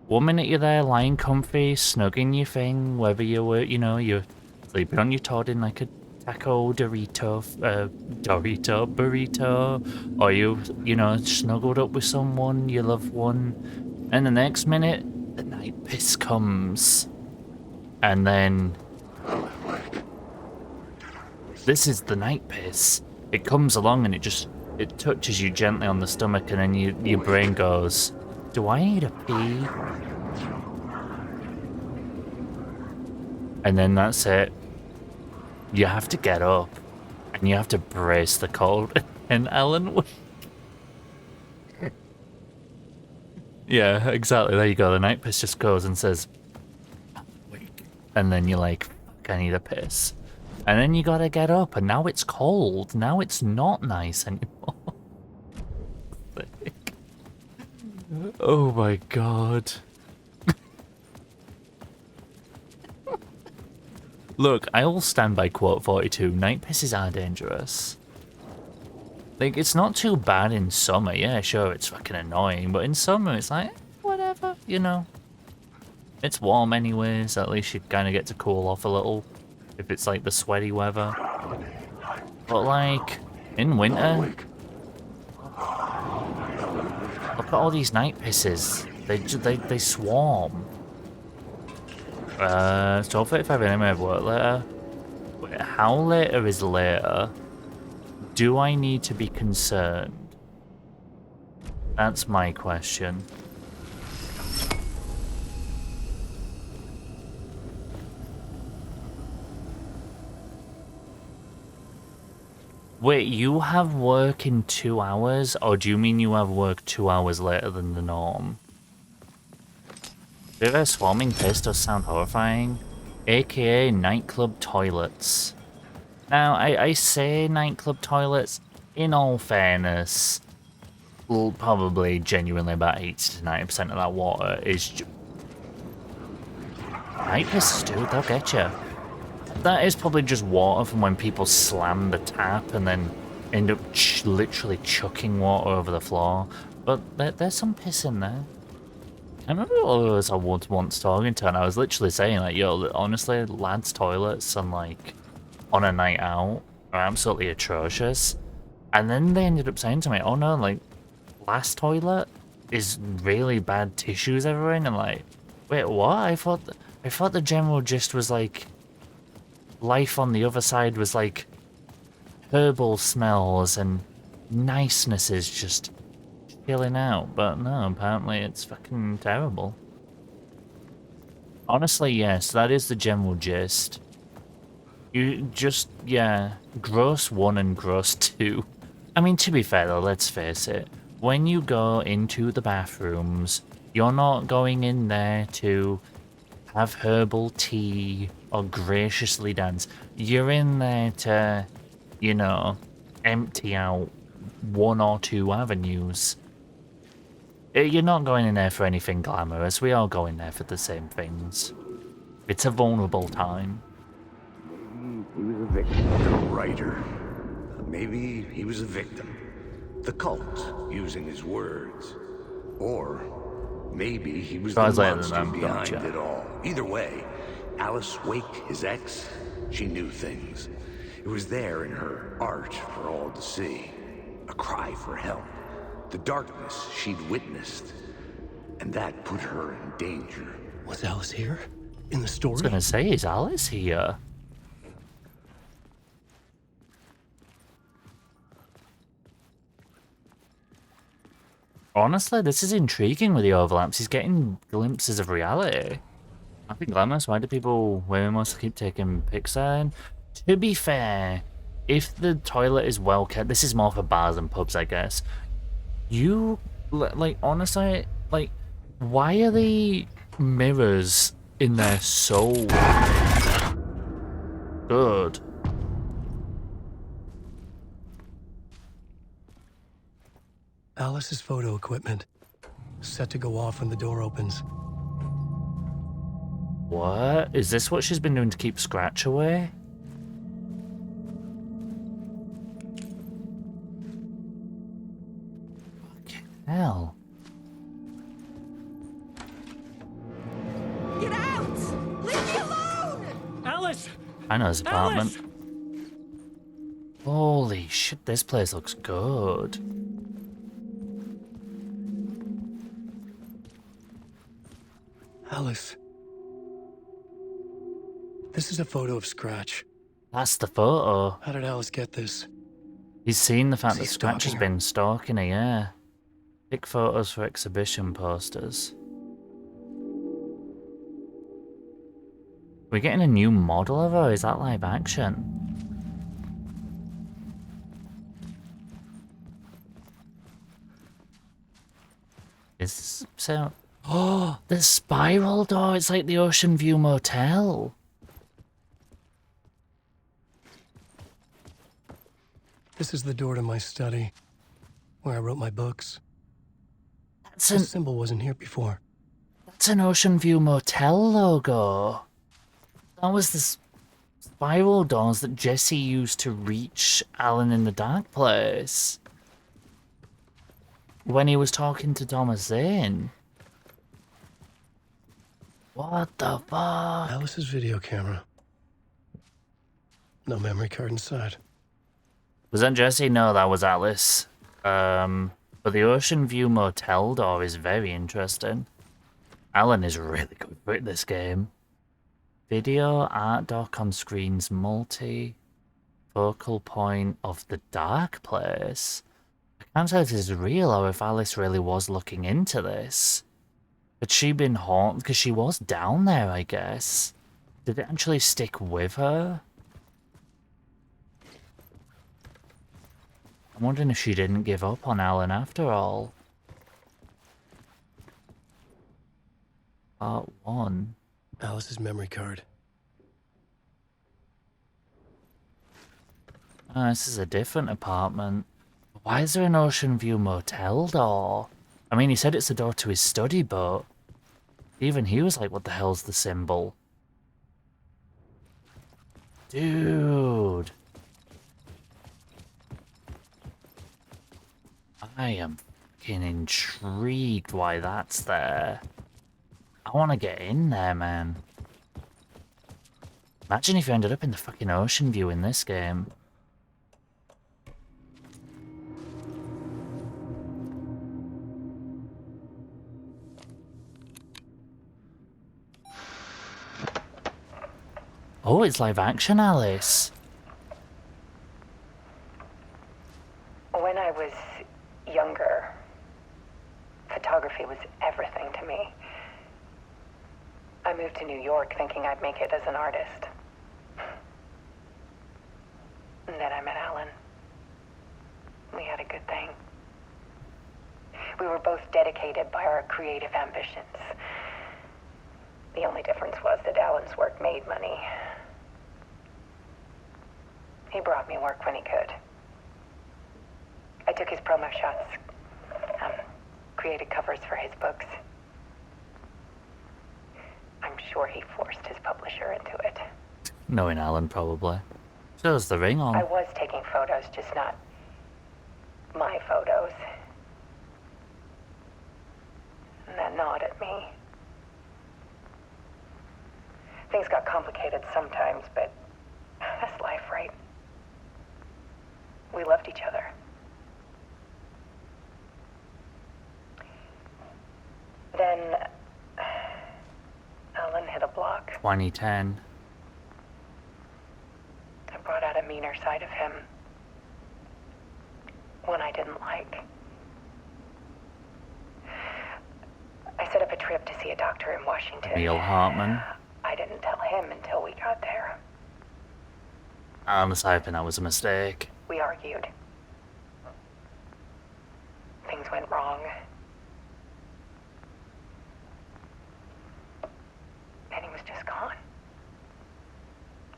1 minute you're there lying comfy, snugging your thing, whether you're, you know, you're sleeping on your Todd in like a taco burrito, or you know, snuggled up with someone, your loved one, and the next minute, the night piss comes. And then, this is the night piss. It comes along and it touches you gently on the stomach, and then your brain goes, do I need a pee? And then that's it. You have to get up, and you have to brace the cold. And Alan, yeah, exactly. There you go. The night piss just goes and says, "Wake," and then you're like, "Fuck, I need a piss." And then you gotta get up, and now it's cold. Now it's not nice anymore. Oh my god. Look, I will stand by quote 42. Night pisses are dangerous. Like, it's not too bad in summer. Yeah, sure, it's fucking annoying, but in summer it's like, whatever, you know. It's warm anyways, at least you kind of get to cool off a little if it's like the sweaty weather. But like, in winter, look at all these night pisses. They swarm. 12:35 a.m. I have work later. Wait, how later is later? Do I need to be concerned? That's my question. Wait, you have work in 2 hours? Or do you mean you have work 2 hours later than the norm? River swarming piss does sound horrifying. AKA nightclub toilets. Now, I say nightclub toilets, in all fairness, well, probably genuinely about 80 to 90% of that water is night pisses, dude, they'll get you. That is probably just water from when people slam the tap and then end up literally chucking water over the floor. But there's some piss in there. I remember all those I was once talking to, and I was literally saying, like, yo, honestly, lads' toilets and, like, on a night out are absolutely atrocious. And then they ended up saying to me, oh no, like, last toilet is really bad tissues everywhere, and I'm like, wait, what? I thought the general gist was, like, life on the other side was, like, herbal smells and nicenesses just chilling out, but no, apparently it's fucking terrible. Honestly, yes, that is the general gist. You just, yeah, gross 1 and gross 2. I mean, to be fair though, let's face it, when you go into the bathrooms, you're not going in there to have herbal tea or graciously dance. You're in there to, you know, empty out 1 or 2 avenues. You're not going in there for anything glamorous. We all go in there for the same things. It's a vulnerable time. He was a victim. The writer. Maybe he was a victim. The cult, using his words. Or maybe he was the Translating monster them, behind gotcha. it all. Either way, Alice Wake, his ex, she knew things. It was there in her art for all to see. A cry for help. The darkness she'd witnessed. And that put her in danger. Was Alice here? In the I story? was gonna say, is Alice here? Honestly, this is intriguing with the overlaps. He's getting glimpses of reality. I think glamorous. Why do women mostly keep taking pics in? To be fair, if the toilet is well kept, this is more for bars and pubs, I guess. Like, honestly, like, why are the mirrors in there so good? Alice's photo equipment. Set to go off when the door opens. What? Is this what she's been doing to keep Scratch away? Fucking hell. Get out! Leave me alone! Alice! I know his apartment. Alice! Holy shit, this place looks good. Alice. This is a photo of Scratch. That's the photo. How did Alice get this? He's seen the fact Is that he Scratch has stalking been stalking her, yeah. Pick photos for exhibition posters. We're getting a new model of her, is that live action? Is so... Oh, the spiral door, it's like the Ocean View Motel. This is the door to my study, where I wrote my books. That's This symbol wasn't here before. That's an Ocean View Motel logo. That was the spiral doors that Jesse used to reach Alan in the dark place. When he was talking to Thomas Zane. What the fuck? Alice's video camera. No memory card inside. Was that Jesse? No, that was Alice. But the Ocean View Motel door is very interesting. Alan is really good at this game. Video, art dock on screens, focal point of the dark place. I can't tell if this is real or if Alice really was looking into this. Had she been haunted? Because she was down there, I guess. Did it actually stick with her? I'm wondering if she didn't give up on Alan after all. Part 1. Alice's memory card. Oh, this is a different apartment. Why is there an Ocean View Motel door? I mean, he said it's the door to his study, but even he was like, what the hell's the symbol? Dude. I am fucking intrigued why that's there. I want to get in there, man. Imagine if you ended up in the fucking Ocean View in this game. Oh, it's live action, Alice. When I was younger, photography was everything to me. I moved to New York thinking I'd make it as an artist. And then I met Alan. We had a good thing. We were both dedicated by our creative ambitions. The only difference was that Alan's work made money. He brought me work when he could. I took his promo shots, created covers for his books. I'm sure he forced his publisher into it. Knowing Alan, probably. Shows the ring on. I was taking photos, just not My photos. And that nod at me. Things got complicated sometimes, but that's life, right? We loved each other. Then Alan hit a block. 2010. I brought out a meaner side of him. One I didn't like. I set up a trip to see a doctor in Washington. Neil Hartman. I didn't tell him until we got there. I'm hoping that was a mistake. We argued. Things went wrong. And he was just gone.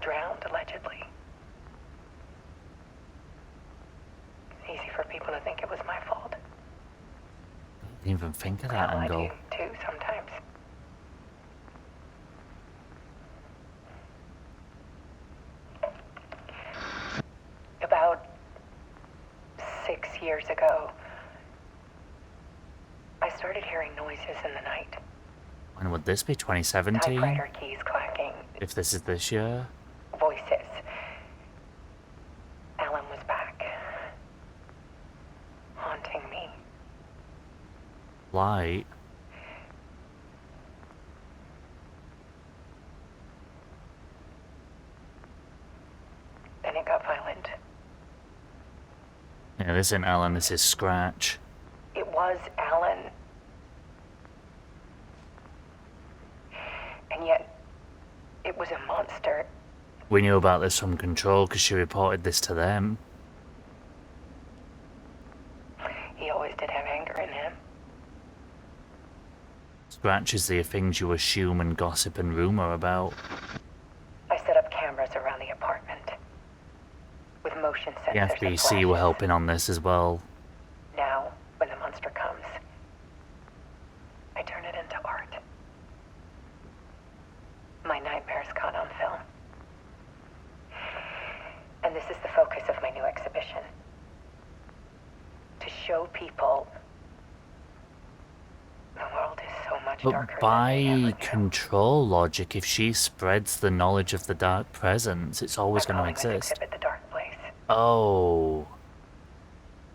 Drowned, allegedly. It's easy for people to think it was my fault. Didn't even think of that I angle. do, too, sometimes. About 6 years ago, I started hearing noises in the night. When would this be? 2017? Typewriter keys clacking. If this is this year? Voices. Alan was back. Haunting me. Light. Then it got violent. Yeah, this isn't Alan, this is Scratch. It was Alan. And yet, it was a monster. We knew about this from Control because she reported this to them. He always did have anger in him. Scratch is the things you assume and gossip and rumour about. I set up cameras around the apartment. With motion sensors The and FBC were flashes. helping on this as well. Now, when the monster comes, I turn it into art. My nightmares caught on film. And this is the focus of my new exhibition. To show people the world is so much darker But than they ever by knew. Control logic, if she spreads the knowledge of the dark presence, it's always I'm going to calling this exist. exhibit the dark place. Oh.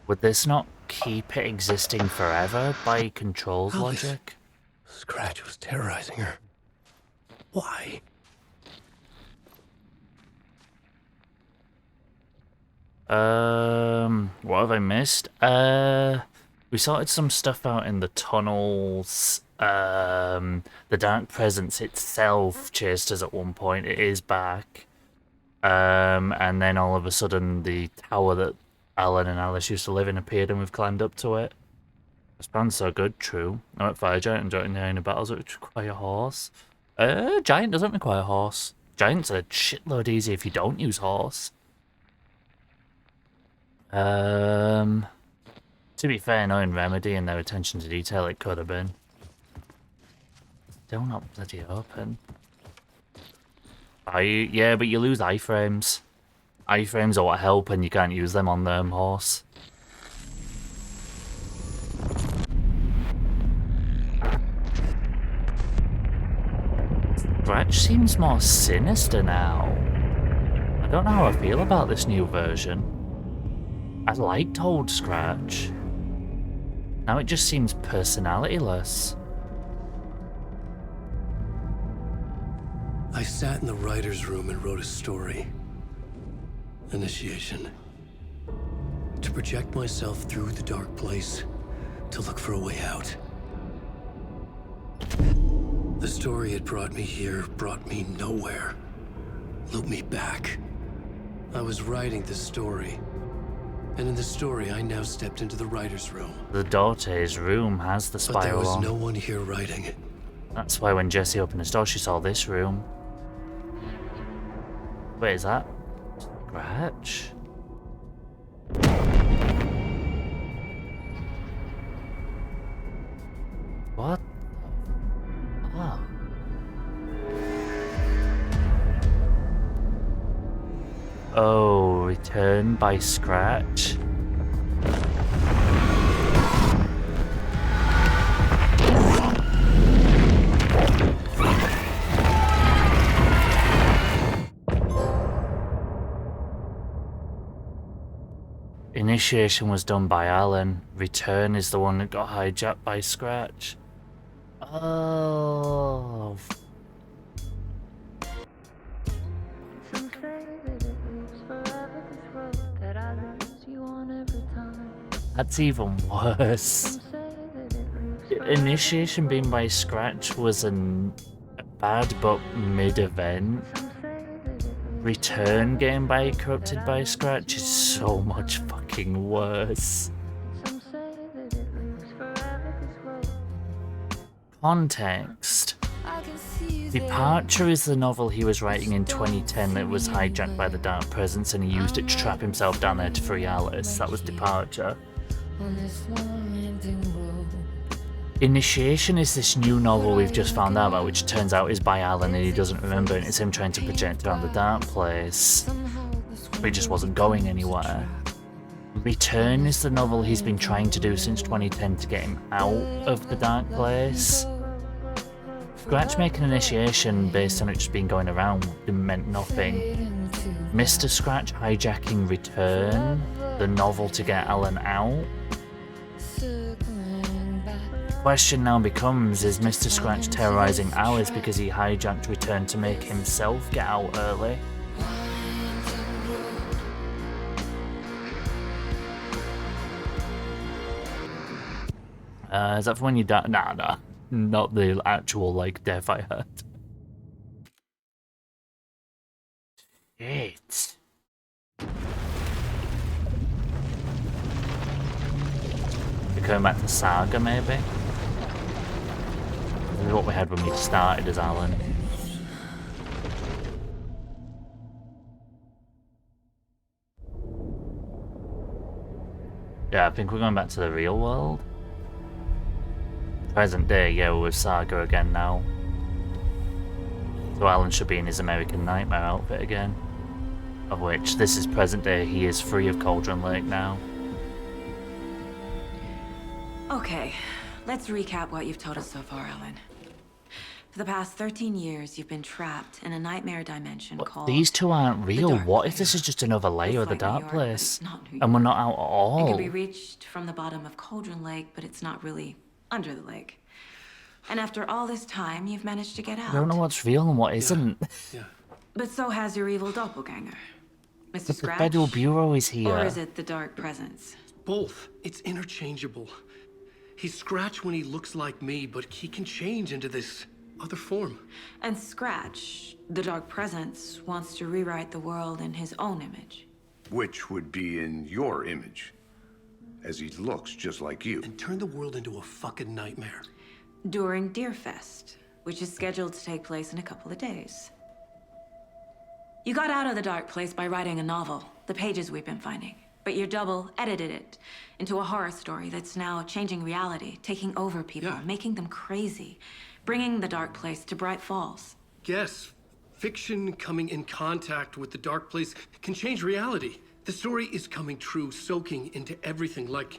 Would this not keep it existing forever by Control's Alice. logic? Scratch was terrorizing her. Why? What have I missed? We sorted some stuff out in the tunnels. The dark presence itself chased us at one point. It is back. And then all of a sudden the tower that Alan and Alice used to live in appeared and we've climbed up to it. This sounds so good, true. I went Fire Giant and joined in the battles which require a horse. Giant doesn't require a horse. Giant's a shitload easier if you don't use horse. To be fair, knowing Remedy and their attention to detail, it could have been. Still not bloody open. Yeah, but you lose iframes. Iframes are what help and you can't use them on the horse. Scratch seems more sinister now. I don't know how I feel about this new version. I liked old Scratch. Now it just seems personality-less. I sat in the writer's room and wrote a story. Initiation. To project myself through the dark place, to look for a way out. The story had brought me here, brought me nowhere. Looped me back. I was writing the story. And in the story, I now stepped into the writer's room. The Daughter's room has the But there spiral was on. no one here writing it. That's why when Jessie opened the door, she saw this room. Wait, is that Scratch? What? Oh. Oh, returned by Scratch? Initiation was done by Alan. Return is the one that got hijacked by Scratch. Oh. That's even worse. Initiation being by Scratch was a bad but mid-event. Return game by Corrupted by Scratch is so much fucking worse. Context. Departure is the novel he was writing in 2010 that was hijacked by the Dark Presence and he used it to trap himself down there to free Alice. That was Departure. Initiation is this new novel we've just found out about, which turns out is by Alan and he doesn't remember, and it's him trying to project around the dark place. But it just wasn't going anywhere. Return is the novel he's been trying to do since 2010 to get him out of the dark place. Scratch making Initiation based on it just being going around meant nothing. Mr. Scratch hijacking Return, the novel to get Alan out. Question now becomes, is Mr. Scratch terrorizing Alice because he hijacked Return to make himself get out early? Is that for when you die? Nah, not the actual, like, death I heard. Shit. We're going back to Saga, maybe? This is what we had when we started as Alan. Yeah, I think we're going back to the real world. Present day, yeah, we're with Saga again now. So Alan should be in his American Nightmare outfit again. Of which, this is present day, he is free of Cauldron Lake now. Okay, let's recap what you've told us so far, Alan. For the past 13 years, you've been trapped in a nightmare dimension called... These two aren't real. What if this is just another layer of the dark place? And we're not out at all? It can be reached from the bottom of Cauldron Lake, but it's not really under the lake. And after all this time, you've managed to get out. I don't know what's real and what isn't. Yeah. But so has your evil doppelganger. Mr. The Scratch? Federal Bureau is here. Or is it the Dark Presence? Both. It's interchangeable. He's Scratch when he looks like me, but he can change into this other form. And Scratch, the Dark Presence, wants to rewrite the world in his own image. Which would be in your image, as he looks just like you. And turn the world into a fucking nightmare. During Deerfest, which is scheduled to take place in a couple of days. You got out of the dark place by writing a novel, the pages we've been finding. But your double edited it into a horror story that's now changing reality, taking over people, making them crazy, bringing the dark place to Bright Falls. Yes, fiction coming in contact with the dark place can change reality. The story is coming true, soaking into everything like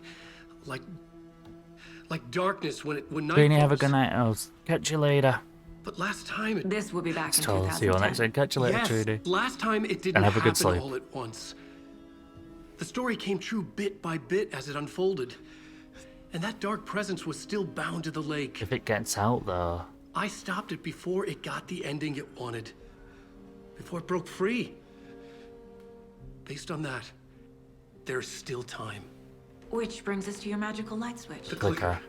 darkness when night Greenie, falls. have a good night. I'll catch you later. But last time it... This will be back in So, see you all next time. Catch you later, yes, Trudy. last time it didn't And have a good happen sleep. all at once. The story came true bit by bit as it unfolded. And that dark presence was still bound to the lake. If it gets out, though. I stopped it before it got the ending it wanted. Before it broke free. Based on that, there's still time. Which brings us to your magical light switch. The clicker.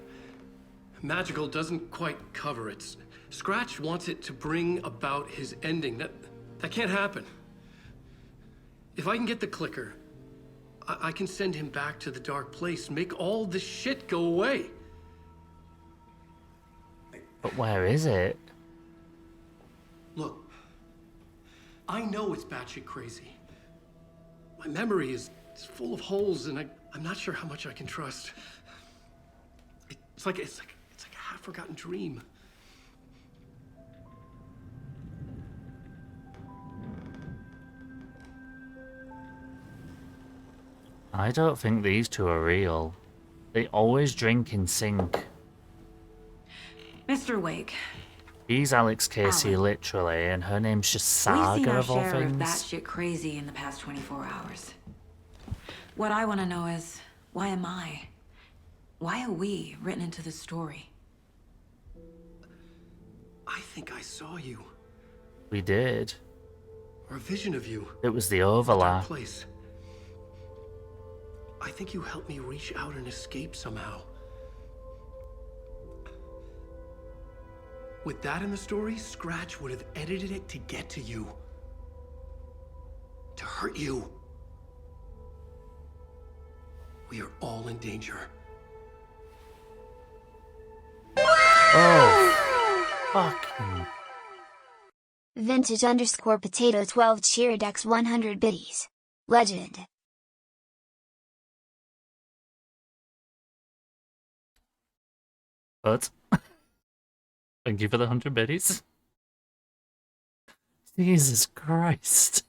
Magical doesn't quite cover it. Scratch wants it to bring about his ending. That can't happen. If I can get the clicker, I can send him back to the dark place, make all this shit go away. But where is it? Look, I know it's batshit crazy. My memory is full of holes, and I'm not sure how much I can trust. It's like a half-forgotten dream. I don't think these two are real. They always drink in sync. Mr. Wake. He's Alex Casey, literally, and her name's just Saga, We've seen our of all share of things. batshit crazy in the past 24 hours. What I want to know is, why am I? Why are we written into the story? I think I saw you. We did. Or a vision of you. It was the Dark overlap. place. I think you helped me reach out and escape somehow. With that in the story, Scratch would have edited it to get to you. To hurt you. We are all in danger. Oh, fucking. Vintage_potato 12 Cheeridex 100 biddies. Legend. But thank you for the 100 biddies. Jesus Christ.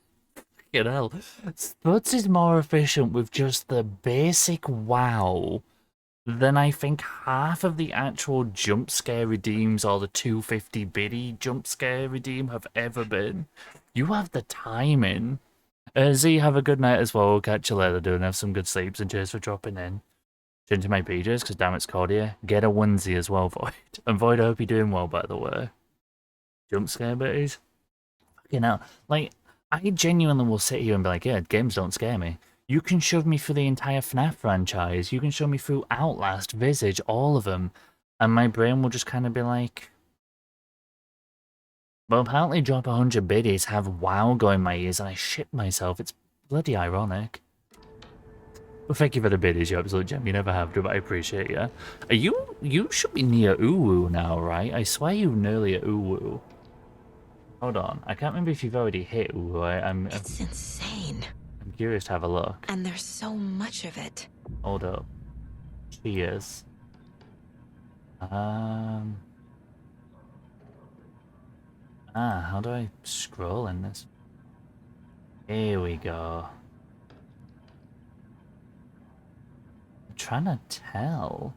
Fucking hell. Spuds is more efficient with just the basic wow than I think half of the actual jump scare redeems or the 250 biddy jump scare redeem have ever been. You have the timing. Z, have a good night as well. We'll catch you later, dude, and have some good sleeps, and cheers for dropping in. Into my PJs, because damn it's cold here. Get a onesie as well, Void. And Void, I hope you're doing well, by the way. Jump scare bitties. You know, like, I genuinely will sit here and be like, yeah, games don't scare me. You can shove me through the entire FNAF franchise. You can shove me through Outlast, Visage, all of them. And my brain will just kind of be like... But apparently drop 100 biddies have WoW going in my ears and I shit myself. It's bloody ironic. Well, thank you for the biddies, you absolute gem. You never have to, but I appreciate you. You should be near Uwu now, right? I swear you were nearly at Uwu. Hold on. I can't remember if you've already hit Uwu. It's insane. I'm curious to have a look. And there's so much of it. Hold up. Cheers. How do I scroll in this? Here we go. I'm trying to tell.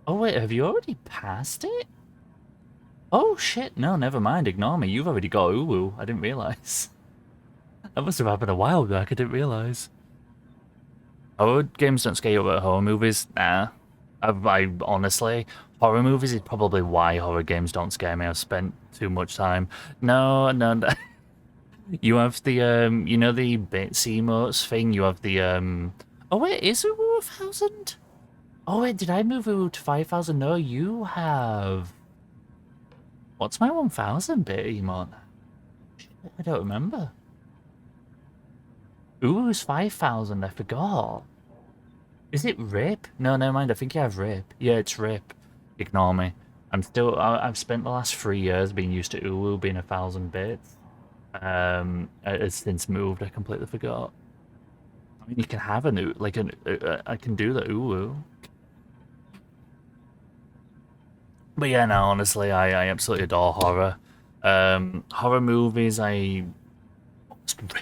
Oh wait, have you already passed it? Oh shit, no, never mind, ignore me. You've already got Uwu. I didn't realise. That must have happened a while back, I didn't realise. Horror games don't scare you about horror movies? Nah. I honestly, horror movies is probably why horror games don't scare me. I've spent too much time. No. You have the, you know the bits emotes thing? You have the, Oh wait, is Uwu 1,000? Oh wait, did I move Uwu to 5,000? No, you have... What's my 1,000 bit emote? I don't remember. Uwu's 5,000, I forgot. Is it RIP? No, never mind, I think you have RIP. Yeah, it's RIP. Ignore me. I've spent the last 3 years being used to Uwu being 1,000 bits. It's since moved, I completely forgot. I mean, you can have I can do the Uwu. But yeah, no, honestly, I absolutely adore horror. Horror movies, I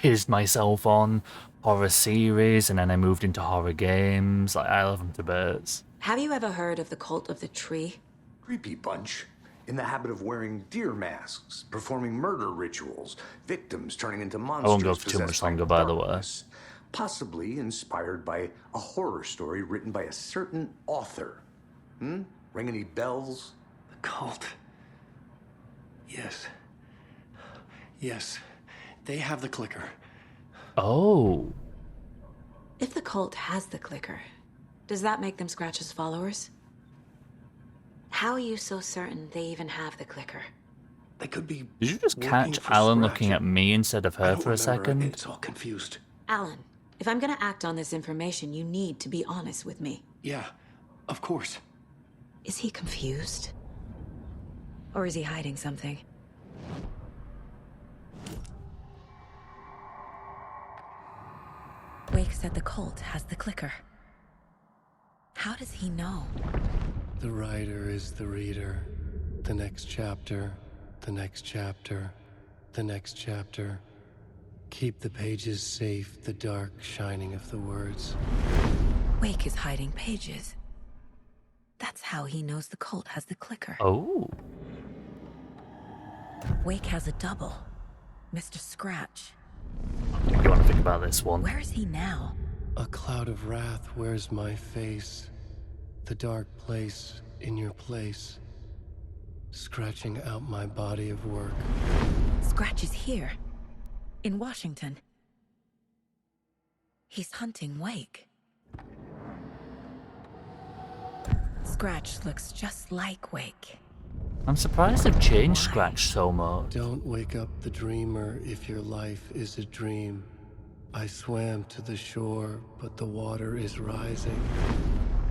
raised myself on. Horror series, and then I moved into horror games. I love them to bits. Have you ever heard of the Cult of the Tree? Creepy bunch. In the habit of wearing deer masks, performing murder rituals, victims turning into monsters. I won't go for too much longer, by the way. Possibly inspired by a horror story written by a certain author. Ring any bells? The cult. Yes. Yes. They have the clicker. Oh. If the cult has the clicker, does that make them Scratch's followers? How are you so certain they even have the clicker? They could be. Did you just catch Alan looking at me instead of her for a second? It's all confused. Alan, if I'm gonna act on this information, you need to be honest with me. Yeah, of course. Is he confused? Or is he hiding something? Wake said the cult has the clicker. How does he know? The writer is the reader. The next chapter, the next chapter, the next chapter. Keep the pages safe, the dark shining of the words. Wake is hiding pages. That's how he knows the cult has the clicker. Oh. Wake has a double. Mr. Scratch. You want to think about this one? Where is he now? A cloud of wrath wears my face. The dark place in your place. Scratching out my body of work. Scratch is here. In Washington. He's hunting Wake. Scratch looks just like Wake. I'm surprised they've changed Scratch so much. Don't wake up the dreamer if your life is a dream. I swam to the shore, but the water is rising.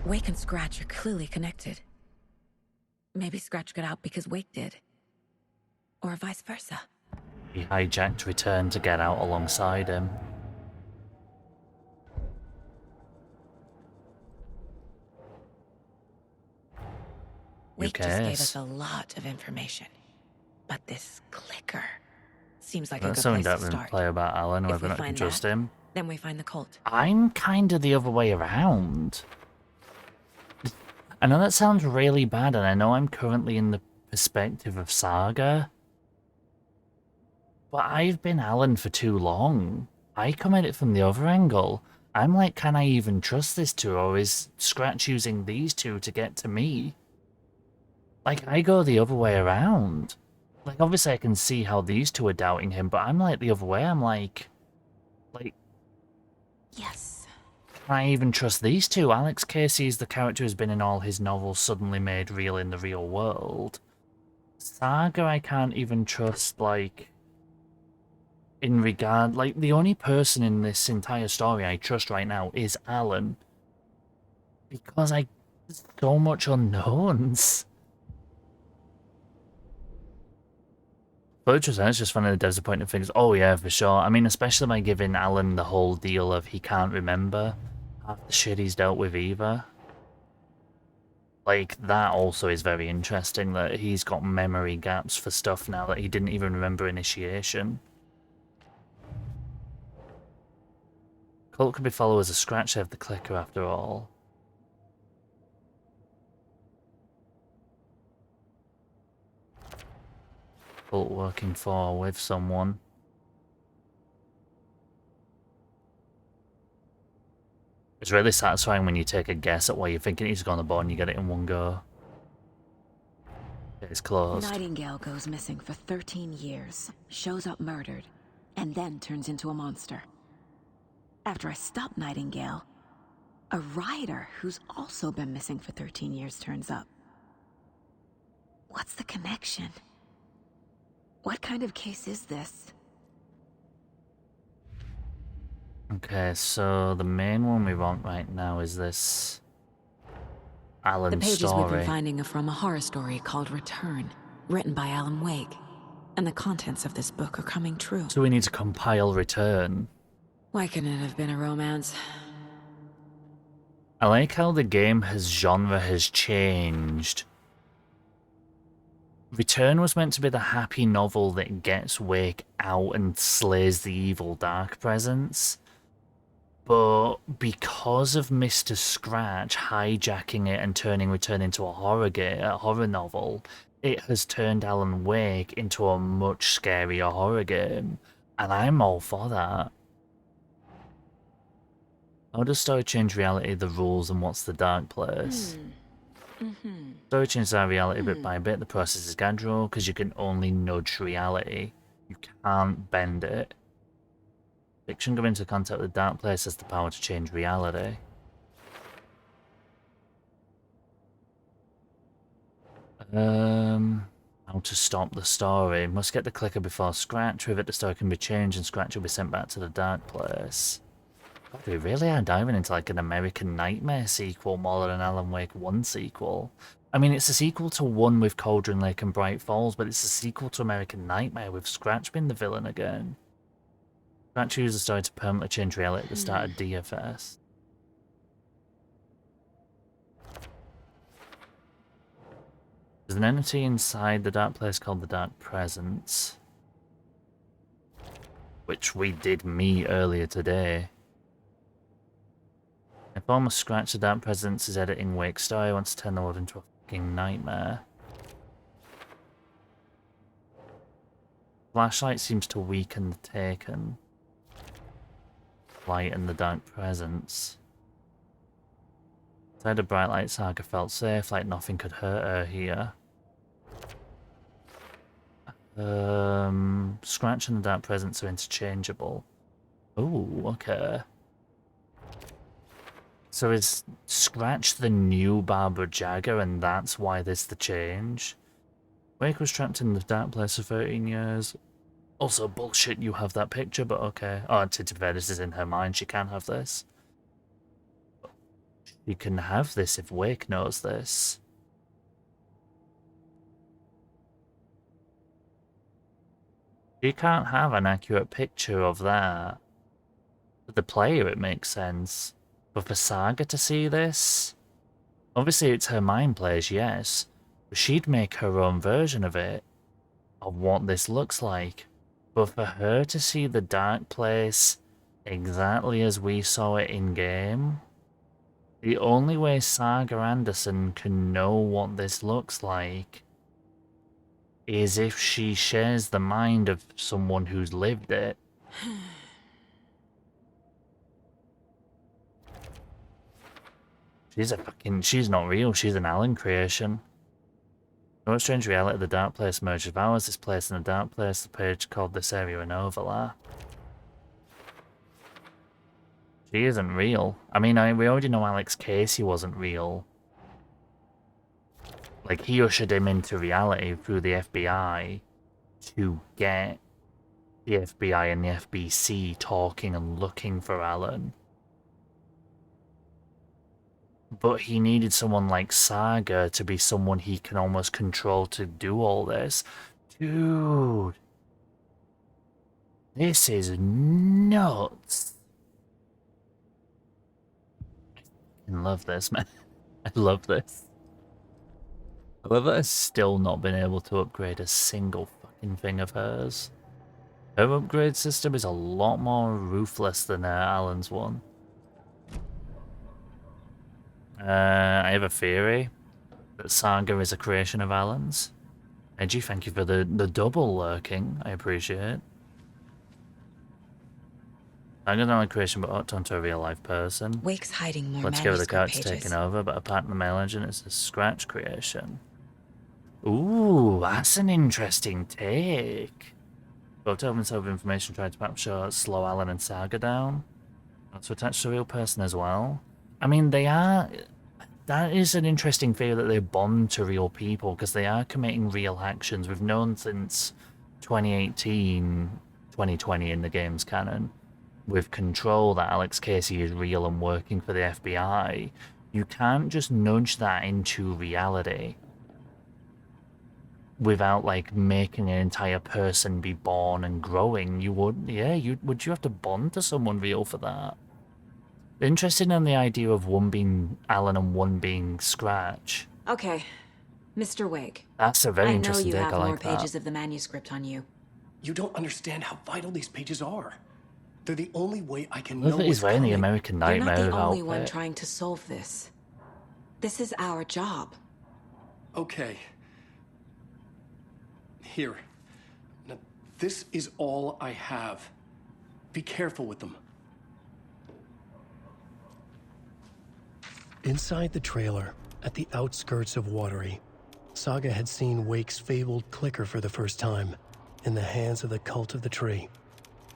Wake and Scratch are clearly connected. Maybe Scratch got out because Wake did. Or vice versa. He hijacked Return to get out alongside him. Wake just gave us a lot of information. But this clicker seems like a good something place to that we start. play about Alan, If whether or we not you can find trust that, him. then we find the cult. I'm kind of the other way around. I know that sounds really bad, and I know I'm currently in the perspective of Saga. But I've been Alan for too long. I come at it from the other angle. I'm like, can I even trust this two, or is Scratch using these two to get to me? Like, I go the other way around. Like, obviously I can see how these two are doubting him, but I'm like the other way. I'm like... Yes. Can I even trust these two? Alex Casey is the character who's been in all his novels suddenly made real in the real world. Saga I can't even trust, like... in regard... Like, the only person in this entire story I trust right now is Alan. Because there's so much unknowns. But it's just one of the disappointing things. Oh yeah, for sure. I mean, especially by giving Alan the whole deal of he can't remember half the shit he's dealt with either. Like, that also is very interesting, that he's got memory gaps for stuff now that he didn't even remember initiation. Cult could be followers of Scratch of the Clicker after all. Cult working for or with someone. It's really satisfying when you take a guess at what you're thinking he's going to board and you get it in one go. It's closed. Nightingale goes missing for 13 years, shows up murdered, and then turns into a monster. After I stop Nightingale, a rider who's also been missing for 13 years turns up. What's the connection? What kind of case is this? Okay, so the main one we want right now is this Alan The pages story. we've been finding are from a horror story called Return, written by Alan Wake. And the contents of this book are coming true. So we need to compile Return. Why couldn't it have been a romance? I like how the genre has changed. Return was meant to be the happy novel that gets Wake out and slays the evil dark presence. But because of Mr. Scratch hijacking it and turning Return into a horror novel, it has turned Alan Wake into a much scarier horror game. And I'm all for that. How does story change reality, the rules, and what's the dark place? Story changes our reality bit by bit. The process is gradual because you can only nudge reality. You can't bend it. Fiction coming into contact with the dark place has the power to change reality. How to stop the story. Must get the clicker before Scratch. With it, the story can be changed and Scratch will be sent back to the dark place. God, we really are diving into like an American Nightmare sequel more than an Alan Wake 1 sequel. I mean, it's a sequel to 1 with Cauldron Lake and Bright Falls, but it's a sequel to American Nightmare with Scratch being the villain again. Scratch used the story to permanently change reality at the start of DFS. There's an entity inside the dark place called the Dark Presence, which we did meet earlier today. If almost Scratch, the Dark Presence is editing Wake's story, wants to turn the world into a fucking nightmare. Flashlight seems to weaken the taken. Light and the dark presence. Inside a bright light, Saga felt safe, like nothing could hurt her here. Scratch and the dark presence are interchangeable. Ooh, okay. So is Scratch the new Barbara Jagger, and that's why there's the change? Wake was trapped in the dark place for 13 years. Also, bullshit, you have that picture, but okay. Oh, to be fair, this is in her mind, she can have this. She can have this if Wake knows this. She can't have an accurate picture of that. For the player, it makes sense. But for Saga to see this? Obviously, it's her mind plays, yes. But she'd make her own version of it. Of what this looks like. But for her to see the dark place exactly as we saw it in-game, the only way Saga Anderson can know what this looks like is if she shares the mind of someone who's lived it. She's not real, she's an Alan creation. No strange reality, the dark place merged with ours. This place and the dark place, the page called this area an overlap. She isn't real. I mean, we already know Alex Casey wasn't real. Like, he ushered him into reality through the FBI to get the FBI and the FBC talking and looking for Alan. But he needed someone like Saga to be someone he can almost control to do all this. Dude. This is nuts. I love this, man. I love this. I love that I've still not been able to upgrade a single fucking thing of hers. Her upgrade system is a lot more ruthless than Alan's one. I have a theory that Saga is a creation of Alan's. Edgy, thank you for the double lurking. I appreciate it. Saga's not a creation, but ought onto a real life person. Wake's hiding more Let's go with the manuscript cards pages. taken over, but apart from the mail engine, it's a Scratch creation. Ooh, that's an interesting take. Both to open self information tried to perhaps slow Alan and Saga down. To attach to a real person as well. I mean, they are... That is an interesting theory that they bond to real people, because they are committing real actions. We've known since 2018, 2020 in the game's canon, with Control, that Alex Casey is real and working for the FBI. You can't just nudge that into reality without, like, making an entire person be born and growing. You would, yeah, would you have to bond to someone real for that? Interested in the idea of one being Alan and one being Scratch. Okay, Mr. Wake. That's a very interesting take. I know take, you I have like more that. pages of the manuscript on you. You don't understand how vital these pages are. They're the only way I can I love know that he's what's wearing the coming. American You're not Nightmare the only one outfit. trying to solve this. This is our job. Okay. Here. Now, this is all I have. Be careful with them. Inside the trailer, at the outskirts of Watery, Saga had seen Wake's fabled clicker for the first time, in the hands of the Cult of the Tree.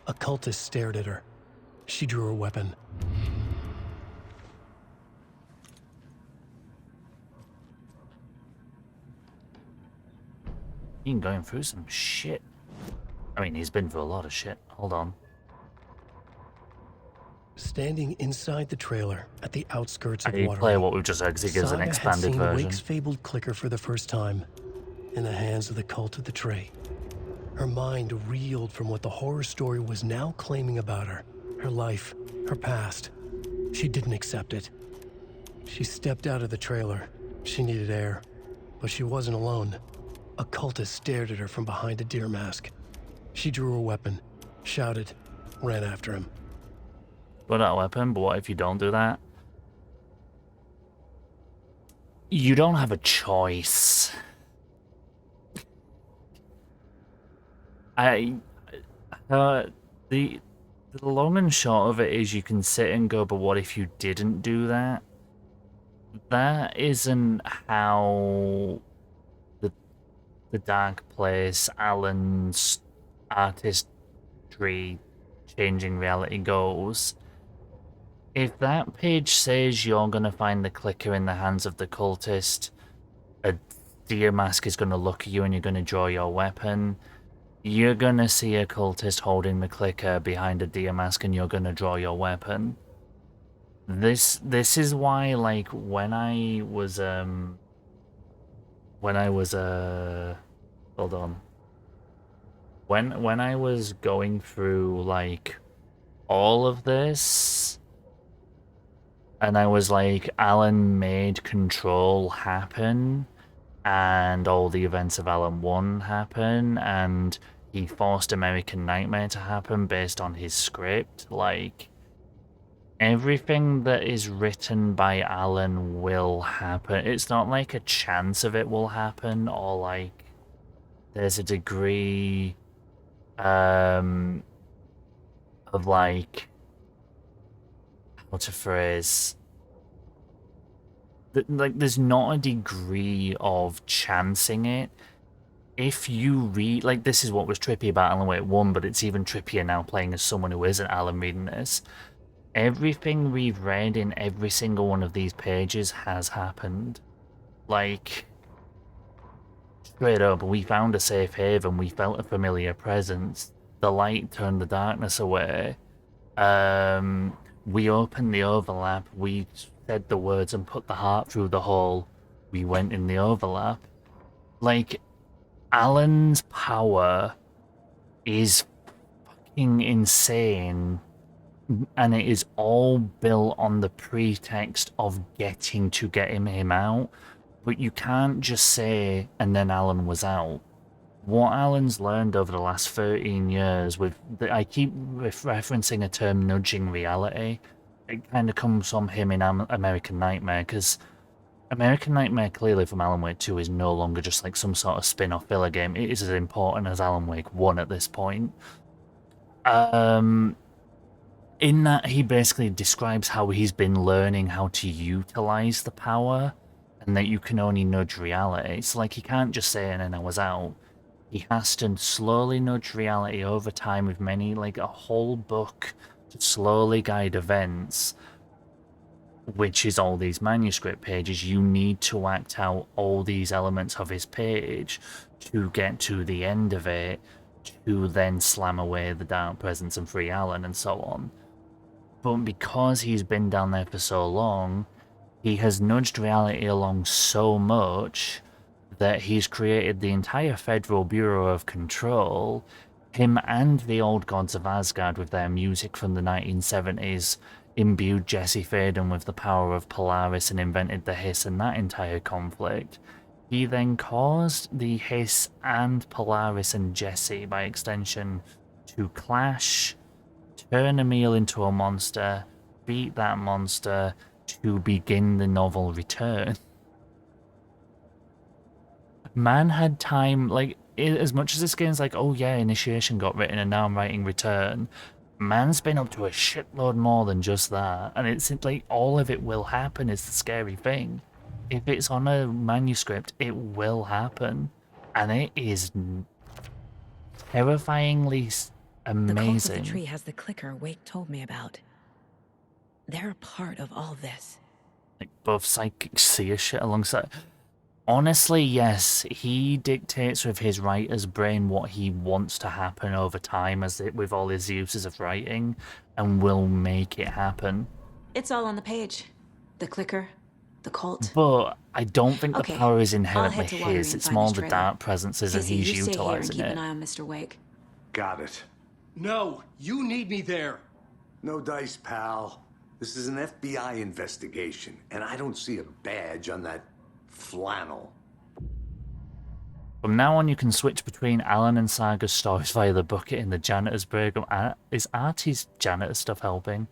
A cultist stared at her. She drew her weapon. He's been going through some shit. I mean, he's been through a lot of shit. Hold on. Standing inside the trailer at the outskirts of I Watery, play what we've just heard because he gives an Saga had expanded seen version. Wake's fabled clicker for the first time, in the hands of the Cult of the Tree. Her mind reeled from what the horror story was now claiming about her. Her life, her past. She didn't accept it. She stepped out of the trailer. She needed air. But she wasn't alone. A cultist stared at her from behind a deer mask. She drew her weapon, shouted, ran after him. Got that weapon, but what if you don't do that? You don't have a choice. I uh, the the long and short of it is you can sit and go, but what if you didn't do that? That isn't how the Dark Place, Alan's artistry changing reality goes. If that page says you're gonna find the clicker in the hands of the cultist, a deer mask is gonna look at you and you're gonna draw your weapon, you're gonna see a cultist holding the clicker behind a deer mask and you're gonna draw your weapon. This is why, like, when I was hold on. When I was going through, like, all of this, and I was like, Alan made Control happen, and all the events of Alan 1 happen, and he forced American Nightmare to happen based on his script, like, everything that is written by Alan will happen. It's not like a chance of it will happen, or like, there's a degree of, like, how to phrase, like, there's not a degree of chancing it. If you read, like, this is what was trippy about Alan Wake 1, but it's even trippier now playing as someone who isn't Alan reading this. Everything we've read in every single one of these pages has happened. Like, straight up, we found a safe haven, we felt a familiar presence, the light turned the darkness away, we opened the overlap, we said the words and put the heart through the hole, we went in the overlap. Like, Alan's power is fucking insane, and it is all built on the pretext of getting to get him out. But you can't just say, and then Alan was out. What Alan's learned over the last 13 years, I keep referencing a term, nudging reality. It kind of comes from him in American Nightmare, because American Nightmare, clearly from Alan Wake 2, is no longer just like some sort of spin-off filler game. It is as important as Alan Wake 1 at this point. In that, he basically describes how he's been learning how to utilize the power, and that you can only nudge reality. It's like he can't just say, and then I was out. He has to slowly nudge reality over time with like a whole book to slowly guide events, which is all these manuscript pages. You need to act out all these elements of his page to get to the end of it, to then slam away the Dark Presence and free Alan and so on. But because he's been down there for so long, he has nudged reality along so much that he's created the entire Federal Bureau of Control, him and the Old Gods of Asgard with their music from the 1970s, imbued Jesse Faden with the power of Polaris and invented the Hiss and that entire conflict. He then caused the Hiss and Polaris and Jesse, by extension, to clash, turn Emil into a monster, beat that monster, to begin the novel Return. Man had time, like, as much as this game's like, oh yeah, Initiation got written and now I'm writing Return, man's been up to a shitload more than just that, and it's like, all of it will happen is the scary thing. If it's on a manuscript, it will happen, and it is terrifyingly amazing. The cult of the tree has the clicker Wake told me about. They're a part of all this. Like, both psychics see a shit alongside. Honestly, yes, he dictates with his writer's brain what he wants to happen over time, with all his uses of writing, and will make it happen. It's all on the page. The clicker, the cult. But I don't think the power is inherently his. It's more the trailer. Dark Presences, and Casey, he's you stay here and utilizing keep it. an eye on Mr. Wake. Got it. No, you need me there. No dice, pal. This is an FBI investigation, and I don't see a badge on that flannel. From now on, you can switch between Alan and Saga's stories via the bucket in the janitor's break room. Is Artie's janitor stuff helping?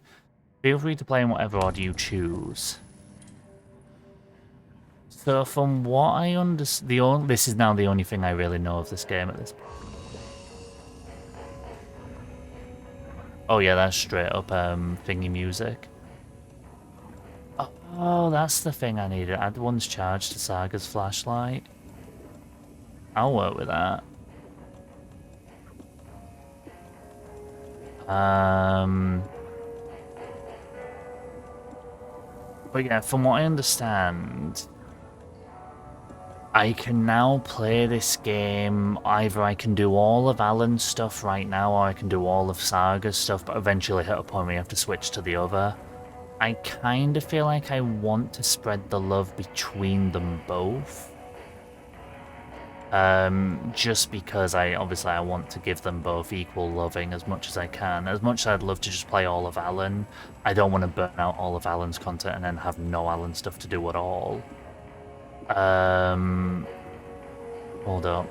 Feel free to play in whatever order you choose. So from what I understand, this is now the only thing I really know of this game at this point. Oh yeah, that's straight up thingy music. Oh, that's the thing I needed. Add one's charge to Saga's flashlight. I'll work with that. But yeah, from what I understand, I can now play this game. Either I can do all of Alan's stuff right now, or I can do all of Saga's stuff, but eventually hit a point where you have to switch to the other. I kind of feel like I want to spread the love between them both. Just because I want to give them both equal loving as much as I can. As much as I'd love to just play all of Alan, I don't want to burn out all of Alan's content and then have no Alan stuff to do at all. Hold up.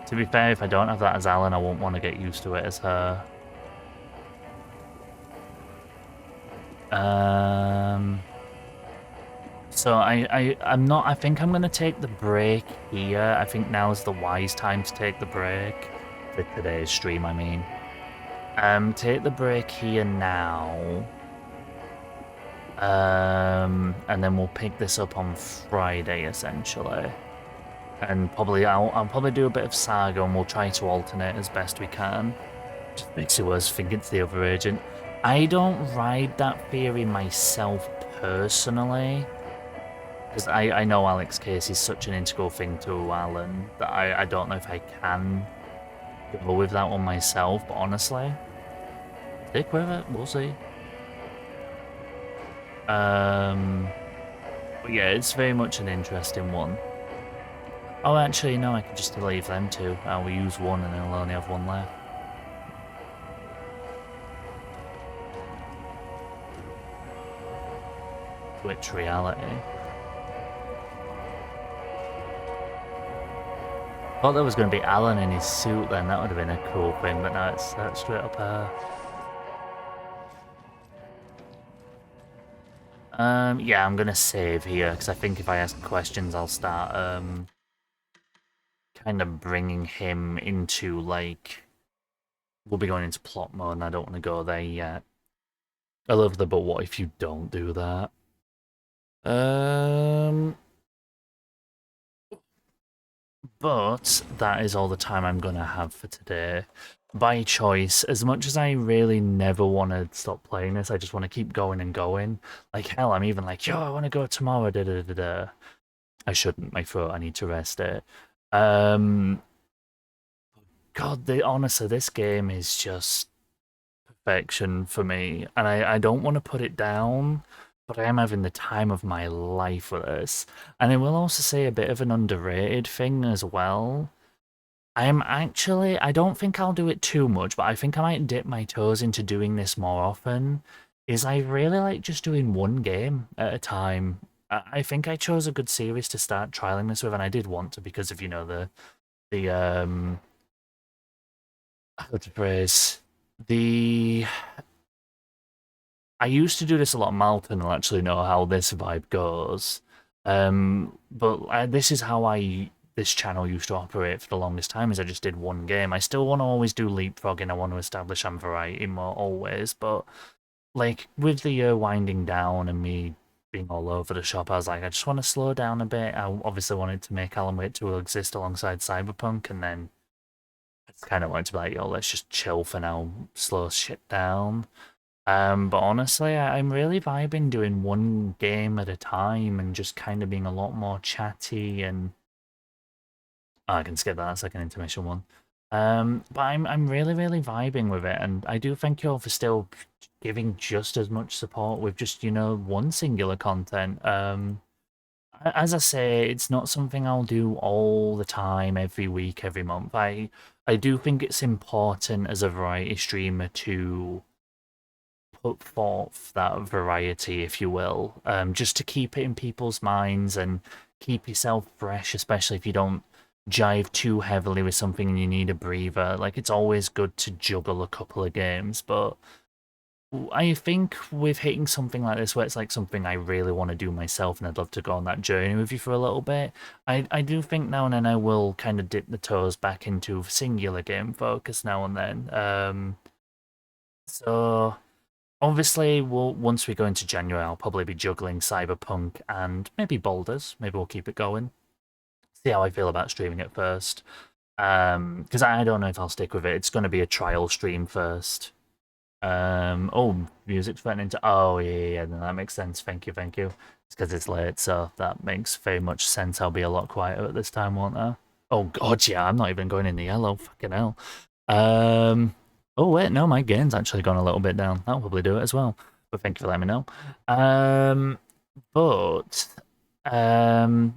To be fair, if I don't have that as Alan, I won't want to get used to it as her. So I think I'm gonna take the break here. I think now is the wise time to take the break. For today's stream, I mean. Take the break here now. And then we'll pick this up on Friday, essentially. And probably I'll probably do a bit of Saga, and we'll try to alternate as best we can. Just makes it worse thinking it's the other agent. I don't ride that theory myself personally, because I know Alex Case is such an integral thing to Alan that I don't know if I can go with that one myself, but honestly, stick with it, we'll see. But yeah, it's very much an interesting one. Oh, actually, no, I can just leave them two. I'll use one and then I'll only have one left. Switch reality. Thought there was going to be Alan in his suit then, that would have been a cool thing, but now it's straight up her. Yeah, I'm going to save here, because I think if I ask questions, I'll start, kind of bringing him into, like... We'll be going into plot mode, and I don't want to go there yet. I love the, but what if you don't do that? But that is all the time I'm going to have for today. By choice, as much as I really never want to stop playing this, I just want to keep going and going. Like, hell, I'm even like, yo, I want to go tomorrow, da-da-da-da. I shouldn't, my throat, I need to rest it. God, honestly, this game is just perfection for me, and I don't want to put it down, but I am having the time of my life with this. And I will also say a bit of an underrated thing as well. I don't think I'll do it too much, but I think I might dip my toes into doing this more often, is I really like just doing one game at a time. I think I chose a good series to start trialing this with, and I did want to because of, you know, how to phrase, I used to do this a lot. Malton will actually know how this vibe goes. But this is how this channel used to operate for the longest time, is I just did one game. I still want to always do leapfrogging. I want to establish I'm variety more always, but like with the year winding down and me being all over the shop, I was like, I just want to slow down a bit. I obviously wanted to make Alan Wake 2 exist alongside Cyberpunk, and then it's kind of wanted to be like, yo, let's just chill for now, slow shit down. But honestly, I'm really vibing doing one game at a time and just kind of being a lot more chatty, and I can skip that, that's like an intermission one. But I'm really, really vibing with it, and I do thank you all for still giving just as much support with just, you know, one singular content. As I say, it's not something I'll do all the time, every week, every month. I do think it's important as a variety streamer to put forth that variety, if you will, just to keep it in people's minds and keep yourself fresh, especially if you don't jive too heavily with something and you need a breather. Like, it's always good to juggle a couple of games, but I think with hitting something like this, where it's like something I really want to do myself, and I'd love to go on that journey with you for a little bit, I do think now and then I will kind of dip the toes back into singular game focus now and then. So obviously, once we go into January, I'll probably be juggling Cyberpunk and maybe Boulders. Maybe we'll keep it going. See how I feel about streaming it first. Because I don't know if I'll stick with it. It's going to be a trial stream first. Oh, music's threatening to. Oh, yeah, no, that makes sense. Thank you, thank you. It's because it's late, so that makes very much sense. I'll be a lot quieter at this time, won't I? Oh, God, yeah, I'm not even going in the yellow. Fucking hell. Oh, wait, no, my gain's actually gone a little bit down. That'll probably do it as well. But thank you for letting me know.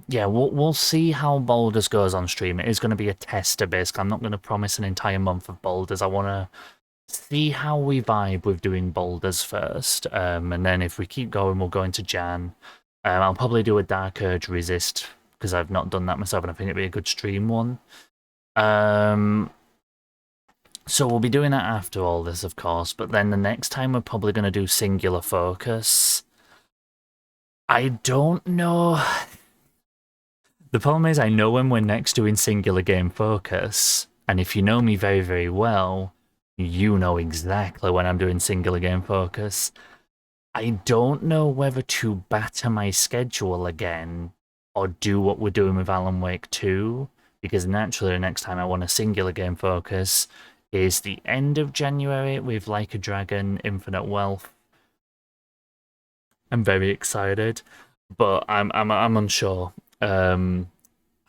Yeah, we'll see how Boulders goes on stream. It is going to be a tester, basically. I'm not going to promise an entire month of Boulders. I want to see how we vibe with doing Boulders first. And then if we keep going, we'll go into Jan. I'll probably do a Dark Urge Resist, because I've not done that myself, and I think it'd be a good stream one. So we'll be doing that after all this, of course, but then the next time we're probably going to do Singular Focus. I don't know. The problem is I know when we're next doing Singular Game Focus, and if you know me very, very well, you know exactly when I'm doing Singular Game Focus. I don't know whether to batter my schedule again or do what we're doing with Alan Wake 2, because naturally the next time I want a Singular Game Focus is the end of January with Like a Dragon, Infinite Wealth. I'm very excited, but I'm unsure at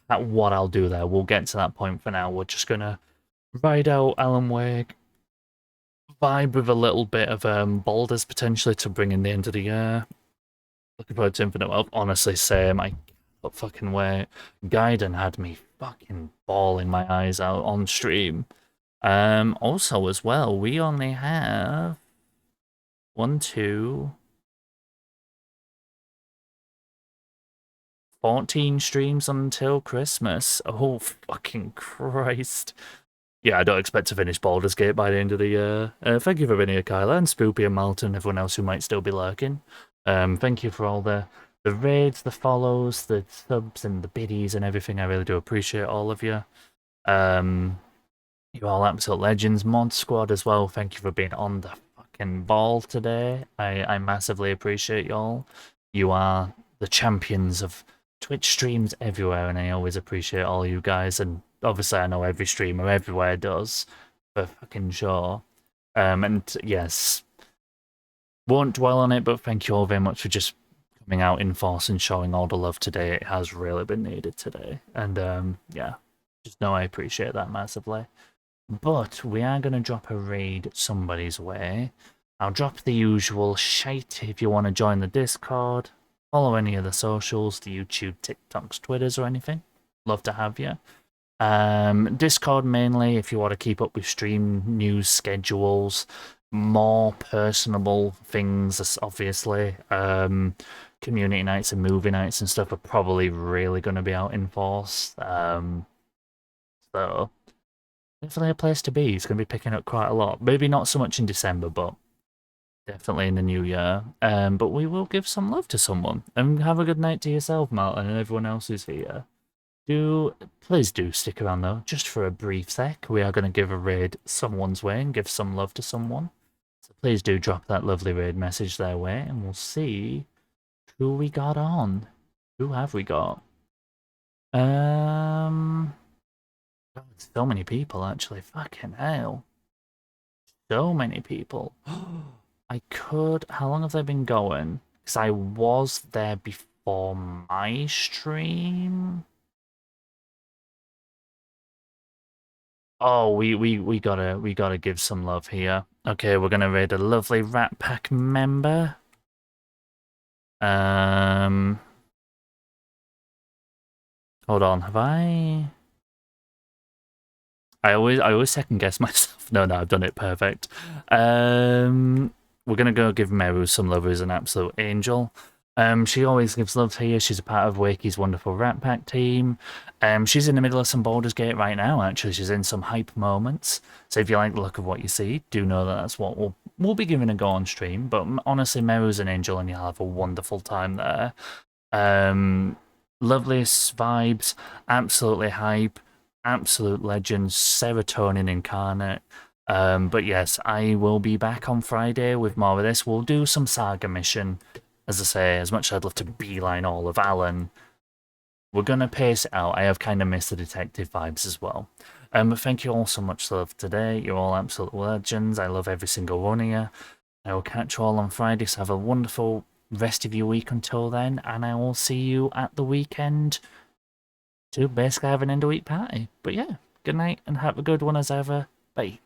what I'll do there. We'll get to that point. For now, we're just gonna ride out Alan Wake, vibe with a little bit of Boulders potentially to bring in the end of the year. Looking forward to Infinite Wealth. Honestly, same. I can't fucking wait. Gaiden had me fucking bawling my eyes out on stream. Also as well, we only have 1, 2, 14 streams until Christmas. Oh, fucking Christ. Yeah, I don't expect to finish Baldur's Gate by the end of the year. Thank you for being here, Kyla, and Spoopy and Malton, and everyone else who might still be lurking. Thank you for all the raids, the follows, the subs, and the biddies, and everything. I really do appreciate all of you. You're all absolute legends. Mod Squad as well, thank you for being on the fucking ball today. I massively appreciate y'all. You are the champions of Twitch streams everywhere, and I always appreciate all you guys. And obviously, I know every streamer everywhere does, for fucking sure. And yes, won't dwell on it, but thank you all very much for just coming out in force and showing all the love today. It has really been needed today. And yeah, just know I appreciate that massively. But we are going to drop a raid somebody's way. I'll drop the usual shite if you want to join the Discord. Follow any of the socials, the YouTube, TikToks, Twitters, or anything. Love to have you. Discord mainly if you want to keep up with stream news schedules, more personable things, obviously. Community nights and movie nights and stuff are probably really going to be out in force. So definitely a place to be. It's going to be picking up quite a lot. Maybe not so much in December, but definitely in the new year. But we will give some love to someone. And have a good night to yourself, Martin, and everyone else who's here. Please do stick around, though, just for a brief sec. We are going to give a raid someone's way and give some love to someone. So please do drop that lovely raid message their way, and we'll see who we got on. Who have we got? So many people, actually. Fucking hell. So many people. I could... How long have they been going? Because I was there before my stream. Oh, we gotta give some love here. Okay, we're gonna raid a lovely Rat Pack member. Hold on, have I always second guess myself. No, I've done it perfect. We're gonna go give Meru some love, who's an absolute angel. She always gives love to you. She's a part of Wakey's wonderful Rat Pack team. She's in the middle of some Baldur's Gate right now, actually. She's in some hype moments. So if you like the look of what you see, do know that that's what we'll be giving a go on stream. But honestly, Meru's an angel and you'll have a wonderful time there. Loveliest vibes, absolutely hype, absolute legends, serotonin incarnate. But yes, I will be back on Friday with more of this. We'll do some saga mission. As I say, as much as I'd love to beeline all of Alan, we're going to pace it out. I have kind of missed the detective vibes as well. But thank you all so much for today. You're all absolute legends. I love every single one of you. I will catch you all on Friday, so have a wonderful rest of your week until then, and I will see you at the weekend to basically have an end of week party. But yeah, good night and have a good one as ever. Bye.